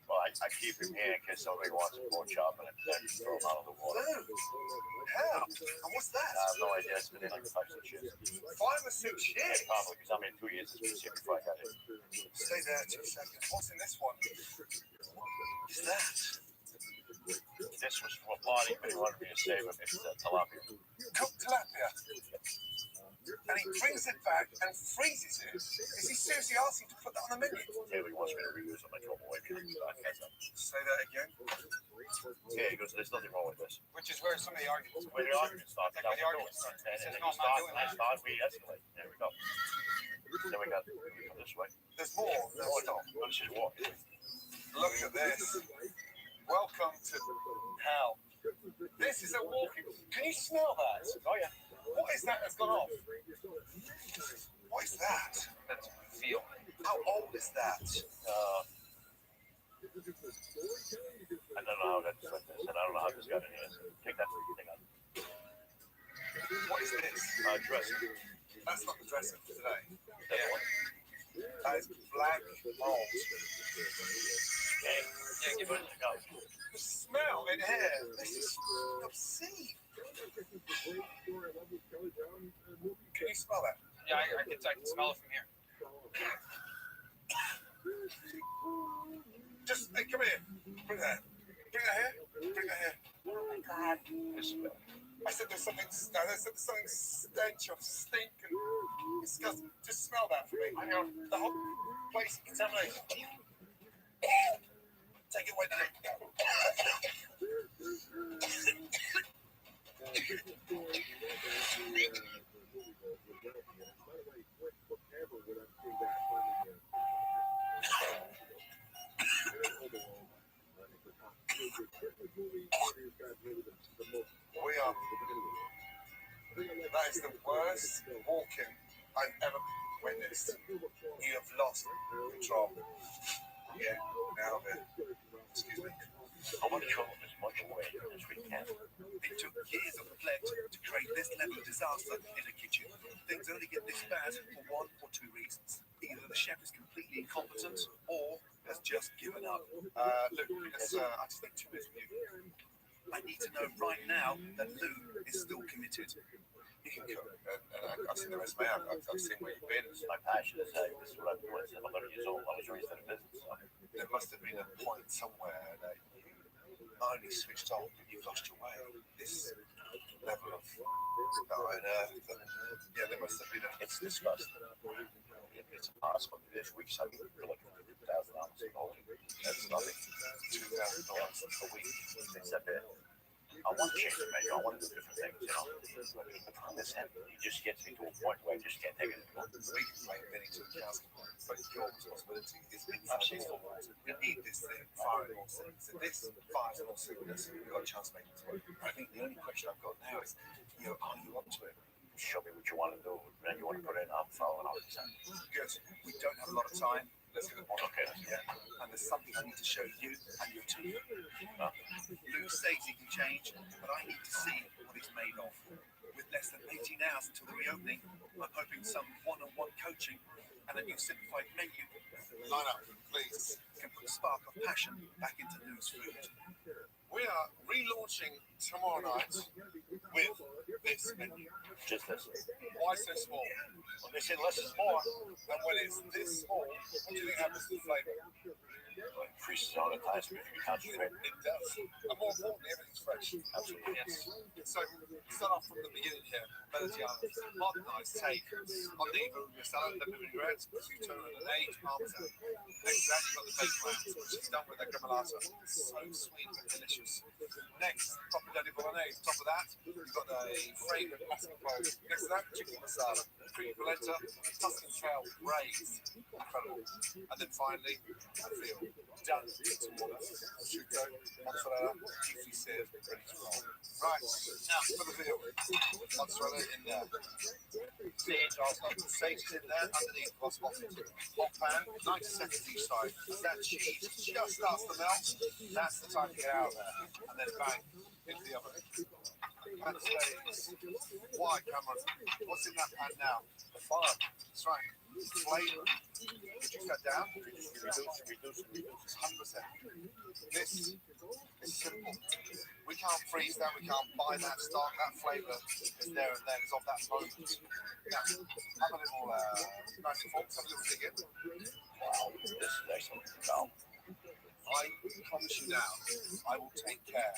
Well, I keep him here in case somebody wants a pork chop and then throw him out of the water. How? And what's that? I have no idea. It's been in like 5 or 6 years. 5 or 6 years? Yeah, probably, because I'm in 2 years. It's been here before I got in. Stay there 2 seconds. What's in this one? What's that? This was for a party, but he wanted me to save him. It's tilapia. Cooked tilapia. And he brings it back and freezes it. Is he seriously asking to put that on the menu? Yeah, he wants me to reuse it. I told him away. Say that again. Yeah, he goes, there's nothing wrong with this. Which is where some of the arguments. Where the argument starts. That's where the argument starts. And Says, then no, you I'm not doing that. start, we escalate. There we go. Then we go this way. There's more. Let's just walk. Look at this. Welcome to hell. This is a walking. Can you smell that? Oh, yeah. What is that that's gone off? What is that? That's veal. How old is that? I don't know how that's like this, and I don't know how this got in here. Take that thing out. What is this? Dressing. That's not the dressing for today. Yeah. That is black mold. Yeah, give it a go. The smell in here. This is obscene. Can you smell that? Yeah, I can smell it from here. Just, hey, come here. Bring that. Bring that here. Bring that here. Oh my God. I said there's something stench of stink and disgusting. Just smell that for me. I know the whole place contaminated. Take it away now. We are. That is the worst walking I've ever witnessed. You have lost control. Yeah, now then. Excuse me. I want to throw as much away as we can. It took years of neglect to create this level of disaster in a kitchen. Things only get this bad for 1 or 2 reasons. Either the chef is completely incompetent or has just given up. Luke, I just need 2 minutes with you. I need to know right now that Lou is still committed. You can cook, and I've seen the resume. I've seen where you've been. It's my passion. This is what I've been doing since I'm 11 years old. I was raised in a business. So there must have been a point somewhere that you not only switched off, but you've lost your way. This level of divine earth, and there must have been a. It's disgusting. It's impossible. This week's I mean, you're looking for $2,000 a gold. That's nothing. $2,000 a week. Except that I want to change the menu. I want to do different things, you know. The problem is him. He just gets me to a point where I just can't take it anymore. We can play many to the cows, but your responsibility is inside the walls. We need this thing firing all cylinders. If this fires on all cylinders, we've got a chance of making it work. I think the only question I've got now is, are you up to it? Show me what you want to do, and then you want to put it in. I'm following all the time. Good. We don't have a lot of time. Let's get the one. Okay. Yeah. And there's something I need to show you and your team. Lou says he can change, but I need to see what he's made of. With less than 18 hours until the reopening, I'm hoping some one-on-one coaching and a new simplified menu. Line up, please. Can put a spark of passion back into Lou's food. We are relaunching tomorrow night with this menu. Just this. Why so small? Well, they say less is more. And when it's this small, what do you think happens to the flavor? It increases all the time, so you concentrate. It does. And more importantly, everything's fresh. Absolutely. Yes. So, start off from the beginning here. Vegetarian, modernized take on the arugula salad, the vinaigrettes, prosciutto, and an aged parmesan. Next to that, you've got the baked lamb, which is done with a gremolata. So sweet and delicious. Next, pappardelle bolognese. Top of that, you've got a fragrant mascarpone. Next to that, chicken masala, cream polenta, Tuscan trail braised. Incredible. And then finally, I feel done to order. Prosciutto, mozzarella, deeply seared, ready to roll. Right, now for the veal. Mozzarella in there. Sage is in there underneath the spotted. Hot pan, 90 seconds each side. That cheese just starts to melt. That's the time to get out of there. And then bang, into the oven. Pan stays. Why, Cameron? What's in that pan now? The fire. That's right. Flavor. Reduce that down. Reduce. 100%. This is simple. We can't freeze that. We can't buy that stock. That flavor is there and then. It's of that moment. Now, have a little knife and fork. Have a little dig in. Wow, this is excellent. Wow. I promise you now, I will take care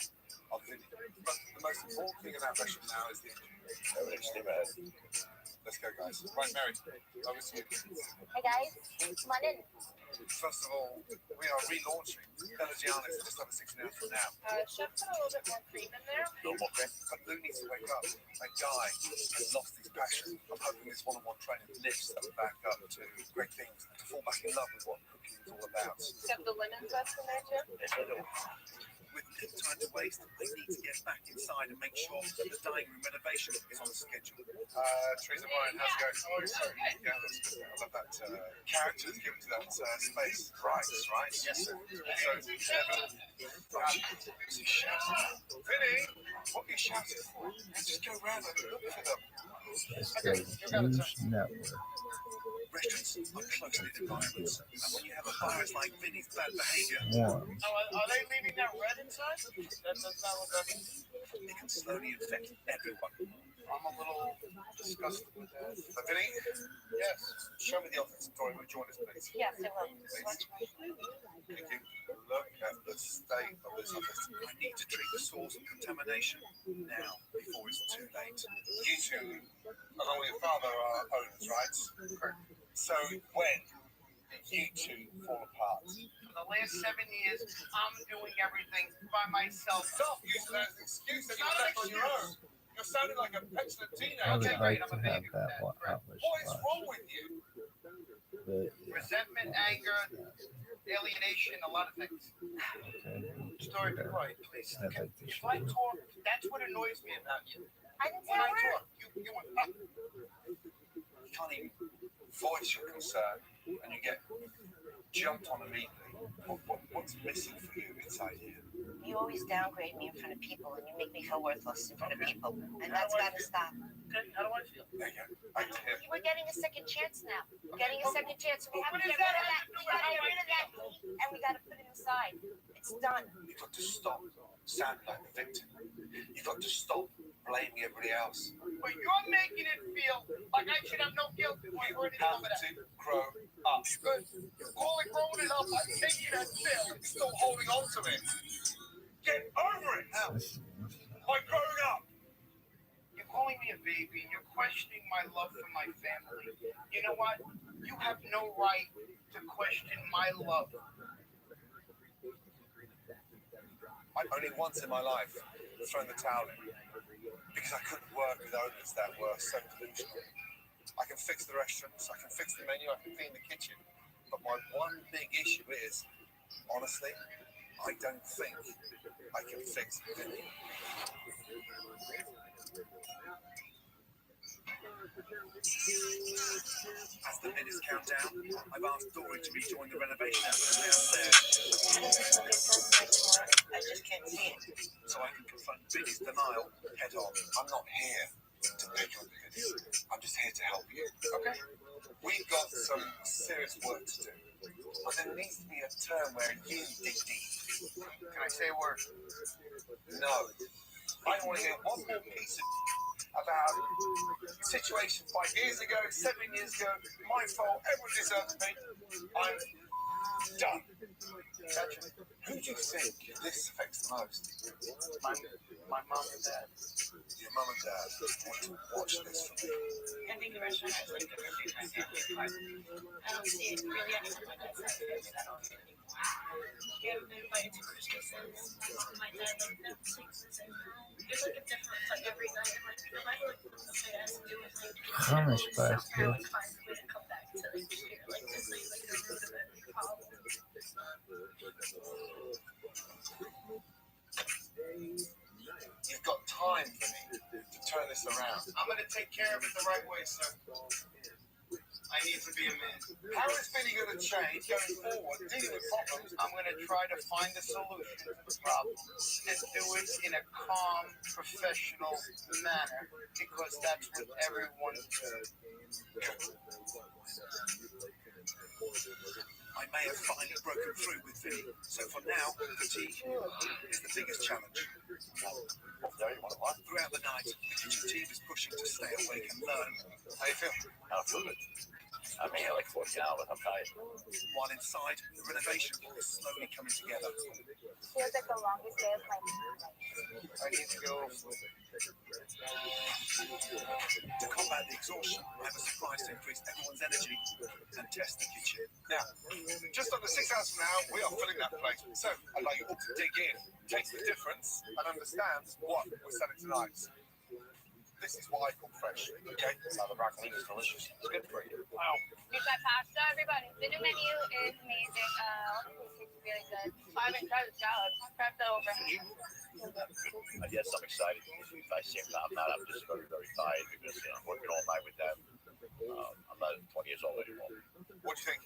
of the video. But the most important thing in that restaurant now is the engineering. Everything's steam ahead. Let's go, guys. Right, Mary, over to you. Hey guys, come on in. First of all, we are relaunching Vegetarian just over 16 hours from now. Chef, put a little bit more cream in there. But Lou needs to wake up. A guy has lost his passion. I'm hoping this one-on-one training lifts them back up to great things and to fall back in love with what cooking is all about. Have the lemon zest in there too? Yes, I do. With little time to waste, I need to get back inside and make sure that the dining room renovation is on schedule. Teresa Ryan, how's it going? Oh, sorry. Yeah, that's good. I love that character that's given to that space. Right. Yes, sir. So, who's he shouting? Vinny, what are you shouting for? Just go round and look for them. Restaurants are close-knit environments, and when you have a virus like Vinny's bad behavior, are they leaving that red inside? That's not what that means. It can slowly infect everyone. I'm a little disgusted with that. Vinny? Yes. Show me the office. Tori, would you join us, please? Yes, I will. Thank you. Look at the state of this office. I need to treat the source of contamination now, before it's too late. You two, along with your father, are owners, right? Correct. So when did you two fall apart? For the last 7 years, I'm doing everything by myself. Stop using that as an excuse that you're left on your own. You're sounding like a petulant teenager. I would Okay, like great, to I'm a have baby that with one that. outlet What is slash. wrong with you? Resentment, anger, alienation, a lot of things. Story, be quiet, please. If I talk, that's what annoys me about you. I didn't When tell I her. talk, you went up. You can't even voice your concern, and you get jumped on immediately. What's missing for you inside here? You always downgrade me in front of people, and you make me feel worthless in front of people, and that's got to stop. Okay, how do I feel? There you go. Back to him. We're getting a second chance now. We're getting a second chance. We have to What get does rid that of that. have to do We got to with get how rid of that heat, and we got to put it inside. It's done. You've got to stop sounding like a victim. You've got to stop blaming everybody else. But you're making it feel like I should have no guilt for anything over that. To grow up. Good. You call it growing it up. I take it as fair. You're still holding on to it. Get over it. How? By growing up. You're calling me a baby. You're questioning my love for my family. You know what? You have no right to question my love. I only once in my life thrown the towel in because I couldn't work with owners that were so delusional. I can fix the restaurants, I can fix the menu, I can clean the kitchen, but my one big issue is, honestly, I don't think I can fix Vinny. As the minutes count down, I've asked Dory to rejoin the renovation effort downstairs. I just can't see it. So I can confront Vinny's denial head on. I'm not here to beg your opinion. I'm just here to help you. Okay? We've got some serious work to do. But there needs to be a term where you dig deep. Can I say a word? No. I want to hear one more piece of about the situation 5 years ago, 7 years ago, my fault, everyone deserves me. I'm done. Gotcha. Who do you think this affects the most? My mom and dad. Your mum and dad want to watch this from me. I think the restaurant has like a good review. I don't see it really anything like that. I don't see it anymore. We haven't been invited to Christmases. My dad like never takes us in. There's like a difference like every night. Like okay, I have to do it like How much plastic? somehow like find a way to come back to like here. Like this is like the root of every problem. You've got time for me to turn this around. I'm going to take care of it the right way, sir. I need to be a man. How is Vinny going to change going forward, dealing with problems? I'm going to try to find a solution to the problem and do it in a calm, professional manner because that's what everyone does. I may have finally broken through with Vinny, so for now, fatigue is the biggest challenge. Throughout the night, the kitchen team is pushing to stay awake and learn. How you feel? I feel good. I mean, I like 40 hours, I'm tired. While inside, the renovation is slowly coming together. Feels like the longest day of my life. I need to go. To combat the exhaustion, I have a surprise to increase everyone's energy and test the kitchen. Now, just under 6 hours from now, we are filling that place. So I'd like you all to dig in, taste the difference, and understand what we're selling tonight. This is what I call fresh. Okay? Now the broccoli is delicious. It's good for you. Wow. We've got pasta, everybody. The new menu is amazing. It's really good. I haven't tried the salad. Try the over. Yes, I'm excited. If I seem I'm not, I'm just very, very tired because I'm working all night with them. I'm not 20 years old anymore. What do you think?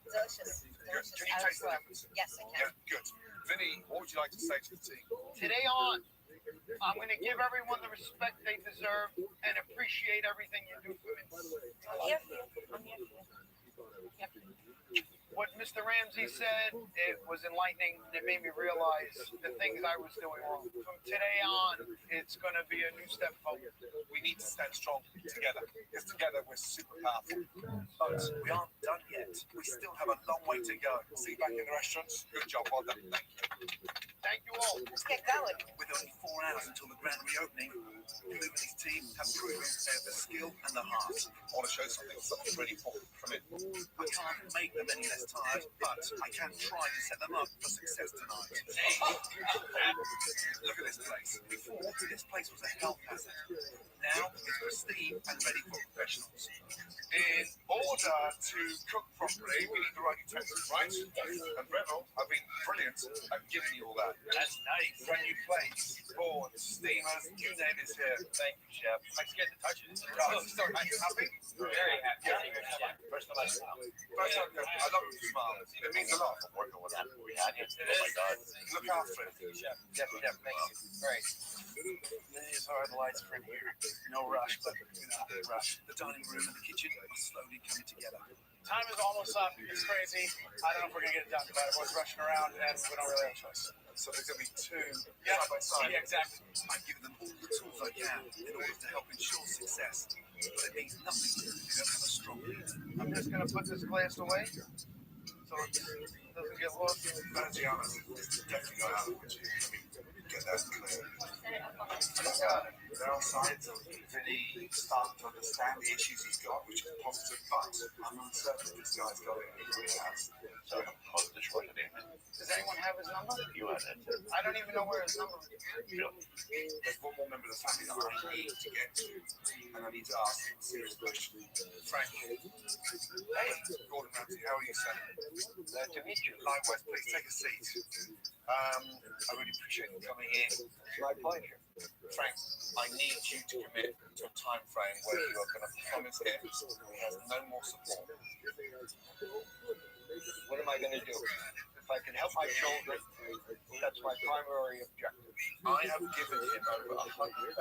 Delicious. Good. Can you taste the difference? Yes, I can. Yeah, good. Vinny, what would you like to say to the team? Today on, I'm going to give everyone the respect they deserve and appreciate everything you do for me. I'm here for you. I'm here for you. What Mr. Ramsey said, it was enlightening. It made me realize the things I was doing wrong. From today on, it's going to be a new step forward. We need to stand strong together, because together we're super powerful. But we aren't done yet. We still have a long way to go. See you back in the restaurants. Good job, well done. Thank you. Thank you all. Let's get going. With only 4 hours until the grand reopening, Bloom and his team have proven they have the skill and the heart. I want to show something really important from it. I can't make them any less tired, but I can try to set them up for success tonight. Look at this place. Before, this place was a health hazard. Now, it's pristine and ready for professionals. In order to cook properly, we need the right utensils, right? And Revel have been brilliant at giving you all that. That's nice. Brand new plates, boards, steamers, you name it here. Thank you, Chef. I scared to touch it. Oh, sorry, are you happy? Very happy. Yeah. First time I smile. First time, I love it, smile. It means a lot. I'm working with that. We had it. Oh my God. Look after it. Chef, thank you. Right. These are the lights from here. No rush, but Rush. The dining room and the kitchen are slowly coming together. Time is almost up. It's crazy. I don't know if we're going to get it done, but everyone's rushing around and we don't really have a choice. So there's going to be two Yeah, side by side. yeah, exactly. I'm giving them all the tools I can in order to help ensure success. But it means nothing if you don't have a strong leader. I'm just going to put this glass away so it doesn't get lost. Gianna is definitely going to have it with you. Let me get that clear. There are signs of Vinny starting to understand the issues he's got, which is positive, but I'm uncertain this guy's got it. He really has. So, how's the short of it? Does anyone have his number? You had it. I don't even know where his number is. There's one more member of the family that I need to get to, and I need to ask him a serious question. Frank. Hey, Gordon Ramsay, how are you, sir? Glad to meet you. Likewise, please take a seat. I really appreciate you coming in. My pleasure. Frank, I need you to commit to a time frame where you are going to promise him he has no more support. What am I going to do? If I can help my children, that's my primary objective. I have given him over $100,000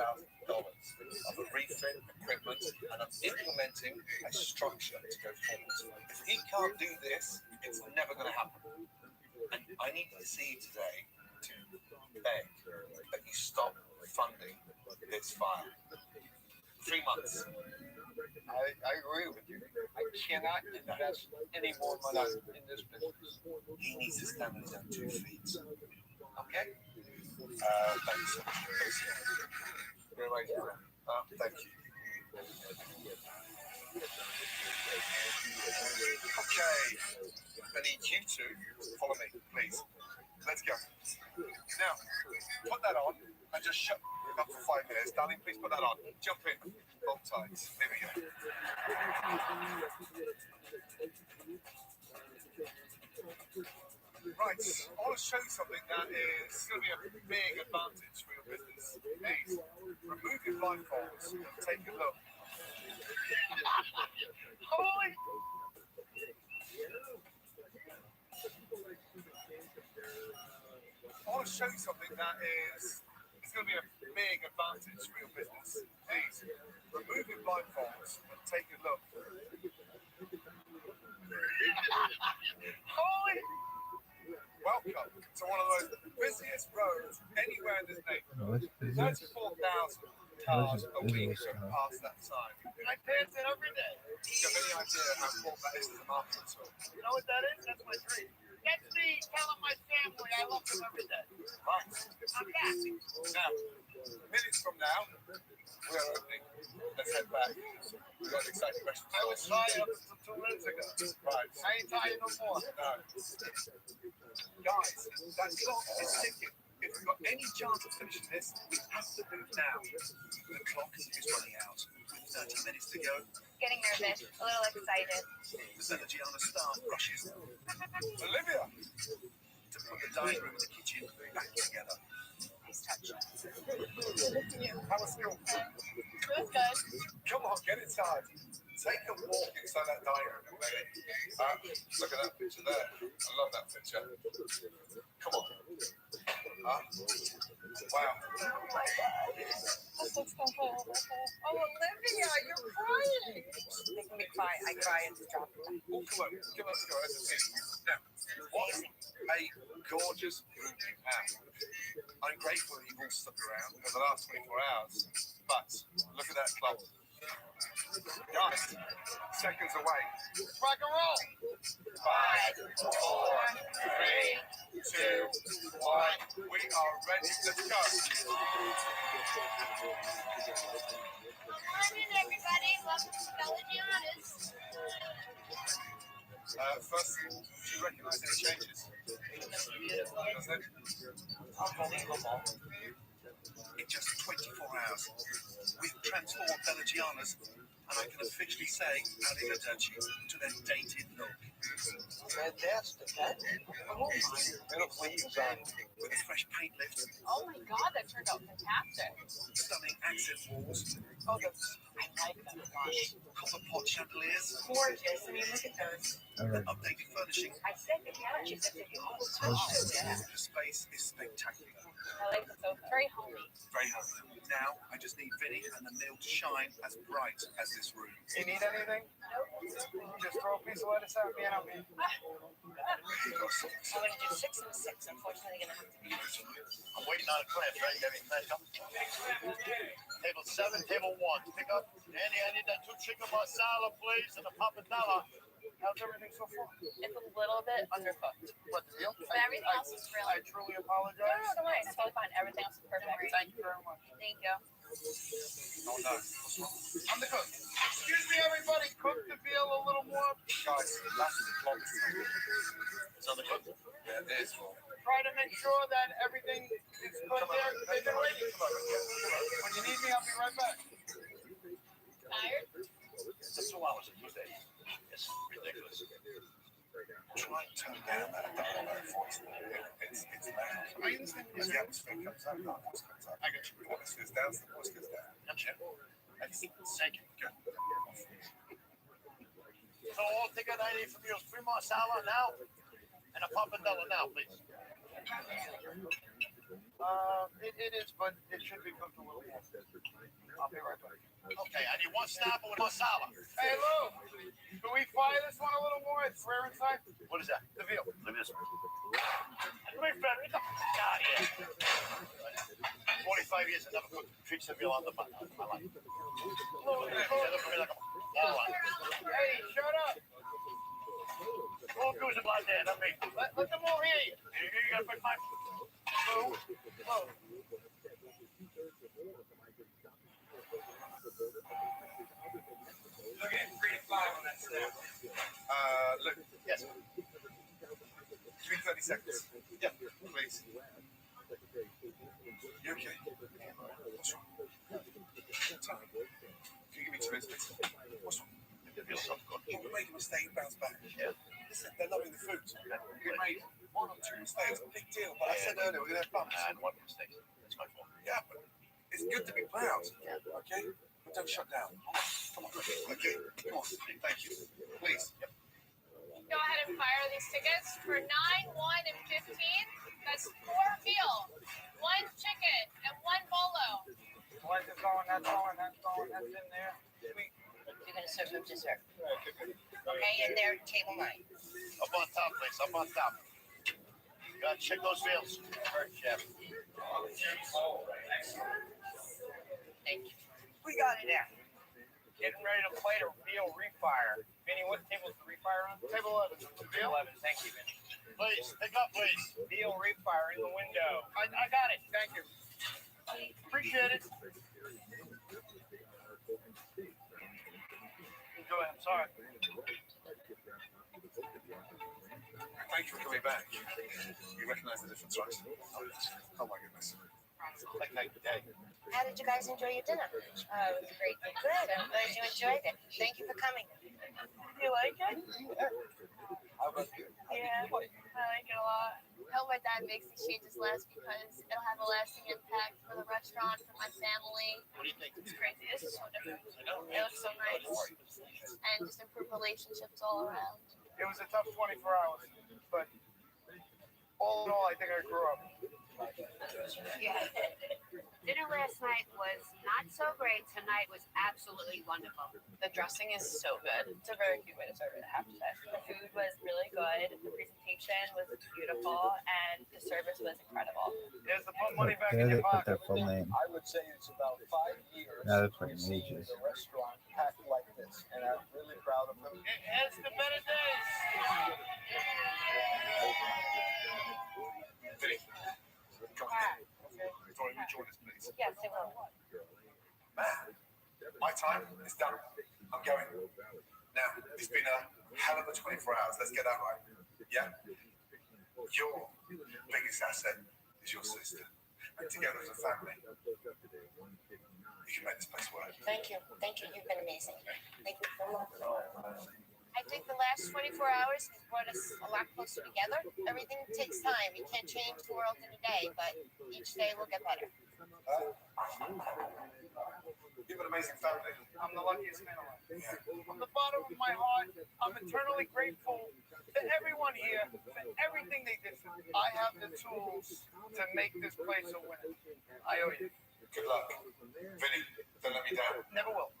of a refit, equipment, and I'm implementing a structure to go forward. If he can't do this, it's never going to happen. And I need to see you today to beg that you stop funding this fire. 3 months. I agree with you. I cannot invest any more money in this business. He needs to stand on his own 2 feet. Okay? Thanks so much. You're right. Thank you. Okay. I need you to follow me, please. Let's go. Now, put that on and just shut up for 5 minutes. Darling, please put that on. Jump in. Both sides. Here we go. Right, I want to show you something that is going to be a big advantage for your business. Please, remove your blindfolds and take a look. Holy! I want to show you something that is going to be a big advantage for your business. Please, remove your blindfolds and take a look. Holy! Welcome to one of those busiest roads anywhere in this neighborhood. 34,000 cars a week go past that sign. I pass it every day. Do you have any idea how important that is to the market at all? You know what that is? That's my dream. That's me telling my family I love them every day. Right. I'm back. Now, minutes from now, we are opening. Let's head back. We've got an exciting restaurant. I was tired up until 2 minutes ago. Right. I ain't tired no more. No. Guys, that clock is ticking. If we've got any chance of finishing this, we have to move now. The clock is running out. 30 minutes to go. Getting nervous, a little excited. The energy on the staff rushes. Olivia! To put the dining room and the kitchen back together. Nice touch. How was school? It was good. Come on, get inside. Take a walk inside that dining room, baby. Look at that picture there. I love that picture. Come on. Wow. Oh my God. Oh, Olivia, you're crying. Making me cry. I cry at the drop. Oh, come on. Give us a go. Now, what a gorgeous room you have. I'm grateful that you've all stuck around for the last 24 hours. But look at that club. Guys, seconds away. Rock and roll. 5, 4, 3, 2, 1. We are ready. Let's go. Good morning, everybody. Welcome to Belgiana's. First, do you recognize any changes? Does it? Unbelievable. In just 24 hours, we've transformed Belgiana's, and I can officially say arrivederci to their dated look. Fantastic. Oh my. Beautiful design with a fresh paint lift. Oh my god, that turned out fantastic. Stunning accent walls. Oh, I like that a lot. Copper pot chandeliers. Gorgeous. I mean, look at those. Updated furnishing. I said the couches that they all The space is spectacular. I like it so very homey. Very homey. Now I just need Vinny and the meal to shine as bright as this room. You need anything? Just throw a piece of lettuce at me and I'll be. I'm going to do 6 and 6. Unfortunately, going to have to be. I'm waiting on a class, right? You have any class coming? Table 7, table 1. Pick up. Andy, I need that 2 chicken marsala, please, and a pappardella. How's everything so far? It's a little bit undercooked. What the deal? But everything else is I really. truly No, apologize. don't worry. It's totally fine. Everything else is perfect. Thank you very much. Thank you. Oh no. I'm the cook. Excuse me, everybody. Cook the veal a little more. Guys, that's the clock. It's on the cook. Yeah, it is. Try to make sure that everything is good there. They've been waiting. When you need me, I'll be right back. Tired? It's 2 hours a Tuesday. It's ridiculous. Try and tone down that voice. It's loud. I understand as the atmosphere comes up, the voice comes up. I got you. The atmosphere's down, the voice goes down. Gotcha. Thank you. Good. So all together, I need from you 3 marsala now and a pappardella now, please. It is, but it should be cooked a little more. I'll be right back. Okay, I need 1 snapper with marsala. Hey, Lou, can we fry this one a little more? It's rare inside. What is that? The veal. Look at this one. Get the fuck out of here. 45 years I never cooked pizza veal on my life. They look at me like a moron. Hey, shut up. Who goes about there, not me. Let them all hear you. You got a big mic? Lou. Look at 3 to 5 on that snap. Look. Yes. 30 seconds. Yeah. Please. You okay? What's wrong? Tell me. Can you give me 2 minutes, please? What's wrong? The veal's not cooked. We make a mistake, bounce back. Yeah. Listen, they're loving the food. We made 1 or 2 mistakes, big deal. But I said earlier, we're going to have bumps. And 1 mistake. It's my fault. Yeah, but it's good to be proud. Okay? But don't shut down. Come on. Okay? Come on. Thank you. Please. Yep. Go ahead and fire these tickets for 9, 1, and 15. That's 4 veal, 1 chicken, and 1 bolo. What is going? That's going. That's going. That's in there. Sweet. You're going to serve them dessert. Okay, and they're table 9. Up on top, please. Up on top. Gotta check those veals. Hurt, chef. Thank you. We got it now. Getting ready to play the veal refire. Vinny, what table's the refire on? Table 11. Veal? 11. Thank you, Vinny. Please, pick up, please. Veal refire in the window. I got it. Thank you. Appreciate it. Go ahead. I'm sorry. Thank you for coming back. You recognize the difference, right? Oh my goodness. How did you guys enjoy your dinner? It was great. Good. I'm glad you enjoyed it. Thank you for coming. You like it? How about you? Yeah, I like it a lot. I hope my dad makes these changes last because it'll have a lasting impact for the restaurant, for my family. What do you think? It's crazy. This is so different. I know. It looks so nice. And just improve relationships all around. It was a tough 24 hours, but all in all, I think I grew up. Yeah. Dinner last night was not so great. Tonight was absolutely wonderful. The dressing is so good. It's a very cute way to serve it, I have to say. The food was really good. The presentation was beautiful, and the service was incredible. Here's the put money back They in your didn't put pocket. their full name. I would say it's about 5 years Now they're we've putting seen ages. the restaurant packed like this, and I'm really proud of them. It's the better days. Vinny, come on. Join us, please. Yes, it will. Man, my time is done. I'm going. Now, it's been a hell of a 24 hours. Let's get that right. Yeah? Your biggest asset is your sister. And together as a family, you can make this place work. Thank you. Thank you. You've been amazing. Thank you for I think the last 24 hours has brought us a lot closer together. Everything takes time. You can't change the world in a day, but each day will get better. You have an amazing family. I'm the luckiest man alive. From the bottom of my heart, I'm eternally grateful to everyone here for everything they did for me. I have the tools to make this place a winner. I owe you. Good luck. Vinny, don't let me down. Never will.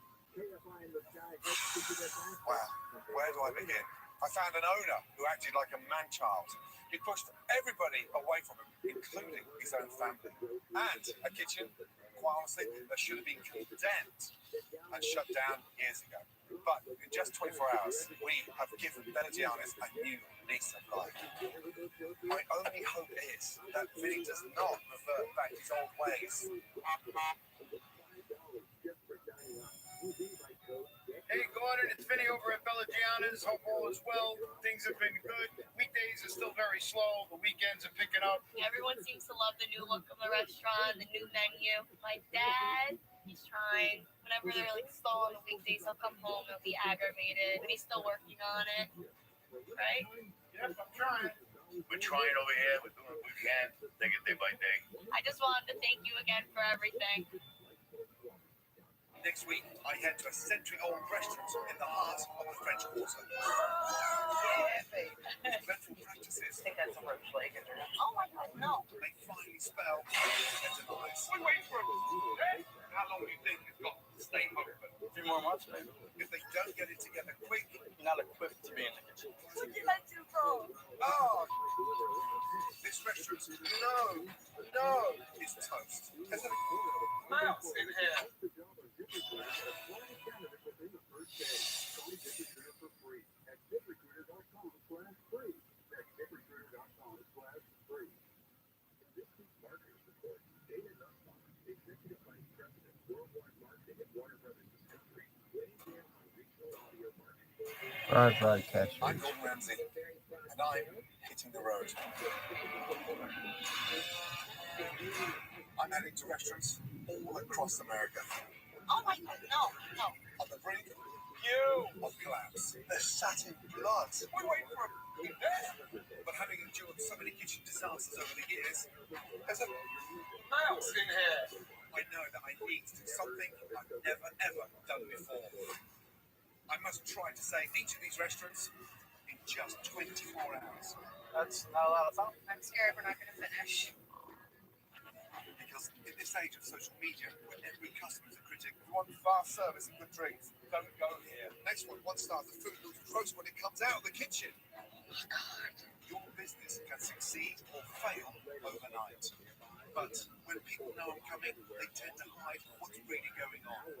Wow, where do I begin? I found an owner who acted like a man-child. He pushed everybody away from him, including his own family. And a kitchen, quite honestly, that should have been condemned and shut down years ago. But in just 24 hours, we have given Belgianis a new lease of life. My only hope is that Vinny does not revert back his old ways. Hey, Gordon, it's Vinny over at Bellagiana's. Hope all is well. Things have been good. Weekdays are still very slow. The weekends are picking up. Everyone seems to love the new look of the restaurant, the new menu. My dad, he's trying. Whenever they're like slow on the weekdays, he'll come home and he'll be aggravated, but he's still working on it. Right? Yes, I'm trying. We're trying over here. We're doing what we can. Take it day by day. I just wanted to thank you again for everything. Next week, I head to a century-old restaurant in the heart of the French Quarter. Yeah, baby. Dreadful practices. I think that's a roach leg, isn't it? Oh my God, no. They finally spell their demise. We wait for him. Hey, how long do you think it's got to stay open? A few more months, maybe. If they don't get it together quick, You're not equipped to be in the kitchen. You let you go. oh, this restaurant, no, is toast. Isn't it? Mouse in here. Broadcast. I'm Gordon Ramsay, and I'm hitting the road. I'm heading to restaurants all across America. Oh my God, no. On the brink of collapse. They're sat in blood. We wait for him. But having endured so many kitchen disasters over the years, There's a mouse in here. I know that I need to do something I've never ever done before. I must try to save each of these restaurants in just 24 hours. That's not a lot of time. I'm scared we're not going to finish. Because in this age of social media, where every customer is a critic, We want fast service and good drinks. Don't go here. next one star the food looks gross when it comes out of the kitchen. Oh God. Your business can succeed or fail overnight. But when people know I'm coming, they tend to hide what's really going on.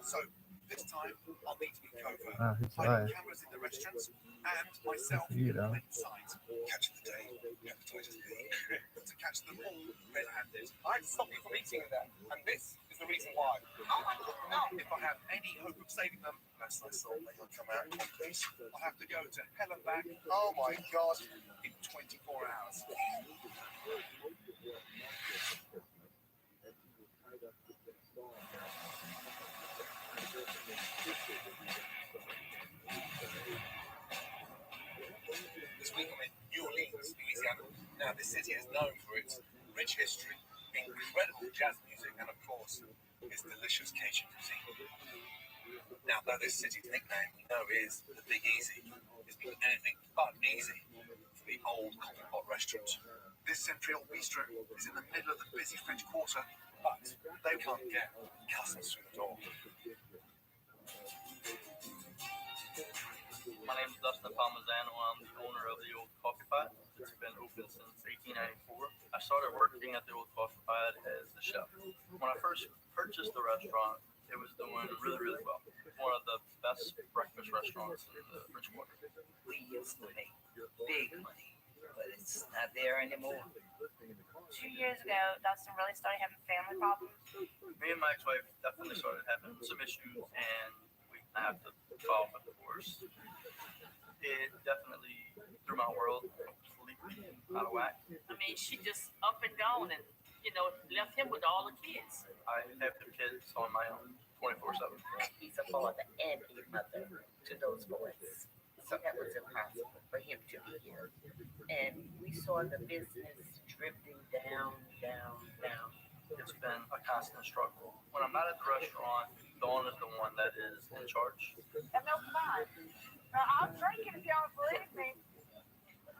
So this time, I'll need to be covert. Hiding cameras in the restaurants and myself in plain sight. Catch the day, advertisers be, to catch them all red-handed. I'd stop you from eating that. And this is the reason why. Oh my God, no. If I have any hope of saving them, unless I saw they will come out in one piece, I'll have to go to hell and back. Oh my God! In 24 hours. This week I'm in New Orleans, Louisiana. Now, this city is known for its rich history, incredible jazz music, and of course, its delicious Cajun cuisine. Now, though this city's nickname we know is the Big Easy, it's been anything but easy for the old coffee pot restaurant. This century-old bistro is in the middle of the busy French Quarter, but they can't get customers through the door. My name is Dustin Palmisano. I'm the owner of the Old Coffee Pot. It's been open since 1894. I started working at the Old Coffee Pot as the chef. When I first purchased the restaurant, it was doing really, really well. One of the best breakfast restaurants in the French Quarter. We used to make big money, but it's not there anymore. 2 years ago, Dustin really started having family problems. Me and my ex-wife definitely started having some issues, and I had to file for divorce. It definitely threw my world completely out of whack. I mean, she just up and gone and, left him with all the kids. I have the kids on my own 24/7. He's a father and a mother to those boys. so that was impossible for him to be here. And we saw the business drifting down, down, down. It's been a constant struggle. When I'm not at the restaurant, Dawn is the one that is in charge. That milk's fine. I'll drink it if y'all believe me.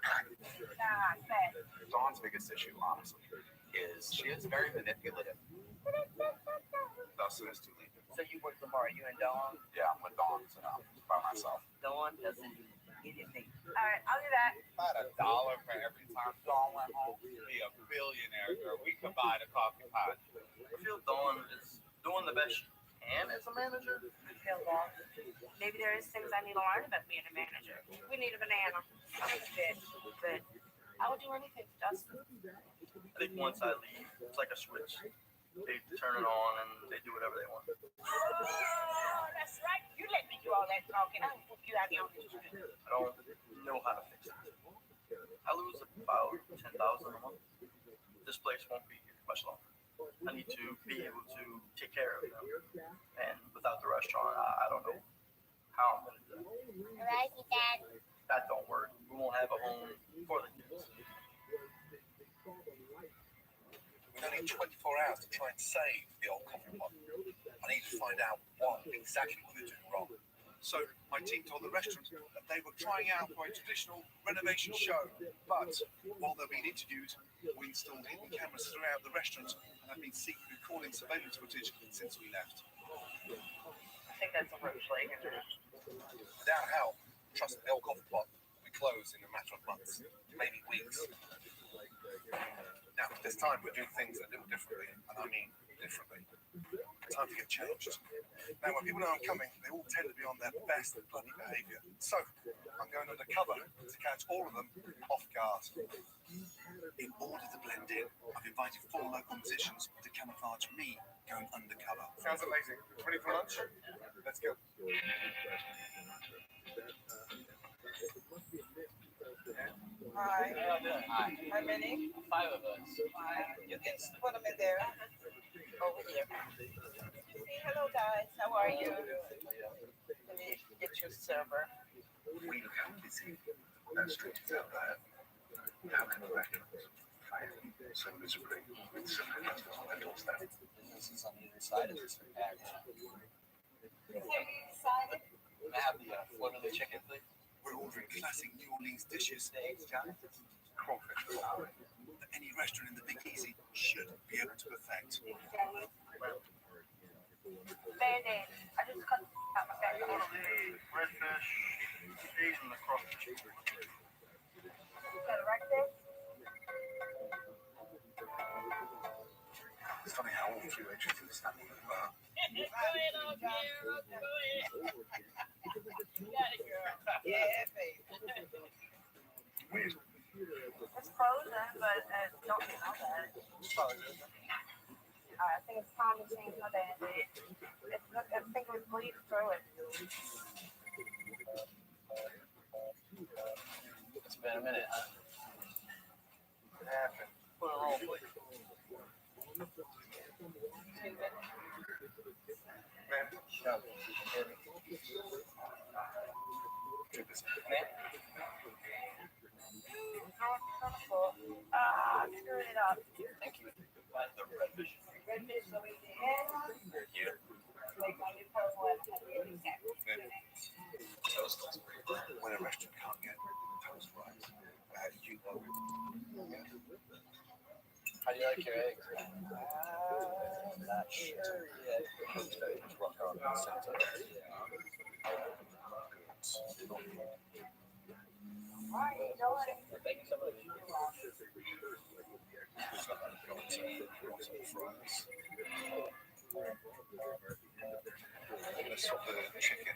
Nah, bet. Dawn's biggest issue, honestly, is she is very manipulative. Thus, it is too late. So you work tomorrow, you and Dawn? Yeah, I'm with Dawn, so by myself. Dawn doesn't do anything. All right, I'll do that. About $1 for every time Dawn went home. Be a billionaire, girl. We could buy the coffee pot. I feel Dawn is doing the best she can as a manager. Feel lost. Maybe there is things I need to learn about being a manager. We need a banana. I'm a fish, but I would do anything for Dustin. I think once I leave, it's like a switch. They turn it on and they do whatever they want. Oh, that's right. You let me do all that talking. I'll put you out here on the street. I don't know how to fix it. I lose about $10,000 a month. This place won't be here much longer. I need to be able to take care of them. And without the restaurant, I don't know how I'm going to do it. Right, Dad. That don't work. We won't have a home for the kids. We only need 24 hours to try and save the old coffee pot. I need to find out exactly what they're doing wrong. So my team told the restaurant that they were trying out for a traditional renovation show, but while they're being interviewed, we installed hidden cameras throughout the restaurant and have been secretly recording surveillance footage since we left. I think that's a red flag. Without help, trust the old coffee pot, we close in a matter of months, maybe weeks. Now, this time we're doing things a little differently, and I mean differently. Time to get changed. Now, when people know I'm coming, they all tend to be on their best bloody behaviour. So, I'm going undercover to catch all of them off guard. In order to blend in, I've invited 4 local musicians to camouflage me going undercover. Sounds amazing. Ready for lunch? Let's go. Hi. Hi. How many? 5 of us. You can put them in there. Over here. Hello, guys. How are you? Let me get your server. We look how busy that street is out there. How can I recognize so miserably with so many customers on their doorstep? Businesses on either side of this package. Have you decided? Can I have the float of the chicken, please? We're ordering classic New Orleans dishes Crawfish. that any restaurant in the Big Easy should be able to perfect. Band-Aid. I just cut out my back. Redfish, eggs, and the crawfish. Got it right there. It's funny how all 3 waitresses are standing at the bar. Yeah, baby. Weird. It's frozen, but don't smell bad. I think it's time to change my Band-Aid. I think we bleed through it. It's been a minute, huh? What happened? Put it on, please. Man, Shut it. too busy. Screwed it up. Thank you. The redfish. Redfish over there. Here. Like my new purple. Toast. When a restaurant can't get toast right, you know it. How do you like your eggs? Not sure yet. Just rock on the center. Alright, you know what? Thank you so much. Let's swap the chicken.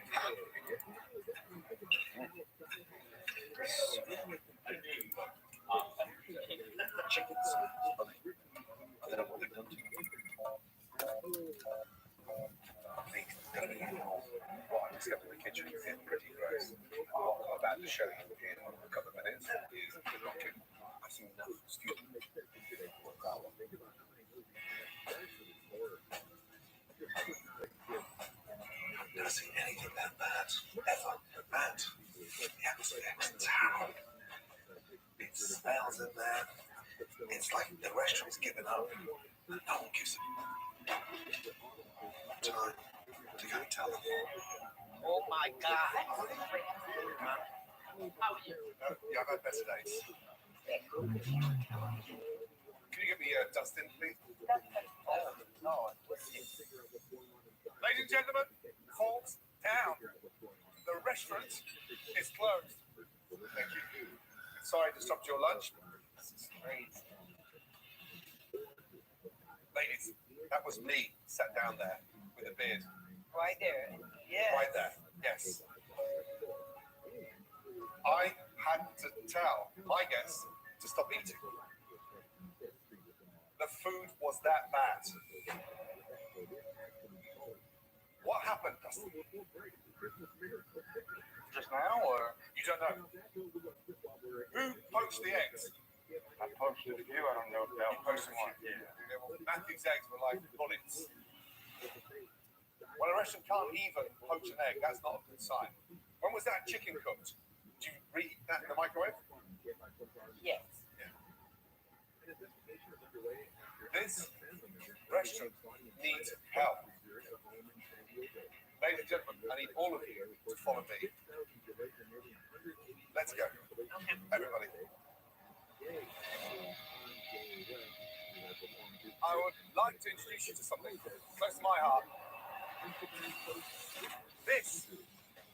Chicken's funny. I don't know what they've done to them. What I discovered in the kitchen is pretty gross. What I'm about to show you in a couple of minutes is knocking. I've seen enough. Excuse me. Never seen anything that bad. Ever. Bad. The atmosphere in town. It smells in there. It's like the restaurant's given up. No one gives a time to go and tell them. Oh my God. How are you? Yeah, I've had better days. Can you get me Dustin, please? Oh, Lord. Ladies and gentlemen, Falls down. The restaurant is closed. Thank you. Sorry to stop your lunch. This is crazy. Ladies, that was me sat down there with a beard. Right there. Yes. Right there. Yes. I had to tell my guests to stop eating. The food was that bad. What happened, Dustin? Just now, or? You don't know. Who poached the eggs? I posted a few. I don't know if that was one. Yeah. Well, Matthew's eggs were like bullets. When a restaurant can't even poach an egg, that's not a good sign. When was that chicken cooked? Did you reheat that in the microwave? Yes. Yeah. This restaurant needs help. Ladies and gentlemen, I need all of you to follow me. Let's go. Everybody. I would like to introduce you to something close to my heart. This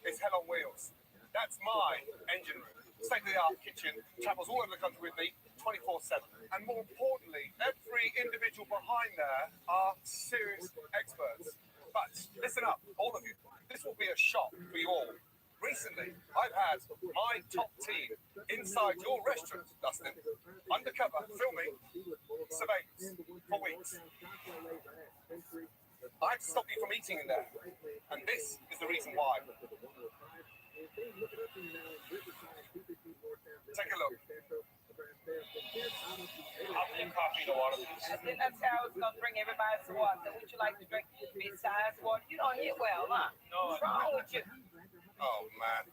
is Hell on Wheels. That's my engine room. State-of-the-art kitchen, travels all over the country with me 24/7. And more importantly, every individual behind there are serious experts. But listen up, all of you. This will be a shock for you all. Recently, I've had my top team inside your restaurant, Dustin, undercover, filming, surveillance for weeks. I had to stop you from eating in there. And this is the reason why. Take a look. I'll put coffee and water, please. I think that's how I was going to bring everybody some water. Would you like to drink besides water? You don't eat well, huh? No, What's wrong with you? Oh, man.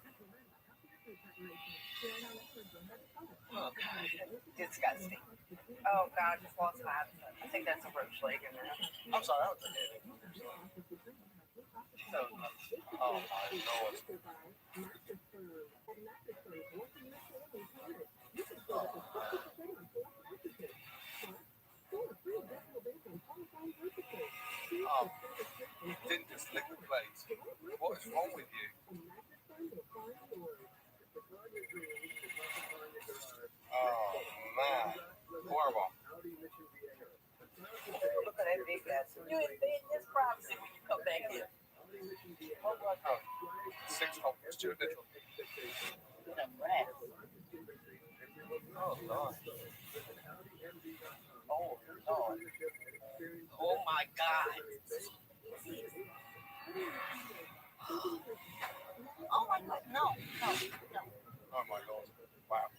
Oh, God. Disgusting. Oh, God, I just lost my appetite. I think that's a roach leg in there. I'm sorry, I was kidding. So, Oh, my Lord. Oh, you didn't just lick the plate. What is wrong with you? Oh, man. Horrible. look at that big ass. You invade this privacy when you come back here. Oh, 6 hours, Stuart Little. Oh, Lord. Oh, Lord. Oh, my God. Oh, my God. No, no, no. Oh, my Lord. Wow.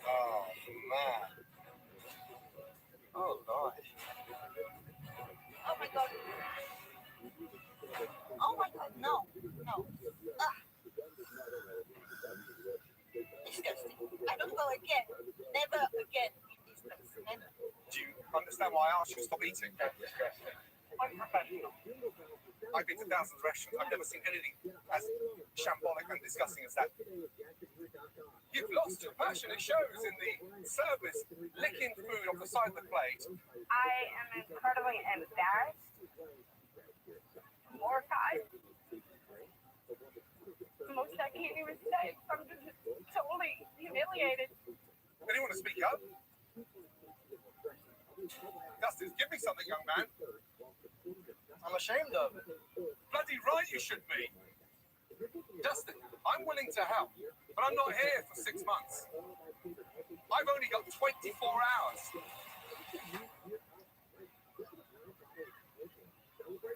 Oh, man. Oh, Lord. Oh, my God. Oh, my God. No, no. Ah. Disgusting. I don't go again. Never again. Never. Do you understand why I asked you to stop eating? I'm professional. I've been to thousands of restaurants. I've never seen anything as shambolic and disgusting as that. You've lost your passion. It shows in the service, licking food off the side of the plate. I am incredibly embarrassed, mortified. Most I can't even say. I'm just totally humiliated. Anyone to speak up? Dustin, give me something, young man. I'm ashamed of it. Bloody right you should be. Dustin, I'm willing to help, but I'm not here for 6 months. I've only got 24 hours.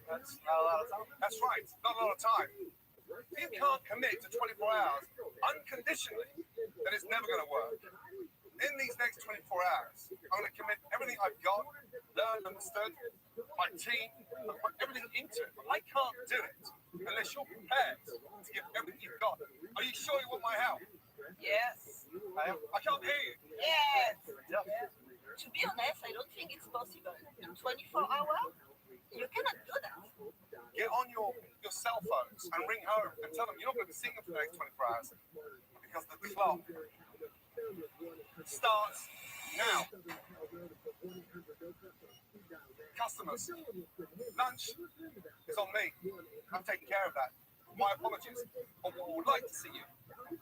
That's not a lot of time. That's right, not a lot of time. If you can't commit to 24 hours unconditionally, then it's never going to work. In these next 24 hours, I'm going to commit everything I've got, learned, understood, my team, I put everything into it. But I can't do it unless you're prepared to give everything you've got. Are you sure you want my help? Yes. I can't hear you. Yes. Yeah. To be honest, I don't think it's possible. 24 hours? You cannot do that. Get on your cell phones and ring home and tell them you're not going to be seeing them for the next 24 hours because the clock starts now. Customers, lunch is on me. I'm taking care of that. My apologies. But what I would like to see you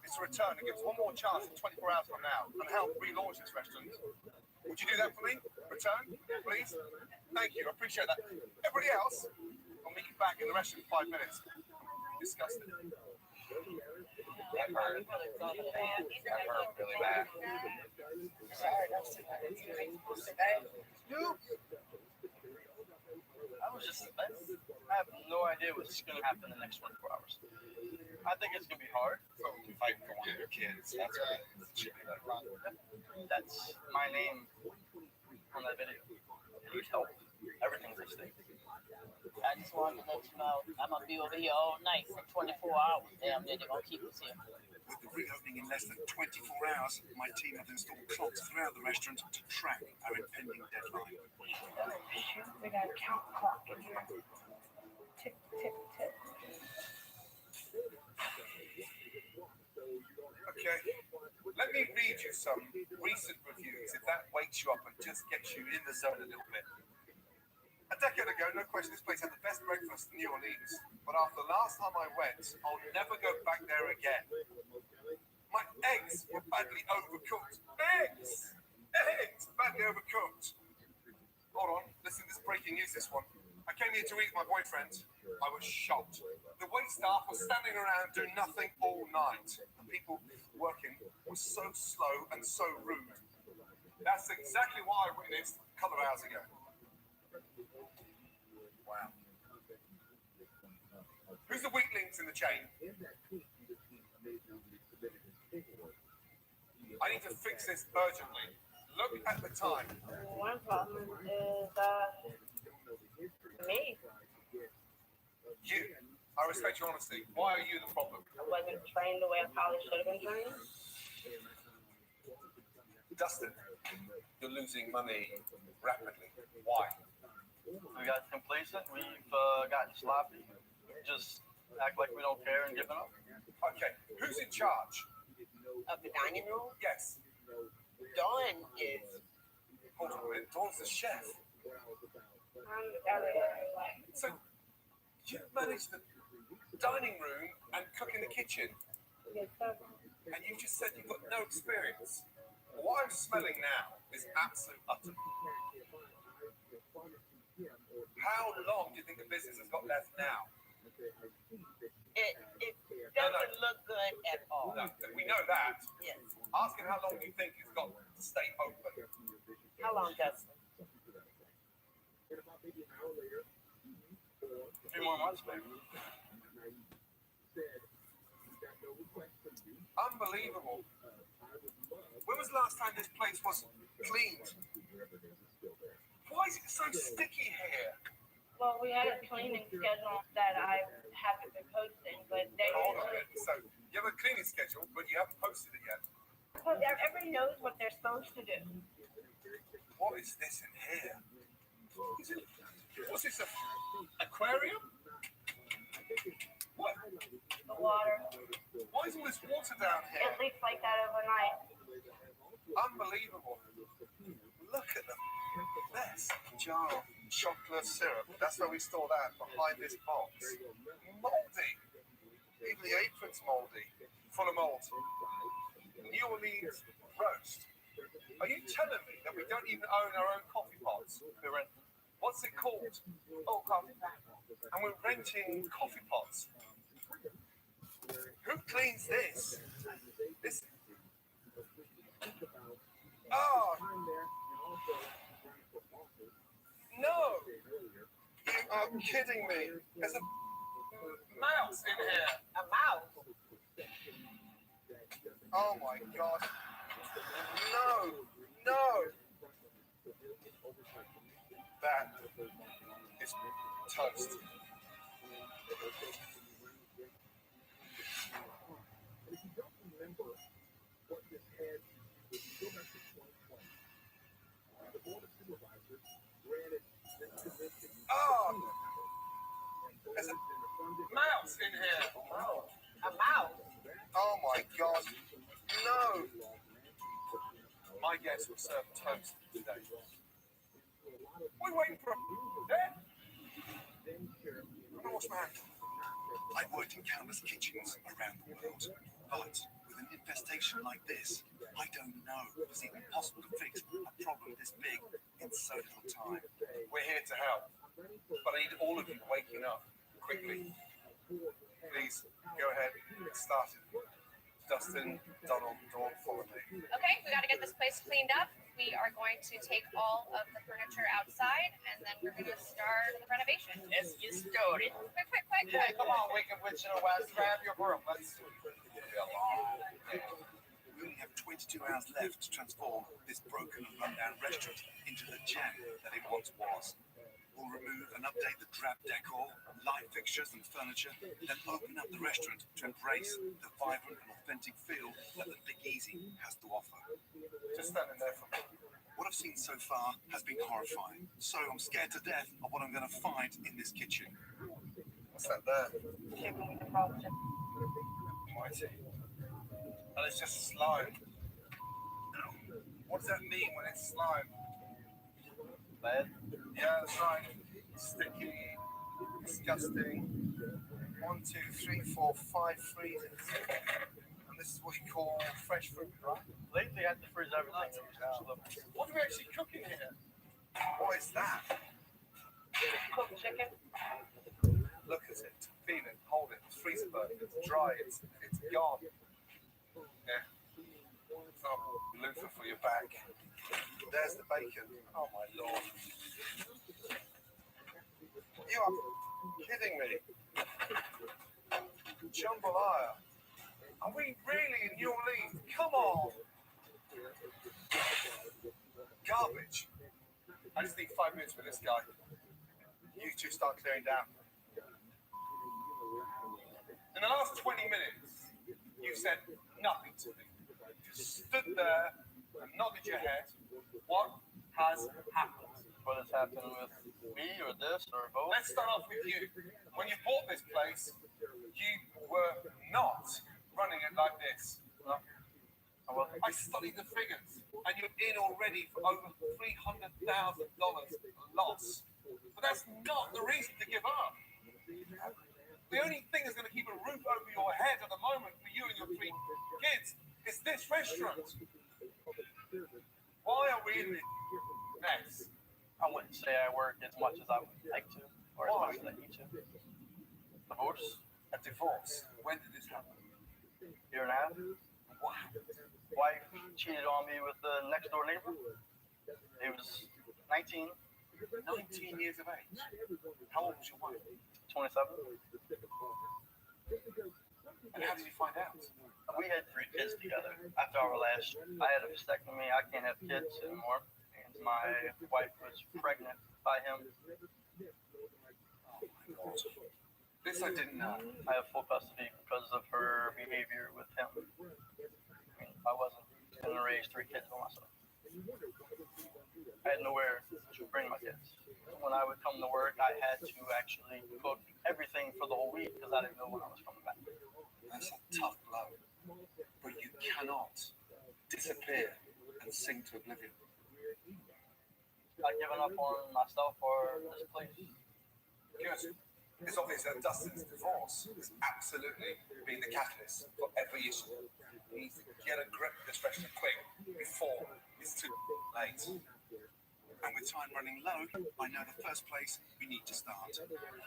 is to return and give us one more chance in 24 hours from now and help relaunch this restaurant. Would you do that for me? Return, please? Thank you. I appreciate that. Everybody else, I'll meet you back in the restaurant in 5 minutes. Disgusting. That hurt. That hurt really bad. Sorry, that's too bad. I have no idea what's going to happen in the next 24 hours. I think it's going to be hard. Fighting for one of your kids. That's what it should be that run. That's my name on that video. Need help. Everything's at stake. I just wanted to let you know I'm gonna be over here all night for 24 hours. Damn, they're gonna keep us here. With the reopening in less than 24 hours, my team have installed clocks throughout the restaurant to track our impending deadline. Shoot, we got a count clock in here. Tick, tick, tick. Okay, let me read you some recent reviews if that wakes you up and just gets you in the zone a little bit. A decade ago, no question, this place had the best breakfast in New Orleans. But after the last time I went, I'll never go back there again. My eggs were badly overcooked. Eggs! Badly overcooked. Hold on, listen to this breaking news, this one. I came here to eat with my boyfriend. I was shocked. The wait staff was standing around doing nothing all night. The people working were so slow and so rude. That's exactly what I witnessed a couple of hours ago. Wow. Who's the weak links in the chain? I need to fix this urgently. Look at the time. One problem is me. You. I respect your honesty. Why are you the problem? I wasn't trained the way I probably should have been trained. Dustin, you're losing money rapidly. Why? We got complacent. We've gotten sloppy. Just act like we don't care and give it up. Okay, who's in charge? Of the dining room? Yes. Dawn is. Hold on a minute. Dawn's the chef. I'm the editor. So, you manage the dining room and cook in the kitchen? Yes, sir. And you just said you've got no experience. What I'm smelling now is absolute utter. How long do you think the business has got left now? It doesn't look good at all. No, we know that. Yes. Ask him how long you think it's got to stay open. How long, Dustin? A few more months, maybe. Unbelievable. When was the last time this place was cleaned? Why is it so sticky here? Well, we had a cleaning schedule that I haven't been posting, but they Hold on a minute. So you have a cleaning schedule, but you haven't posted it yet. Well, everybody knows what they're supposed to do. What is this in here? What's this, an aquarium? What? The water. Why is all this water down here? It leaks like that overnight. Unbelievable. Look at the best jar of chocolate syrup. That's where we store that, behind this box. Moldy. Even the apron's moldy. Full of mold. New Orleans roast. Are you telling me that we don't even own our own coffee pots? We rent. What's it called? Oh, coffee pot. And we're renting coffee pots. Who cleans this? This. Oh. No. You are kidding me. There's a mouse in here. A mouse? Oh my God. No. No. That is toast. Oh, there's a mouse in here. A mouse. Oh my God. No. My guests will serve toast today. We're waiting for him. Yeah? I'm gonna wash my hands. I've worked in countless kitchens around the world, but with an infestation like this, I don't know if it's even possible to fix a problem this big in so little time. We're here to help, but I need all of you waking up quickly. Please go ahead and get started. Dustin, Donald, Dawn, follow me. Okay, we got to get this place cleaned up. We are going to take all of the furniture outside, and then we're going to start the renovation. Let's get started. Quick. Yeah, come on, Wicked Witch in the West, grab your broom. Let's be a long day. We only have 22 hours left to transform this broken and rundown restaurant into the gem that it once was. We'll remove and update the drab decor, light fixtures and furniture, then open up the restaurant to embrace the vibrant and authentic feel that the Big Easy has to offer. Just standing there for me. What I've seen so far has been horrifying, so I'm scared to death of what I'm going to find in this kitchen. What's that there? Chicken with the frozen. Mighty. And it's just slime. What does that mean when it's slime? Bad? Yeah, that's right. Sticky, disgusting. 1, 2, 3, 4, 5 freezers. And this is what you call fresh fruit, right? Lately, I have to freeze everything. What are we actually cooking here? What is that? Cooked chicken. Look at it. Feel it. Hold it. It's freezer burn. It's dry. It's gone. Yeah. It's not loofah for your back. There's the bacon. Oh my Lord. You are kidding me. Jambalaya. Are we really in New Orleans? Come on. Garbage. I just need 5 minutes with this guy. You two start clearing down. In the last 20 minutes, you said nothing to me. You stood there and nodded your head. What has happened? What has happened with me or this or both? Let's start off with you. When you bought this place, you were not running it like this. No. I studied the figures, and you're in already for over $300,000 loss. But that's not the reason to give up. The only thing that's going to keep a roof over your head at the moment for you and your 3 kids is this restaurant. Why are we in this mess? I wouldn't say I work as much as I would like to, or as much as I need to. Divorce? A divorce? When did this happen? Year and a half. What happened? Wife cheated on me with the next door neighbor. He was 19. 19 years of age. How old was your wife? 27. And how did you find out? We had 3 kids together. After our last, I had a vasectomy. I can't have kids anymore. And my wife was pregnant by him. Oh my God. This I didn't know. I have full custody because of her behavior with him. I mean, I wasn't going to raise 3 kids by myself. I had nowhere to bring my kids. When I would come to work, I had to actually cook everything for the whole week because I didn't know when I was coming back. That's a tough blow. But you cannot disappear and sink to oblivion. I've given up on myself or this place. Good. It's obvious that Dustin's divorce has absolutely been the catalyst for every issue. He needs to get a grip of this restaurant quick before it's too late. And with time running low, I know the first place we need to start.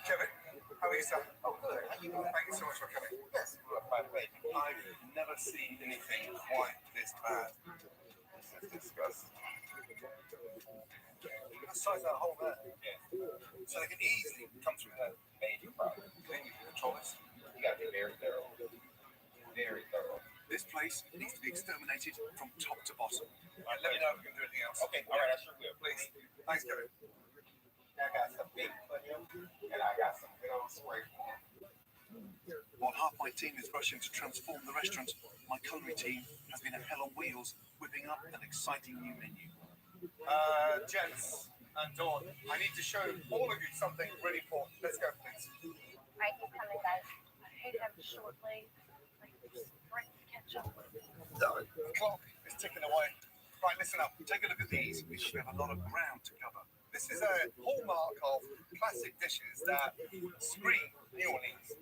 Kevin, how are you, sir? Oh, good. Thank you so much for coming. Yes. By the way, I've never seen anything quite this bad. This is disgusting. The size of that hole there. Yeah. So they can easily come through there. Major problem. Then you can control this. You gotta be very thorough. Very thorough. This place needs to be exterminated from top to bottom. All right, let me know if we can do anything else. Okay, all right, I sure will. Please. Thanks, Kevin. I got some beef for you, and I got some good old spray. While half my team is rushing to transform the restaurant, my culinary team has been at hell on wheels, whipping up an exciting new menu. Gents and Dawn, I need to show all of you something really important. Let's go, please. Right, he's coming, guys. I hate having short legs. Like, just break the ketchup. The clock is ticking away. Right, listen up. Take a look at these because we have a lot of ground to cover. This is a hallmark of classic dishes that scream New Orleans.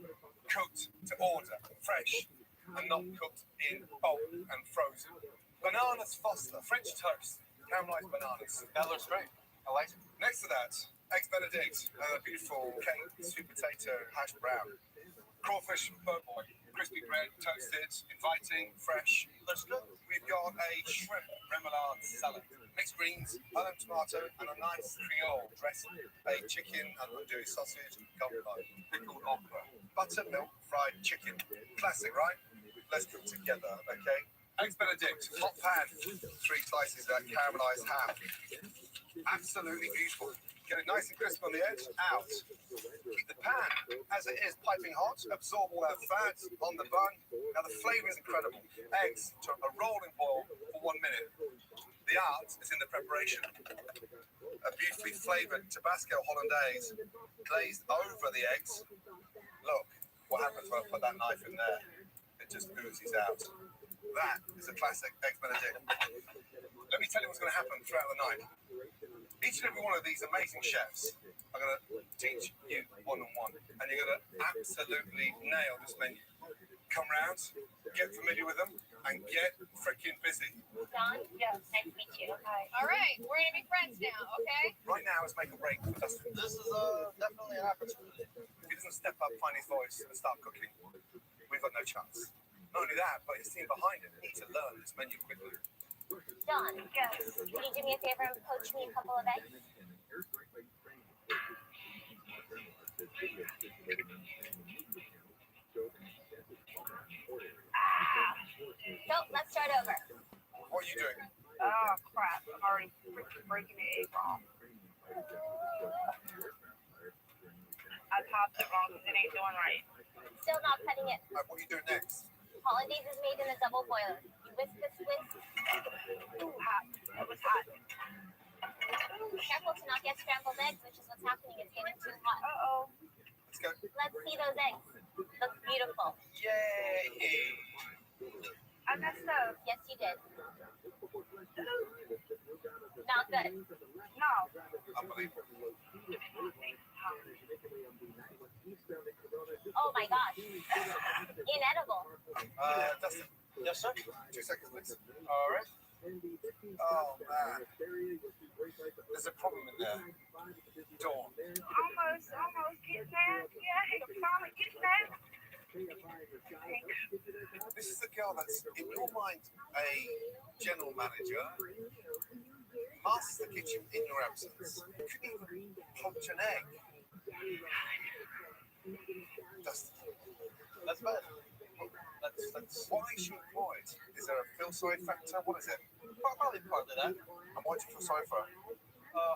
Cooked to order, fresh, and not cooked in bulk and frozen. Bananas Foster, French toast, caramelized bananas. That looks great. I like it. Next to that, eggs Benedict, and a beautiful cake, sweet potato, hash brown. Crawfish boboy, crispy bread, toasted, inviting, fresh. Looks good. We've got a shrimp remoulade salad, mixed greens, olive tomato, and a nice Creole dressing. A chicken and andouille sausage, gumbo, pickled okra, buttermilk fried chicken. Classic, right? Let's cook together, okay? Eggs Benedict, hot pan, 3 slices of that caramelized ham. Absolutely beautiful. Get it nice and crisp on the edge, out. Keep the pan as it is, piping hot. Absorb all that fat on the bun. Now the flavor is incredible. Eggs to a rolling boil for 1 minute. The art is in the preparation. A beautifully flavored Tabasco Hollandaise glazed over the eggs. Look what happens when I put that knife in there. It just oozes out. That is a classic Eggs Benedict. Let me tell you what's going to happen throughout the night. Each and every one of these amazing chefs are going to teach you one-on-one, and you're going to absolutely nail this menu. Come round, get familiar with them, and get freaking busy. Don? Yes. Nice to meet you. Hi. All right, we're gonna be friends now, okay? Right now, let's make a break for Dustin. This is definitely an opportunity. If he doesn't step up, find his voice, and start cooking, we've got no chance. Not only that, but his team behind him need to learn this menu quickly. Don, yes. Can you do me a favor and poach me a couple of eggs? So let's start over. What are you doing? Oh, crap. I'm already freaking breaking the egg wrong. I popped it wrong because it ain't doing right. Still not cutting it. What are you doing next? Hollandaise is made in a double boiler. You whisk this whisk. Ooh, hot. It was hot. Careful to not get scrambled eggs, which is what's happening. It's getting too hot. Uh-oh. Let's go. Let's see those eggs. Look beautiful. Yay! I messed up. Yes, you did. Not good. No. Unbelievable. Oh my gosh. Inedible. Dustin. Yes, sir. 2 seconds, please. All right. Oh, man. There's a problem in there. Dawn. Almost getting there. Yeah, I'm finally getting there. This is the girl that's, in your mind, a general manager, masters the kitchen in your absence. You couldn't even poach an egg. That's bad. That's Why is she employed? Is there a feel sorry factor? What is it? probably part of that. And why do you feel sorry for her?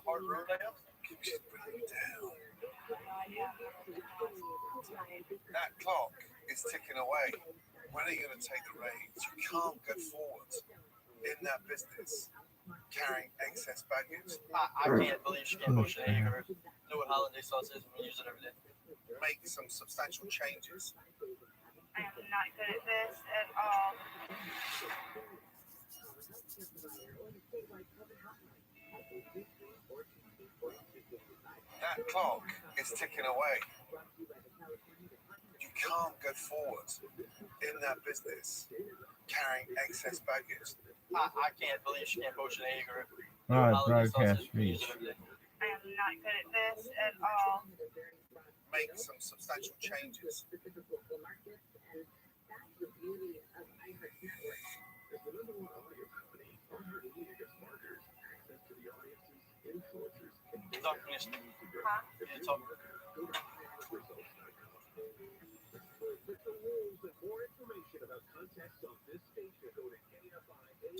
Hard road, I guess. She's breathing down. That clock is ticking away. When are you going to take the reins? You can't go forward in that business carrying excess baggage. I can't believe she can't poach an egg or know what holiday sauce is. We use it every day. Make some substantial changes. I am not good at this at all. That clock is ticking away. You can't go forward in that business carrying excess baggage. I can't believe she can't poach an egg or Live holiday broadcast sauce. We use it reach. every day. I am not good at this at all. Make some substantial changes. Darkness. Huh? You talk.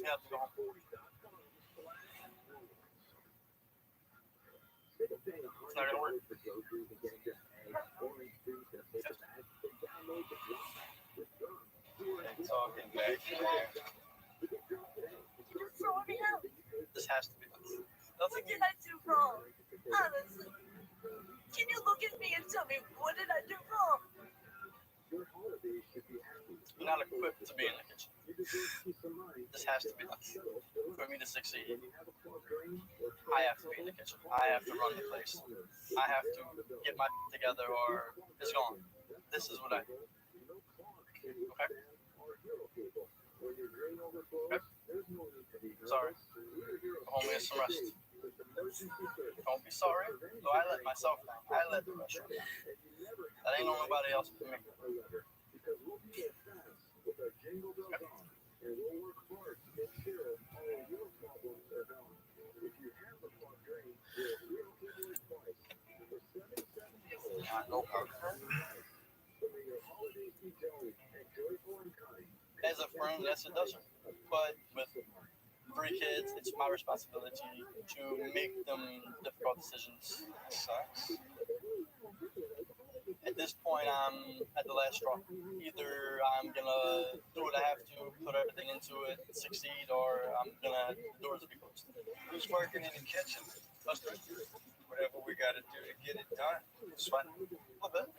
Yeah, go home. It's not gonna work. Talking back there. You're throwing me out. This has to be done. What did I do wrong? Honestly. Can you look at me and tell me what did I do wrong? You're not equipped to be in the kitchen. This has to be done. For me to succeed, I have to be in the kitchen. I have to run the place. I have to get my together or it's gone. This is what I do. Okay? Okay? Sorry. Hold me some rest. Don't be sorry. So I let myself down. I let the restaurant down. That ain't on nobody else but me. As a friend, yes, it does. But with 3 kids, it's my responsibility to make them difficult decisions. It sucks. At this point, I'm at the last straw. Either I'm gonna do what I have to, put everything into it, succeed, or I'm gonna the doors will be closed. Who's working in the kitchen? Us 3. Whatever we got to do to get it done. Sweat. A little bit.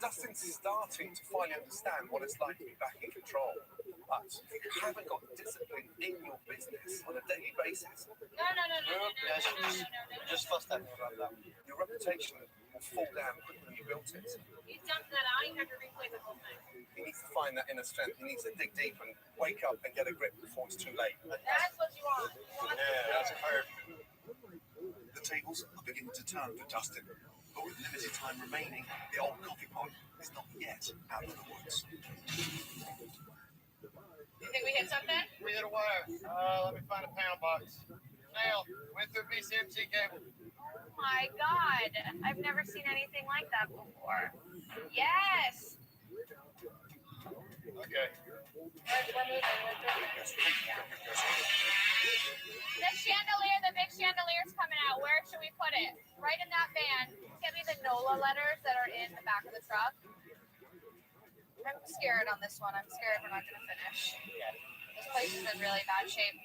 Dustin's starting to finally understand what it's like to be back in control. But if you haven't got discipline in your business on a daily basis, Just fussed at me about that. your reputation will fall down quicker than you built it. You dumped that out, you have to replay the whole thing. He needs to find that inner strength. He needs to dig deep and wake up and get a grip before it's too late. That's what you want. That's hard. The tables are beginning to turn for Dustin, but with limited time remaining, the old coffee pot is not yet out of the woods. You think we hit something? We hit a wire. Let me find a panel box. Nail. Went through BCMC cable. Oh my god. I've never seen anything like that before. Yes. Okay. The chandelier, the big chandelier's coming out. Where should we put it? Right in that van. Get me the NOLA letters that are in the back of the truck. I'm scared on this one. I'm scared we're not going to finish. This place is in really bad shape.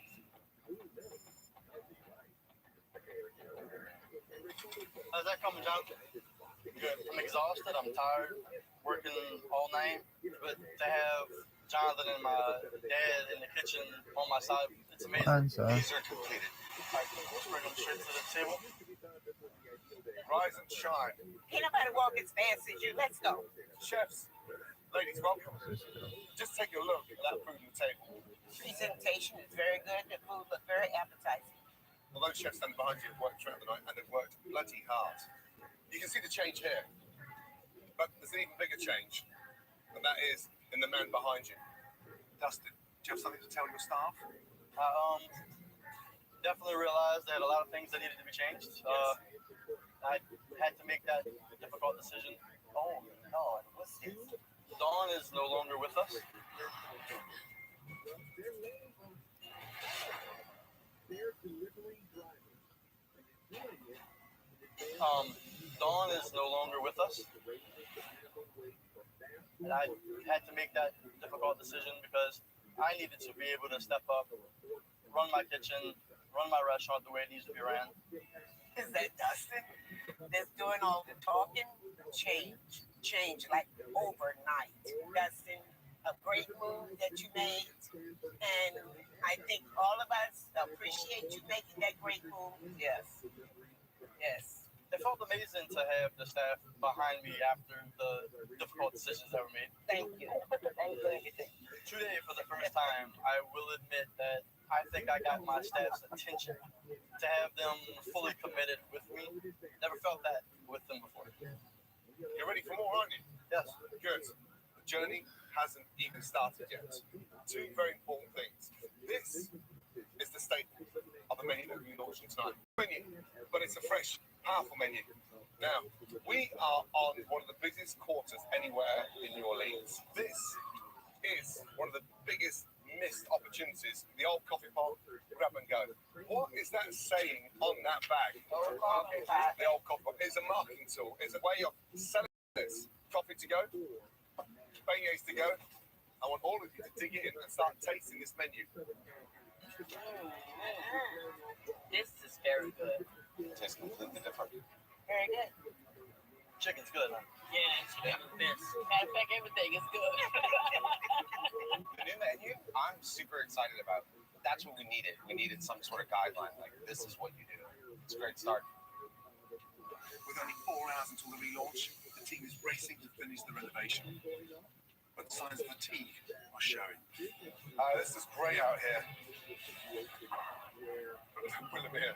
How's that coming, John? Good. I'm exhausted. I'm tired. Working all night. But to have Jonathan and my dad in the kitchen on my side, it's amazing. These are completed. Let's bring them straight to the table. Rise and shine. Ain't nobody walk as fast as you. Let's go. Chefs, ladies, welcome. Just take a look at that food on the table. Presentation is very good. The food looks very appetizing. Well, those chefs standing behind you have worked throughout the night and they've worked bloody hard. You can see the change here. But there's an even bigger change. And that is in the man behind you. Dustin, do you have something to tell your staff? Definitely realized there had a lot of things that needed to be changed. I had to make that difficult decision. Oh no, what's this? Dawn is no longer with us. Dawn is no longer with us. And I had to make that difficult decision because I needed to be able to step up, run my kitchen, run my restaurant the way it needs to be ran. Is that Dustin that's doing all the talking? Change like overnight. Dustin, a great move that you made. And I think all of us appreciate you making that great move. Yes. Yes. It felt amazing to have the staff behind me after the difficult decisions that were made. Thank you. Thank you. Today, for the first time, I will admit that I think I got my staff's attention. To have them fully committed with me, never felt that with them before. You're ready for more, aren't you? Yes. Good. The journey hasn't even started yet. 2 very important things. This is the staple of the menu that we're launching tonight. Menu, but it's a fresh, powerful menu. Now, we are on one of the busiest quarters anywhere in New Orleans. This is one of the biggest missed opportunities. The old coffee pot, grab and go. What is that saying on that bag? The old coffee pot. It's a marketing tool. It's a way of selling this. Coffee to go, beignets to go. I want all of you to dig in and start tasting this menu. This is very good. It tastes completely different. Very good. Chicken's good, huh? Yeah, chicken is best. Matter of fact, everything is good. The new menu, I'm super excited about. That's what we needed. We needed some sort of guideline. Like, this is what you do. It's a great start. With only 4 hours until the relaunch, the team is racing to finish the renovation. But signs of fatigue are showing. This is great out here. Willamere.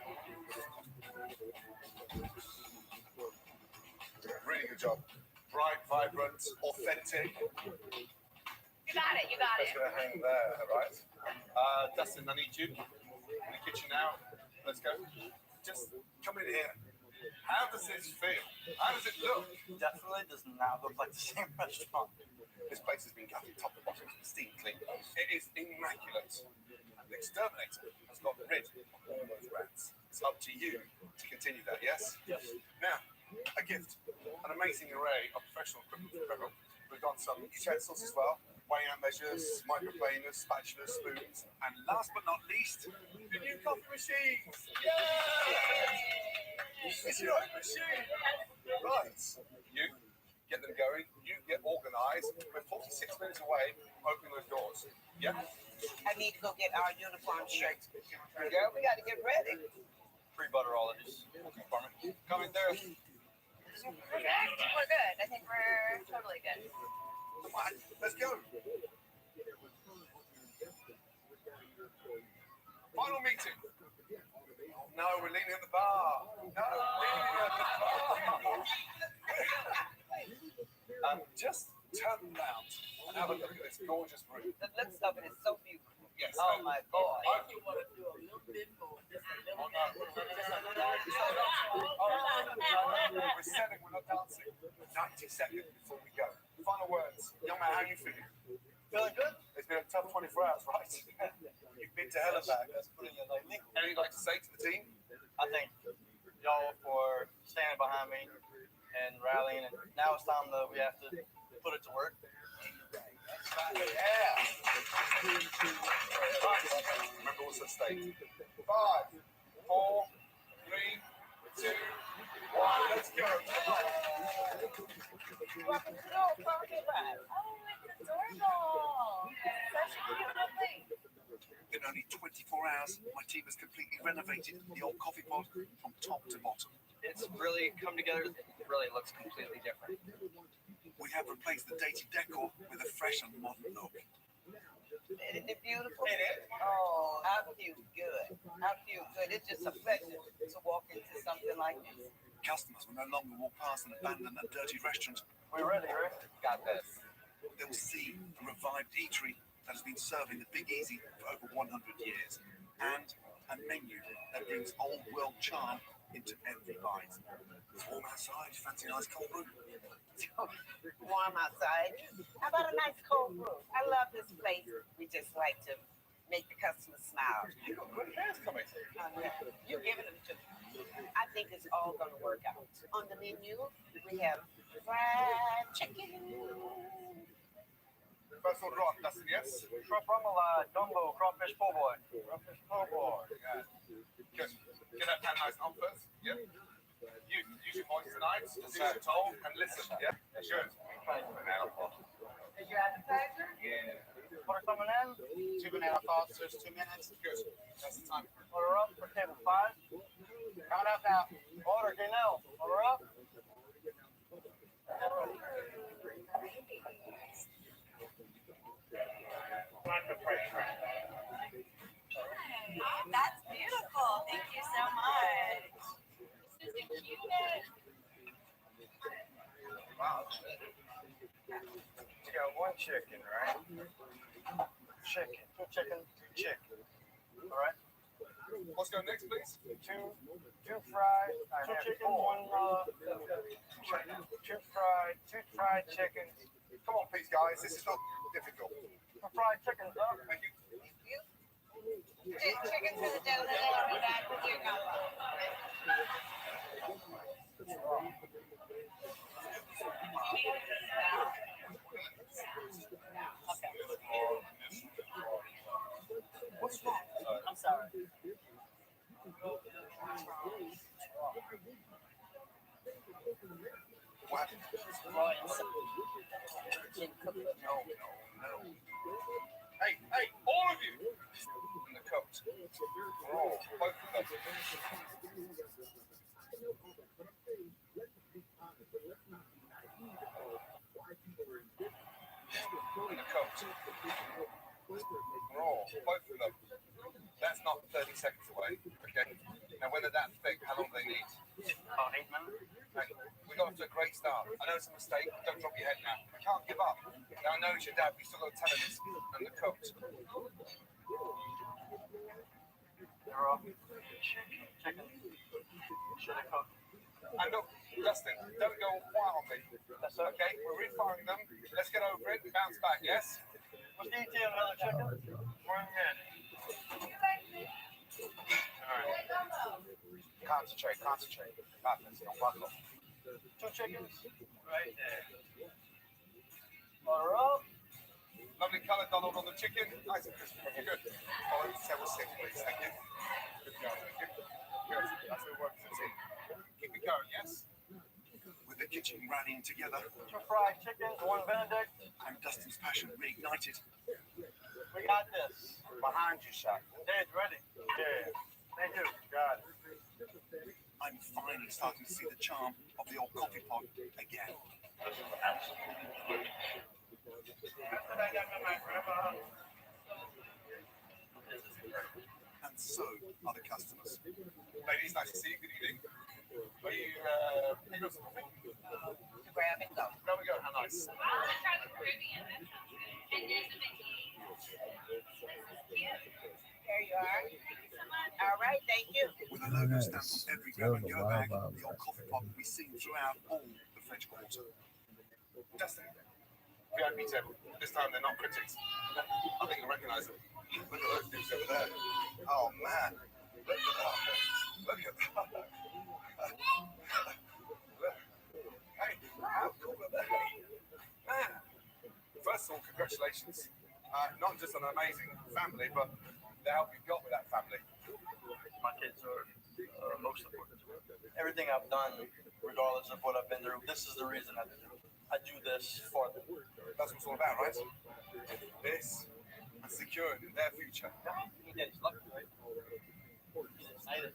Really good job. Bright, vibrant, authentic. You got it. You got it. It's going to hang there, right? Dustin, I need you in the kitchen now. Let's go. Just come in here. How does this feel? How does it look? Definitely does not look like the same restaurant. This place has been gutted top to bottom, steam clean. It is immaculate. And the exterminator has got rid of all those rats. It's up to you to continue that, yes? Yes. Now, a gift, an amazing array of professional equipment. We've got some utensils as well, weighing out measures, microplaners, spatulas, spoons, and last but not least, the new coffee machines. Yay! It's your own machine. Right. You get them going, you get organized. We're 46 minutes away from opening those doors. Yeah? I need to go get our uniform shirts. Girl, we got to get ready. Free butterologist. Coming there. We're good. I think we're totally good. Come on, let's go. Final meeting. No, we're leaning at the bar. No, leaning at the bar. Just turn around and have a look at this gorgeous room. The looks of it is so beautiful. Yes. Oh my God. If you want to do a little bit more, just a little bit. We're selling, we're not dancing. 90 seconds before we go. Final words. Young man, how are you feeling? Feeling good? It's been a tough 24 hours, right? You've been to hell and back. That's putting it lightly. Anything you'd like to say to the team? I thank y'all for standing behind me and rallying. And now it's time that we have to put it to work. Yeah. Remember what's at stake. 5, 4, 3, 2, 1. Let's go. Welcome to the old coffee lab. Oh, it's adorable. Such a cute little thing. In only 24 hours, my team has completely renovated the old coffee pod from top to bottom. It's really come together. It really looks completely different. We have replaced the dated decor with a fresh and modern look. Isn't it beautiful? Oh, I feel good. I feel good. It's just a pleasure to walk into something like this. Customers will no longer walk past and abandon that dirty restaurant. We're ready, right? Got this. They will see a revived eatery that has been serving the Big Easy for over 100 years, and a menu that brings old world charm into every bite. It's warm outside. Fancy a nice cold brew? Warm outside. How about a nice cold brew? I love this place. We just like to make the customers smile. You got good hands coming. You're giving them to me. I think it's all going to work out. On the menu, we have fried chicken. First order on, Dustin, yes? Shrimp remoulade, gumbo, crawfish po' boy. Crawfish po' boy. Yeah. Good. Get that pan nice on first. Yeah. Use your voice tonight, do as you're told, and listen. Yeah. Good. Is your appetizer? Yeah. Order coming in. 2 banana Fosters, 2 minutes. Good. That's the time. Order up for table 5. Coming up now. Order, Janelle. Order up. That's beautiful. Thank you so much. This is the cutest. Wow. You got 1 chicken, right? Chicken. 2 chicken, 2 chicken. All right. Let's go next, please. 2 fried. 2 chicken, 1 2 fried chickens. Come on, please, guys. This is not difficult. 2 fried chickens, huh? Thank you. Chicken to the dough that we got here gumbo. What's wrong? I'm sorry. What? No. Hey, all of you! In the coat. Oh, both of them. In the coat. Oh, both of them. That's not 30 seconds away, okay? Now, when they're that thick, how long do they need? About 8 minutes. Hey, we got off to a great start. I know it's a mistake. Don't drop your head now. We can't give up. Now, I know it's your dad, but you still got to tell him this. And the coat. They're off. Chicken. Should have cooked. And look, Dustin, don't go wild on me. That's okay. We're refiring them. Let's get over it. Bounce back, yes? What's the ETA on another chicken? 1 minute. Alright. Concentrate. Confidence, don't buckle. 2 chickens right there. Butter up. Lovely colour, Donald, on the chicken. Nice and crispy. Good. Follow several six, please. Thank you. Good job. Thank you. Good. That's what works as a team. Keep it going, yes? With the kitchen rallying together. 2 fried chickens, 1 Benedict. And Dustin's passion reignited. We got this. Behind you, Shaq. Dave's ready. Yeah. Thank you. Got it. I'm finally starting to see the charm of the old coffee pot again. And so are the customers. Ladies, nice to see you. Good evening. Are you, Grab and go. There we go. How nice. I want to try the Caribbean. And there's a Mickey. There you are. All right, thank you. With a logo stamped on every grab-and-go bag, the old coffee pot will be seen throughout all the French Quarter. Justin, VIP table. This time they're not critics. I think you'll recognise them. Look at those dudes over there. Oh, man. Look at that. Look at that. Hey, how cool are they? Man. First of all, congratulations. Not just on an amazing family, but the help you've got with that family. My kids are most important to me. Everything I've done, regardless of what I've been through, this is the reason I do it. I do this for them. That's what it's all about, right? This and securing their future. Yeah, he's lucky, right? He's excited.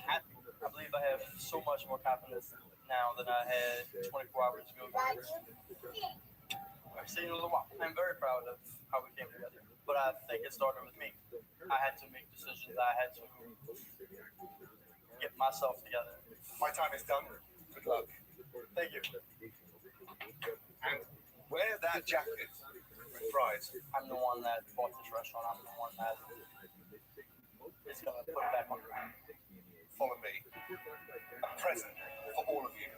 Happy. I believe I have so much more confidence now than I had 24 hours ago. I've seen it a little while. I'm very proud of how we came together. But I think it started with me. I had to make decisions. I had to get myself together. My time is done. Good luck. Thank you. And wear that jacket with pride. I'm the one that bought this restaurant. I'm the one that is going to put it back on the ground. Follow me. A present for all of you.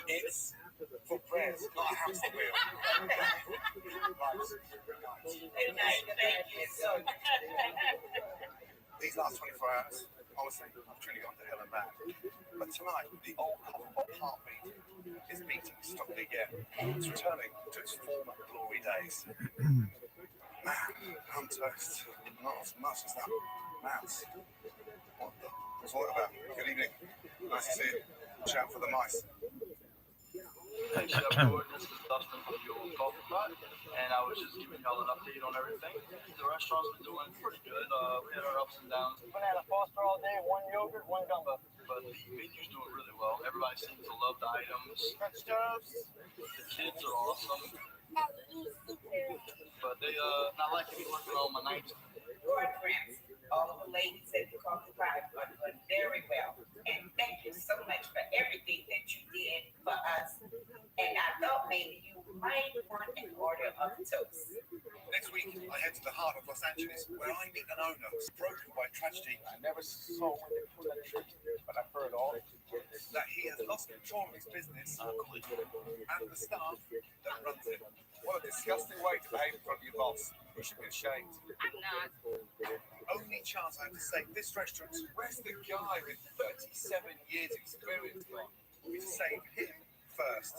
It's for prayers, not a hamster wheel. These last 24 hours, honestly, I've truly gone to hell and back. But tonight, the old coffee pot heartbeat is beating strongly again. It's returning to its former glory days. Man, I'm toast. Not as much as that mouse. What's all about? Good evening. Nice to see you. Watch out for the mice. Hey, Chef Gordon, this is Dustin from the old coffee pot, and I was just giving y'all an update on everything. The restaurant's been doing pretty good. We had our ups and downs. We've had a Foster all day, 1 yogurt, 1 gumbo. But the menu's doing really well. Everybody seems to love the items. French toast. The kids are awesome. But they not liking me working on my nights. Lord friends, all of the ladies at the coffee pot are doing very well. And thank you so much for everything that you did for us. And I thought maybe you might want an order of toast. Next week, I head to the heart of Los Angeles, where I meet an owner broken by tragedy. I never saw one that put that trick, but I've heard all that he has lost control of his business and the staff that runs it. What a disgusting way to behave in front of your boss. You should be ashamed. I'm not. The only chance I have to save this restaurant, Where's the guy with 37 years experience gone? we save him first.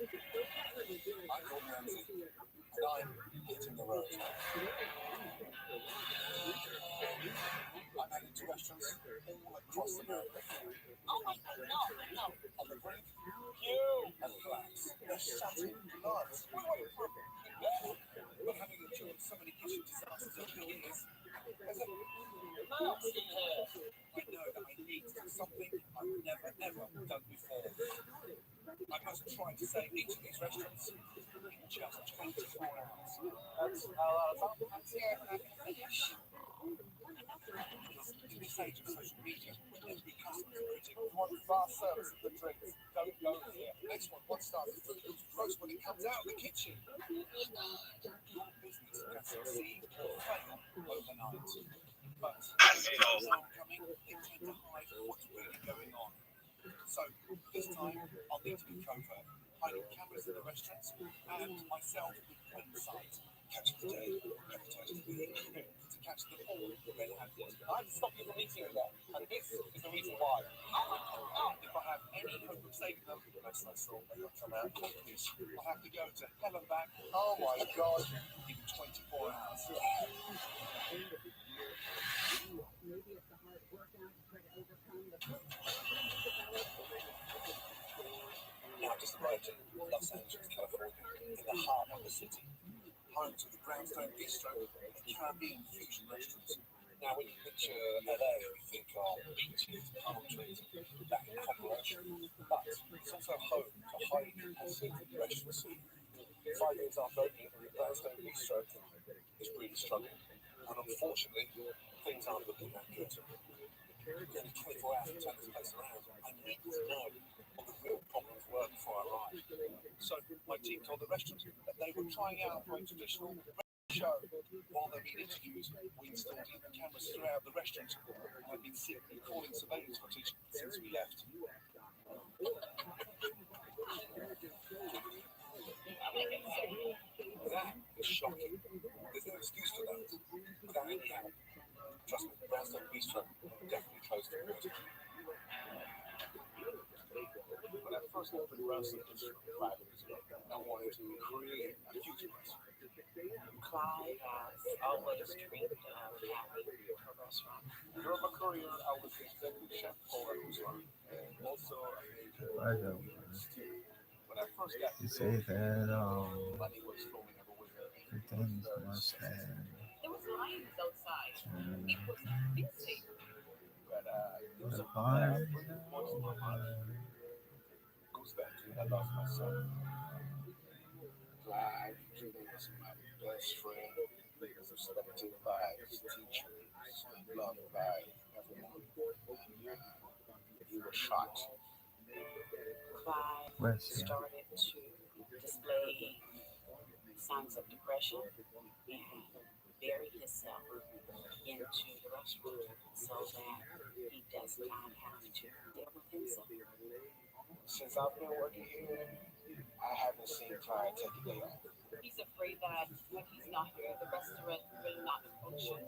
I call Ramsey, and I'm hitting the road. I manage restaurants all across America. Oh my God, no. On the brink, you and collapse. They're shutting blood. But having endured so many kitchen disasters over the years, there's a mouse in here. I know that I need to do something I've never ever done before. I must try to save each of these restaurants in just 24 hours. That's a lot of time. I'm scared we're not going to finish. In this age of social media, every customer critic wants fast service of the drinks. Don't go here. Next one, what starts the food looks gross when it comes out of the kitchen. Your business can succeed or fail overnight. But as the alarm coming, it tends to hide what's really going on. So this time, I'll need to be covert, hiding cameras in the restaurants and myself in plain sight. Catch the day, advertise to be to catch the full red-handed. I have to stop you from eating that, and this is the reason why. If I have any hope of saving them, unless I saw they will come out like this, I'll have to go to hell and back. Oh my God! In 24 hours. Now just arrived in Los Angeles, California, in the heart of the city, home to the Brownstone Bistro and Caribbean fusion restaurants. Now, when you picture LA, you think of beaches, palm trees, that cooperation, but it's also home to highly competitive restaurant scene. 5 years after opening, the Brownstone Bistro is really struggling, and unfortunately, things aren't looking that good. Nearly 24 hours to turn this place around. I need to know what the real problems were before I arrived. So my team told the restaurant that they were trying out a traditional show. While they're being interviewed, we installed hidden cameras throughout the restaurant, and I've been secretly recording surveillance footage since we left. That is shocking. There's no excuse for that. Without any help. Trust me, Brownstone Bistro definitely closed the water. When I first opened Brownstone Bistro 5 years ago, I wanted to create a future restaurant. Clyde has always dreamed of having a restaurant. During my career, I was the executive chef for a restaurant and also a major student. When I first got You say that money was flowing everywhere. the things must have. There was lions outside. It was busy. But it was The a barn. once in my life. Goes back to when I lost my son. Clyde was my best friend. He was respected by his teachers, loved by everyone. And he was shot. Clyde West, yeah. started to display signs of depression and bury himself into the restaurant so that he does not have to deal with himself. Since I've been working here, I haven't seen Clyde take a day off. He's afraid that when he's not here, the restaurant will not function.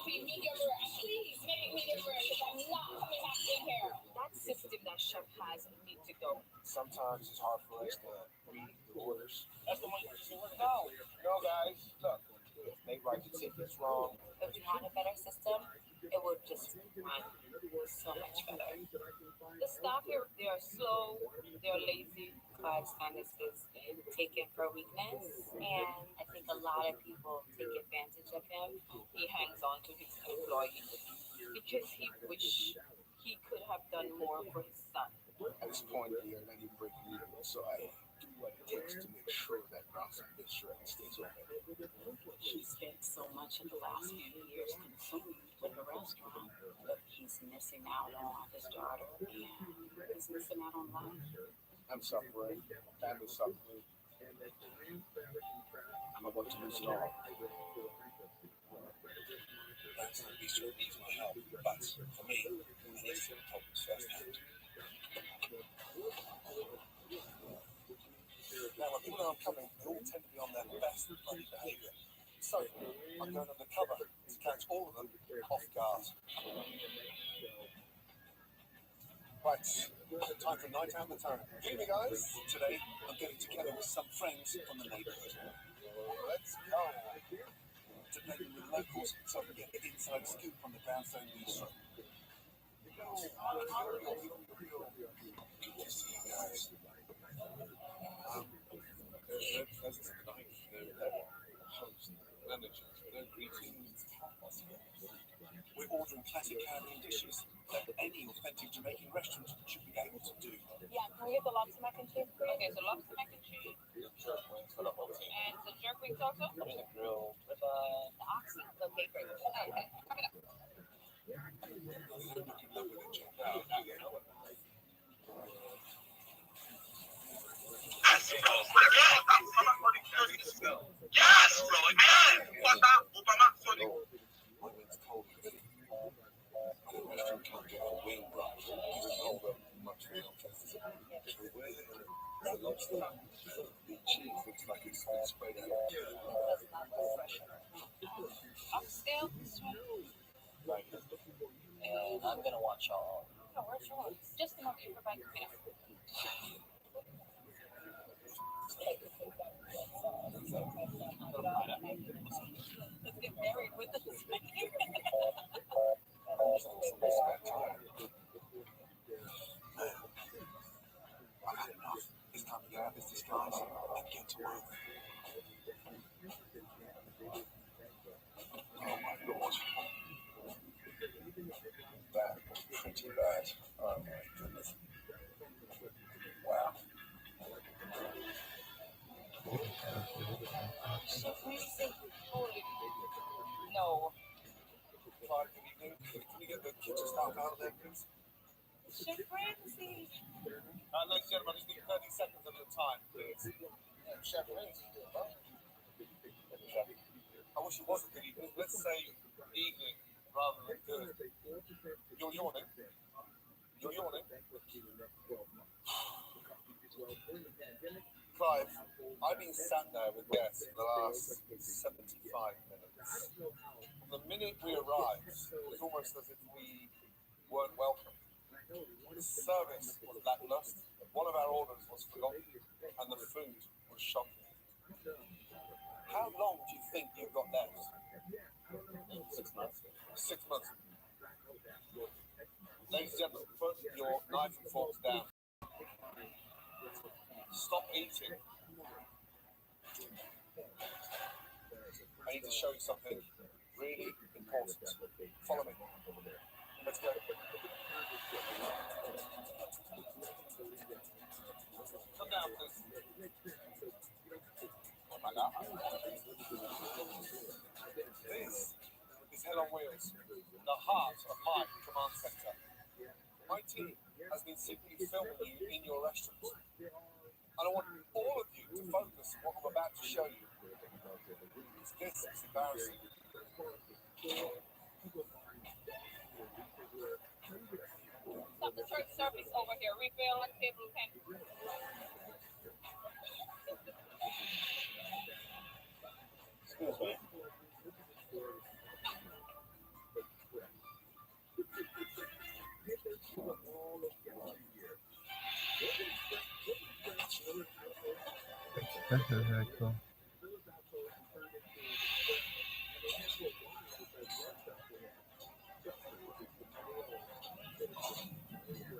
Please make medium rare because I'm not coming back in here. That system that chef has need to go. Sometimes it's hard for us to read the orders. That's the one you're saying. No, guys, look. If they write the tickets wrong, If we had a better system, it would just run so much better. The staff here, they are slow, they are lazy. Clyde's kindness is taken for weakness, and I think a lot of people take advantage of him. He hangs on to his employees because he wish he could have done more for his son. at this point here, let him break even. So I what it takes to make sure that grass and this shred stays open. He spent so much in the last few years consumed with the restaurant that he's missing out on his daughter and he's missing out on life. I'm suffering, family's suffering. I'm about to lose it all. That's not Easter needs my help, but for me, I need to help firsthand. Now, when people know I'm coming, they all tend to be on their best bloody behaviour. So, I'm going undercover to catch all of them off guard. Right, time for night out in the town. Good evening, guys. Today, I'm getting together with some friends from the neighbourhood. Let's go. To play with locals so I can get the inside scoop on the brownstone bistro. Good to see you guys. There's tonight, host, managers, greetings. We're ordering classic Caribbean dishes that any authentic Jamaican restaurant should be able to do. Yeah, can we get the lobster mac and cheese, please? Okay, so lobster mac and cheese. Jerk wings for the whole team. And the jerk wings also? There's a grilled ribeye. The oxen? Okay, great. Okay, coming up. Yes, bro, again! What the? Sorry. My wing's cold. The restaurant can't get a wing, bro. You just know that much real tastes. The lobster, the cheese looks like it's been sprayed out. I'm still Right. And I'm gonna watch all. No, where's yours? Just a moment, everybody. Let's get married with us. I've had enough. It's time to get out of this disguise and get to work. Oh my lord. That was pretty bad. Oh my goodness. Wow. No. Clive, can you get the kitchen staff out of there, please? Chef Ramsay. Ladies and gentlemen, just need 30 seconds of your time, please. Chef Ramsay. I wish it was a good evening. Let's say evening rather than good. You're yawning. You're yawning. Clive, I've been sat there with guests for the last 75 minutes. The minute we arrived, it was almost as if we weren't welcome. The service was lackluster, one of our orders was forgotten, and the food was shocking. How long do you think you've got left? 6 months. 6 months. Ladies and gentlemen, put your knife and forks down. Stop eating. I need to show you something really important. Follow me. Let's go. Come down, please. Oh my God. This is Hell on Wheels, the heart of my command center. My team has been simply filming you in your restaurant. And I want all of you to focus on what I'm about to show you. This is embarrassing. Stop the church service over here. Refill like table, okay? Excuse me. That's very cool.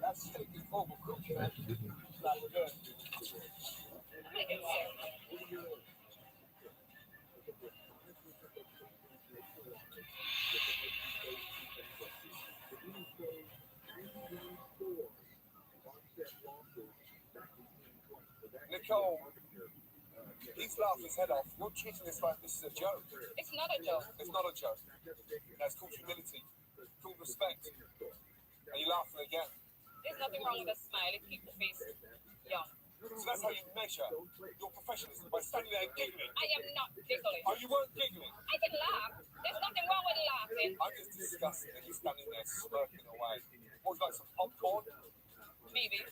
That's taking over. That's good. Nicole, he's laughing his head off. You're treating this like this is a joke. It's not a joke. It's not a joke. That's called humility. It's called respect. And you're laughing again. There's nothing wrong with a smile. It keeps the face young. So that's how you measure your professionalism, by standing there and giggling. I am not giggling. Oh, you weren't giggling? I can laugh. There's nothing wrong with laughing. I'm just disgusted that you're standing there smirking away. Would you like some popcorn? Maybe.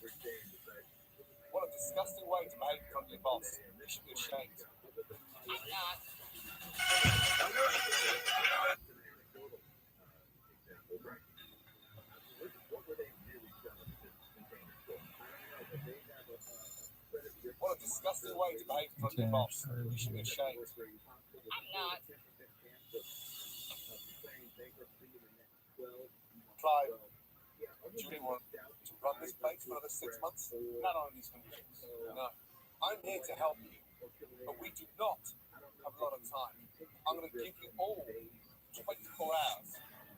What a disgusting way to behave in front of your boss. You should be ashamed. I'm not. What a disgusting way to behave in front of your boss. You should be ashamed. I'm not. Clive, do you really want to run this place for another 6 months? Not on these conditions. No. I'm here to help you, but we do not have a lot of time. I'm going to give you all 24 hours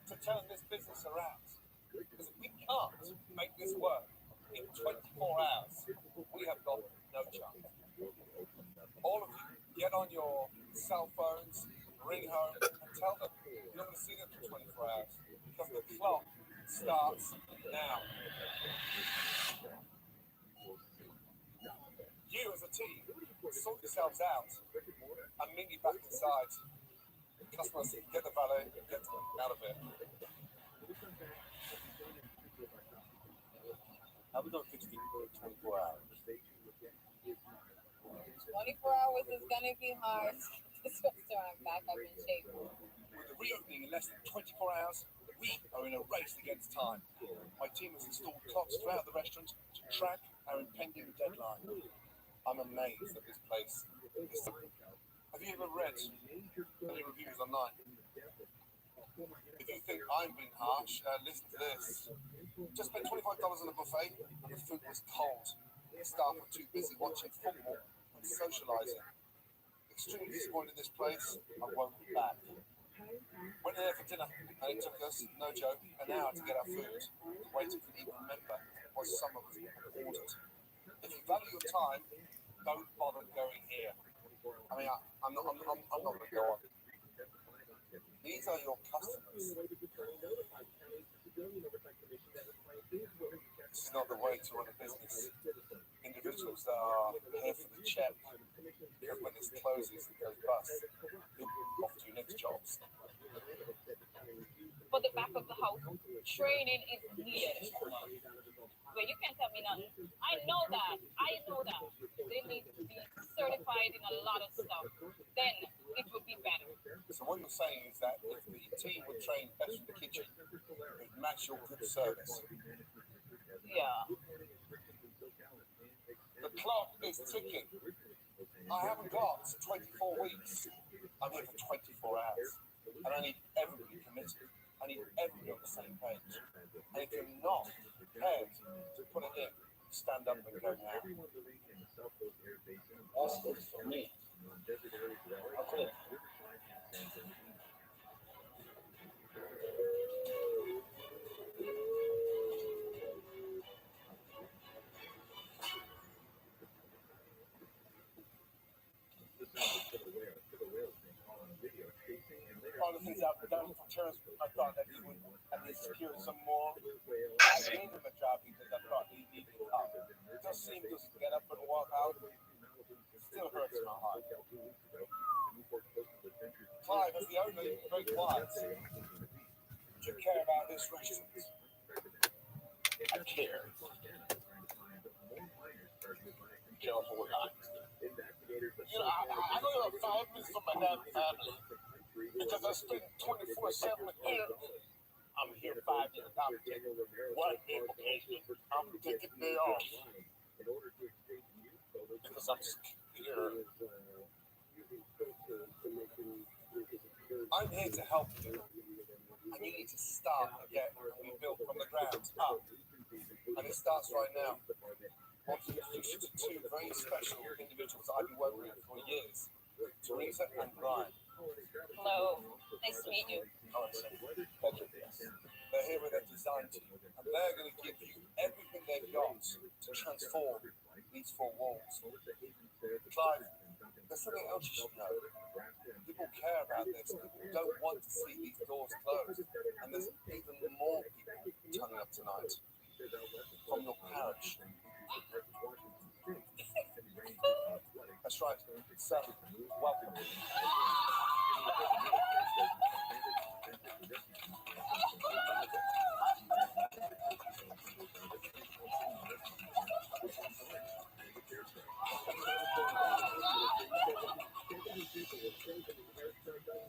to turn this business around. Because if we can't make this work in 24 hours, we have got no chance. All of you, get on your cell phones, ring home, and tell them you're not going to see them for 24 hours. Because the clock starts now. You as a team, sort yourselves out and meet me back inside. Customers, get the valet, get out of it. How are we going to fix it for 24 hours? 24 hours is gonna be hard. This restaurant back up in shape. With the reopening in less than 24 hours, we are in a race against time. My team has installed clocks throughout the restaurant to track our impending deadline. I'm amazed at this place. Have you ever read any reviews online? If you think I'm being harsh, listen to this. Just spent $25 on a buffet and the food was cold. The staff were too busy watching football and socialising. Extremely disappointed in this place. I won't be back. Went there for dinner and it took us, no joke, an hour to get our food. The waiter couldn't even remember what some of us had ordered. If you value your time, don't bother going here. I mean, I'm not going to go on. These are your customers. This is not the way to run a business. Individuals that are here for the check, because when this closes, it goes bust. You'll off to your next jobs. For the back of the house, training is needed. But you can't tell me nothing. I know that. They need to be certified in a lot of stuff. Then it would be better. So what you're saying is that if the team would train better in the kitchen, it would match your good service. Yeah. The clock is ticking. I haven't got 24 weeks. I'm here for 24 hours. And I need everybody committed. I need everybody on the same page. And if you're not prepared to put it in, stand up and go now. That's good for me. Okay. All the things I've done for terms, I thought that he would at least secure some more. I gave him a job because I thought he needed help. Just seeing him just get up and walk out still hurts my heart. Clive, as the owner, you're very quiet. Do you care about this restaurant? I care. Care a whole lot. You know, I know you're 5 minutes from my damn family because I spend 24/7 here. I'm here 5 days. I'm taking 1 vacation. I'm taking day off because I'm just here. I'm here to help you, and you need to start again and rebuild from the ground up. And it starts right now. I want to introduce you to 2 very special individuals I've been working with for years, Teresa and Brian. Hello. Nice to meet you. Oh, it's a pleasure. They're here with a design team, and they're going to give you everything they've got to transform these four walls. Clive, there's something else you should know. People care about this. People don't want to see these doors closed. And there's even more people turning up tonight from your parish. That's right. So, welcome.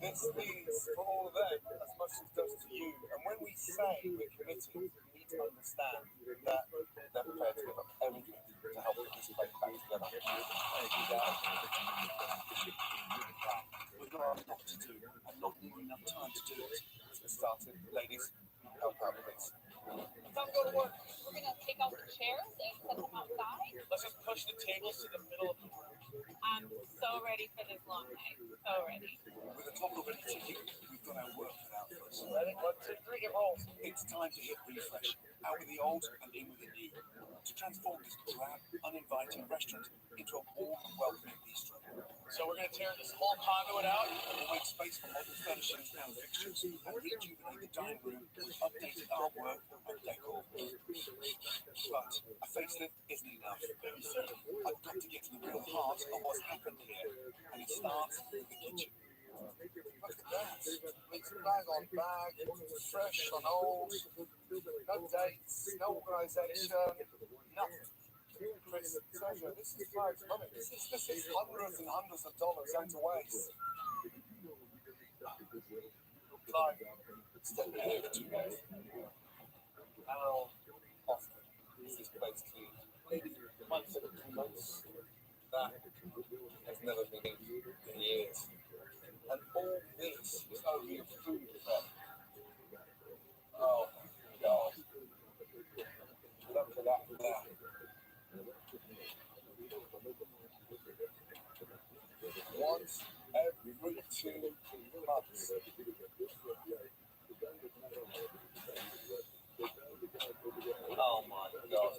This means for all of them as much as it does to you. And when we say we're committed, you need to understand that they're prepared to give up everything to help put this place back together. Thank you, guys. We've got a lot to do and not even enough time to do it. Let's get started. Ladies, help out please. Time to go to work. We're gonna take out the chairs and set them outside. Let's just push the tables to the middle of the room. I'm so ready for this long night. So ready. With the top already ticking, we've got our work cut out for us. Ready? 1, 2, 3, get rolls. It's time to hit refresh. Out with the old and in with the new. To transform this drab, uninviting restaurant into a warm and welcoming bistro. So we're going to tear this whole conduit out. We'll make space for modern furnishings and fixtures and rejuvenate the dining room with updated artwork and decor. But a facelift isn't enough. I've got to get to the real heart of what's happened here, and it starts with the kitchen. Look at that. It's bag on bag, fresh on old, no dates, no organisation, nothing. Chris, Sergio, this is Clive's money. This is hundreds and hundreds of dollars going to waste. Clive, step ahead to me. How often is this place cleaned? Maybe once every 2 months. That has never been in years. And all this is over your food prep. Oh my God. Look at that there. Once every 2 months. Oh my God.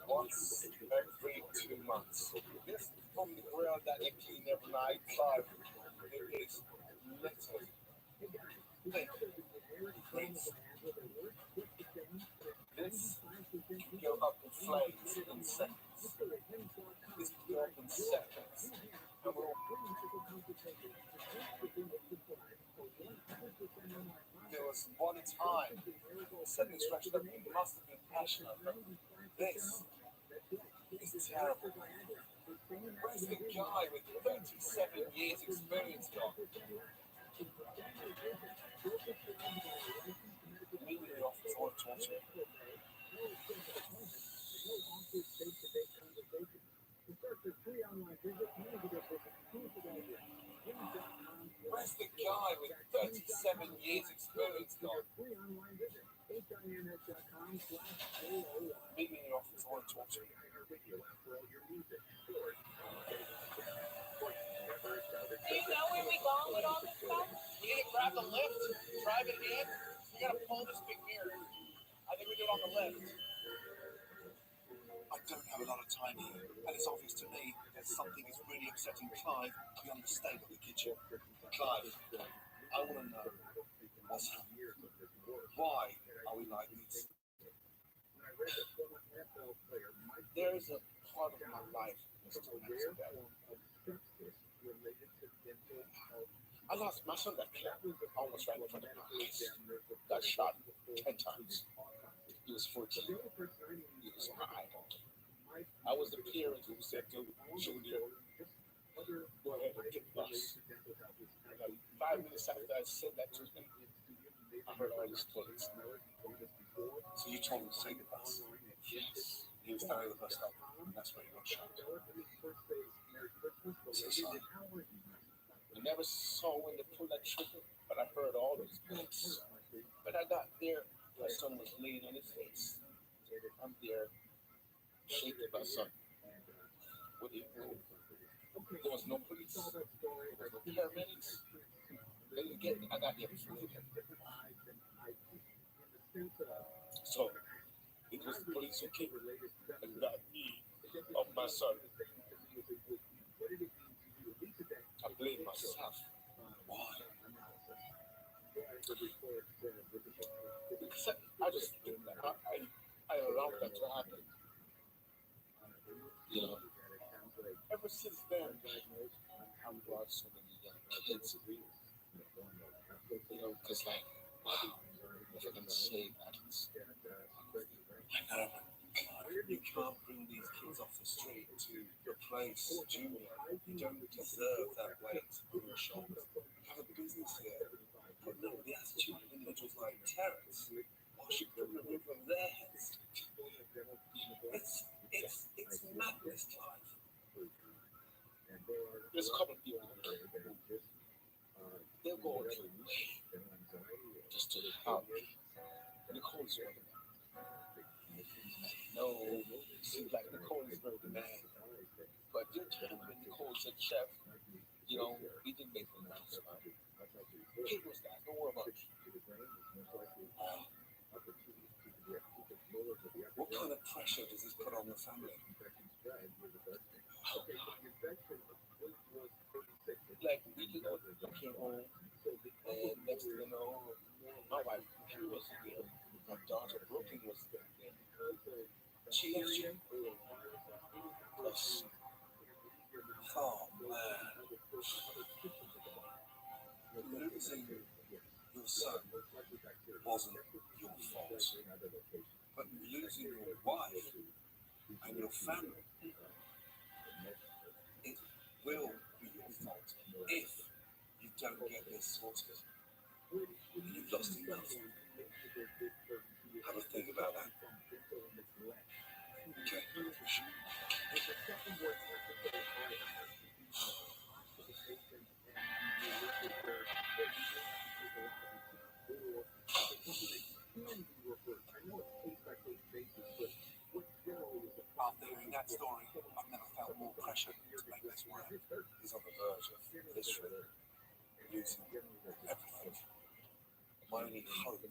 Once every 2 months. This from the ground that they clean every night. Clive, it is littered. Think, Prince. This can go up in flames in seconds. This can go up in seconds. And we'll... There was one time, setting this restaurant must have been passionate. This is terrible. Where's the guy with 37 years experience gone? Maybe the office want to talk to him. Where's the guy with 37 years experience gone? Meet me in the office, I want to talk to you. Do you know where we going with all this stuff? We need to grab the lift, drive it in. We got to pull this thing here. I think we do it on the lift. I don't have a lot of time here, and it's obvious to me that something is really upsetting Clive beyond the state of the kitchen. Clive, I want to know what's happening. Why are we like this? There is a part of my life that still hangs together. I lost my son that killed almost right in front of my eyes. Got shot 10 times. He was 14. He was my idol. I was the parent who said to Junior, go ahead and get the bus. And 5 minutes after I said that to him, I heard all his bullets. So you told me to take the bus? Yes. He was down at the bus stop, and that's where he got shot. So son, I never saw when they pulled that trigger, but I heard all those bullets. But I got there, my son was laying on his face. I'm there, shaking my son. What do you do? There was no police. There was no paramedics. They didn't get me. I got there before they did. So it was the police who came and got me of my son. I blame myself. Why? Because I just think that I allowed that to happen. You know, ever since then, I've brought so many young kids. You know, because like, wow, if I can say that, I never. You can't bring these kids off the street to replace Junior. You don't deserve that weight on your shoulders. You have a business here. But no, the attitude of individuals like Terrence, why should we remove from their heads? It's madness, Clive. There's a couple of people they'll go to way just to help me. Nicole's one of them. No, it seems like Nicole is very demanding. But there are times when Nicole said, Chef, you know, we didn't make the announcement. Kid was that, don't worry about it. What kind of pressure does this put on the family? Like, we did not came home, and next thing you know, my wife was there. My daughter Brooklyn was there. She left you. Plus, oh man, losing your son wasn't your fault, but losing your wife and your family, it will be your fault if you don't get this sorted. You've lost enough. Have a think about that. Okay. After hearing that story, I've never felt more pressure to make this work. He's on the verge of literally losing everything. My only hope of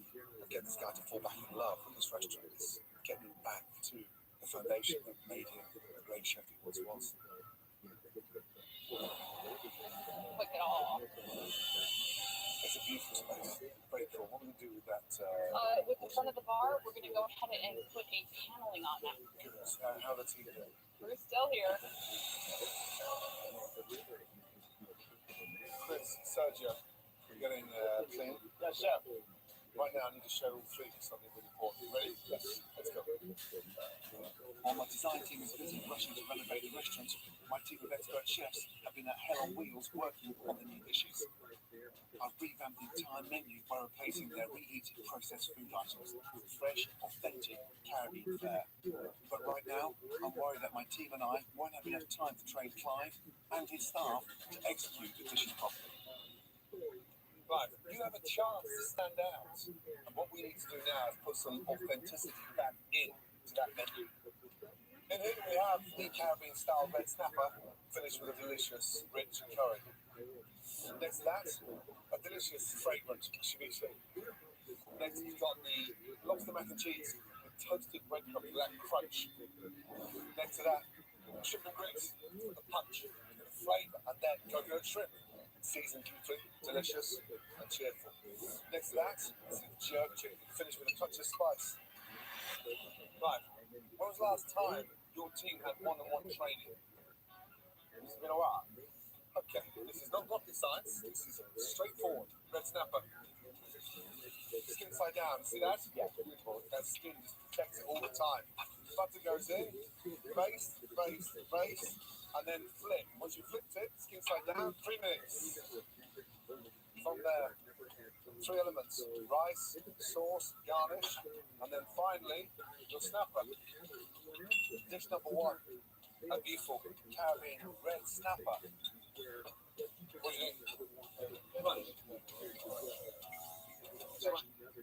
getting this guy to fall back in love with this restaurant is getting him back to the foundation that made him the great chef he once was. Look at all. It's a beautiful space. Very cool. What are we going to do with that? With the front of the bar, we're going to go ahead and put a paneling on that. Good. How the team doing? We're still here. Chris, Sergio, we're getting clean. Yeah, chef. Right now, I need to show all three of you something really important. Ready? Let's go. While my design team is busy rushing to renovate the restaurant, my team of expert chefs have been at hell on wheels working on the new dishes. I've revamped the entire menu by replacing their reheated processed food items with fresh, authentic Caribbean fare. But right now, I'm worried that my team and I won't have enough time to train Clive and his staff to execute the dishes properly. Right, you have a chance to stand out. And what we need to do now is put some authenticity back into that menu. In here we have the Caribbean style red snapper, finished with a delicious, rich curry. Next to that, a delicious, fragrant ceviche. Next we've got the lobster mac and cheese with toasted breadcrumbs with that crunch. Next to that, shrimp and grits with a punch, with a flavour, and then coconut shrimp. Seasoned deeply, delicious and cheerful. Next to that is the jerk chicken, finished with a touch of spice. Right, when was the last time your team had one-on-one training? It's been a while. Okay, this is not rocket science, this is straightforward. Red snapper. Skin side down, see that? Yeah. That skin just protects it all the time. Butter goes in, baste, and then flip. Once you flipped it, skin side down, 3 minutes. From there, 3 elements: rice, sauce, garnish, and then finally, your snapper. Dish number 1, a beautiful Caribbean red snapper. What do you think?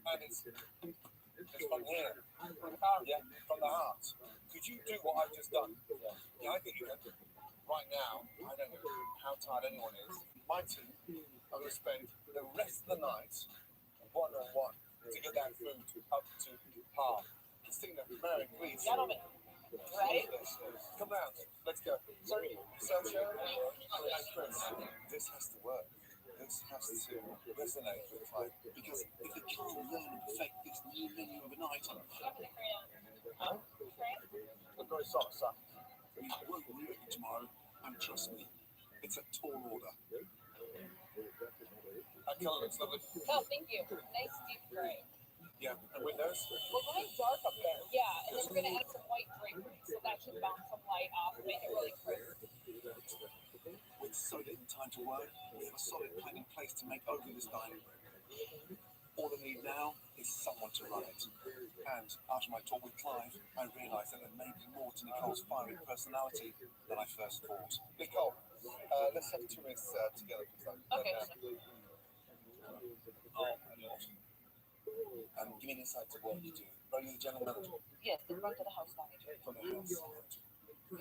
And it's from here. Yeah, from the heart. Could you do what I've just done? Yeah, I think you can. Right now, I don't know how tired anyone is. My team are going to spend the rest of the night one-on-one to get that food up to par. Christina, Mary, please. Gentlemen, ready? Come down. Let's go. Sorry, Sergio and Chris. This has to work. This has to resonate with the client. Because if they can't learn and perfect this new menu overnight, huh? I've got a sock, son. We won't do it tomorrow, and trust me, it's a tall order. That colour looks lovely. Oh, thank you. Nice deep gray. Yeah, and windows? We're going dark up there. Yeah, and then we're going to add some white drapery, so that should bounce some light off and make it really crisp. With so little time to work, we have a solid plan in place to make over this dining room. All I need now is someone to run it. And after my talk with Clive, I realised that there may be more to Nicole's fiery personality than I first thought. Nicole, let's have 2 minutes together. Okay. Oh, give me an insight to what you do. Are you the general manager? Yes, the front of the house manager. From the house manager.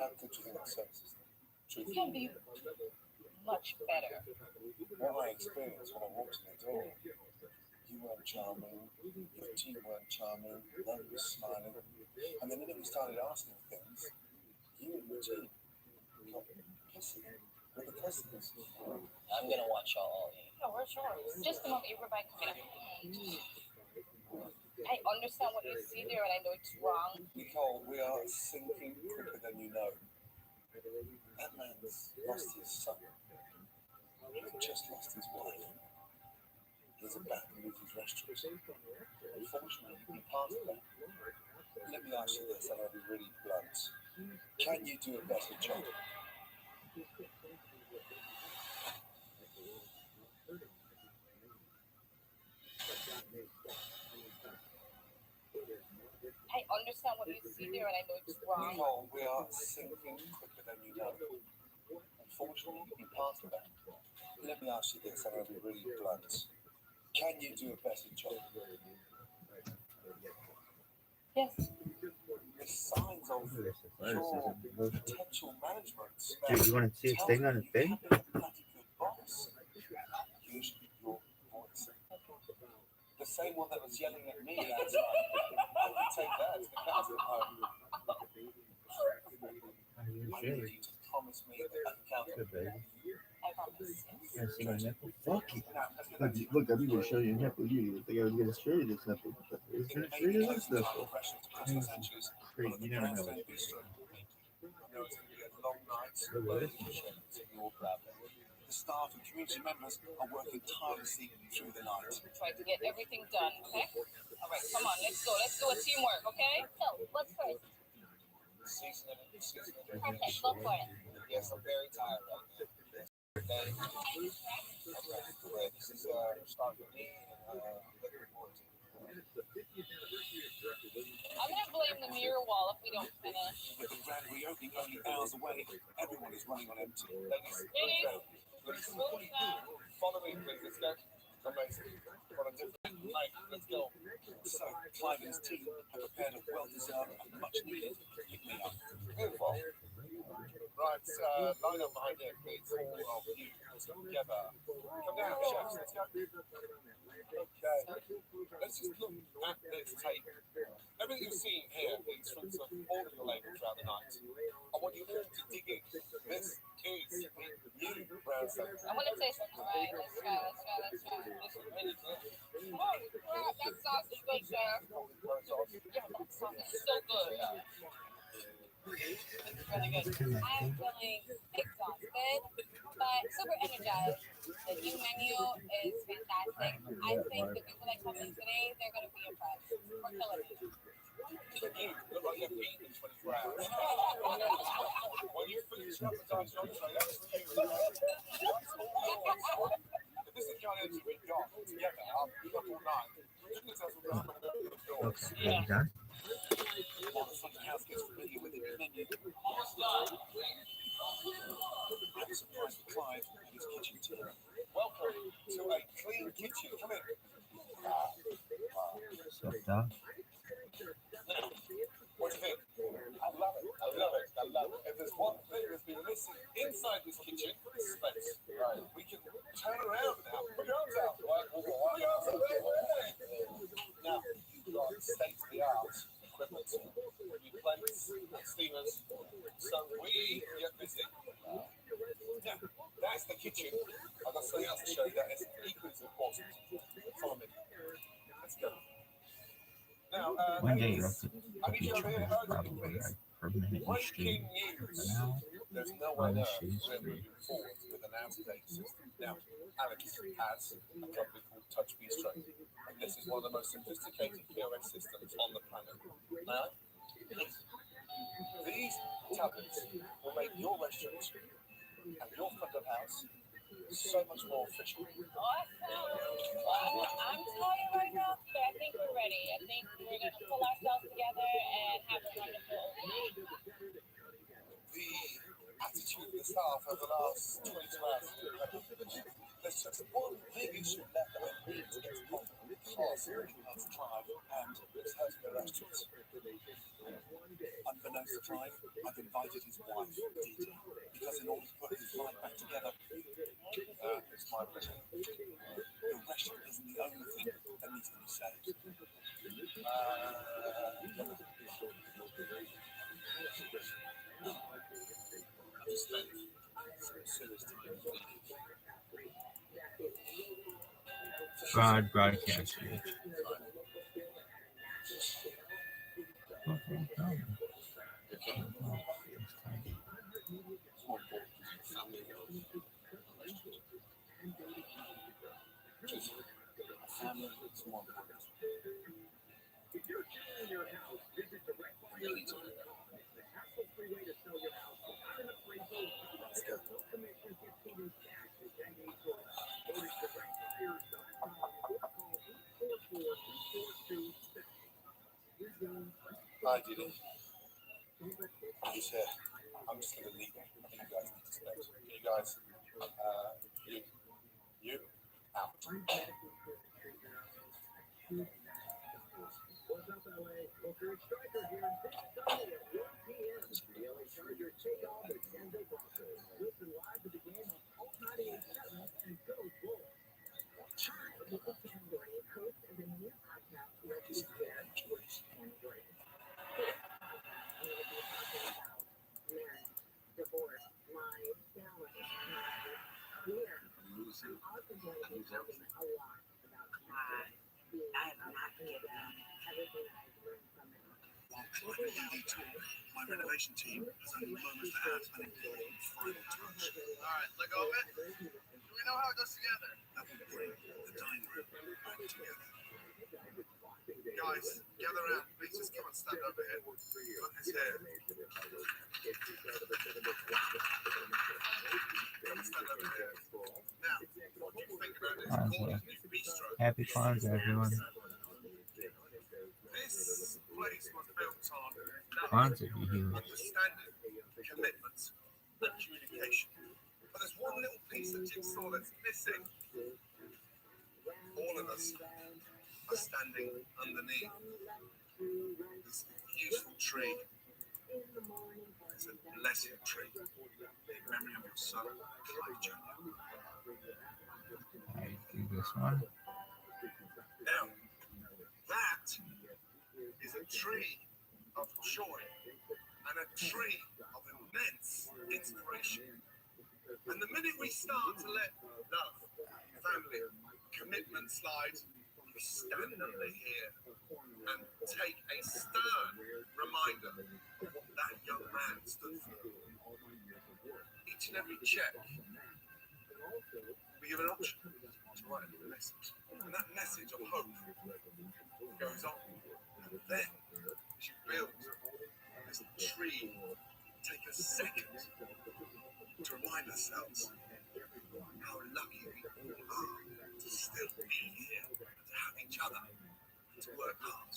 How good do you think the services? It can be much better. What I experienced when I walked in the door, you weren't charming, your team weren't charming, no one was smiling. And the minute we started asking things, you and your team got pissy with the customers. I'm going to watch all of you. No, where's yours? Just a moment, Rabbi, come here. I understand what you see there, and I know it's wrong. Nicole, we are sinking quicker than you know. That man's lost his son. He's just lost his wife. He's about to lose his restaurant. Unfortunately, he passed that. Let me ask you this, and I'll be really blunt. Can you do a better job? I understand what you see there, and I know it's wrong. Nicole, we are sinking quicker than you know. Unfortunately, he passed that. Let me ask you this, and I'll be really blunt. Can you do a better job? Yes. The signs of your potential management. Dude, you want to see a thing on a thing? Boss. Usually your voice. The same one that was yelling at me last night. I can take that to the council home. I need you to promise me that I can count Good, baby. I promise. You see my nipple? Fuck it. Look, I'm going to show you a nipple. You think I was going to show you this nipple? It's going to show you this nipple. Great, you never know. The staff and community members are working tirelessly through the night. Try to get everything done, okay? All right, come on, let's go. Let's do a teamwork, okay? So, what's first? Seasoning. Perfect, go for it. Yes, I'm very tired right now. Okay. This is start with me and looking forward to it. I'm going to blame the mirror wall if we don't finish. With the grand reopening only hours away, everyone is running on empty. Ladies, follow me, please. Let's go. Amazing. On a different night. Let's go. So, Clive and his team have prepared a well-deserved and much-needed pick-me-up. Beautiful. Right, line up behind him, please. All of you together. Come down, chefs. Let's go. Okay. Let's just look at this tape. Everything you've seen here is fruits of all of your labor throughout the night. I want you all to dig in. This is the new brown salad. I want to say something, right? Let's try. This is really good. Holy crap, that sauce is good, sir. Yeah, that sauce is so good. It's really good. I'm feeling exhausted, but super energized. The new menu is fantastic. I think the people that come in today, they're going to be impressed. We're killing it. You look like you've eaten in 24 hours. When you finish up the dice on the tray, that's for you. If this is the kind of energy we've got together, I'll be up all night. Goodness, that's what we're going to do. Okay, you done? While the front of the house gets familiar with the menu, I'm surprised with Clive and his kitchen team. Welcome to a clean kitchen. Come in. Done. Now, what do you think? I love it. If there's one thing that's been missing inside this kitchen, it's space. Right. We can turn around now. Put your arms out. Put your arms out. One day you'll have to be charged probably like per minute you stream. For now, There's no all way this that shit is we're free. moving forward with an out-of-date system. Now, Alex has a company called Touch Bistro, and this is one of the most sophisticated POS systems on the planet. Now, these tablets will make your restaurant and your front of house so much more efficient. Awesome. I'm tired right now, but I think we're ready. I think we're going to pull ourselves together and have a wonderful night. The attitude of the staff over the last 22 hours is incredible. There's just one big issue left that I need to get on because of Clive and it's hurting the restaurants. Unbeknownst to Clive, I've invited his wife, Dee, because in order to put his life back together, it's my pleasure. The restaurant isn't the only thing that needs to be saved. I've spent some serious time Broad broadcast reach. Family is more important. If you're selling your house, visit the right to hassle-free way to sell your house without an appraisal. Let's go. No commission, 15 in cash for 10 days or less. Go to directbuyers.com or call 844-242-60. Hi, Didi. He's here. I'm just going to leave him. You guys need to spend. You guys, you, out. What's up, LA? Booker Striker here. This Sunday at 1 p.m. The LA Chargers take on the Denver Broncos. Listen live to the game on All 98.7 and Go Bulls. Hi, this is Pam Dory, host of the new podcast, Let's Get and Break. This podcast, I'm going to be talking about marriage, divorce, life, balance, and career. I'm also going to be talking a lot about God. I have not given up everything that I've learned from it. My renovation team has only moments to add an important final touch. Alright, let go of it. Do we know how it goes together? That will bring the dining room back together. Guys, gather around. Please just come and stand over here. Look, it's here. Come and stand over here. Now, what do you think about this gorgeous new bistro? Happy Kwanzaa, everyone. This place was built on Kwanzaa be huge. understanding, commitment, and communication. But there's one little piece of jigsaw that's missing. All of us are standing underneath this beautiful tree. It's a blessed tree in memory of your son, Clive Jr. I do this one. Now, that is a tree of joy and a tree of immense inspiration. And the minute we start to let love, family, commitment slide, we stand under here and take a stern reminder of what that young man stood for. Each and every check, we give an option to write a message. And that message of hope goes on. And then, as you build this tree, take a second to remind ourselves how lucky we all are to still be here, to have each other, to work hard.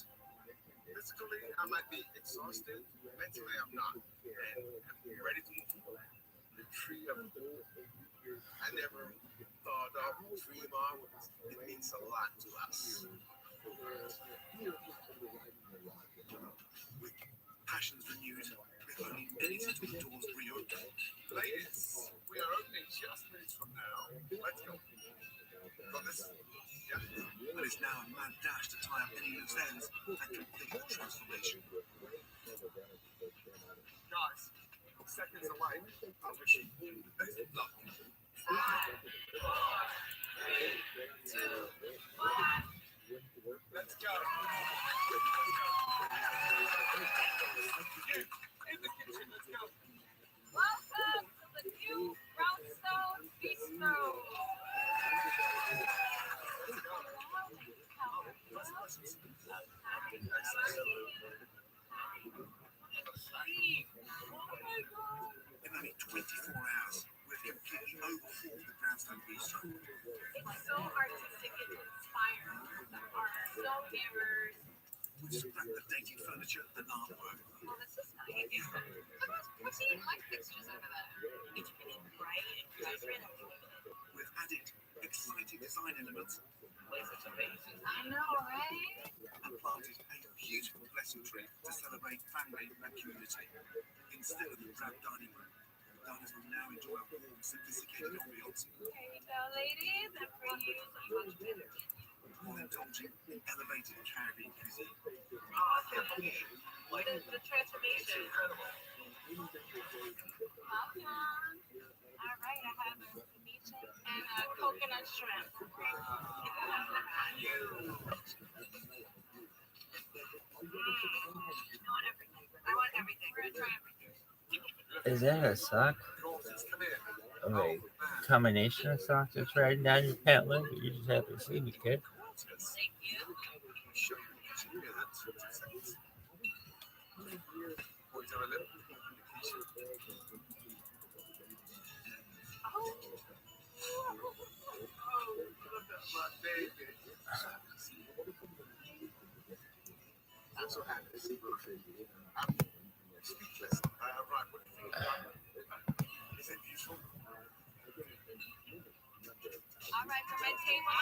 Physically, I might be exhausted. Mentally, I'm not. And I'm ready to move forward. The tree of I never thought of dream of. It means a lot to us. With passions renewed, with only minutes until the doors reopen. Ladies, we are opening just minutes from now. Let's go. Got this? Yeah. But it's now a mad dash to tie up any loose ends and complete the transformation. Guys, seconds away. I wish you all the best of luck. 5, 4, 3, 2, 1. Let's go. handstand bistro. It's so artistic and inspiring. The art, so hammers. We scrap the dated furniture and artwork. Well, this is nice. What's the light fixtures over there? It's really bright and guys really cool. We've added exciting design elements. Place is amazing. I know, right? And planted a beautiful blessing tree to celebrate family and community. Instead of the drab dining room, diners will now enjoy a warm, sophisticated ambiance. There you go, ladies. And for you, some much better. While indulging in elevated Caribbean cuisine. Awesome. What is the transformation? Welcome. All right, I have a ceviche and a coconut shrimp. I want everything. We're gonna try everything. Is that a sock? Oh, wait. Combination of socks that's riding down your pant leg? You just have to see me, kid. Thank you. I'm so happy to see you. I'm speechless. Right, what do you think? Is it beautiful? All right, for my table.